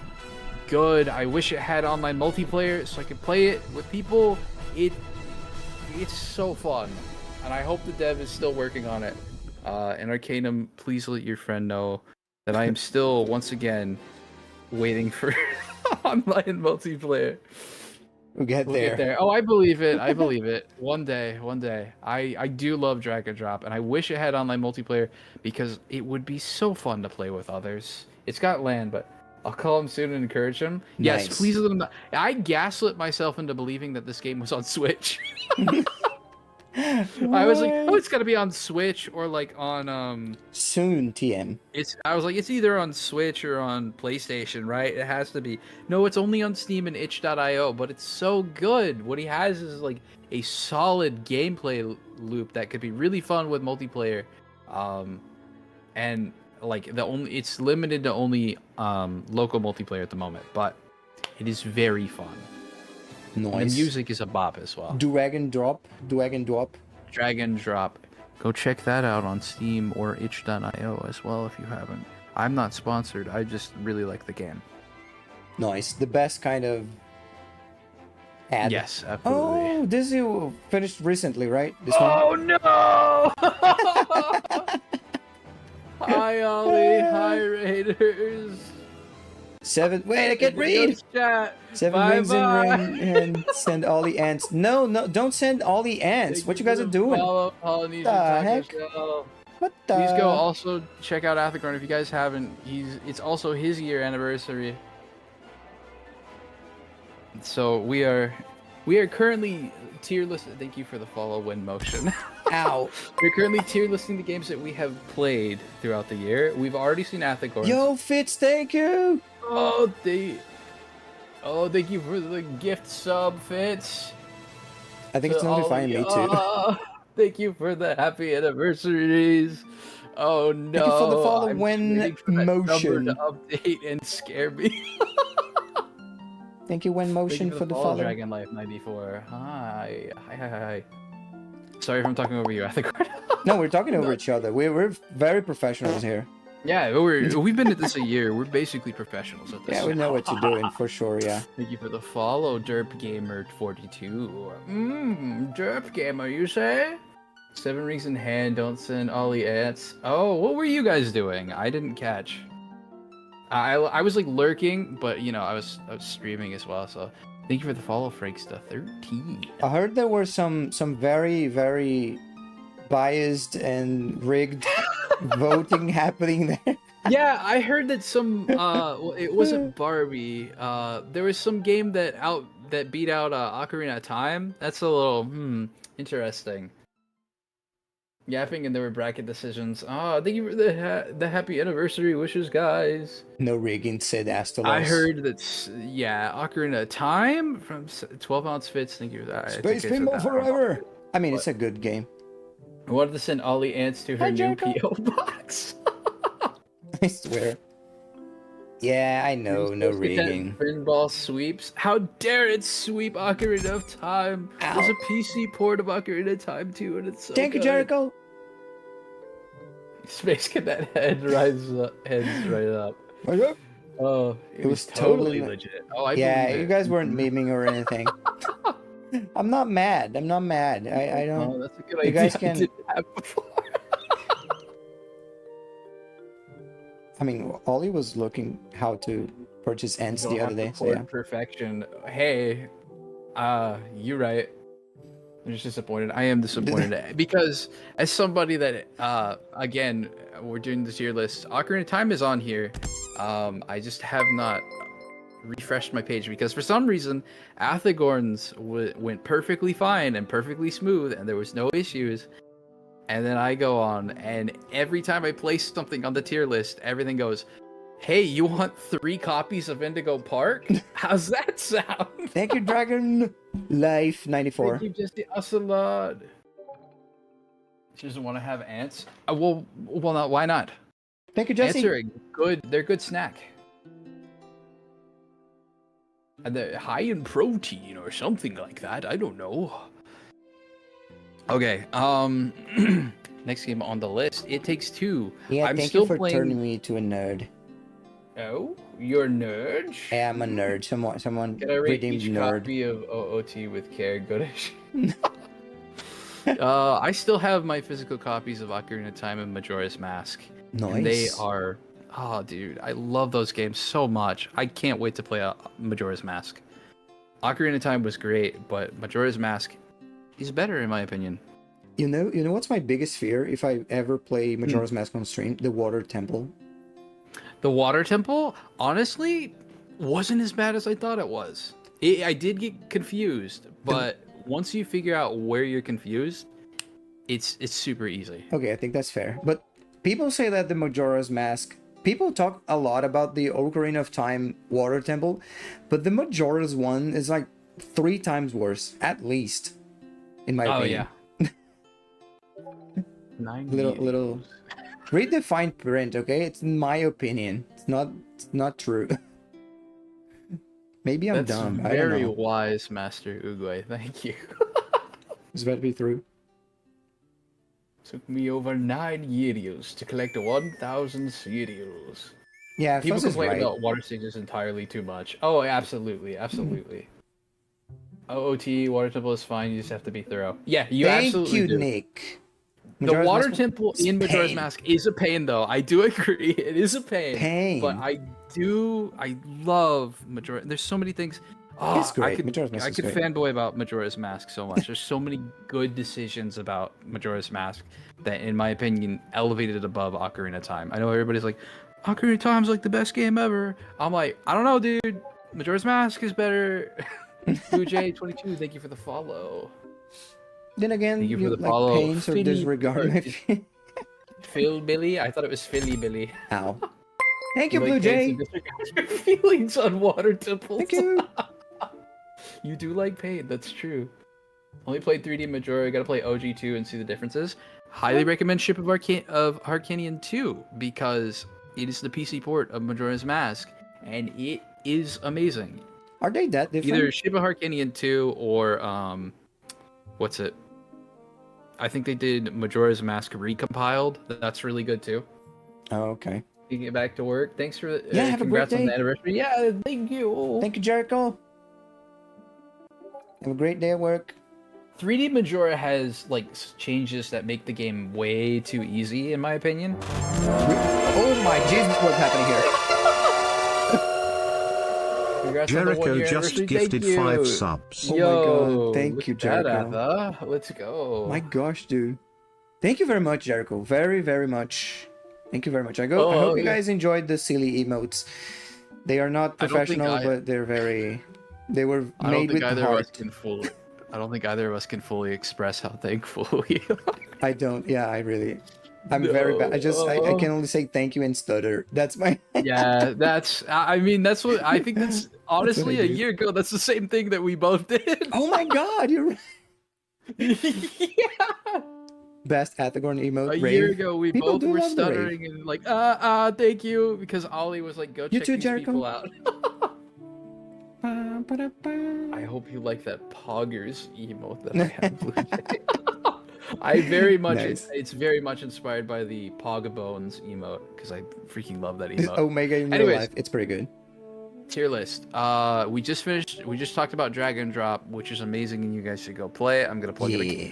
good. I wish it had online multiplayer so I could play it with people. It's so fun, and I hope the dev is still working on it. And Arcanum, please let your friend know that I am still once again waiting for online multiplayer. We'll get there. Oh, I believe it. One day. I do love Drag and Drop, and I wish it had online multiplayer because it would be so fun to play with others. It's got LAN, but I'll call him soon and encourage him. Nice. Yes, please let him know. I gaslit myself into believing that this game was on Switch. I was like, oh, it's got to be on Switch or like on soon TM. I was like, it's either on Switch or on PlayStation, right? It has to be. No, it's only on Steam and itch.io, but it's so good. What he has is like a solid gameplay loop that could be really fun with multiplayer. And like it's limited to only local multiplayer at the moment, but it is very fun. Nice. And the music is a bop as well. Drag and drop. Drag and Drop. Go check that out on Steam or itch.io as well if you haven't. I'm not sponsored. I just really like the game. Nice. The best kind of ad. Yes, absolutely. Oh, this you finished recently, right? This one? No! Hi, Ollie. Hi, Raiders. Wait, I can't read. Chat. 7 wins in ring and send all the ants. No, don't send all the ants. What you guys are doing? Polynesian The heck? What the? Please go also check out Athacron if you guys haven't. It's also his year anniversary. So we are currently tier list. Thank you for the follow, Win Motion. Ow. We're currently tier listing the games that we have played throughout the year. We've already seen Athacron. Yo, Fitz, thank you. Oh, thank you for the gift sub, Fitz. I think it's notifying me too. Thank you for the happy anniversaries. Oh no! Thank you for the follow, I'm Win waiting for that Motion. number to update and scare me. Thank you, Win Motion, for the follow. Dragon Life 94. Hi. Sorry if I'm talking over you, Athacron. No, we're talking over each other. We're very professionals here. Yeah, we've been at this a year. We're basically professionals at this. Yeah, we know what you're doing for sure. Yeah. Thank you for the follow, Derp Gamer 42. Derp Gamer, you say? 7 rings in hand, don't send Ollie ants. Oh, what were you guys doing? I didn't catch. I was like lurking, but you know, I was streaming as well. So thank you for the follow, Franksta 13. I heard there were some very very biased and rigged voting happening there. Yeah, I heard that some well, it wasn't Barbie. There was some game that beat out Ocarina of Time. That's a little interesting. Yapping, and there were bracket decisions. Thank you for the happy anniversary wishes, guys. No rigging, said Astolos. I heard that Ocarina of Time from 12 ounce fits. Thank you for that. Space Pinball Forever. I mean, it's a good game. I wanted to send Ollie ants to her new PO box. I swear. Yeah, I know, no rigging. Pinball sweeps. How dare it sweep Ocarina of Time? Ow. There's a PC port of Ocarina of Time too, and it's so Thank you, good. Jericho. Space Cadet heads right up. Oh, it was totally legit. Oh, yeah, believe you it. guys weren't memeing or anything. I'm not mad. I'm not mad. I don't. Oh, that's a good You idea. guys I can- didn't have before. I mean, Ollie was looking how to purchase ends Don't the have other day. to So port yeah. perfection. Hey, you're right. I'm just disappointed. I am disappointed because as somebody that again, we're doing the tier list. Ocarina of Time is on here. I just have not refreshed my page because for some reason Athagorn's went perfectly fine and perfectly smooth and there was no issues. And then I go on, and every time I place something on the tier list, everything goes, "Hey, you want 3 copies of Indigo Park? How's that sound?" Thank you, Dragon Life 94. Thank you, Jesse Ocelot. She doesn't want to have ants. Well, not. Why not? Thank you, Ants Jesse. are a good. They're a good snack. And they're high in protein or something like that. I don't know. Okay. Next game on the list. It Takes Two. Yeah, I'm thank still you for playing. turning me to a nerd. Oh, you're a nerd. I am a nerd. Someone Can I rate redeemed each nerd. copy of OOT with care? Goodish. I still have my physical copies of Ocarina of Time and Majora's Mask. Nice. And they are, oh, dude, I love those games so much. I can't wait to play Majora's Mask. Ocarina of Time was great, but Majora's Mask is better in my opinion. You know what's my biggest fear if I ever Hmm. play Majora's Mask on stream? The Water Temple. The Water Temple, honestly, wasn't as bad as I thought it was. I did get confused, but once you figure out where you're confused, it's super easy. Okay, I think that's fair. But people say that the Majora's Mask. People talk a lot about the Ocarina of Time Water Temple, but the Majora's one is like 3 times worse, at least, in my Oh opinion. yeah. 90 Little. Read the fine print, okay? It's in my opinion. It's not true. Maybe I'm That's dumb. I don't very know. wise, Master Uguay. Thank you. It's about to be through. Took me over 9 years to collect 1,000 cereals. Yeah, People Fuzz is complain right. about water stages entirely too much. Oh, absolutely, absolutely. OOT, Water Temple is fine. You just have to be thorough. Yeah, you Thank absolutely you, do. Nick. The Majora's Water Mask Temple is in Majora's pain. Mask is a pain, though. I do agree. It is a pain. Pain. But I love Majora. There's so many things. Oh, It's great. I could, Majora's Mask I is could great. fanboy about Majora's Mask so much. There's so many good decisions about Majora's Mask that, in my opinion, elevated it above Ocarina of Time. I know everybody's like, Ocarina of Time's like the best game ever. I'm like, I don't know, dude. Majora's Mask is better. Blue J22, thank you for the follow. Then again, Thank you for you the like follow. pain, so Philly disregard my Bird. Phil Billy? I thought it was Philly Billy. Ow. Thank you, like Blue pain, Jay. so disregard your feelings on water temples. Thank you. You do like pain, that's true. Only played 3D Majora, gotta play OG2 and see the differences. Highly recommend Ship of Harkanian 2 because it is the PC port of Majora's Mask and it is amazing. Are they that different? Either Ship of Harkanian 2 or what's it? I think they did Majora's Mask recompiled. That's really good too. Oh, okay. You get back to work. Thanks for Yeah, have a great congrats on day. the anniversary. Yeah, thank you. Thank you, Jericho. Have a great day at work. 3D Majora has like changes that make the game way too easy, in my opinion. Oh my Jesus, what's happening here? Congrats on the Jericho 1 year just anniversary. gifted Thank you. 5 subs. Oh my Yo, God, thank look you, at that, Jericho. Let's go. My gosh, dude. Thank you very much, Jericho. Very, very much. Thank you very much. I hope you yeah. guys enjoyed the silly emotes. They are not I don't think professional, but they're very. They were I don't made think with either of us heart. can fully. I don't think either of us can fully express how thankful we are. I don't. Yeah, I really. I'm very bad. I can only say thank you and stutter. That's my. Yeah, I mean, that's what I think. That's honestly I a do. year ago. That's the same thing that we both did. Oh my God! You're right. Yeah. Best Athagorn emote. A Rain. year ago, we People both do were love the rave. stuttering and like, thank you, because Ollie was like, go You check too, these Jericho? people out. I hope you like that Poggers emote that I have. Blue Jay. I very much, Nice. it's very much inspired by the Pogbones emote because I freaking love that emote. Omega in real Anyways. life. It's pretty good. Tier list. We just talked about Drag and Drop, which is amazing, and you guys should go play it. I'm gonna plug it again.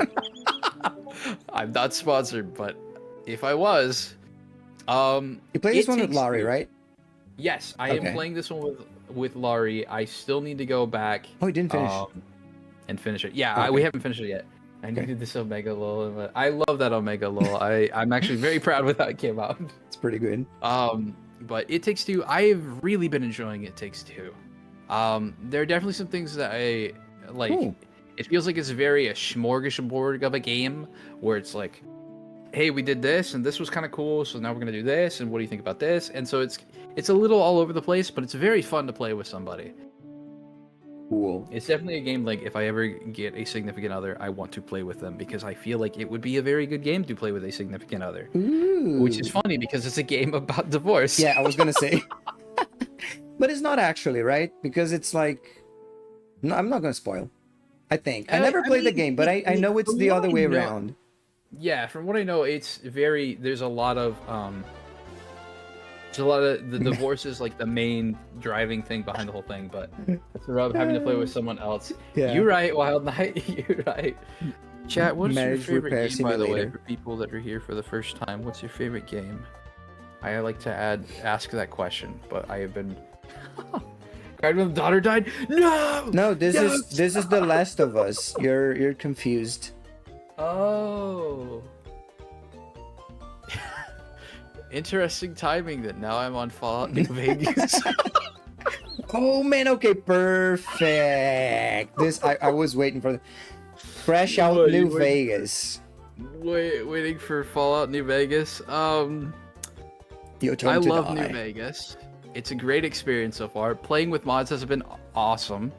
I'm not sponsored, but if I was, You play this It one with Takes Laurie, Two. right? Yes, I Okay. am playing this one with Laurie. I still need to go back Oh, you didn't finish. and finish it. Yeah, Okay. we haven't finished it yet. I Okay. needed this Omega lol. But I love that Omega lol. I'm actually very proud with how it came out. It's pretty good. But It Takes Two, I've really been enjoying It Takes Two. There are definitely some things that I like. Cool. It feels like it's very a smorgasbord of a game where it's like, hey, we did this and this was kind of cool, so now we're gonna do this, and what do you think about this? And so it's a little all over the place, but it's very fun to play with somebody. Cool. It's definitely a game like if I ever get a significant other, I want to play with them because I feel like it would be a very good game to play with a significant other. Ooh. Which is funny because it's a game about divorce. Yeah, I was gonna say. But it's not actually, right? Because it's like. No, I'm not gonna spoil. I think. I never played the mean, game, but I know it's from the what other I way know- around. Yeah, from what I know, there's a lot of the divorce is like the main driving thing behind the whole thing, but it's the rub of having to play with someone else. Yeah. You're right, Wild Knight. You're right. Chat, what's your Marriage favorite Repair game, by the way, Simulator. for people that are here for the first time? What's your favorite game? I like to ask that question, but I have been cried when the daughter died. No. No, this is The Last of Us. You're confused. Oh. Interesting timing that now I'm on Fallout New Vegas. Oh man, okay, perfect. I was waiting for the Fresh Out What, you New were- Vegas. Waiting for Fallout New Vegas. Your turn I to love die. New Vegas. It's a great experience so far. Playing with mods has been awesome.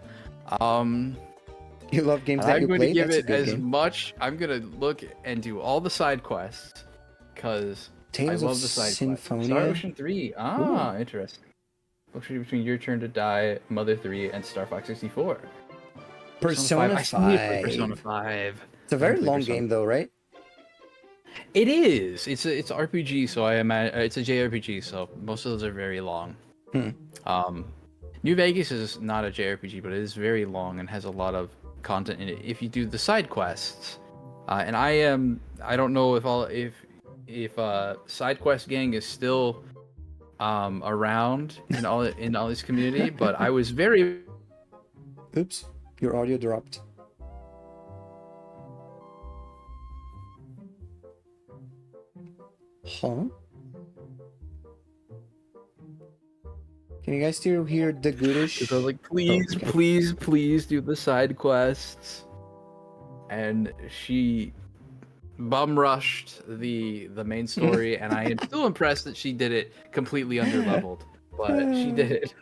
You love games that I'm you going to play? give That's a it good as game. much. I'm going to look and do all the side quests because I Tales of love the side quests. Symphonia? Star Ocean 3. Interesting. Between Your Turn to Die, Mother 3, and Star Fox 64. Persona I still need to play 5. Persona 5. It's a very Play long Persona. game though, right? It is. It's RPG, so I imagine it's a JRPG, so most of those are very long. New Vegas is not a JRPG, but it is very long and has a lot of content in it. If you do the side quests, and I don't know if side quest gang is still around in all this community, but I was very Oops, your audio dropped. Huh? Can you guys still hear the goodish? So I was like, please, okay. please do the side quests. And she bum rushed the main story, and I am still impressed that she did it completely underleveled. But she did it.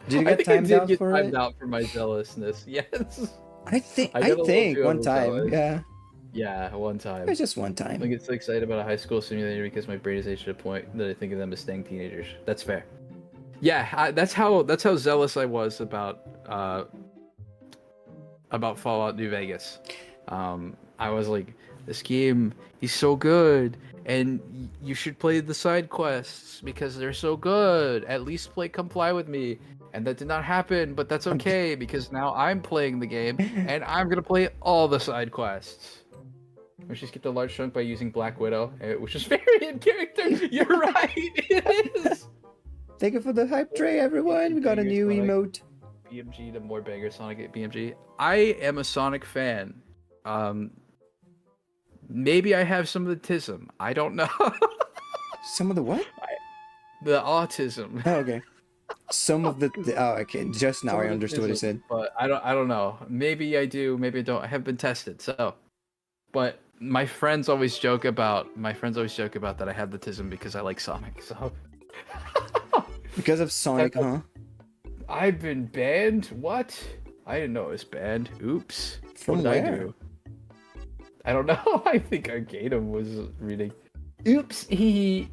Did you I get think timed I did out get for timed it? out for my zealousness. Yes. I think I got a little too one time. overzealous. Yeah, Yeah, one time. it was just one I time. get so excited about a high school simulator because my brain is aged to a point that I think of them as staying teenagers. That's fair. Yeah, that's how zealous I was about Fallout New Vegas. I was like, this game is so good, and you should play the side quests because they're so good. At least comply with me." And that did not happen, but that's okay because now I'm playing the game and I'm gonna play all the side quests. We just skipped a large chunk by using Black Widow, which is very in character. You're right, it is. Thank you for the hype tray, everyone. We got a new emote. BMG to more banger Sonic at BMG. I am a Sonic fan. Maybe I have some of the tism. I don't know. Some of the what? The autism. Oh, okay. Some of the oh, okay. Just now Some I of the understood what he tism, said. But I don't know. Maybe I do. Maybe I don't. I haven't been tested. So, but my friends always joke about that I have the tism because I like Sonic. So. Because of Sonic, huh? I've been banned? What? I didn't know it was banned. Oops. From what did where? I do? I don't know. I think Arcadum was reading. Oops. He.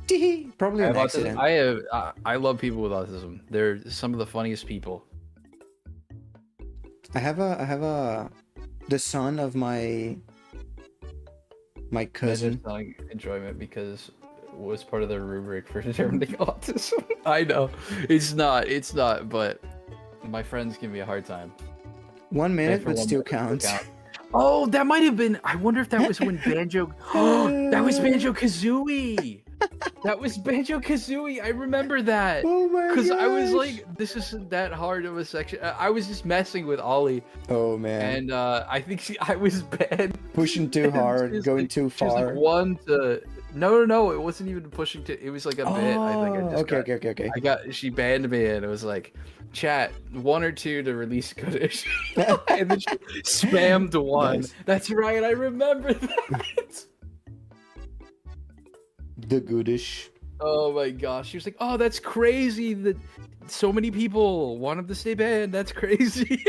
Tee-hee. Probably I an have accident. autism. I love people with autism. They're some of the funniest people. I have the son of my cousin. Sonic enjoyment because it was part of the rubric for determining autism. I know. It's not, but my friends give me a hard time. 1 minute, For but one still minute, counts. Oh, that might have been. I wonder if that was when Banjo. That was Banjo Kazooie. That was Banjo Kazooie. I remember that. Oh my Because I was gosh. like, this isn't that hard of a section. I was just messing with Ollie, Oh man. and I think I was banned. Pushing too It was hard, just going like- too she was like far. one to. No. It wasn't even pushing to. It was like a bit. I think I Oh, just okay. She banned me, and it was like, chat 1 or 2 to release Goodish, and then she spammed 1. Nice. That's right. I remember that. The goodish. Oh my gosh. She was like, "Oh, that's crazy that so many people wanted to stay banned. That's crazy."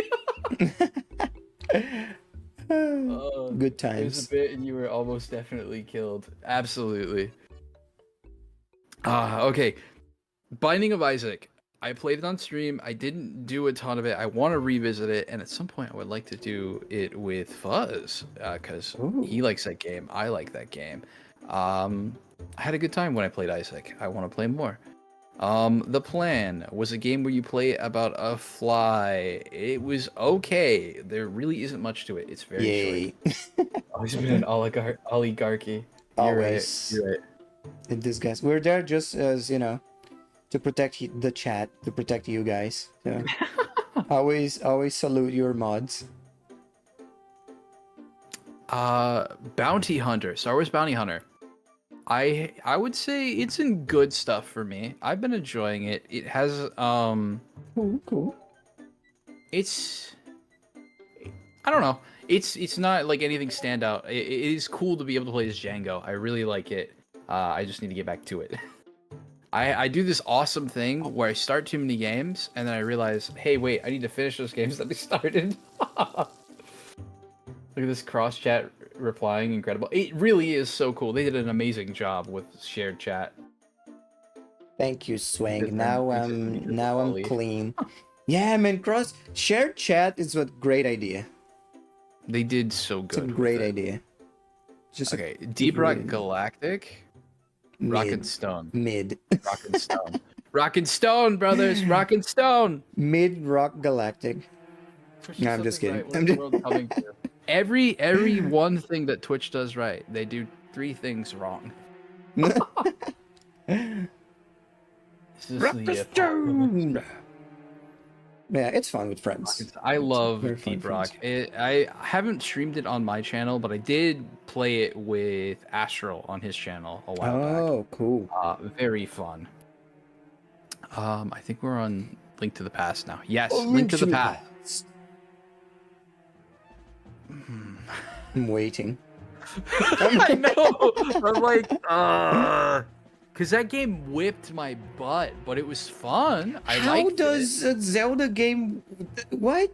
Oh, Good it was times. a bit, and you were almost definitely killed. Absolutely. Okay. Binding of Isaac. I played it on stream. I didn't do a ton of it. I want to revisit it, and at some point, I would like to do it with Fuzz, because Ooh. he likes that game. I like that game. I had a good time when I played Isaac. I want to play more. The Plan was a game where you play about a fly. It was okay. There really isn't much to it. It's very Yay. short. Always been an oligarchy. Always. You're right. In this guys. We're there just as, to protect the chat, to protect you guys. So always salute your mods. Bounty Hunter. Star Wars Bounty Hunter. I would say it's in good stuff for me. I've been enjoying it. It has Cool. it's I don't know. It's not like anything standout. It is cool to be able to play as Django. I really like it. I just need to get back to it. I do this awesome thing where I start too many games and then I realize, hey, wait, I need to finish those games that I started. Look at this cross chat replying, incredible. It really is so cool. They did an amazing job with shared chat. Thank you, Swang. Different- Now I'm Ollie. clean. Yeah, man, shared chat is a great idea. They did so It's a good. great with it. idea. Just Okay, Deep Rock really Galactic, mid. Rock and Stone, Mid. Rock and Stone, Rock and Stone, brothers, Rock and Stone. Mid Rock Galactic. No, I'm just kidding. I'm just- Every one thing that Twitch does right, they do 3 things wrong. This is Rock the, the stone. Yeah, it's fun with friends. I love very fun Deep Rock. friends. I haven't streamed it on my channel, but I did play it with Astral on his channel a while back. Oh, cool. Very fun. I think we're on Link to the Past now. Yes, Oh, Link to the Past. I'm waiting. I know. I'm like, because that game whipped my butt, but it was fun. I How liked does it. a Zelda game? What?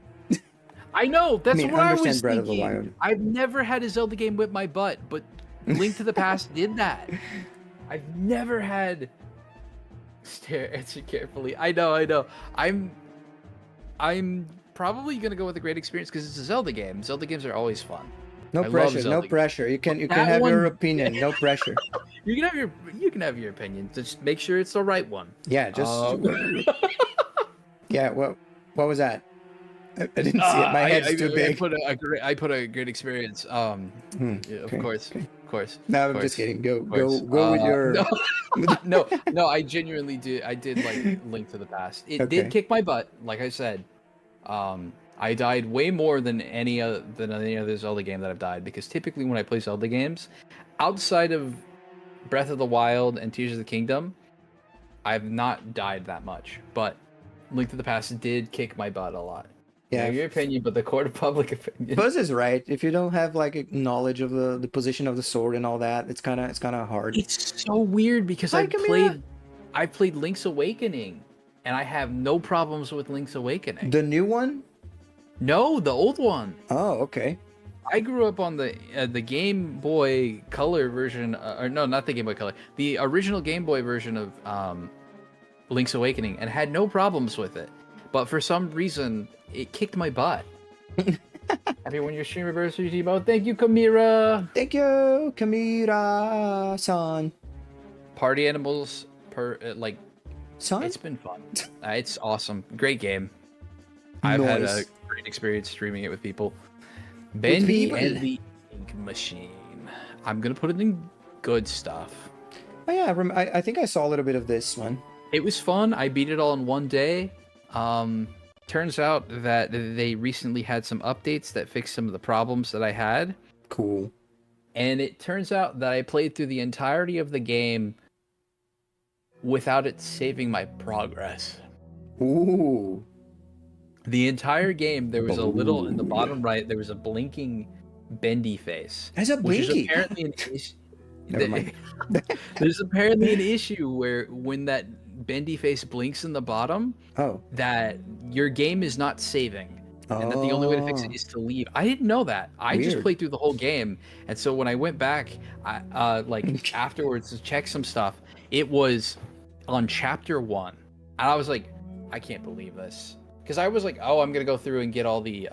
I know. That's mean, what I understand was Breath of the thinking. Wild. I've never had a Zelda game whip my butt, but Link to the Past did that. I've never had. Answer carefully. I know. I'm probably gonna go with a great experience because it's a Zelda game. Zelda games are always fun. No I love pressure. No Zelda. pressure. You can That have your one- opinion. No pressure. You can have your opinion. Just make sure it's the right one. Yeah. Just. Yeah. What was that? I didn't see it. My head's too big. I put a great experience. Yeah, okay, of course, okay. of course. No, of I'm just course, kidding. Go of course. with your. No. I genuinely did. I did like Link to the Past. It Okay. did kick my butt, like I said. I died way more than any other Zelda game that I've died, because typically when I play Zelda games, outside of Breath of the Wild and Tears of the Kingdom, I've not died that much. But Link to the Past did kick my butt a lot. Yeah. Your opinion, but the court of public opinion. Buzz is right. If you don't have like a knowledge of the position of the sword and all that, it's kind of hard. It's so weird because Hi, Camila. I played Link's Awakening, and I have no problems with Link's Awakening. The new one? No, the old one. Oh, okay. I grew up on the Game Boy Color version, or no, not the Game Boy Color, the original Game Boy version of Link's Awakening, and had no problems with it. But for some reason, it kicked my butt. Happy 1 year stream anniversary, Timo. Thank you, Kamira. Thank you, Kamira-san. Party Animals, like, Son? it's been fun. It's awesome. Great game. I've had a Nice. great experience streaming it with people. Bendy people? and the Ink Machine. I'm gonna put it in good stuff. Oh yeah, I think I saw a little bit of this one. It was fun. I beat it all in one day. Turns out that they recently had some updates that fixed some of the problems that I had. Cool. And it turns out that I played through the entirety of the game without it saving my progress. Ooh. The entire game, there was a little, in the bottom right, there was a blinking bendy face. There's a Which is blinky. apparently an issue. Never mind. There's apparently an issue where when that bendy face blinks in the bottom, Oh. that your game is not saving. And that the only way to fix it is to leave. I didn't know that. I just Weird. played through the whole game, and so when I went back, like afterwards to check some stuff, it was on chapter 1, and I was like, I can't believe this, because I was like, oh, I'm gonna go through and get all the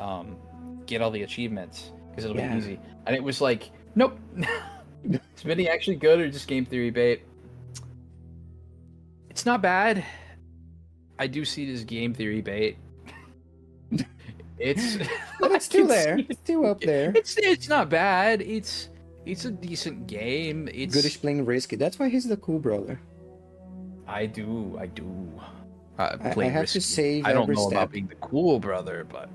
achievements because it'll Yeah. be easy, and it was like, nope. Is Vinny actually good or just game theory bait? It's not bad. I do see it as game theory bait. It's But it's I still can there. see it. It's still up there. It's not bad. It's a decent game. It's Goodish playing risky. That's why he's the cool brother. I do. I Play have risky. to save I don't every know step. about being the cool brother, but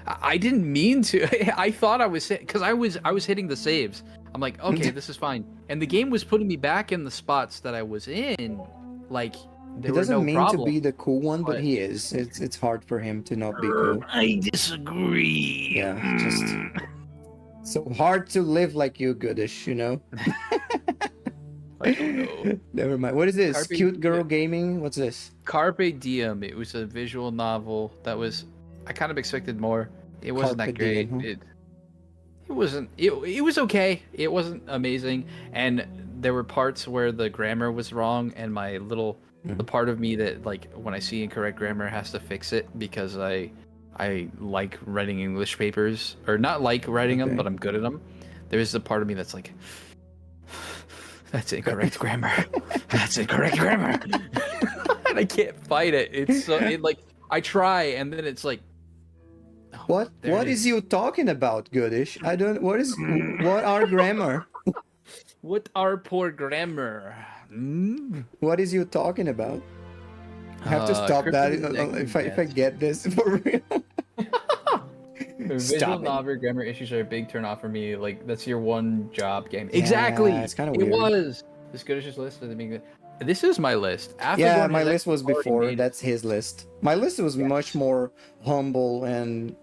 I didn't mean to. I thought I was because I was hitting the saves. I'm like, okay, this is fine, and the game was putting me back in the spots that I was in. Like there He were doesn't no mean problem. to be the cool one, but but- he is. It's hard for him to not be cool. I disagree. Yeah, just so hard to live like you, Goodish. You know. I don't know. Never mind. What is this? Carpe Cute girl Diem. gaming? What's this? Carpe Diem. It was a visual novel that was. I kind of expected more. It wasn't Carpe that great. Diem, huh? It wasn't. It was okay. It wasn't amazing, and there were parts where the grammar was wrong, and my little the part of me that like when I see incorrect grammar has to fix it because I like writing English papers, or not like writing them, Okay. but I'm good at them. There's a part of me that's like, that's incorrect grammar. That's incorrect grammar. And I can't fight it. It's so like I try, and then it's like, oh, What? there What it is you talking about, Goodish? I don't. What are grammar? What are poor grammar? Mm? What is you talking about? I have to stop that Crypto if I get this for real. Visual Stop it. novel grammar issues are a big turn off for me. Like that's your one job game. Yeah, Exactly. it's kinda It weird. was this Goodish's list. Doesn't mean that- This is my list. After Yeah, Gordon my has list was already before. made- That's his list. My list was much more humble and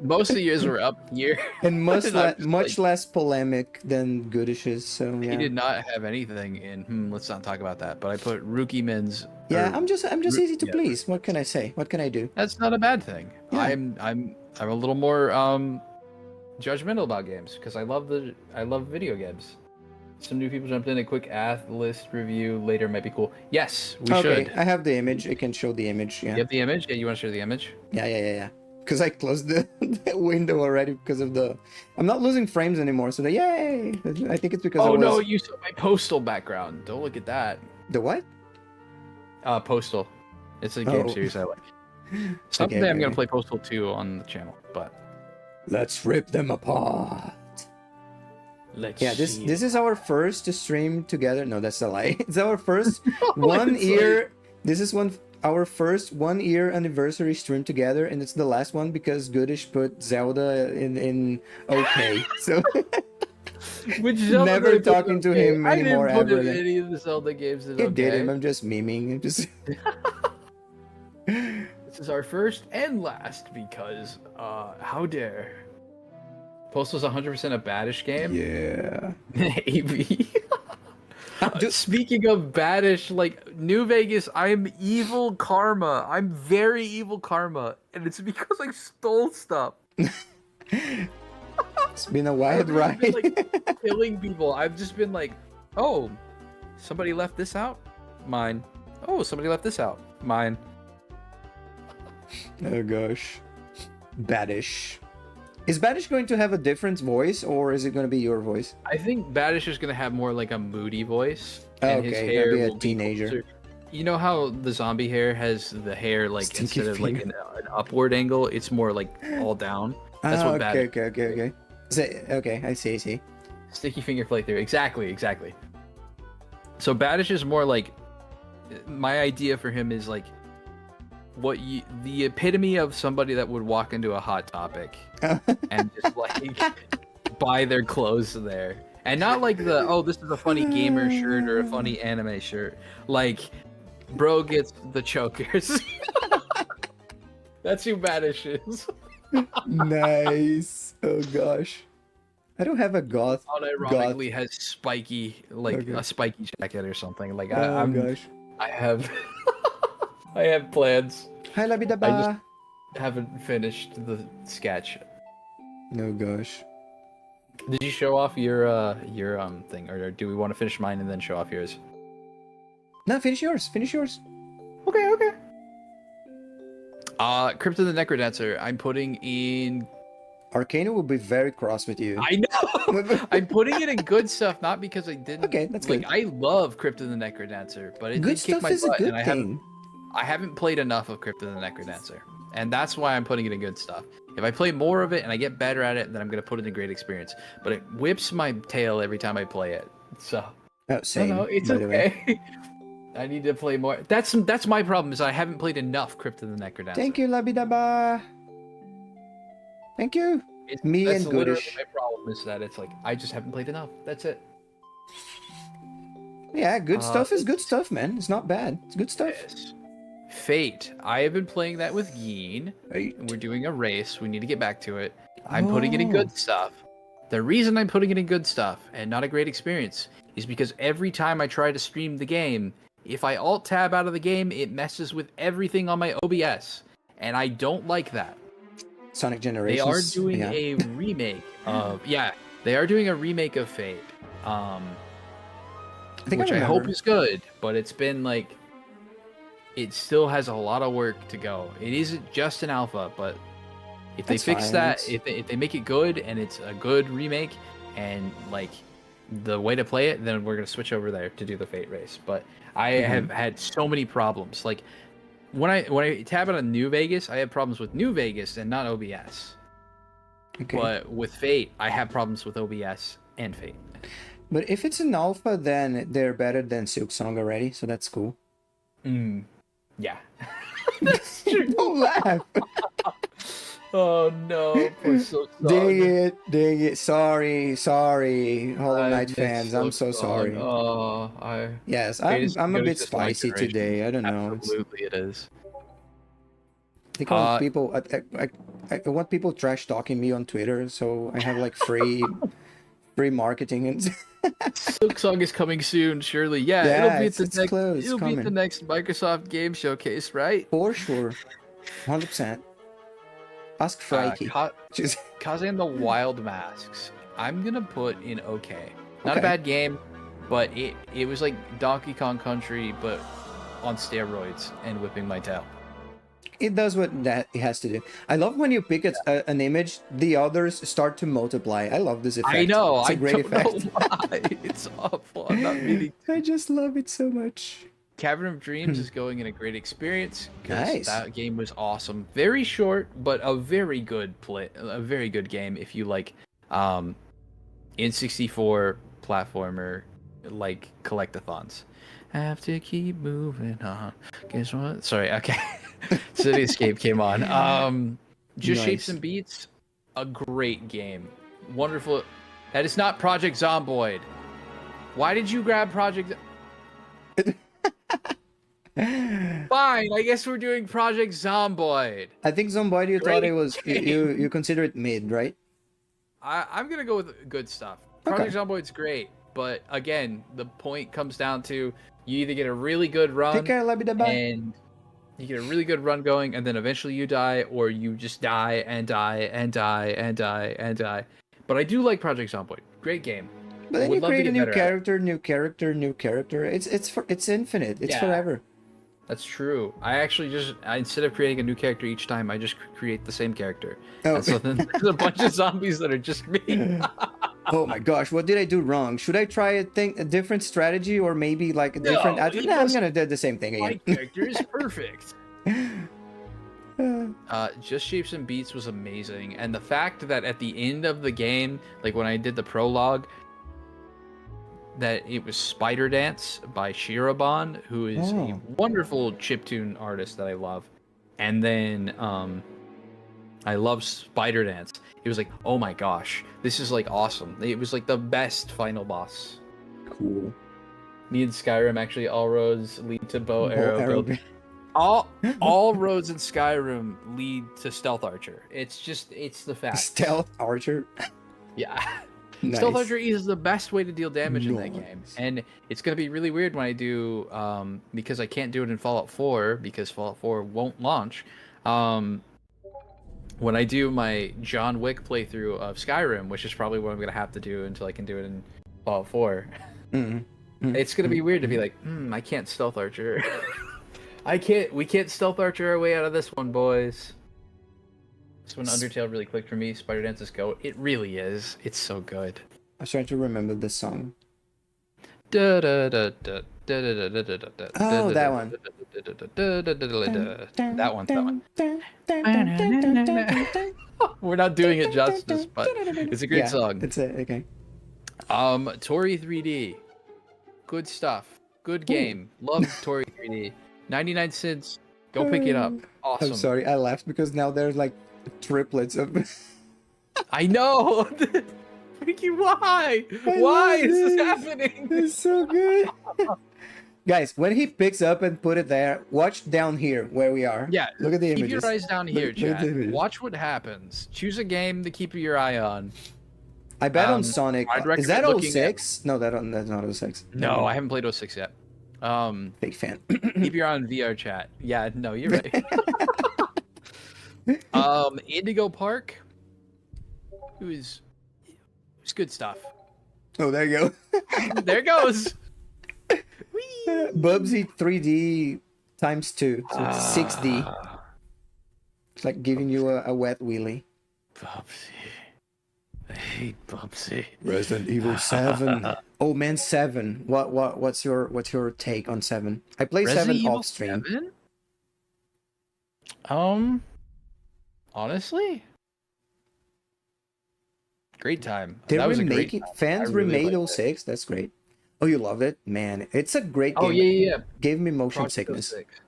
Most of the years were up here. and much And I'm just much like- less polemic than Goodish's. So He yeah, did not have anything in. Let's not talk about that. But I put Rookie Men's. yeah. or- I'm just easy to yeah. please. What can I say? What can I do? That's not a bad thing. Yeah. I'm a little more judgmental about games because I love video games. Some new people jumped in. A quick ath list review later might be cool. Yes, we Okay, should. I have the image. I can show the image. Yeah, You have the image? Yeah, you want to share the image? yeah. because I closed the window already because of the. I'm not losing frames anymore, so yay! I think it's because. Oh it was... no, you saw my Postal background. Don't look at that. The what? Postal. It's a game Oh. series I like. Someday Okay, I'm gonna okay. play Postal 2 on the channel, but Let's rip them apart. let's Yeah, this is our first stream together. No, that's a lie. It's our first 1 It's year. This is our first 1 year anniversary stream together, and it's the last one because Goodish put Zelda in okay. So Which Zelda Never did I put talking to okay? him I didn't anymore put ever in then. any of the Zelda games in it okay. did him. I'm just memeing. I'm just This is our first and last because how dare. Postal's 100% a baddish game. yeah. Maybe. Dude, Speaking of baddish, like New Vegas, I'm evil karma. I'm very evil karma, and it's because I stole stuff. it's been a wild I've been, ride. like, killing people. I've just been like, oh, somebody left this out? Mine. Oh, somebody left this out? Mine. Oh gosh. Baddish. Is Baddish going to have a different voice, or is it going to be your voice? I think Baddish is gonna have more like a moody voice. Oh, and his okay, hair maybe a will be teenager. closer. You know how the zombie hair has the hair like Stinky instead of like finger. an upward angle, it's more like all down. That's Ah, what okay, Baddish. okay. Okay, I see. Sticky finger playthrough. Exactly. So Baddish is more like my idea for him is like the epitome of somebody that would walk into a Hot Topic and just like buy their clothes there. And not like this is a funny gamer shirt or a funny anime shirt. Like, bro gets the chokers. That's who Baddish is. Nice. Oh gosh. I don't have a goth. Unironically has spiky, like Okay. a spiky jacket or something. Like Oh gosh. I have I have plans. Hi, Labidaba. Haven't finished the sketch. Oh gosh. Did you show off your thing, or do we want to finish mine and then show off yours? No, finish yours. Okay. Crypto the Necrodancer. I'm putting in. Arcana will be very cross with you. I know. I'm putting it in good stuff, not because I didn't. Okay, that's like, good. I love Crypto the Necrodancer, but it Good did kick stuff my is a butt, good and thing. I haven't played enough of Crypto the Necrodancer, and that's why I'm putting it in good stuff. If I play more of it and I get better at it, then I'm gonna put it in a great experience. But it whips my tail every time I play it. So Oh, same. no, it's by the way. okay. I need to play more. That's my problem is I haven't played enough Crypto the Necrodancer. Thank you, Labidaba. Thank you. Me That's and literally Goodish. my problem is that it's like I just haven't played enough. That's it. Yeah, good stuff is good it's- stuff, man. It's not bad. It's good stuff. Yes. Fate. I have been playing that with Yeen. Right. We're doing a race. We need to get back to it. I'm putting it in Oh. good stuff. The reason I'm putting it in good stuff and not a great experience is because every time I try to stream the game, if I alt tab out of the game, it messes with everything on my OBS, and I don't like that. Sonic They Generations. are doing yeah. a remake of they are doing a remake of Fate. I think Which I remember. hope is good, but it's been like it still has a lot of work to go. It isn't just an alpha, but if they That's fix fine, that, it's- if they make it good and it's a good remake and like the way to play it, then we're gonna switch over there to do the Fate race. But I Mm-hmm. have had so many problems. Like when I tab on New Vegas, I have problems with New Vegas and not OBS. Okay. But with Fate, I have problems with OBS and Fate. But if it's an alpha, then they're better than Silk Song already, so that's cool. Yeah. That's true. Don't laugh. Oh no, poor Silk Song. Dang it. Sorry, Hollow I Knight miss fans. I'm so Silk Song. sorry. Oh, Yes, Greatest- I'm a bit greatest of my spicy generation. today. I don't know. It's- absolutely it is. I think I want people. I want people trash talking me on Twitter, so I have like free marketing and. Silk Song is coming soon, surely. Yeah, Yeah, it'll be it's at the next. close, It'll be at the coming. next Microsoft Game Showcase, right? For sure, 100%. Ask Frikey. Just Kaze and the Wild Masks. I'm gonna put in okay. Not a Okay. bad game, but it was like Donkey Kong Country, but on steroids and whipping my tail. it does what that it has to do. I love when you pick an image, the others start to multiply. I love this effect. I know. It's a I great don't effect. know why. It's awful. I'm not meaning. I just love it so much. Cavern of Dreams is going in a great experience because Nice. that game was awesome. Very short, but a very good play. A very good game if you like N64 platformer like collectathons. Have to keep moving on. Guess what? Sorry. Okay. Cityscape came on. Just Shapes Nice. and Beats, a great game. Wonderful. That is not Project Zomboid. Why did you grab Project? Fine, I guess we're doing Project Zomboid. I think Zomboid, you thought Great it was you consider it mid, right? I'm gonna go with good stuff. Okay. Project Zomboid's great, but again, the point comes down to you either get a really good run Pick a labidaba. and you get a really good run going, and then eventually you die, or you just die and die and die and die and die. But I do like Project Zomboid. Great game. But then Would you love to create a get new better at it. character, new character, new character. It's infinite. It's Yeah. forever. That's true. I actually instead of creating a new character each time, I just create the same character. Oh. And so then there's a bunch of zombies that are just me. Oh my gosh, what did I do wrong? Should I try a different strategy or maybe like a different? No, Nah, you I'm must- gonna do the same thing My again. character is perfect. Just Shapes and Beats was amazing, and the fact that at the end of the game, like when I did the prologue, that it was Spider Dance by Shirobon, who is a Oh. wonderful chiptune artist that I love, and then I love Spider Dance. It was like, oh my gosh, this is like awesome. It was like the best final boss. Cool. Me and Skyrim actually all roads lead to bow arrow build. Arrow. All roads in Skyrim lead to Stealth Archer. It's the fact. Stealth Archer. Yeah. Nice. Stealth Archer is the best way to deal damage in that game. Nice. And it's gonna be really weird when I do because I can't do it in Fallout 4 because Fallout 4 won't launch. When I do my John Wick playthrough of Skyrim, which is probably what I'm gonna have to do until I can do it in Fallout 4. Mhm. It's gonna be weird to be like, I can't Stealth Archer. We can't Stealth Archer our way out of this one, boys. That's when Undertale really clicked for me. Spider Dance's GOAT. It really is. It's so good. I was trying to remember the song. Oh, Oh, that one. That one. We're not doing it justice, but it's a great Yeah, song. It's a okay. Tori 3D. Good stuff. Good game. Love Tori 3D. 99 cents. Go pick it up. Awesome. I'm sorry, I laughed because now there's like triplets of. I know. Freaky, why? I Why love is this this. happening? It's so good. Guys, when he picks up and put it there, watch down here where we are. Yeah. Look at the Keep images. your eyes down here, Look at the chat. images. Watch what happens. Choose a game to keep your eye on. I bet on Um, Sonic. I'd Is that recommend looking 06? No, that's not 06. No, I haven't played 06 yet. Big fan. Keep your eye on VR chat. Yeah, no, you're right. Indigo Park. It's good stuff. Oh, there you go. There it goes. Bubsy 3D times 2, so it's 6D. It's like giving you a wet wheelie. Bubsy. I hate Bubsy. Resident Evil 7. Oh man, 7. What's your take on 7? I played 7 off stream. 7? Honestly, great time. They're That was a great remaking. time. Fans I really remade liked it. 06. That's great. Oh, you loved it, man. It's a great game. Oh yeah. Gave me motion Project sickness. 06.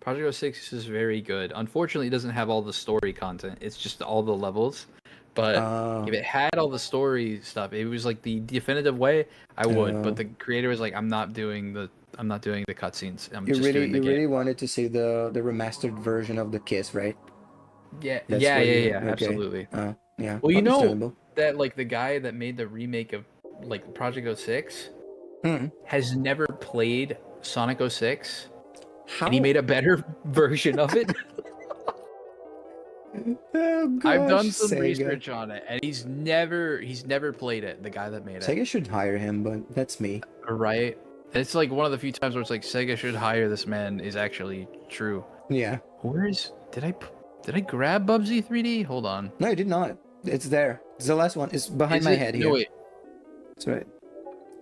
Project 06 is very good. Unfortunately, it doesn't have all the story content. It's just all the levels. But Oh. if it had all the story stuff, it was like the definitive way, I would. Oh. But the creator was like, I'm not doing the cutscenes. I'm You just doing the game. really wanted to see the remastered version of the Kiss, right? Yeah, That's yeah, what yeah, you- yeah, okay. absolutely. Yeah. Well, you know understandable. that like the guy that made the remake of like Project 06 Hmm. has never played Sonic 06, How? and he made a better version of it. Oh, I've done gosh, some Sega. research on it, and he's never played it. The guy that made it, Sega should hire him, but that's me. right? It's like one of the few times where it's like Sega should hire this man is actually true. Yeah. Where is? Did I grab Bubsy 3D? Hold on. No, you did not. It's there. It's the last one. It's behind Is my it? head here. No, wait. That's right.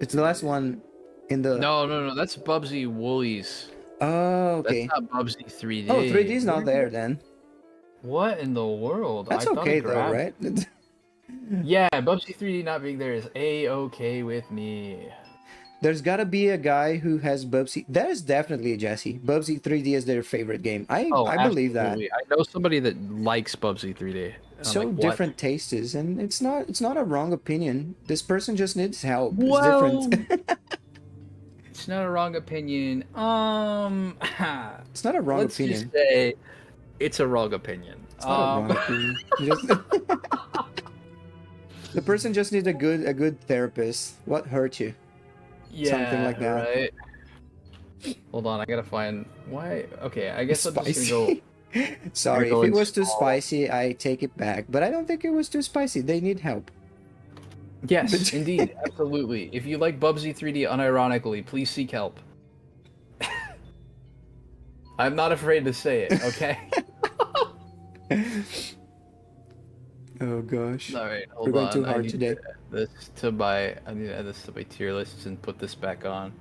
It's the last one in the. No. That's Bubsy Woolies. Oh, okay. That's not Bubsy 3D. Oh, 3D is not there then. What in the world? That's I thought I okay though, grabbed- right? Yeah, Bubsy 3D not being there is a-okay with me. There's gotta be a guy who has Bubsy. That is definitely a Jesse. Bubsy 3D is their favorite game. I believe that. absolutely. I know somebody that likes Bubsy 3D. And I'm So like, what? different tastes, and it's not a wrong opinion. This person just needs help. Well, It's different. It's not a wrong opinion. It's not a wrong Let's opinion. just say it's a wrong opinion. It's not a wrong opinion. The person just needs a good therapist. What hurt you? Something like that. Right? Hold on, I gotta find why. Okay, I guess I'm just gonna go. Sorry, go if it was too install- spicy, I take it back. But I don't think it was too spicy. They need help. Yes, indeed, absolutely. If you like Bubsy 3D unironically, please seek help. I'm not afraid to say it. Okay. Oh gosh. All right, hold We're going on. too I hard need today. I need to add this to my tier list and put this back on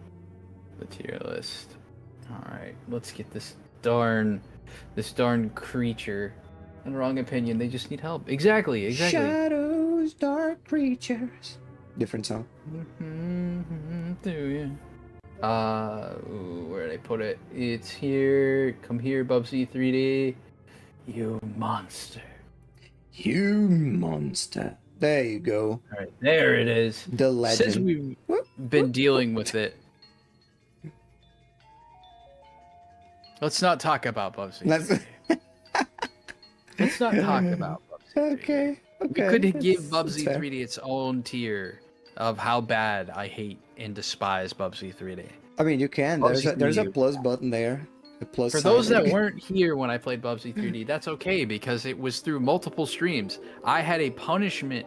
the tier list. All right, let's get this darn creature. In wrong opinion, they just need help. Exactly. Shadows, dark creatures. Different song. Do you? Where did I put it? It's here. Come here, Bubsy 3D. You monster. You monster. There you go. All right, there it is. The Since legend. we've Whoop, been dealing with it, let's not talk about Bubsy. Let's- Let's not talk about Bubsy 3D. Okay. We Okay. could give that's Bubsy fair. 3D its own tier of how bad I hate and despise Bubsy 3D. I mean, you can. Bubsy There's a 3D. plus button there. The plus. For sign. those that weren't here when I played Bubsy 3D, that's okay because it was through multiple streams. I had a punishment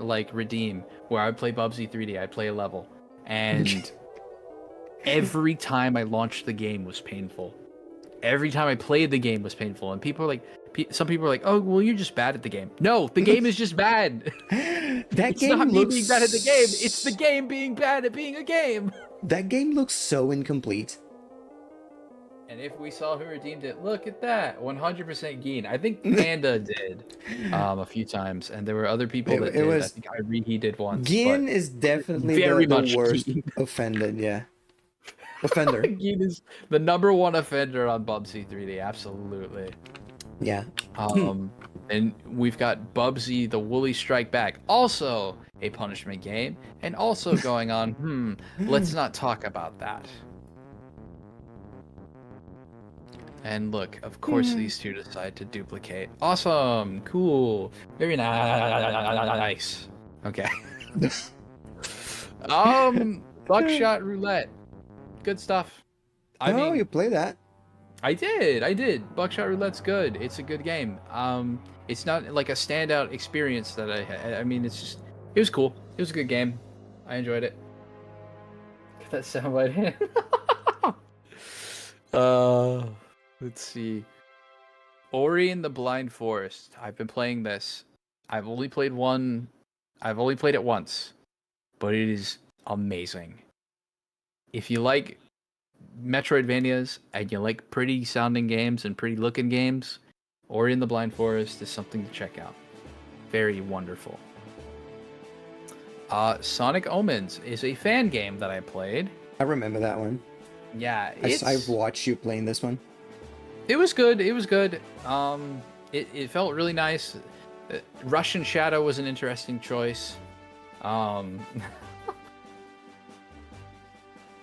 like redeem where I would play Bubsy 3D. I'd play a level, and every time I launched the game was painful. Every time I played the game was painful, and people are like, some people are like, "Oh, well, you're just bad at the game." No, the game is just bad. That It's game not me looks. being bad at the game. It's the game being bad at being a game. That game looks so incomplete. And if we saw who redeemed it, look at that, 100% Geen. I think Panda did a few times, and there were other people It- that it did. I was- think he did once. Gin is definitely very the much worst Gin. offended. Yeah. Offender. But Geen is the #1 offender on Bubsy 3D. Absolutely. Yeah. And we've got Bubsy the Woolly Strike Back, also a punishment game, and also going on. Let's not talk about that. And look, of course, these two decide to duplicate. Awesome, cool, very nice. Okay. Buckshot Roulette, good stuff. I Oh, mean, you play that? I did. Buckshot Roulette's good. It's a good game. It's not like a standout experience that I had. I mean, it was cool. It was a good game. I enjoyed it. Get that soundbite in. Let's see. Ori and the Blind Forest. I've been playing this. I've only played it once, but it is amazing. If you like Metroidvanias and you like pretty sounding games and pretty looking games, Ori and the Blind Forest is something to check out. Very wonderful. Sonic Omens is a fan game that I played. I remember that one. Yeah, I've watched you playing this one. it was good. It was good. It felt really nice. Russian Shadow was an interesting choice.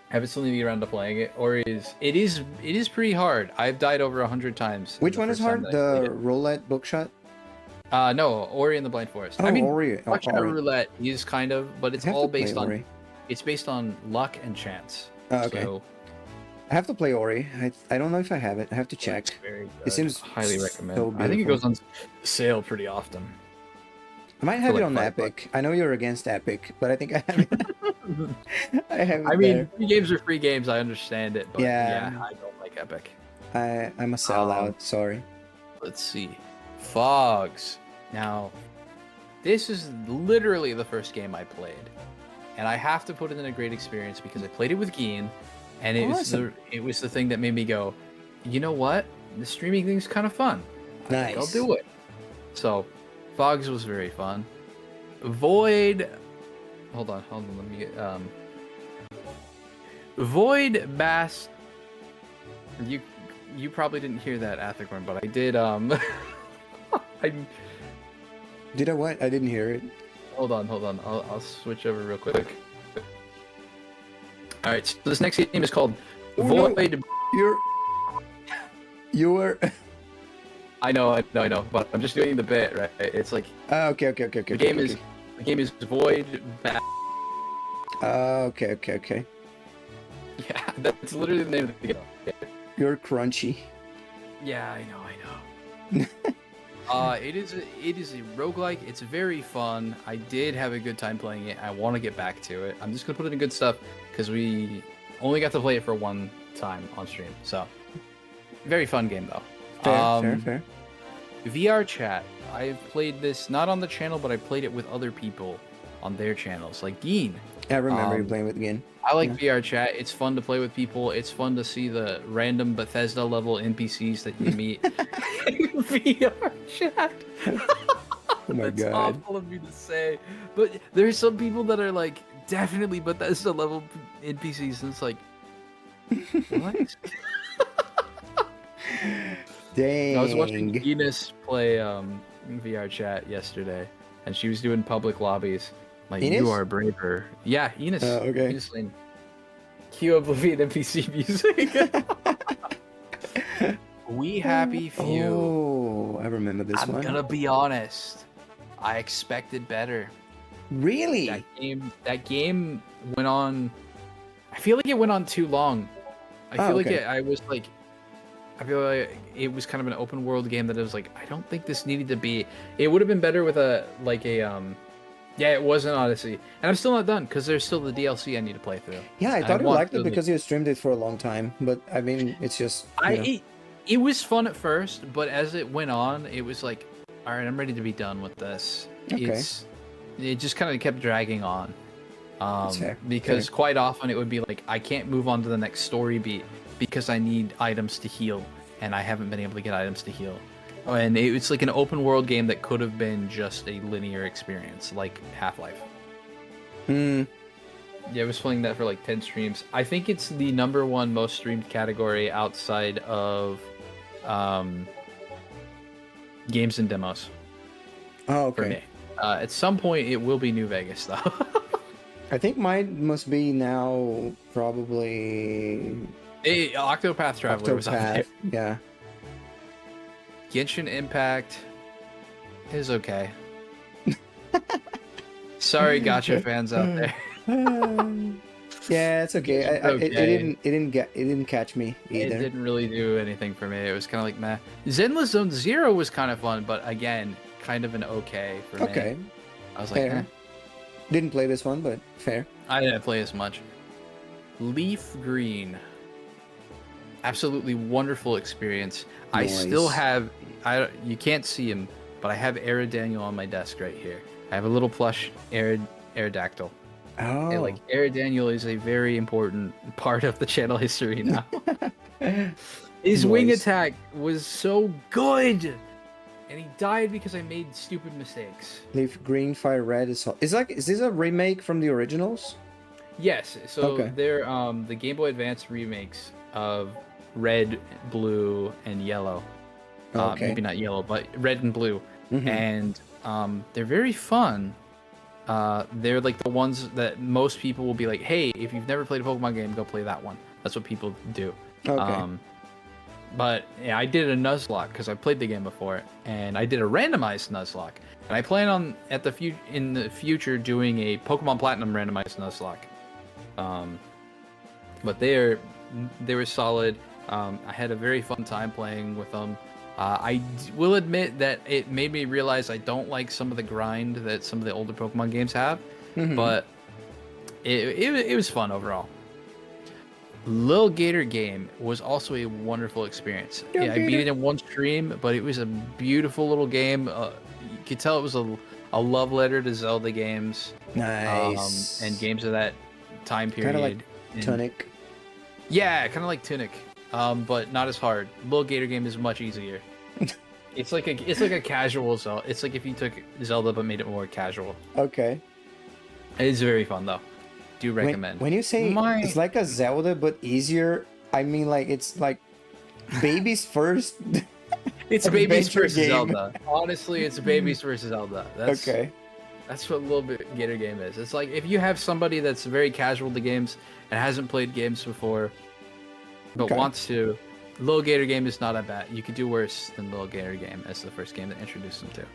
Haven't still need to get around to playing it, or it is pretty hard. I've died over 100 times. Which the one is first time hard? that I played The roulette bookshot? it. No, Ori and the Blind Forest. Oh, I mean, Ori. Oh, Buckshot Ori. Roulette is kind of, but I it's have to all play based on Ori. it's based on luck and chance. Oh, okay. So I have to play Ori. I don't know if I have it. I have to it's check. very good. It seems highly recommend. so I think it goes beautiful. on sale pretty often. I might have For it like on $5. Epic. I know you're against Epic, but I think I have it. I have it I mean, there. free games are free games. I understand it, but Yeah. yeah, I don't like Epic. I'm a sellout. Sorry. Let's see. Fogs. Now, this is literally the first game I played, and I have to put it in a great experience because I played it with Geen, and Awesome. it was the thing that made me go, you know what? The streaming thing's kind of fun. I think I'll Nice. do it. So, Fogs was very fun. Void. Hold on. Let me get Void Bass. You probably didn't hear that, Athicorn, but I did. I Did I what? I didn't hear it. hold on. I'll switch over real quick. All right. So this next game is called Oh, no. Void. You were. I know, but I'm just doing the bit, right? It's like Okay. the game is Void Bass. Okay. Yeah, that's literally the name of the game. You're crunchy. Yeah, I know. It is a roguelike. It's very fun. I did have a good time playing it. I want to get back to it. I'm just gonna put it in good stuff because we only got to play it for one time on stream. So very fun game though. Fair. VR chat. I've played this not on the channel, but I played it with other people on their channels, like Geen. I remember you Um, playing with again. I like VR chat. It's fun to play with people. It's fun to see the random Bethesda level NPCs that you meet in VR chat. Oh my That's god. awful of me to say, but there's some people that are like definitely Bethesda level NPCs, and it's like, what? Dang. I was watching Enos play VR chat yesterday, and she was doing public lobbies. Like, Enos? you are braver. Yeah, Enos. Oh, okay. Enos Lane. Cue Oblivion NPC music. We happy few. Oh, I remember this I'm one. gonna be honest. I expected better. Really? That game went on. I feel like it went on too long. I Oh, feel okay. I feel like it was kind of an open world game that I was like, I don't think this needed to be. It would have been better with yeah, it was an Odyssey, and I'm still not done because there's still the DLC I need to play through. Yeah, I thought you want liked it to- because you streamed it for a long time, but I mean, it's just. you know. It was fun at first, but as it went on, it was like, all right, I'm ready to be done with this. Okay. It just kind of kept dragging on. fair, Because fair. quite often it would be like, I can't move on to the next story beat because I need items to heal, and I haven't been able to get items to heal. And it's like an open world game that could have been just a linear experience, like Half-Life. Hmm. Yeah, I was playing that for like 10 streams. I think it's the #1 most streamed category outside of games and demos Oh, for okay. me. At some point, it will be New Vegas, though. I think mine must be now probably Octopath Traveler was up there. Octopath. Yeah. Genshin Impact is okay. Sorry, gotcha fans out there. Yeah, it's okay. It's It okay. didn't catch me It either. didn't really do anything for me. It was kind of like meh. Zenless Zone Zero was kind of fun, but again, kind of an okay for me. Okay, I was like, fair. eh. Didn't play this one, but fair. I didn't play as much. Leaf Green. Absolutely wonderful experience. I still Nice. have you can't see him, but I have Aerodaniel on my desk right here. I have a little plush Aerodactyl. Oh, And like Aerodaniel is a very important part of the channel history now. His wing Nice. attack was so good. And he died because I made stupid mistakes. Leaf Green, Fire Red is this a remake from the originals? Yes, so Okay. they're the Game Boy Advance remakes of Red, Blue, and Yellow. Okay. Maybe not yellow, but red and blue. Mhm. And they're very fun. They're like the ones that most people will be like, hey, if you've never played a Pokemon game, go play that one. That's what people do. Okay. But yeah, I did a Nuzlocke because I played the game before, and I did a randomized Nuzlocke. And I plan on in the future doing a Pokemon Platinum randomized Nuzlocke. But they were solid. I had a very fun time playing with them. Will admit that it made me realize I don't like some of the grind that some of the older Pokemon games have, Mhm. but it was fun overall. Lil Gator game was also a wonderful experience. Lil Yeah, I beat Gator. it in one stream, but it was a beautiful little game. You could tell it was a love letter to Zelda games, Nice. and games of that time period. Kind of like And- Tunic. Yeah, kind of like Tunic, but not as hard. Lil Gator game is much easier. It's like a casual Zelda. It's like if you took Zelda but made it more casual. Okay. It's very fun though. Do recommend. When you say it's like a Zelda but easier, I mean like it's like baby's first. It's babies adventure versus game. Zelda. Honestly, it's babies versus Zelda. That's Okay. That's what Lil Gator game is. It's like if you have somebody that's very casual to games and hasn't played games before, but Okay. wants to, Lil Gator game is not that bad. You could do worse than Lil Gator game as the first game that introduced them to.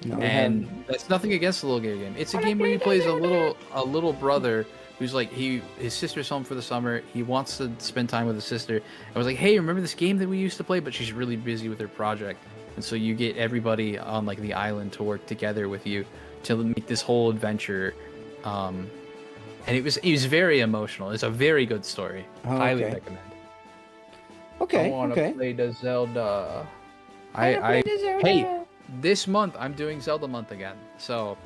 No, I And haven't. that's nothing against the Lil Gator game. It's a game where you play as a little brother who's like his sister's home for the summer. He wants to spend time with his sister. I was like, hey, remember this game that we used to play? But she's really busy with her project, and so you get everybody on like the island to work together with you to make this whole adventure. And it was very emotional. It's a very good story. Oh, Highly okay. recommend. Okay. I want to Okay. play the Zelda. Wanna play the Zelda. Hey, this month I'm doing Zelda month again. So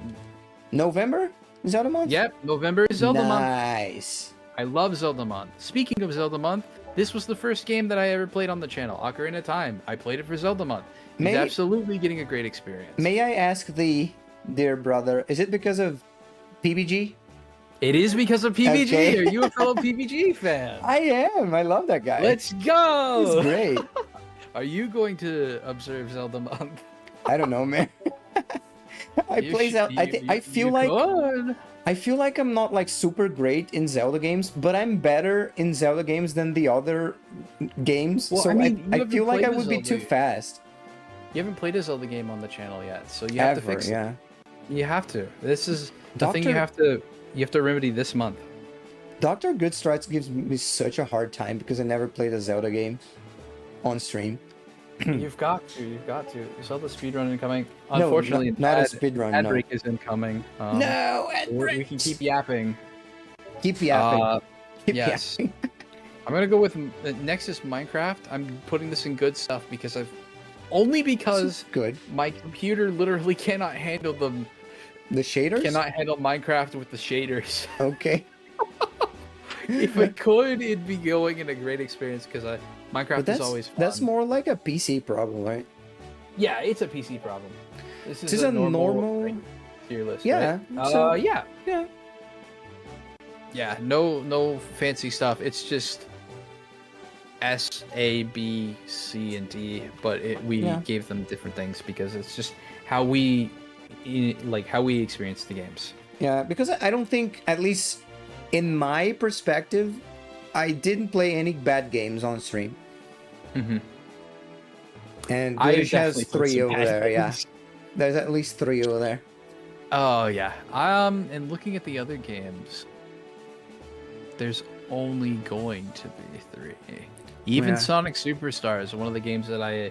November? Is that a month? yep, November is Zelda month. Nice. I love Zelda month. Speaking of Zelda month, this was the first game that I ever played on the channel, Ocarina of Time. I played it for Zelda month. It's May- absolutely getting a great experience. May I ask thee, dear brother, is it because of PBG? It is because of PBG. Okay. Are you a fellow PBG fan? I am. I love that guy. Let's go. It's great. Are you going to observe Zelda month? I don't know, man. I play Zelda. I feel like could. I feel like I'm not like super great in Zelda games, but I'm better in Zelda games than the other games. Well, so I mean, you I haven't feel like I played a would be too Zelda. fast. You haven't played a Zelda game on the channel yet, so you have to Ever, fix it. yeah. You have to. This is the thing you Doctor- have to remedy this month. Dr. Good Strides gives me such a hard time because I never played a Zelda game on stream. You've got to. Zelda speedrun incoming. No, Unfortunately, not a speedrun, ad no. break is incoming. No, We can keep yapping. Keep yapping. Keep yes. yapping. I'm gonna go with Nexus Minecraft. I'm putting this in good stuff because because Good. my computer literally cannot handle them. The shaders? Cannot handle Minecraft with the shaders. Okay. If it could, it'd be going in a great experience because Minecraft But is always fun. that's more like a PC problem, right? Yeah, it's a PC problem. This This is a normal. like, tier list. Yeah, Right? so- Yeah. Yeah. Yeah. No fancy stuff. It's just S, A, B, C, and D. But we Yeah. gave them different things because it's just how we experience the games. Yeah, because I don't think, at least in my perspective, I didn't play any bad games on stream. Mhm. And I British has definitely played 3 some over bad there, yeah. games. There's at least 3 over there. Oh yeah. And looking at the other games, there's only going to be 3. Even Yeah. Sonic Superstars, one of the games that I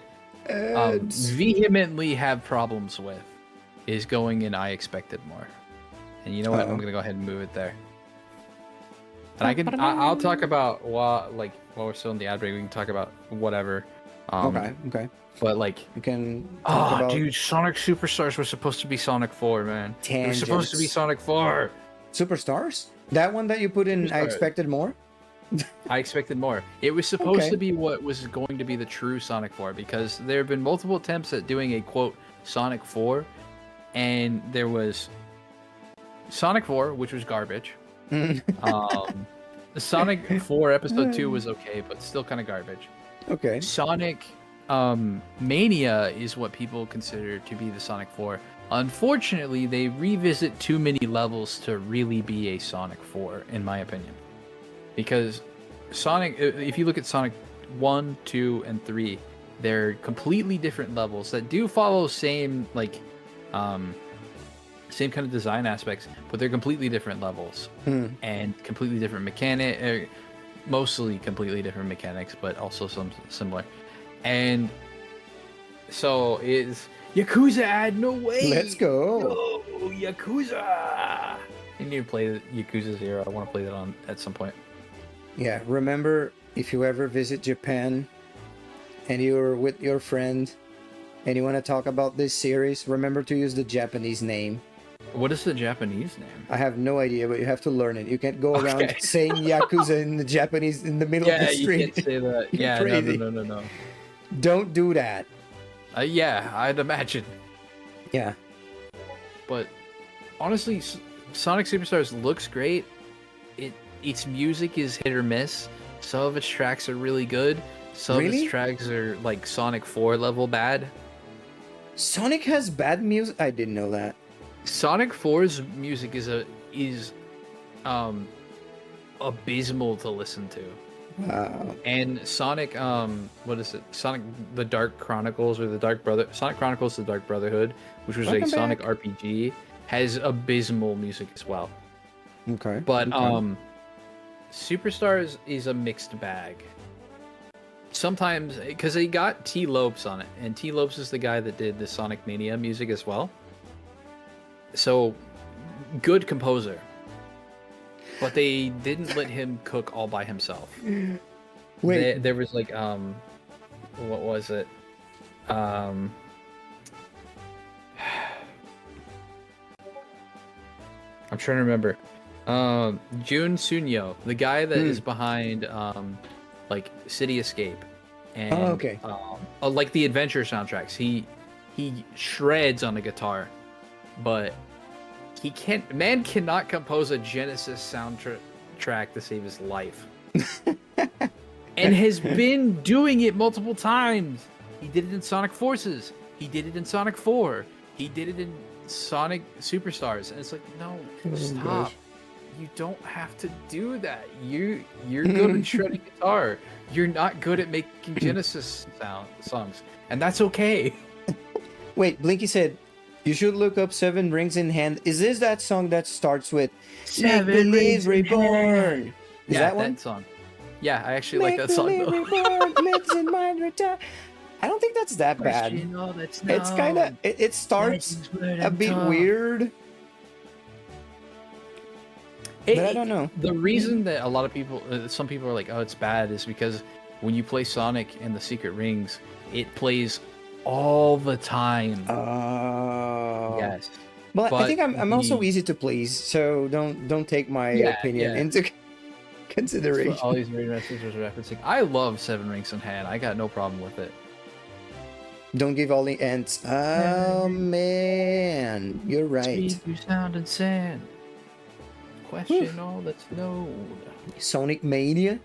It's- vehemently have problems with, is going in I expected more. And you know what? I'm Uh-oh. gonna go ahead and move it there. And I'll talk about while we're still in the ad break, we can talk about whatever. okay. But like, You can talk oh about dude, Sonic Superstars was supposed to be Sonic 4, man. It was supposed to be Tangents. Sonic 4. Superstars? That one that you put in, I Superstars. expected more? I expected more. It was supposed Okay. to be what was going to be the true Sonic 4 because there have been multiple attempts at doing a quote Sonic 4, and there was Sonic 4, which was garbage. Sonic 4 Episode 2 was okay, but still kind of garbage. Okay. Sonic Mania is what people consider to be the Sonic 4. Unfortunately, they revisit too many levels to really be a Sonic 4, in my opinion. Because Sonic, if you look at Sonic 1, 2, and 3, they're completely different levels that do follow same same kind of design aspects, but they're completely different levels and completely different mostly completely different mechanics, but also some similar. And So is Yakuza ad? No way. Let's go. No, Yakuza. I need to play Yakuza 0. I want to play that on at some point. Yeah, remember, if you ever visit Japan and you're with your friend and you want to talk about this series, remember to use the Japanese name. What is the Japanese name? I have no idea, but you have to learn it. You can't go around Okay. saying Yakuza in the Japanese in the middle of Yeah, the you street. can't say that. You're Yeah, crazy. no. Don't do that. Yeah, I'd imagine. Yeah. But honestly, Sonic Superstars looks great. Its music is hit or miss. Some of its tracks are really good. Some of Really? its tracks are like Sonic 4 level bad. Sonic has bad music? I didn't know that. Sonic 4's music is abysmal to listen to. Wow. And Sonic what is it? Sonic the Dark Chronicles or Sonic Chronicles the Dark Brotherhood, which was Welcome a Sonic back. RPG, has abysmal music as well. Okay. But okay. Superstars is a mixed bag. Sometimes because they got T. Lopes on it, and T. Lopes is the guy that did the Sonic Mania music as well. So good composer. But they didn't let him cook all by himself. Wait, There was like what was it? I'm trying to remember. Jun Sunyo, the guy that is behind like City Escape and okay. like the adventure soundtracks. He shreds on the guitar, but man cannot compose a Genesis soundtrack to save his life. And has been doing it multiple times. He did it in Sonic Forces. He did it in Sonic 4. He did it in Sonic Superstars. And it's like, no, stop. gosh. You don't have to do that. You're good at shredding guitar. You're not good at making Genesis songs. And that's okay. Wait, Blinky said, you should look up Seven Rings in Hand. Is this that song that starts with Make Believe Reborn? Is Yeah, that one? song. Yeah, I actually like that song Make though. Believe Reborn, lives in mind return. I don't think that's that bad. It's kind of, it starts a bit weird, but I don't know. The reason that a lot of people, some people are like, oh, it's bad, is because when you play Sonic and the Secret Rings, it plays all the time. Oh. Yes. Well, I but think I'm also the- easy to please, so don't take my Yeah, opinion yeah. into That's consideration. what all these radio messages are referencing. I love Seven Rings in Hand. I got no problem with it. Don't give all the ends. Oh man, you're right. Speak through sound and sand. Question all that's known. Sonic Mania.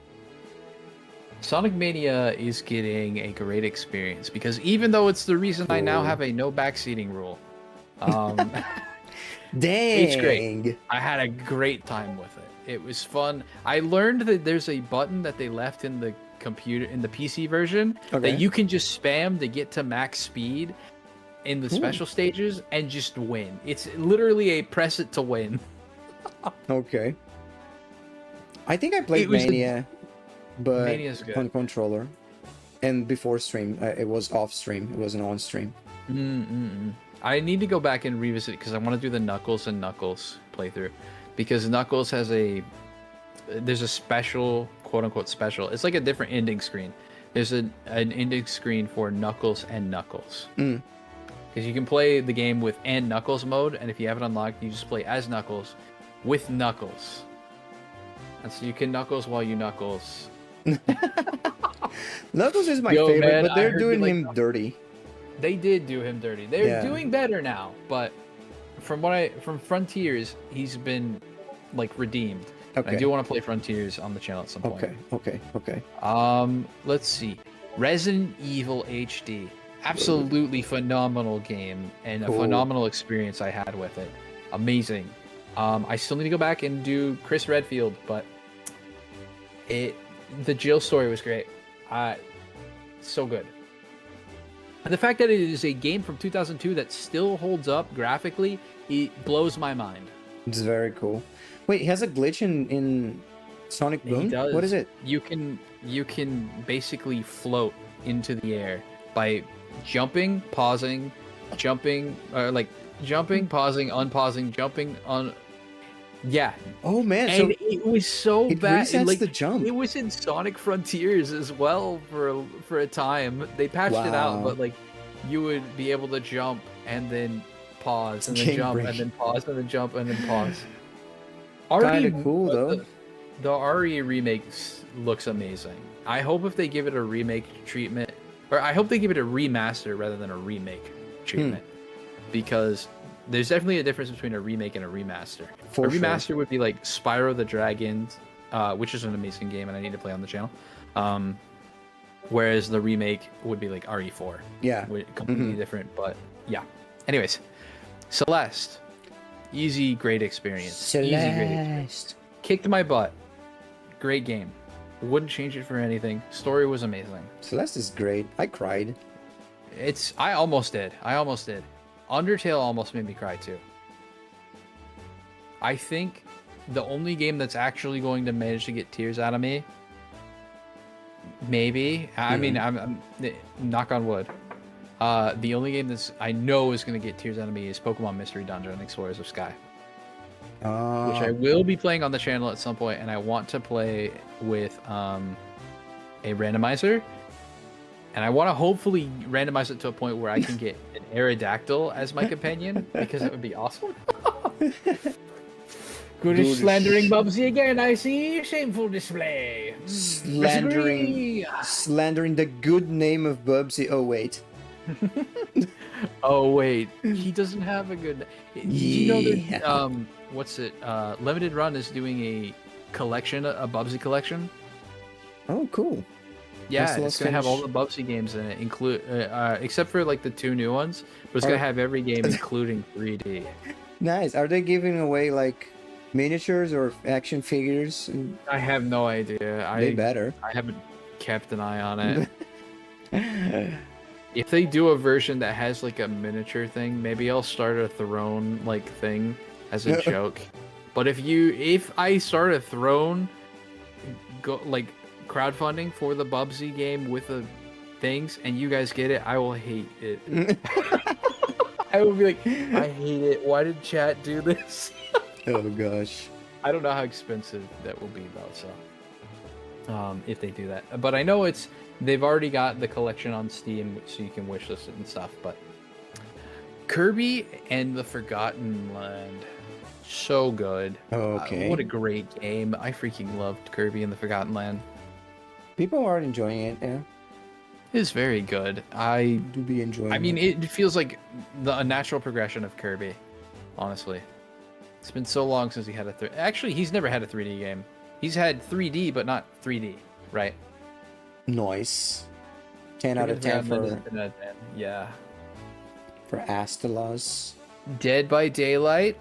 Sonic Mania is getting a great experience because even though it's the reason I now Cool. have a no backseating rule, Dang. great. I had a great time with it. It was fun. I learned that there's a button that they left in the computer in the PC version Okay. that you can just spam to get to max speed in the special stages and just win. It's literally a press it to win. Okay. I think I played It was a- Mania, but Mania's good. on controller. And before stream, it was off stream. It wasn't on stream. I need to go back and revisit because I want to do the Knuckles and Knuckles playthrough because Knuckles has there's a special, quote unquote special. It's like a different ending screen. There's an ending screen for Knuckles and Knuckles. Because you can play the game with and Knuckles mode, and if you have it unlocked, you just play as Knuckles with Knuckles. And so you can Knuckles while you Knuckles. Knuckles is my Yo, favorite, man, but I they're heard you doing like him Knuckles. dirty. They did do him dirty. They're Yeah. doing better now, but from Frontiers, he's been like redeemed. Okay. I do want to play Frontiers on the channel at some point. Okay. Let's see. Resident Evil HD. Absolutely phenomenal game and Cool. a phenomenal experience I had with it. Amazing. I still need to go back and do Chris Redfield, but the Jill story was great. So good. And the fact that it is a game from 2002 that still holds up graphically, it blows my mind. It's very cool. Wait, he has a glitch in Sonic He Boom? does. What is it? You can basically float into the air by jumping, pausing, jumping, or like jumping, pausing, unpausing, jumping on. Yeah, Oh man, and so it was so it bad. resets Like the jump. it was in Sonic Frontiers as well for a time. They patched it out, Wow. but like you would be able to jump and then pause and then Game jump break. and then pause and then jump and then pause. Kinda cool, though. The RE remake looks amazing. I hope if they give it a remake treatment, or I hope they give it a remaster rather than a remake treatment, because there's definitely a difference between a remake and a remaster. For a sure. remaster would be like Spyro the Dragon, which is an amazing game and I need to play on the channel. Whereas the remake would be like RE4. Yeah. Completely different, but yeah. Anyways, Celeste. Easy, great experience. Easy, great experience. Celeste. Kicked my butt. Great game. Wouldn't change it for anything. Story was amazing. Celeste is great. I cried. I almost did. Undertale almost made me cry too. I think the only game that's actually going to manage to get tears out of me, maybe. I mean, I'm knock on wood. The only game that's I know is going to get tears out of me is Pokemon Mystery Dungeon: Explorers of Sky, which I will be playing on the channel at some point, and I want to play with a randomizer. And I want to hopefully randomize it to a point where I can get an Aerodactyl as my companion, because it would be awesome. Good slandering Bubsy again, I see. Shameful display. Disagree. Slandering the good name of Bubsy. Oh wait. Oh wait, he doesn't have a good. Do you know Yeah. that? What's it? Limited Run is doing a collection, a Bubsy collection. Oh cool. Yeah, So it's let's gonna have all finish- the Bubsy games in it, include except for like the 2 new ones. But it's gonna have every game, including 3D. Nice. Are they giving away like miniatures or action figures? I have no idea. They better. I haven't kept an eye on it. If they do a version that has like a miniature thing, maybe I'll start a throne like thing as a joke. But if I start a throne, go like crowdfunding for the Bubsy game with the things, and you guys get it, I will hate it. I will be like, I hate it. Why did chat do this? Oh gosh. I don't know how expensive that will be though, so if they do that. But I know they've already got the collection on Steam, so you can wishlist it and stuff. But Kirby and the Forgotten Land, so good. Okay. What a great game. I freaking loved Kirby and the Forgotten Land. People are enjoying it. Yeah. It's very good. I Do be enjoying. mean, it. it feels like a natural progression of Kirby, honestly. It's been so long since he had actually, he's never had a 3D game. He's had 3D, but not 3D, right? Nice. 10 out of 10 Yeah. for Astalos. Dead by Daylight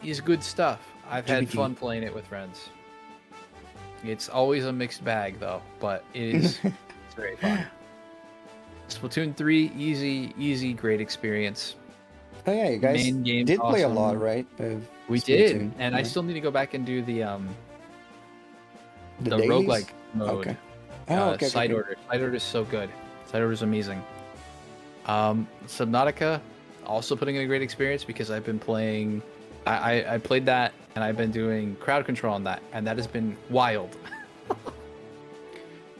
is good stuff. I've had GBT. fun playing it with friends. It's always a mixed bag, though, but it is it's very fun. Splatoon 3, easy, great experience. Oh yeah, you guys Main game's did play a lot, awesome. right? of We did, Splatoon. and I Yeah. still need to go back and do the dailies? roguelike mode. Okay. Oh, okay. Side okay. order. Side order is so good. Side order is amazing. Subnautica, also putting in a great experience because I've been playing. I played that and I've been doing crowd control on that, and that has been wild.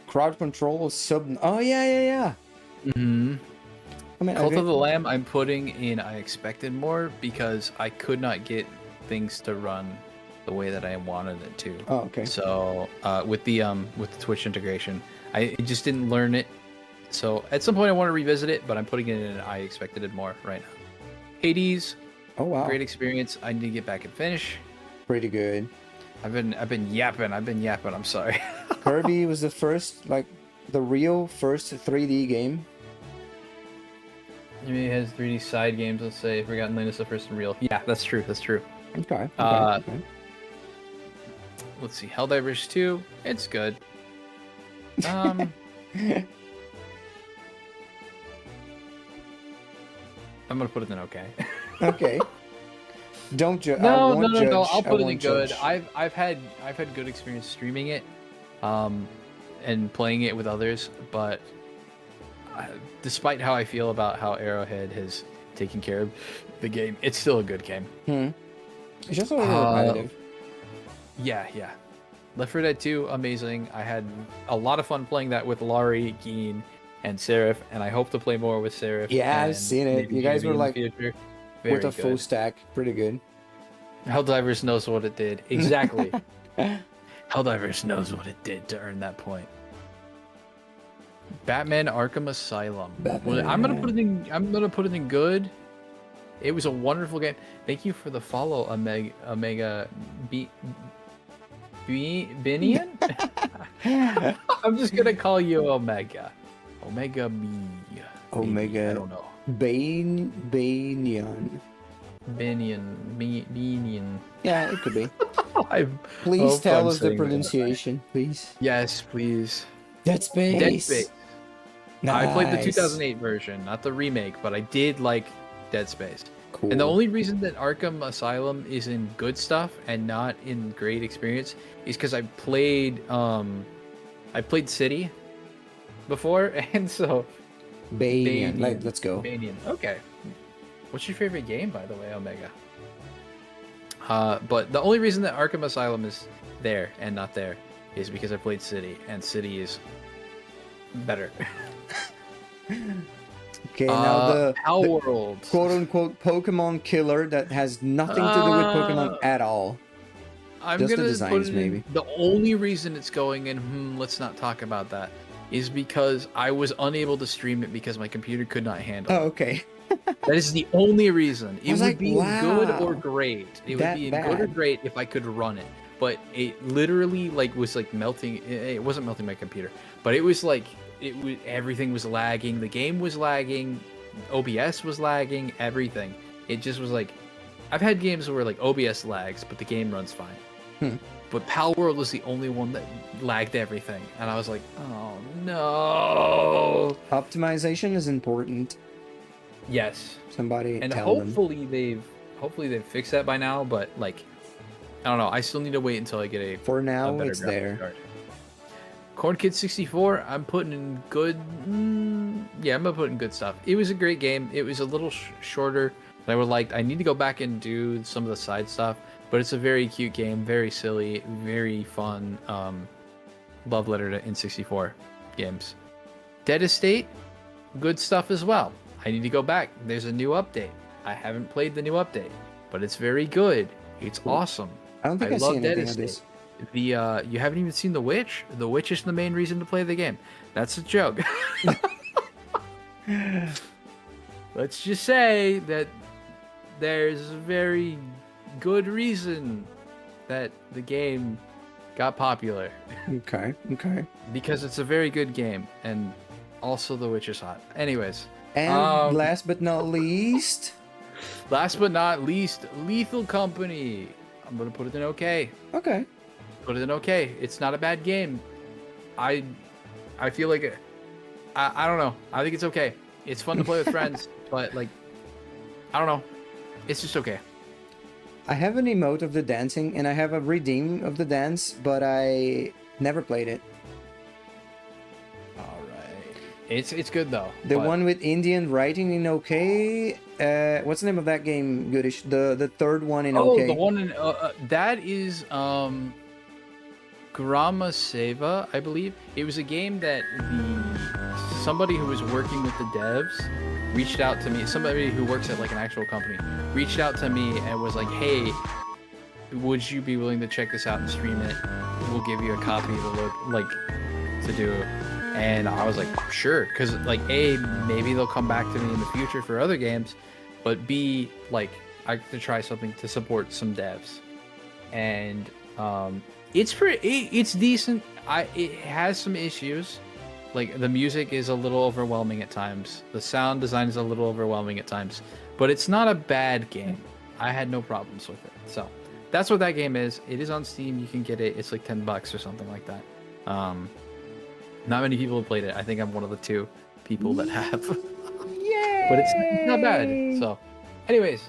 Crowd control sub. Oh yeah. Mm-hmm. I mean, Cult of the Lamb, I'm putting in. I expected more because I could not get things to run the way that I wanted it to. Oh okay. So with the Twitch integration, I just didn't learn it. So at some point I want to revisit it, but I'm putting it in. I expected it more right now. Hades, Oh wow. great experience. I need to get back and finish. Pretty good. I've been yapping. I'm sorry. Kirby was the first, like, the real first 3D game. I mean, it has 3D side games. Let's say Forgotten Land is the first and real. Yeah, that's true. Okay. Okay. Let's see, Helldivers 2. It's good. I'm gonna put it in okay. Okay. Don't judge. No. I I'll put it in won't good. judge. I've had good experience streaming it, and playing it with others. But despite how I feel about how Arrowhead has taken care of the game, it's still a good game. It's just a little repetitive. Yeah. Left 4 Dead 2, amazing. I had a lot of fun playing that with Laurie, Geen, and Seraph, and I hope to play more with Seraph. Yeah, I've and seen it. maybe You guys Jimmy were in the like future. with Very a full good. stack. Pretty good. Helldivers knows what it did. Exactly. Helldivers knows what it did to earn that point. Batman Arkham Asylum. Well, I'm gonna put it in good. It was a wonderful game. Thank you for the follow, Omega Binion. I'm just gonna call you Omega. Omega B. Omega. I don't know. Banion. Binion. Yeah, it could be. I Please hope tell I'm us the saying that pronunciation, please. Yes, please. Dead Space. Dead Space. I played the Nice. 2008 version, not the remake, but I did like Dead Space. Cool. And the only reason that Arkham Asylum is in good stuff and not in great experience is because I played City before, and so Banion. Like, let's go. Banion. Okay. What's your favorite game, by the way, Omega? But the only reason that Arkham Asylum is there and not there is because I played City, and City is better. Okay, now the Palworld. quote-unquote Pokemon killer that has nothing to do with Pokemon at all. I'm Just the gonna designs, put it in- maybe. The only reason it's going in, let's not talk about that, is because I was unable to stream it because my computer could not handle Oh, it. okay. That is the only reason. It was would like, be in good or wow, great. It would that be in good or bad. great if I could run it. But it literally was melting. It wasn't melting my computer, but it was like everything was lagging. The game was lagging. OBS was lagging. Everything. It just was like, I've had games where like OBS lags, but the game runs fine. But Palworld was the only one that lagged everything, and I was like, oh no. Optimization is important. Yes. Somebody And tell them. hopefully they've fixed that by now, but like, I don't know, I still need to wait until I get a For now, better it's graphics there. card. Corn Kid 64, I'm putting in good. Yeah, I'm gonna put in good stuff. It was a great game. It was a little shorter than I would like. I need to go back and do some of the side stuff, but it's a very cute game, very silly, very fun. Love letter to N64 games. Dead Estate, good stuff as well. I need to go back. There's a new update. I haven't played the new update, but it's very good. It's awesome. I don't think I, see love Dead anything of Estate. this. You haven't even seen The Witch? The Witch is the main reason to play the game. That's a joke. Let's just say that there's a very good reason that the game got popular. Okay. Because it's a very good game, and also The Witch is hot. Anyways, And last but not least, last but not least, Lethal Company. I'm gonna put it in okay. okay. Put it in okay. It's not a bad game. I feel like I don't know. I think it's okay. It's fun to play with friends, but like, I don't know. It's just okay. I have an emote of the dancing, and I have a redeem of the dance, but I never played it. All right. It's good though. The but- one with Indian writing in okay. What's the name of that game, Goodish? The third one in Oh, okay. the one in that is Grama Seva, I believe. It was a game that somebody who was working with the devs reached out to me. Somebody who works at like an actual company reached out to me and was like, "Hey, would you be willing to check this out and stream it? We'll give you a copy to do." And I was like, "Sure," because like A, maybe they'll come back to me in the future for other games, but B, like I could try something to support some devs. And it's decent. It has some issues. Like the music is a little overwhelming at times. The sound design is a little overwhelming at times, but it's not a bad game. I had no problems with it. So that's what that game is. It is on Steam. You can get it. It's like $10 or something like that. Not many people have played it. I think I'm one of the 2 people that have. Yay! But it's not bad. So, anyways,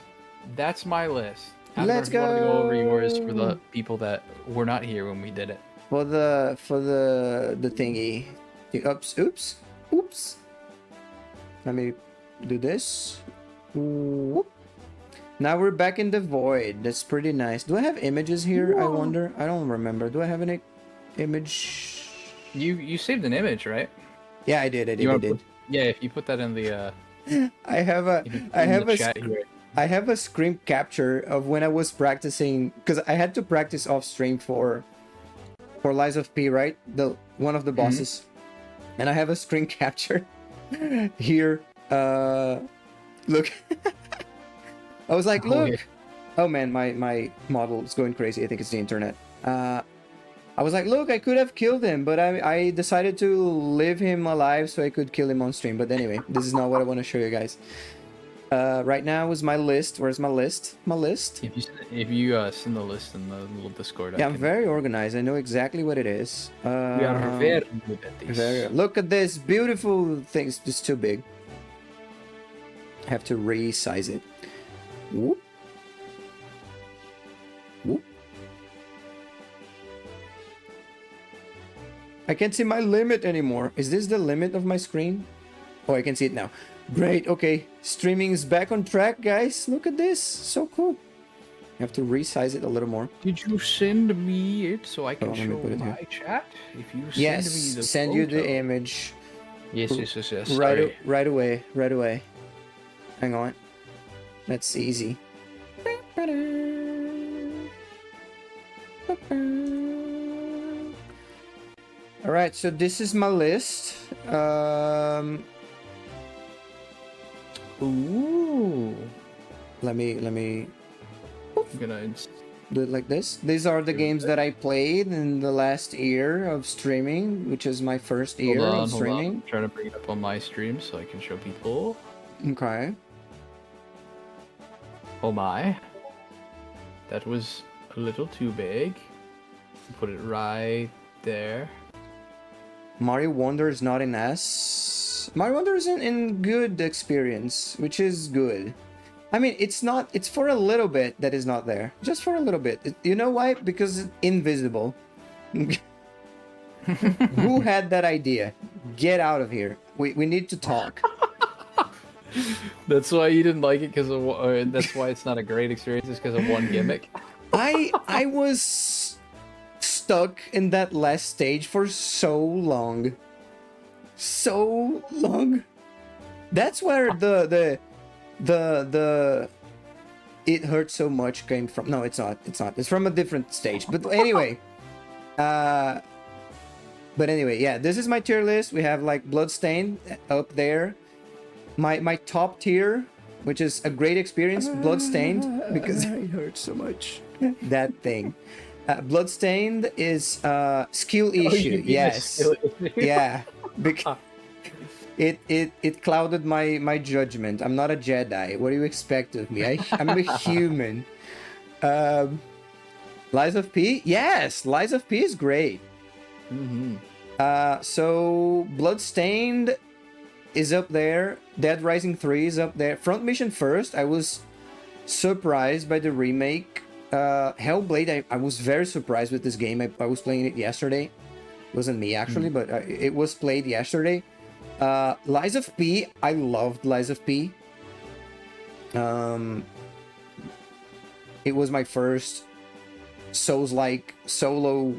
that's my list. Let's Adler, if you wanna go over yours go. for the people that were not here when we did it. For the thingy. Oops. Let me do this. Whoop. Now we're back in the void. That's pretty nice. Do I have images here? I wonder. I don't remember. Do I have any image? You saved an image, right? Yeah, I did. You wanna put- yeah, if you put that in the I have a. if you put I it in have the a. chat here. I have a screen capture of when I was practicing because I had to practice off stream for Lies of P, right? The one of the bosses, and I have a screen capture here. Look, I was like, Oh, look. yeah. Oh man, my model is going crazy. I think it's the internet. I was like, look, I could have killed him, but I decided to leave him alive so I could kill him on stream. But anyway, this is not what I want to show you guys. Right now is my list. Where's my list? My list. If you send the list in the little Discord, Yeah, I'm very organized. I know exactly what it is. We are very good at this. Look at this beautiful thing. It's too big. I have to resize it. Whoop. Whoop. I can't see my limit anymore. Is this the limit of my screen? Oh, I can see it now. Great. Okay. Streaming is back on track, guys. Look at this. So cool. I have to resize it a little more. Did you send me it so I can let me show put it my chat? If you send Yes. me the Send you the photo- image. Yes. Right, right away. Right away. Hang on. That's easy. All right, so this is my list. Ooh. Let me I'm gonna do it like this. These are the games that I played in the last year of streaming, which is my first year hold on. of streaming. I'm trying to bring it up on my stream so I can show people. Okay. Oh my. That was a little too big. Put it right there. Mario Wonder is not in S. Mario Wonder is in good experience, which is good. I mean, it's not. It's for a little bit that is not there. Just for a little bit. You know why? Because it's invisible. Who had that idea? Get out of here. We need to talk. That's why you didn't like it because of. That's why it's not a great experience. It's because of one gimmick. I was stuck in that last stage for so long. So long. That's where the it hurts so much came from. No, it's not. It's not. It's from a different stage. But anyway, yeah, this is my tier list. We have like Bloodstained up there. My top tier, which is a great experience, Bloodstained, because it hurts so much. That thing. Bloodstained is skill issue. Yes. Yeah. Because it clouded my judgment. I'm not a Jedi. What do you expect of me? I'm a human. Lies of P? Yes, Lies of P is great. Mm-hmm. So Bloodstained is up there. Dead Rising 3 is up there. Front Mission first. I was surprised by the remake. Hellblade, I was very surprised with this game. I was playing it yesterday. It wasn't me actually, but it was played yesterday. Lies of P, I loved Lies of P. It was my first Souls-like solo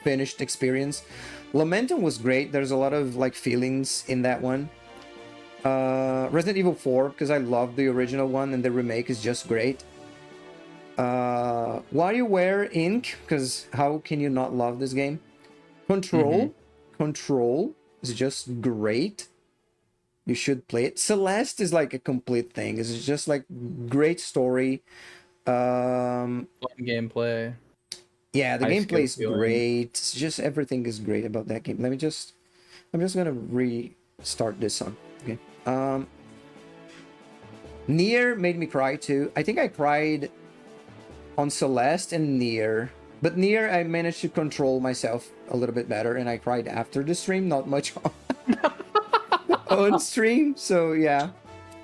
finished experience. Lamentum was great. There's a lot of like feelings in that one. Resident Evil 4, because I love the original one and the remake is just great. WarioWare Inc., because how can you not love this game? Control is just great. You should play it. Celeste is like a complete thing. It's just like great story. Fun gameplay. Yeah, the High gameplay is skill feeling. great. It's just everything is great about that game. I'm just gonna restart this song. Okay. Nier made me cry too. I think I cried on Celeste and Nier. But Nier, I managed to control myself a little bit better, and I cried after the stream, not much on stream. So yeah.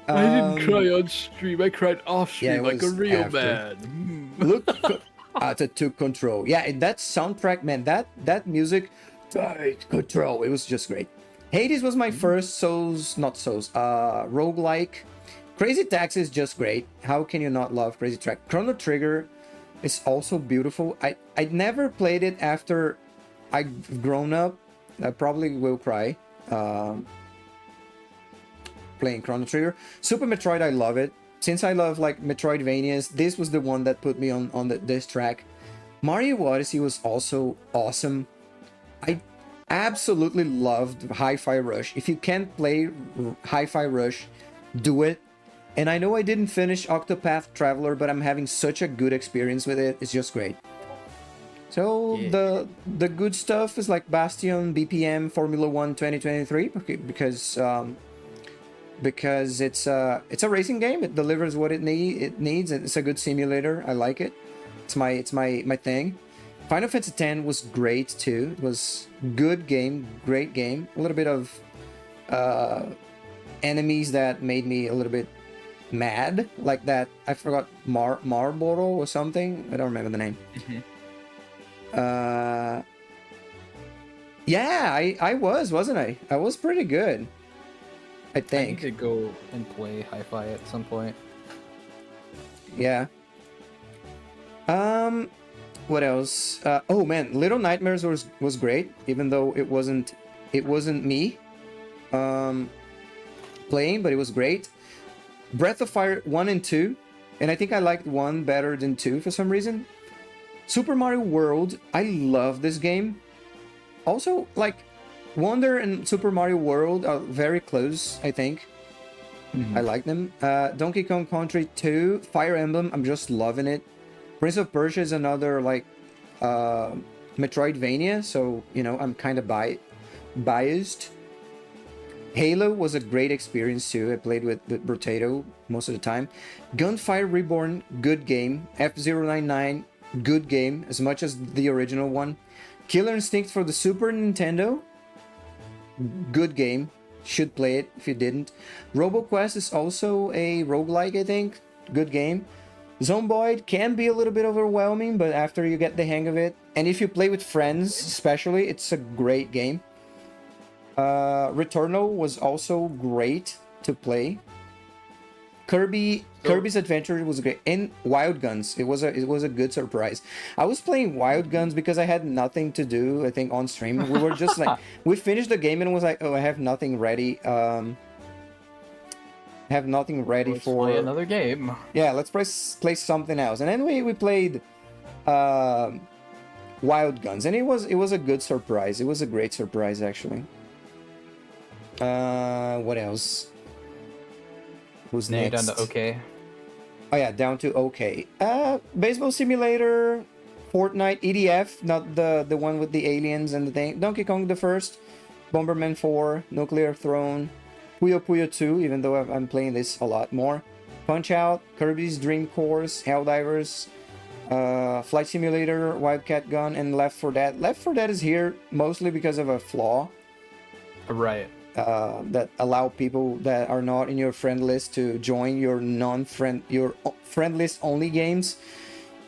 I didn't cry on stream. I cried off stream yeah, it like a was real after. man. Look, to Control. Yeah, and that soundtrack, man, that music, Control. It was just great. Hades was my first roguelike. Crazy Taxi is just great. How can you not love Crazy Taxi? Chrono Trigger is also beautiful. I never played it after I've grown up. I probably will cry playing Chrono Trigger. Super Metroid, I love it. Since I love like Metroidvanias, this was the one that put me on this track. Mario Odyssey was also awesome. I absolutely loved Hi-Fi Rush. If you can't play Hi-Fi Rush, do it. And I know I didn't finish Octopath Traveler, but I'm having such a good experience with it. It's just great. So Yeah. the good stuff is like Bastion, BPM, Formula 1 2023, because it's a racing game. It delivers what it needs. It's a good simulator. I like it. It's my thing. Final Fantasy X was great too. It was good game, great game. A little bit of enemies that made me a little bit mad, like that. I forgot Marlboro or something. I don't remember the name. Yeah, I wasn't I? I was pretty good. I I need think. to go and play Hi-Fi at some point. Yeah. What else? Oh man, Little Nightmares was great, even though it wasn't me playing, but it was great. Breath of Fire 1 and 2, and I think I liked 1 better than 2 for some reason. Super Mario World, I love this game. Also, like, Wonder and Super Mario World are very close, I think. I like them. Donkey Kong Country 2, Fire Emblem, I'm just loving it. Prince of Persia is another, like, Metroidvania, so, you know, I'm kind of biased. Halo was a great experience too. I played with Brotato most of the time. Gunfire Reborn, good game. F099, good game, as much as the original one. Killer Instinct for the Super Nintendo, good game. Should play it if you didn't. RoboQuest is also a roguelike, I think. Good game. Zomboid can be a little bit overwhelming, but after you get the hang of it, and if you play with friends especially, it's a great game. Returnal was also great to play. Kirby's Adventure was great, and Wild Guns. It was a good surprise. I was playing Wild Guns because I had nothing to do. I think on stream we were just like we finished the game and was like, oh, I have nothing ready. Have nothing ready Let's for play another game. Yeah, let's play something else. And then we played Wild Guns, and it was a good surprise. It was a great surprise actually. What else? Who's Now you're next? down to okay. Oh yeah, down to okay. Baseball Simulator, Fortnite, EDF, not the one with the aliens and the thing. Donkey Kong the first, Bomberman 4, Nuclear Throne, Puyo Puyo 2, even though I'm playing this a lot more. Punch Out, Kirby's Dream Course, Helldivers, Flight Simulator, Wildcat Gun, and Left 4 Dead. Left 4 Dead is here mostly because of a flaw. Right. That allow people that are not in your friend list to join your friend list only games,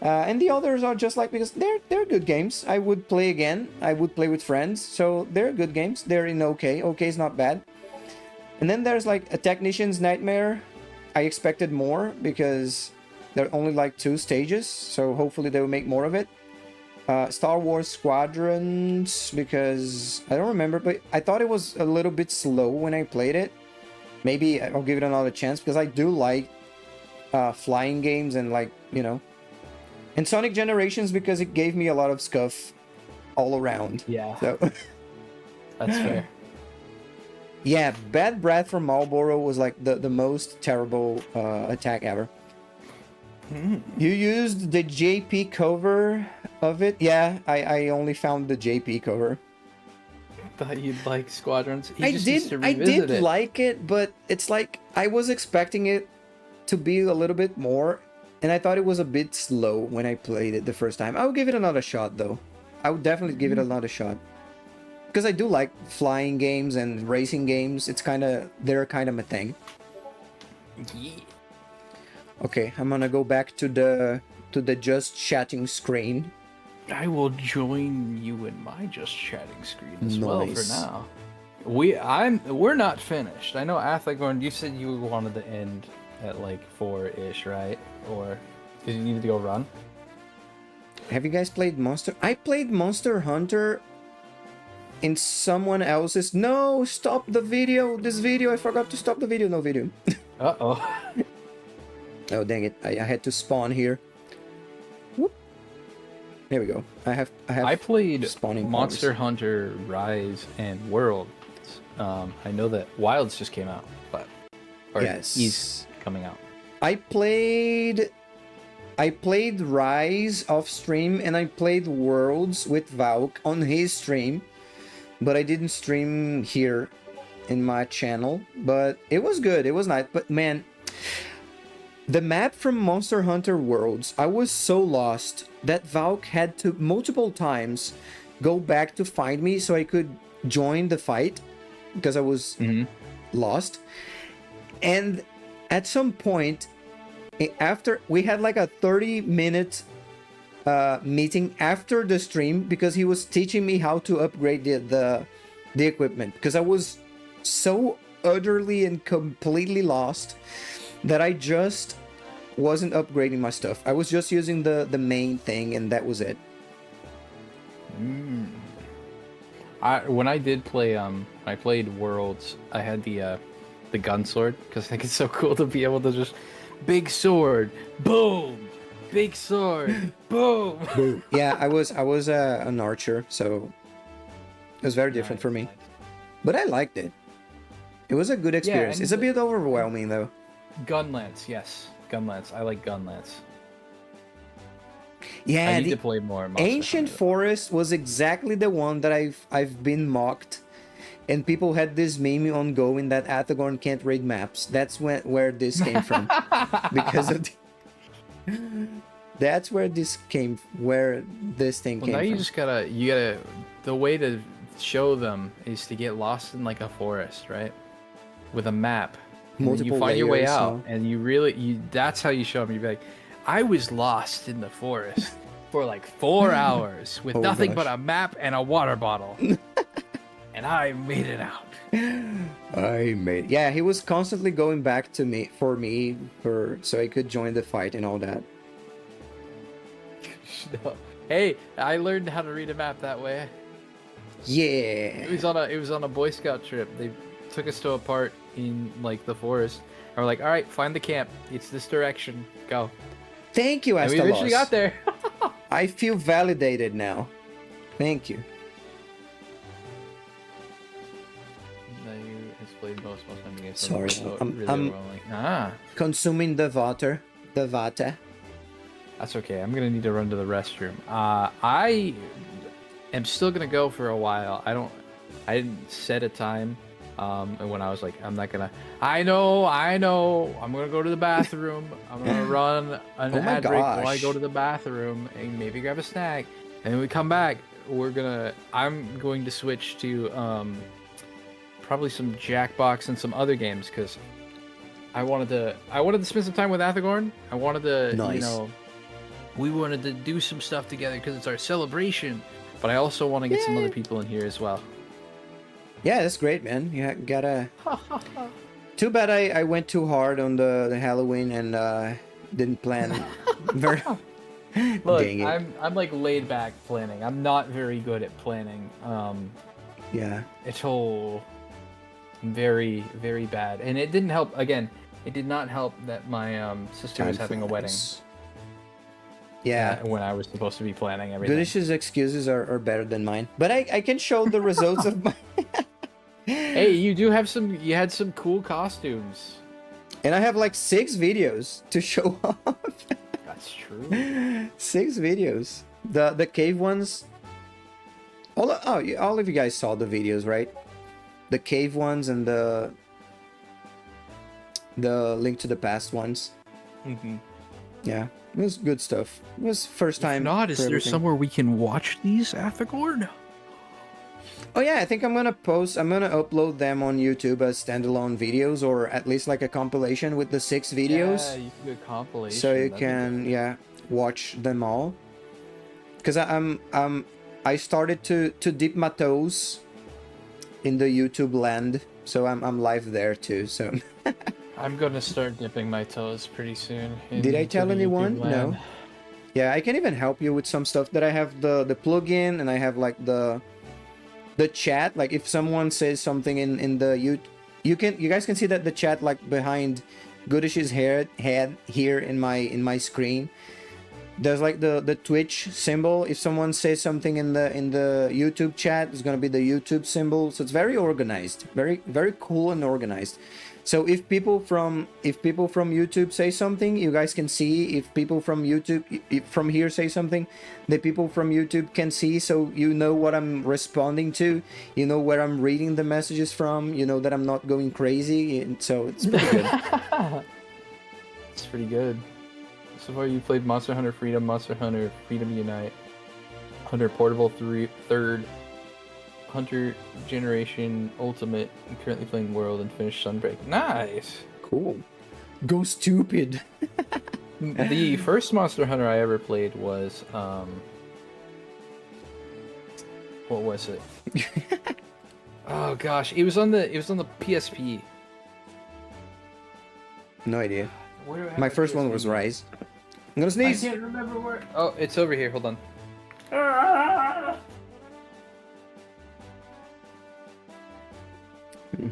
and the others are just like, because they're good games. I would play again. I would play with friends, so they're good games. They're in okay. Okay is not bad. And then there's like a Technician's Nightmare. I expected more because there are only like 2 stages, so hopefully they will make more of it. Star Wars Squadrons, because I don't remember, but I thought it was a little bit slow when I played it. Maybe I'll give it another chance, because I do like flying games and, like, you know. And Sonic Generations, because it gave me a lot of scuff all around. Yeah. So That's fair. yeah, Bad Breath from Marlboro was like the most terrible attack ever. You used the JP cover of it? Yeah, I only found the JP cover. Thought you'd like Squadrons. He I just needs to did revisit it. like it, but it's like I was expecting it to be a little bit more, and I thought it was a bit slow when I played it the first time. I'll give it another shot though. I would definitely give it another shot. Because I do like flying games and racing games. They're kind of my thing. Yeah. Okay, I'm gonna go back to the just chatting screen. I will join you in my just chatting screen as well for Nice. now. we're not finished. I know Athagorn, you said you wanted to end at like 4-ish, right? Or did you need to go run? Have you guys played Monster? I played Monster Hunter in someone else's. No, stop the video. This video, I forgot to stop the video. No video. Uh-oh. Oh, dang it. I had to spawn here. Whoop. There we go. I played spawning Monster powers. Hunter Rise and Worlds. I know that Wilds just came out, but Yes. is coming out. I played Rise off stream and I played Worlds with Valk on his stream, but I didn't stream here in my channel. But it was good. It was nice. But man, the map from Monster Hunter Worlds, I was so lost that Valk had to multiple times go back to find me so I could join the fight because I was lost. And at some point, after we had like a 30-minute meeting after the stream because he was teaching me how to upgrade the equipment because I was so utterly and completely lost that I just wasn't upgrading my stuff. I was just using the main thing and that was it. When I did play I played Worlds, I had the gun sword because I think it's so cool to be able to just big sword, boom, big sword, boom. Yeah, I was an archer, so it was very different for me. But I liked it. It was a good experience. and It's a bit overwhelming though. Gun lance, yes, gun lance. I like gun lance. Yeah, I need the to play more Monster Ancient Hunter. Forest was exactly the one that I've been mocked, and people had this meme ongoing that Athagorn can't read maps. That's where this came from, because of that's where this thing Well, came now you from. just gotta the way to show them is to get lost in like a forest, right? With a map. And then you Multiple find your way layers, out, so- and you that's how you show them. You'd be like, I was lost in the forest for like 4 hours with Oh, nothing gosh. but a map and a water bottle. And I made it out. Yeah, he was constantly going back to me so I could join the fight and all that. Hey, I learned how to read a map that way. Yeah. It was on a Boy Scout trip. They took us to a part in like the forest. And we're like, all right, find the camp. It's this direction. Go. Thank you, And we eventually Astalos. got there. I feel validated now. Thank you. No, you explained most hunting games. Sorry, So I'm- really I'm- overwhelming. Ah, Consuming the water. The water. that's okay. I'm gonna need to run to the restroom. I am still gonna go for a while. I didn't set a time. And when I was like, I'm not gonna. I know. I'm gonna go to the bathroom. I'm gonna run an Oh my ad break while I gosh. go to the bathroom and maybe grab a snack. And when we come back, I'm going to switch to probably some Jackbox and some other games because I wanted to spend some time with Athagorn. I wanted to, Nice. we wanted to do some stuff together because it's our celebration. But I also want to get some other people in here as well. Yeah, that's great, man. You gotta. Too bad I went too hard on the Halloween and didn't plan very. Look, Dang it. I'm like laid back planning. I'm not very good at planning. Yeah. It's all very, very bad. And it didn't help. Again, it did not help that my sister was Time having a wedding flies. Yeah. when I was supposed to be planning everything. Goodish's excuses are better than mine, but I can show the results of my. Hey, you had some cool costumes. And I have like 6 videos to show off. That's true. 6 videos. The cave ones. All of you guys saw the videos, right? The cave ones and the Link to the Past ones. Mm-hmm. Yeah, it was good stuff. It was first time. If not, is for there everything. somewhere we can watch these, Athagorn? Oh yeah, I think I'm gonna upload them on YouTube as standalone videos, or at least like a compilation with the 6 videos. Yeah, you can do a compilation. So you that'd be can watch them all. Because I started to dip my toes in the YouTube land, so I'm live there too. So I'm gonna start dipping my toes pretty soon. did I into tell the anyone? YouTube No. land. Yeah, I can even help you with some stuff that I have the plugin, and I have like the chat. Like if someone says something in the you guys can see that the chat like behind Goodish's head here in my screen. There's like the Twitch symbol. If someone says something in the YouTube chat, it's gonna be the YouTube symbol. So it's very organized, very cool and organized. So if people from YouTube say something, you guys can see. If people from YouTube from here say something, the people from YouTube can see. So you know what I'm responding to. You know where I'm reading the messages from. You know that I'm not going crazy. And so it's pretty good. It's pretty good. So far, you played Monster Hunter Freedom, Monster Hunter Freedom Unite, Hunter Portable 3rd, Hunter Generation Ultimate, and currently playing World and finished Sunbreak. Nice! Cool. Go stupid. The first Monster Hunter I ever played was, what was it? Oh gosh, it was on the PSP. No idea. Where do I have My first one PSP? was Rise. I'm gonna I sneeze. can't remember where. Oh, it's over here. Hold on.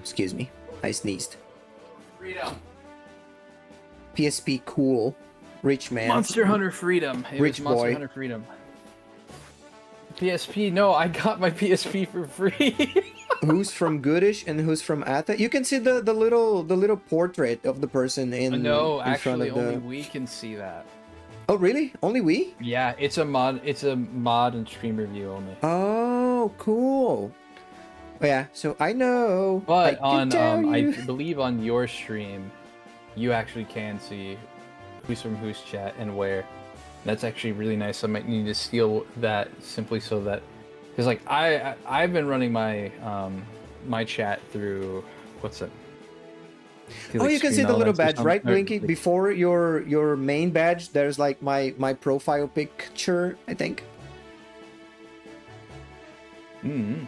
Excuse me. I sneezed. Freedom. PSP cool. Rich man. Monster Hunter Freedom. It Rich was Monster boy. Hunter Freedom. PSP. No, I got my PSP for free. Who's from Goodish and who's from Atha? You can see the little portrait of the person in No, in front actually, of the... only we can see that. Oh really? Only we? Yeah, it's a mod. It's a mod and stream review only. Oh, cool. Oh, yeah. So I know. But I can on tell I you. believe on your stream, you actually can see who's from whose chat and where. That's actually really nice. I might need to steal that simply so that, because like I've been running my my chat through what's it? Oh, you can see the little badge, right, Blinky? Before your main badge, there's like my profile picture, I think. Mm-hmm.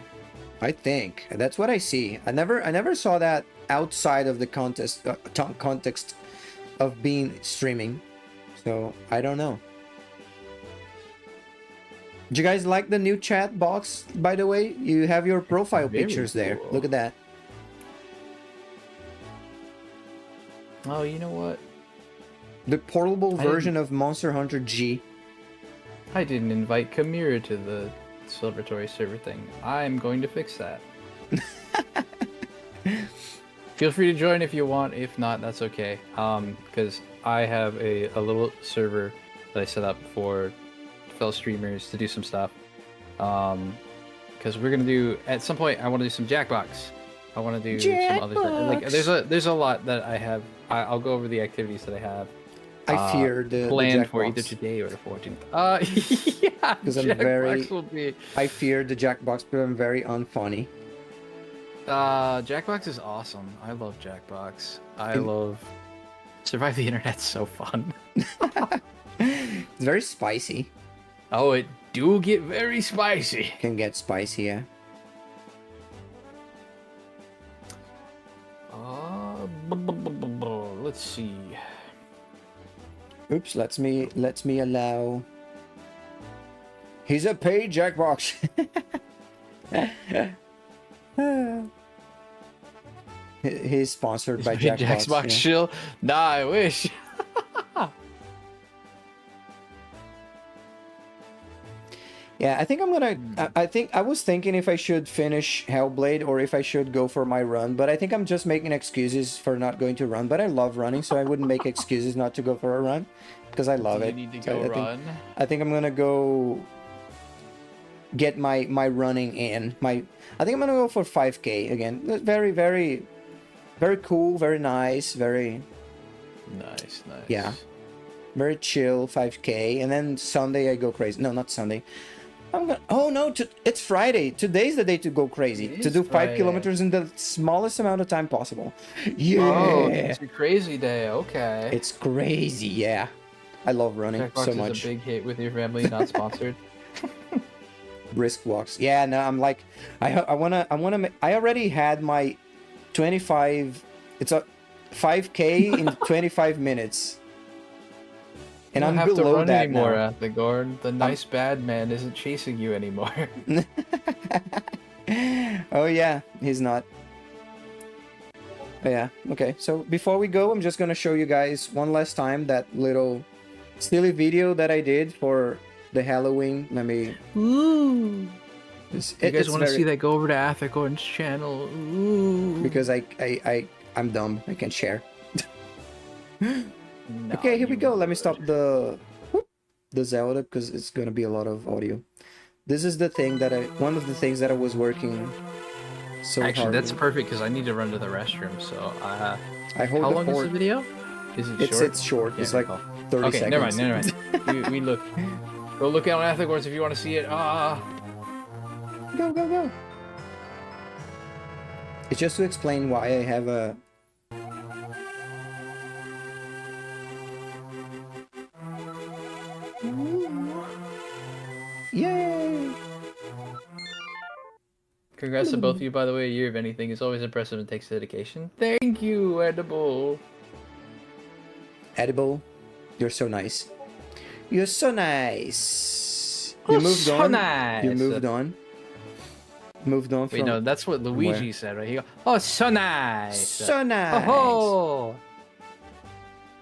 I think that's what I see. I never saw that outside of the context of being streaming, so I don't know. Do you guys like the new chat box? By the way, you have your profile Very pictures there. cool. Look at that. Oh, you know what? The portable I version of Monster Hunter G. I didn't invite Kamira to the celebratory server thing. I'm going to fix that. Feel free to join if you want. If not, that's okay. Because I have a little server that I set up for fellow streamers to do some stuff. Because we're gonna do at some point. I want to do some Jackbox. I want to do some other like. There's a lot that I have. I'll go over the activities that I have. I fear the planned for Jackbox. either today or the 14th. Yeah, 'Cause I'm Jackbox very- will be. I fear the Jackbox, but I'm very unfunny. Jackbox is awesome. I love Jackbox. I love Survive the Internet's so fun. It's very spicy. Oh, it do get very spicy. Can get spicy, yeah. Let's see. Oops, lets me allow. He's a paid Jackbox. He's sponsored by Jackbox. Jackbox yeah. shill. Nah, I wish. Yeah, I think I'm gonna. I think I was thinking if I should finish Hellblade or if I should go for my run, but I think I'm just making excuses for not going to run. But I love running, so I wouldn't make excuses not to go for a run because I love Do you it. need to So go I think- run? I think I'm gonna go get my running in. I think I'm gonna go for 5K again. Very, very, very cool. Very nice. Very, Nice, nice. Yeah. very chill 5K. And then Sunday I go crazy. No, not Sunday. I'm gonna. Oh no! It's Friday. Today's the day to go crazy. It To is do 5 Friday. kilometers in the smallest amount of time possible. Yeah. Oh, it's a crazy day. Okay. It's crazy. Yeah. I love running Jackbox so is much. a big hit with your family, not sponsored. brisk walks. Yeah, no, I'm like, I already had my 25. It's a 5K in 25 minutes. And You I'm don't have to below run that anymore, now. Athagorn. The nice bad man isn't chasing you anymore. Oh yeah, he's not. Oh, yeah, okay. So before we go, I'm just gonna show you guys one last time that little silly video that I did for the Halloween. Let me. Ooh. It's, You guys it's want to very- see that? Go over to Athagorn's channel. Ooh. Because I'm dumb. I can share. No, Okay, here we you go. Let me would. stop the Zelda because it's gonna be a lot of audio. This is the thing that one of the things that I was working so Actually, hard. that's with. perfect because I need to run to the restroom. So, I hold how the long is fort. the video? Is it It's short? it's short. Yeah, It's like cool. 30 Okay, seconds. never mind. we look. Go look out on Athagorn's if you want to see it. Go, go, go. It's just to explain why I have a. Yay! Congrats to both of you, by the way. A year of anything is always impressive and takes dedication. Thank you, Edible. Edible, you're so nice. You're so nice. You Oh, moved so on. nice. You moved on. Moved on from. Wait, no, that's what Luigi where? said, right? He go, oh, so nice. So nice. Oh,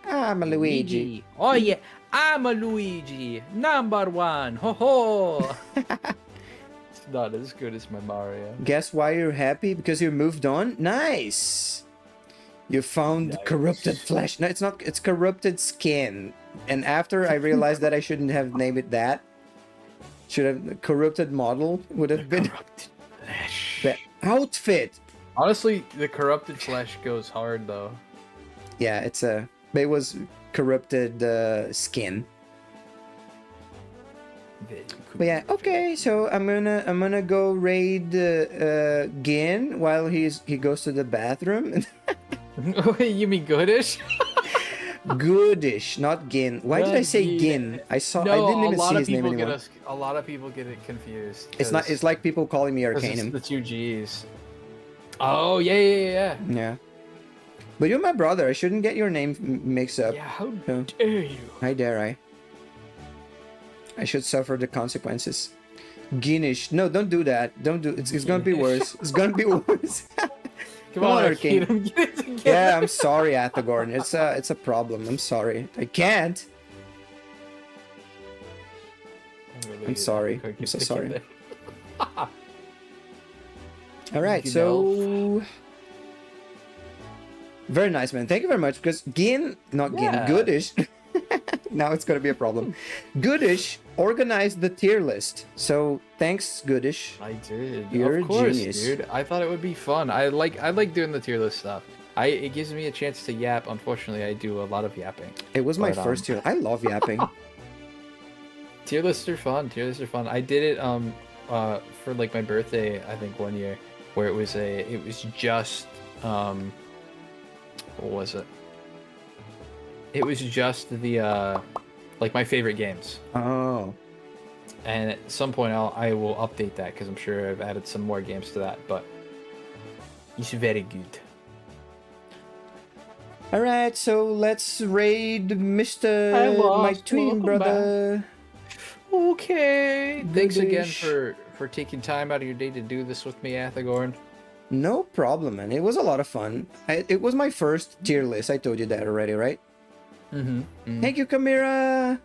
I'm a Luigi. Oh yeah, I'm a Luigi, #1. Ho ho. It's not as good as my Mario. Guess why you're happy? Because you moved on? Nice! You found Nice. corrupted flesh. No, it's not. It's corrupted skin. And after I realized that I shouldn't have named it that. Should have corrupted model would have been Corrupted flesh. the outfit. Honestly, the corrupted flesh goes hard though. Yeah, it's a. It was corrupted skin. But yeah, okay. So I'm gonna go raid Gin while he goes to the bathroom. You mean goodish? Goodish, not Gin. Why did I say Gin. Gin? I saw. No, I didn't a even lot see of his name people anymore. a lot of people get it confused. It's not. It's like people calling me 'cause it's Arcanum. the two G's. Oh yeah. Yeah. But you're my brother. I shouldn't get your name mixed up. Yeah, how No. dare you? How dare I? I should suffer the consequences. Ginish. No, don't do that. Don't do. It's gonna be worse. It's gonna be worse. Come on, Arcane. Arcane. Get it together. Yeah, I'm sorry, Athagorn. It's a problem. I'm sorry. I can't. I'm sorry. I'm so sorry. All right, You so very nice, man. Thank you very much. Because Gin, not Gin, Yeah. Goodish. Now it's gonna be a problem. Goodish organized the tier list. So thanks, Goodish. I did. You're a of course, genius. dude. I thought it would be fun. I like doing the tier list stuff. It gives me a chance to yap. Unfortunately, I do a lot of yapping. It was my But, first tier. I love yapping. Tier lists are fun. Tier lists are fun. I did it for like my birthday, I think one year, where it was just what was it? It was just the like my favorite games. Oh, And at some point I will update that because I'm sure I've added some more games to that, but it's very good. all right. So let's raid Mr. Hi, my Lost. twin Welcome brother. Okay. Thanks again Goodish. for taking time out of your day to do this with me, Athagorn. No problem, man. It was a lot of fun. It was my first tier list. I told you that already, right? Mm-hmm. Thank you, Kamira.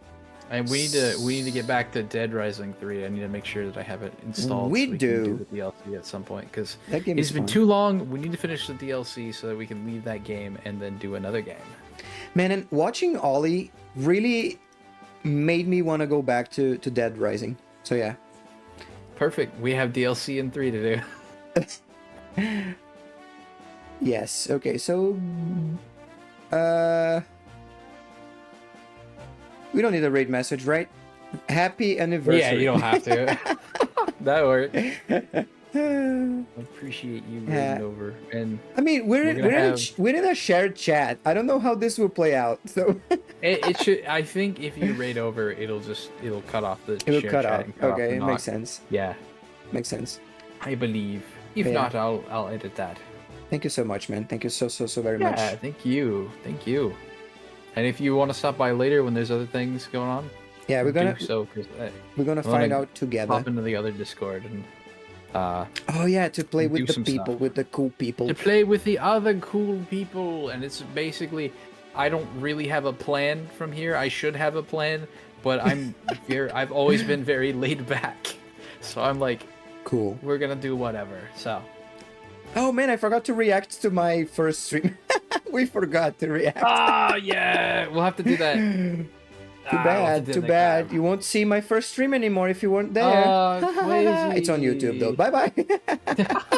And we need to get back to Dead Rising 3. I need to make sure that I have it installed. We so we do. Can do the DLC at some point because That game it's is been fun. too long. We need to finish the DLC so that we can leave that game and then do another game. Man, and watching Ollie really made me want to go back to Dead Rising. So yeah. Perfect. We have DLC in 3 to do. Yes. Okay. So, we don't need a raid message, right? Happy anniversary. Yeah, you don't have to. That worked. I appreciate you Yeah. getting over. And I mean, We're gonna have- we're in a shared chat. I don't know how this will play out. So It should. I think if you raid over, it'll cut off the. It will share cut chat off. and cut off Okay, the it knock. makes sense. Yeah, Makes sense. I believe. If Yeah. not, I'll edit that. Thank you so much, man. Thank you so very Yeah, much. thank you. And if you want to stop by later when there's other things going on, Yeah, we're gonna do so. Cause, we're gonna I wanna find out together. hop into the other Discord and Oh yeah, to play with do the some people, stuff. with the cool people. to play with the other cool people. And it's basically, I don't really have a plan from here. I should have a plan, but I've always been very laid back. So I'm like, Cool. we're gonna do whatever. So Oh man, I forgot to react to my first stream. We forgot to react. yeah, we'll have to do that. Too bad, too bad. You won't see my first stream anymore if you weren't there. Crazy. It's on YouTube though. Bye bye.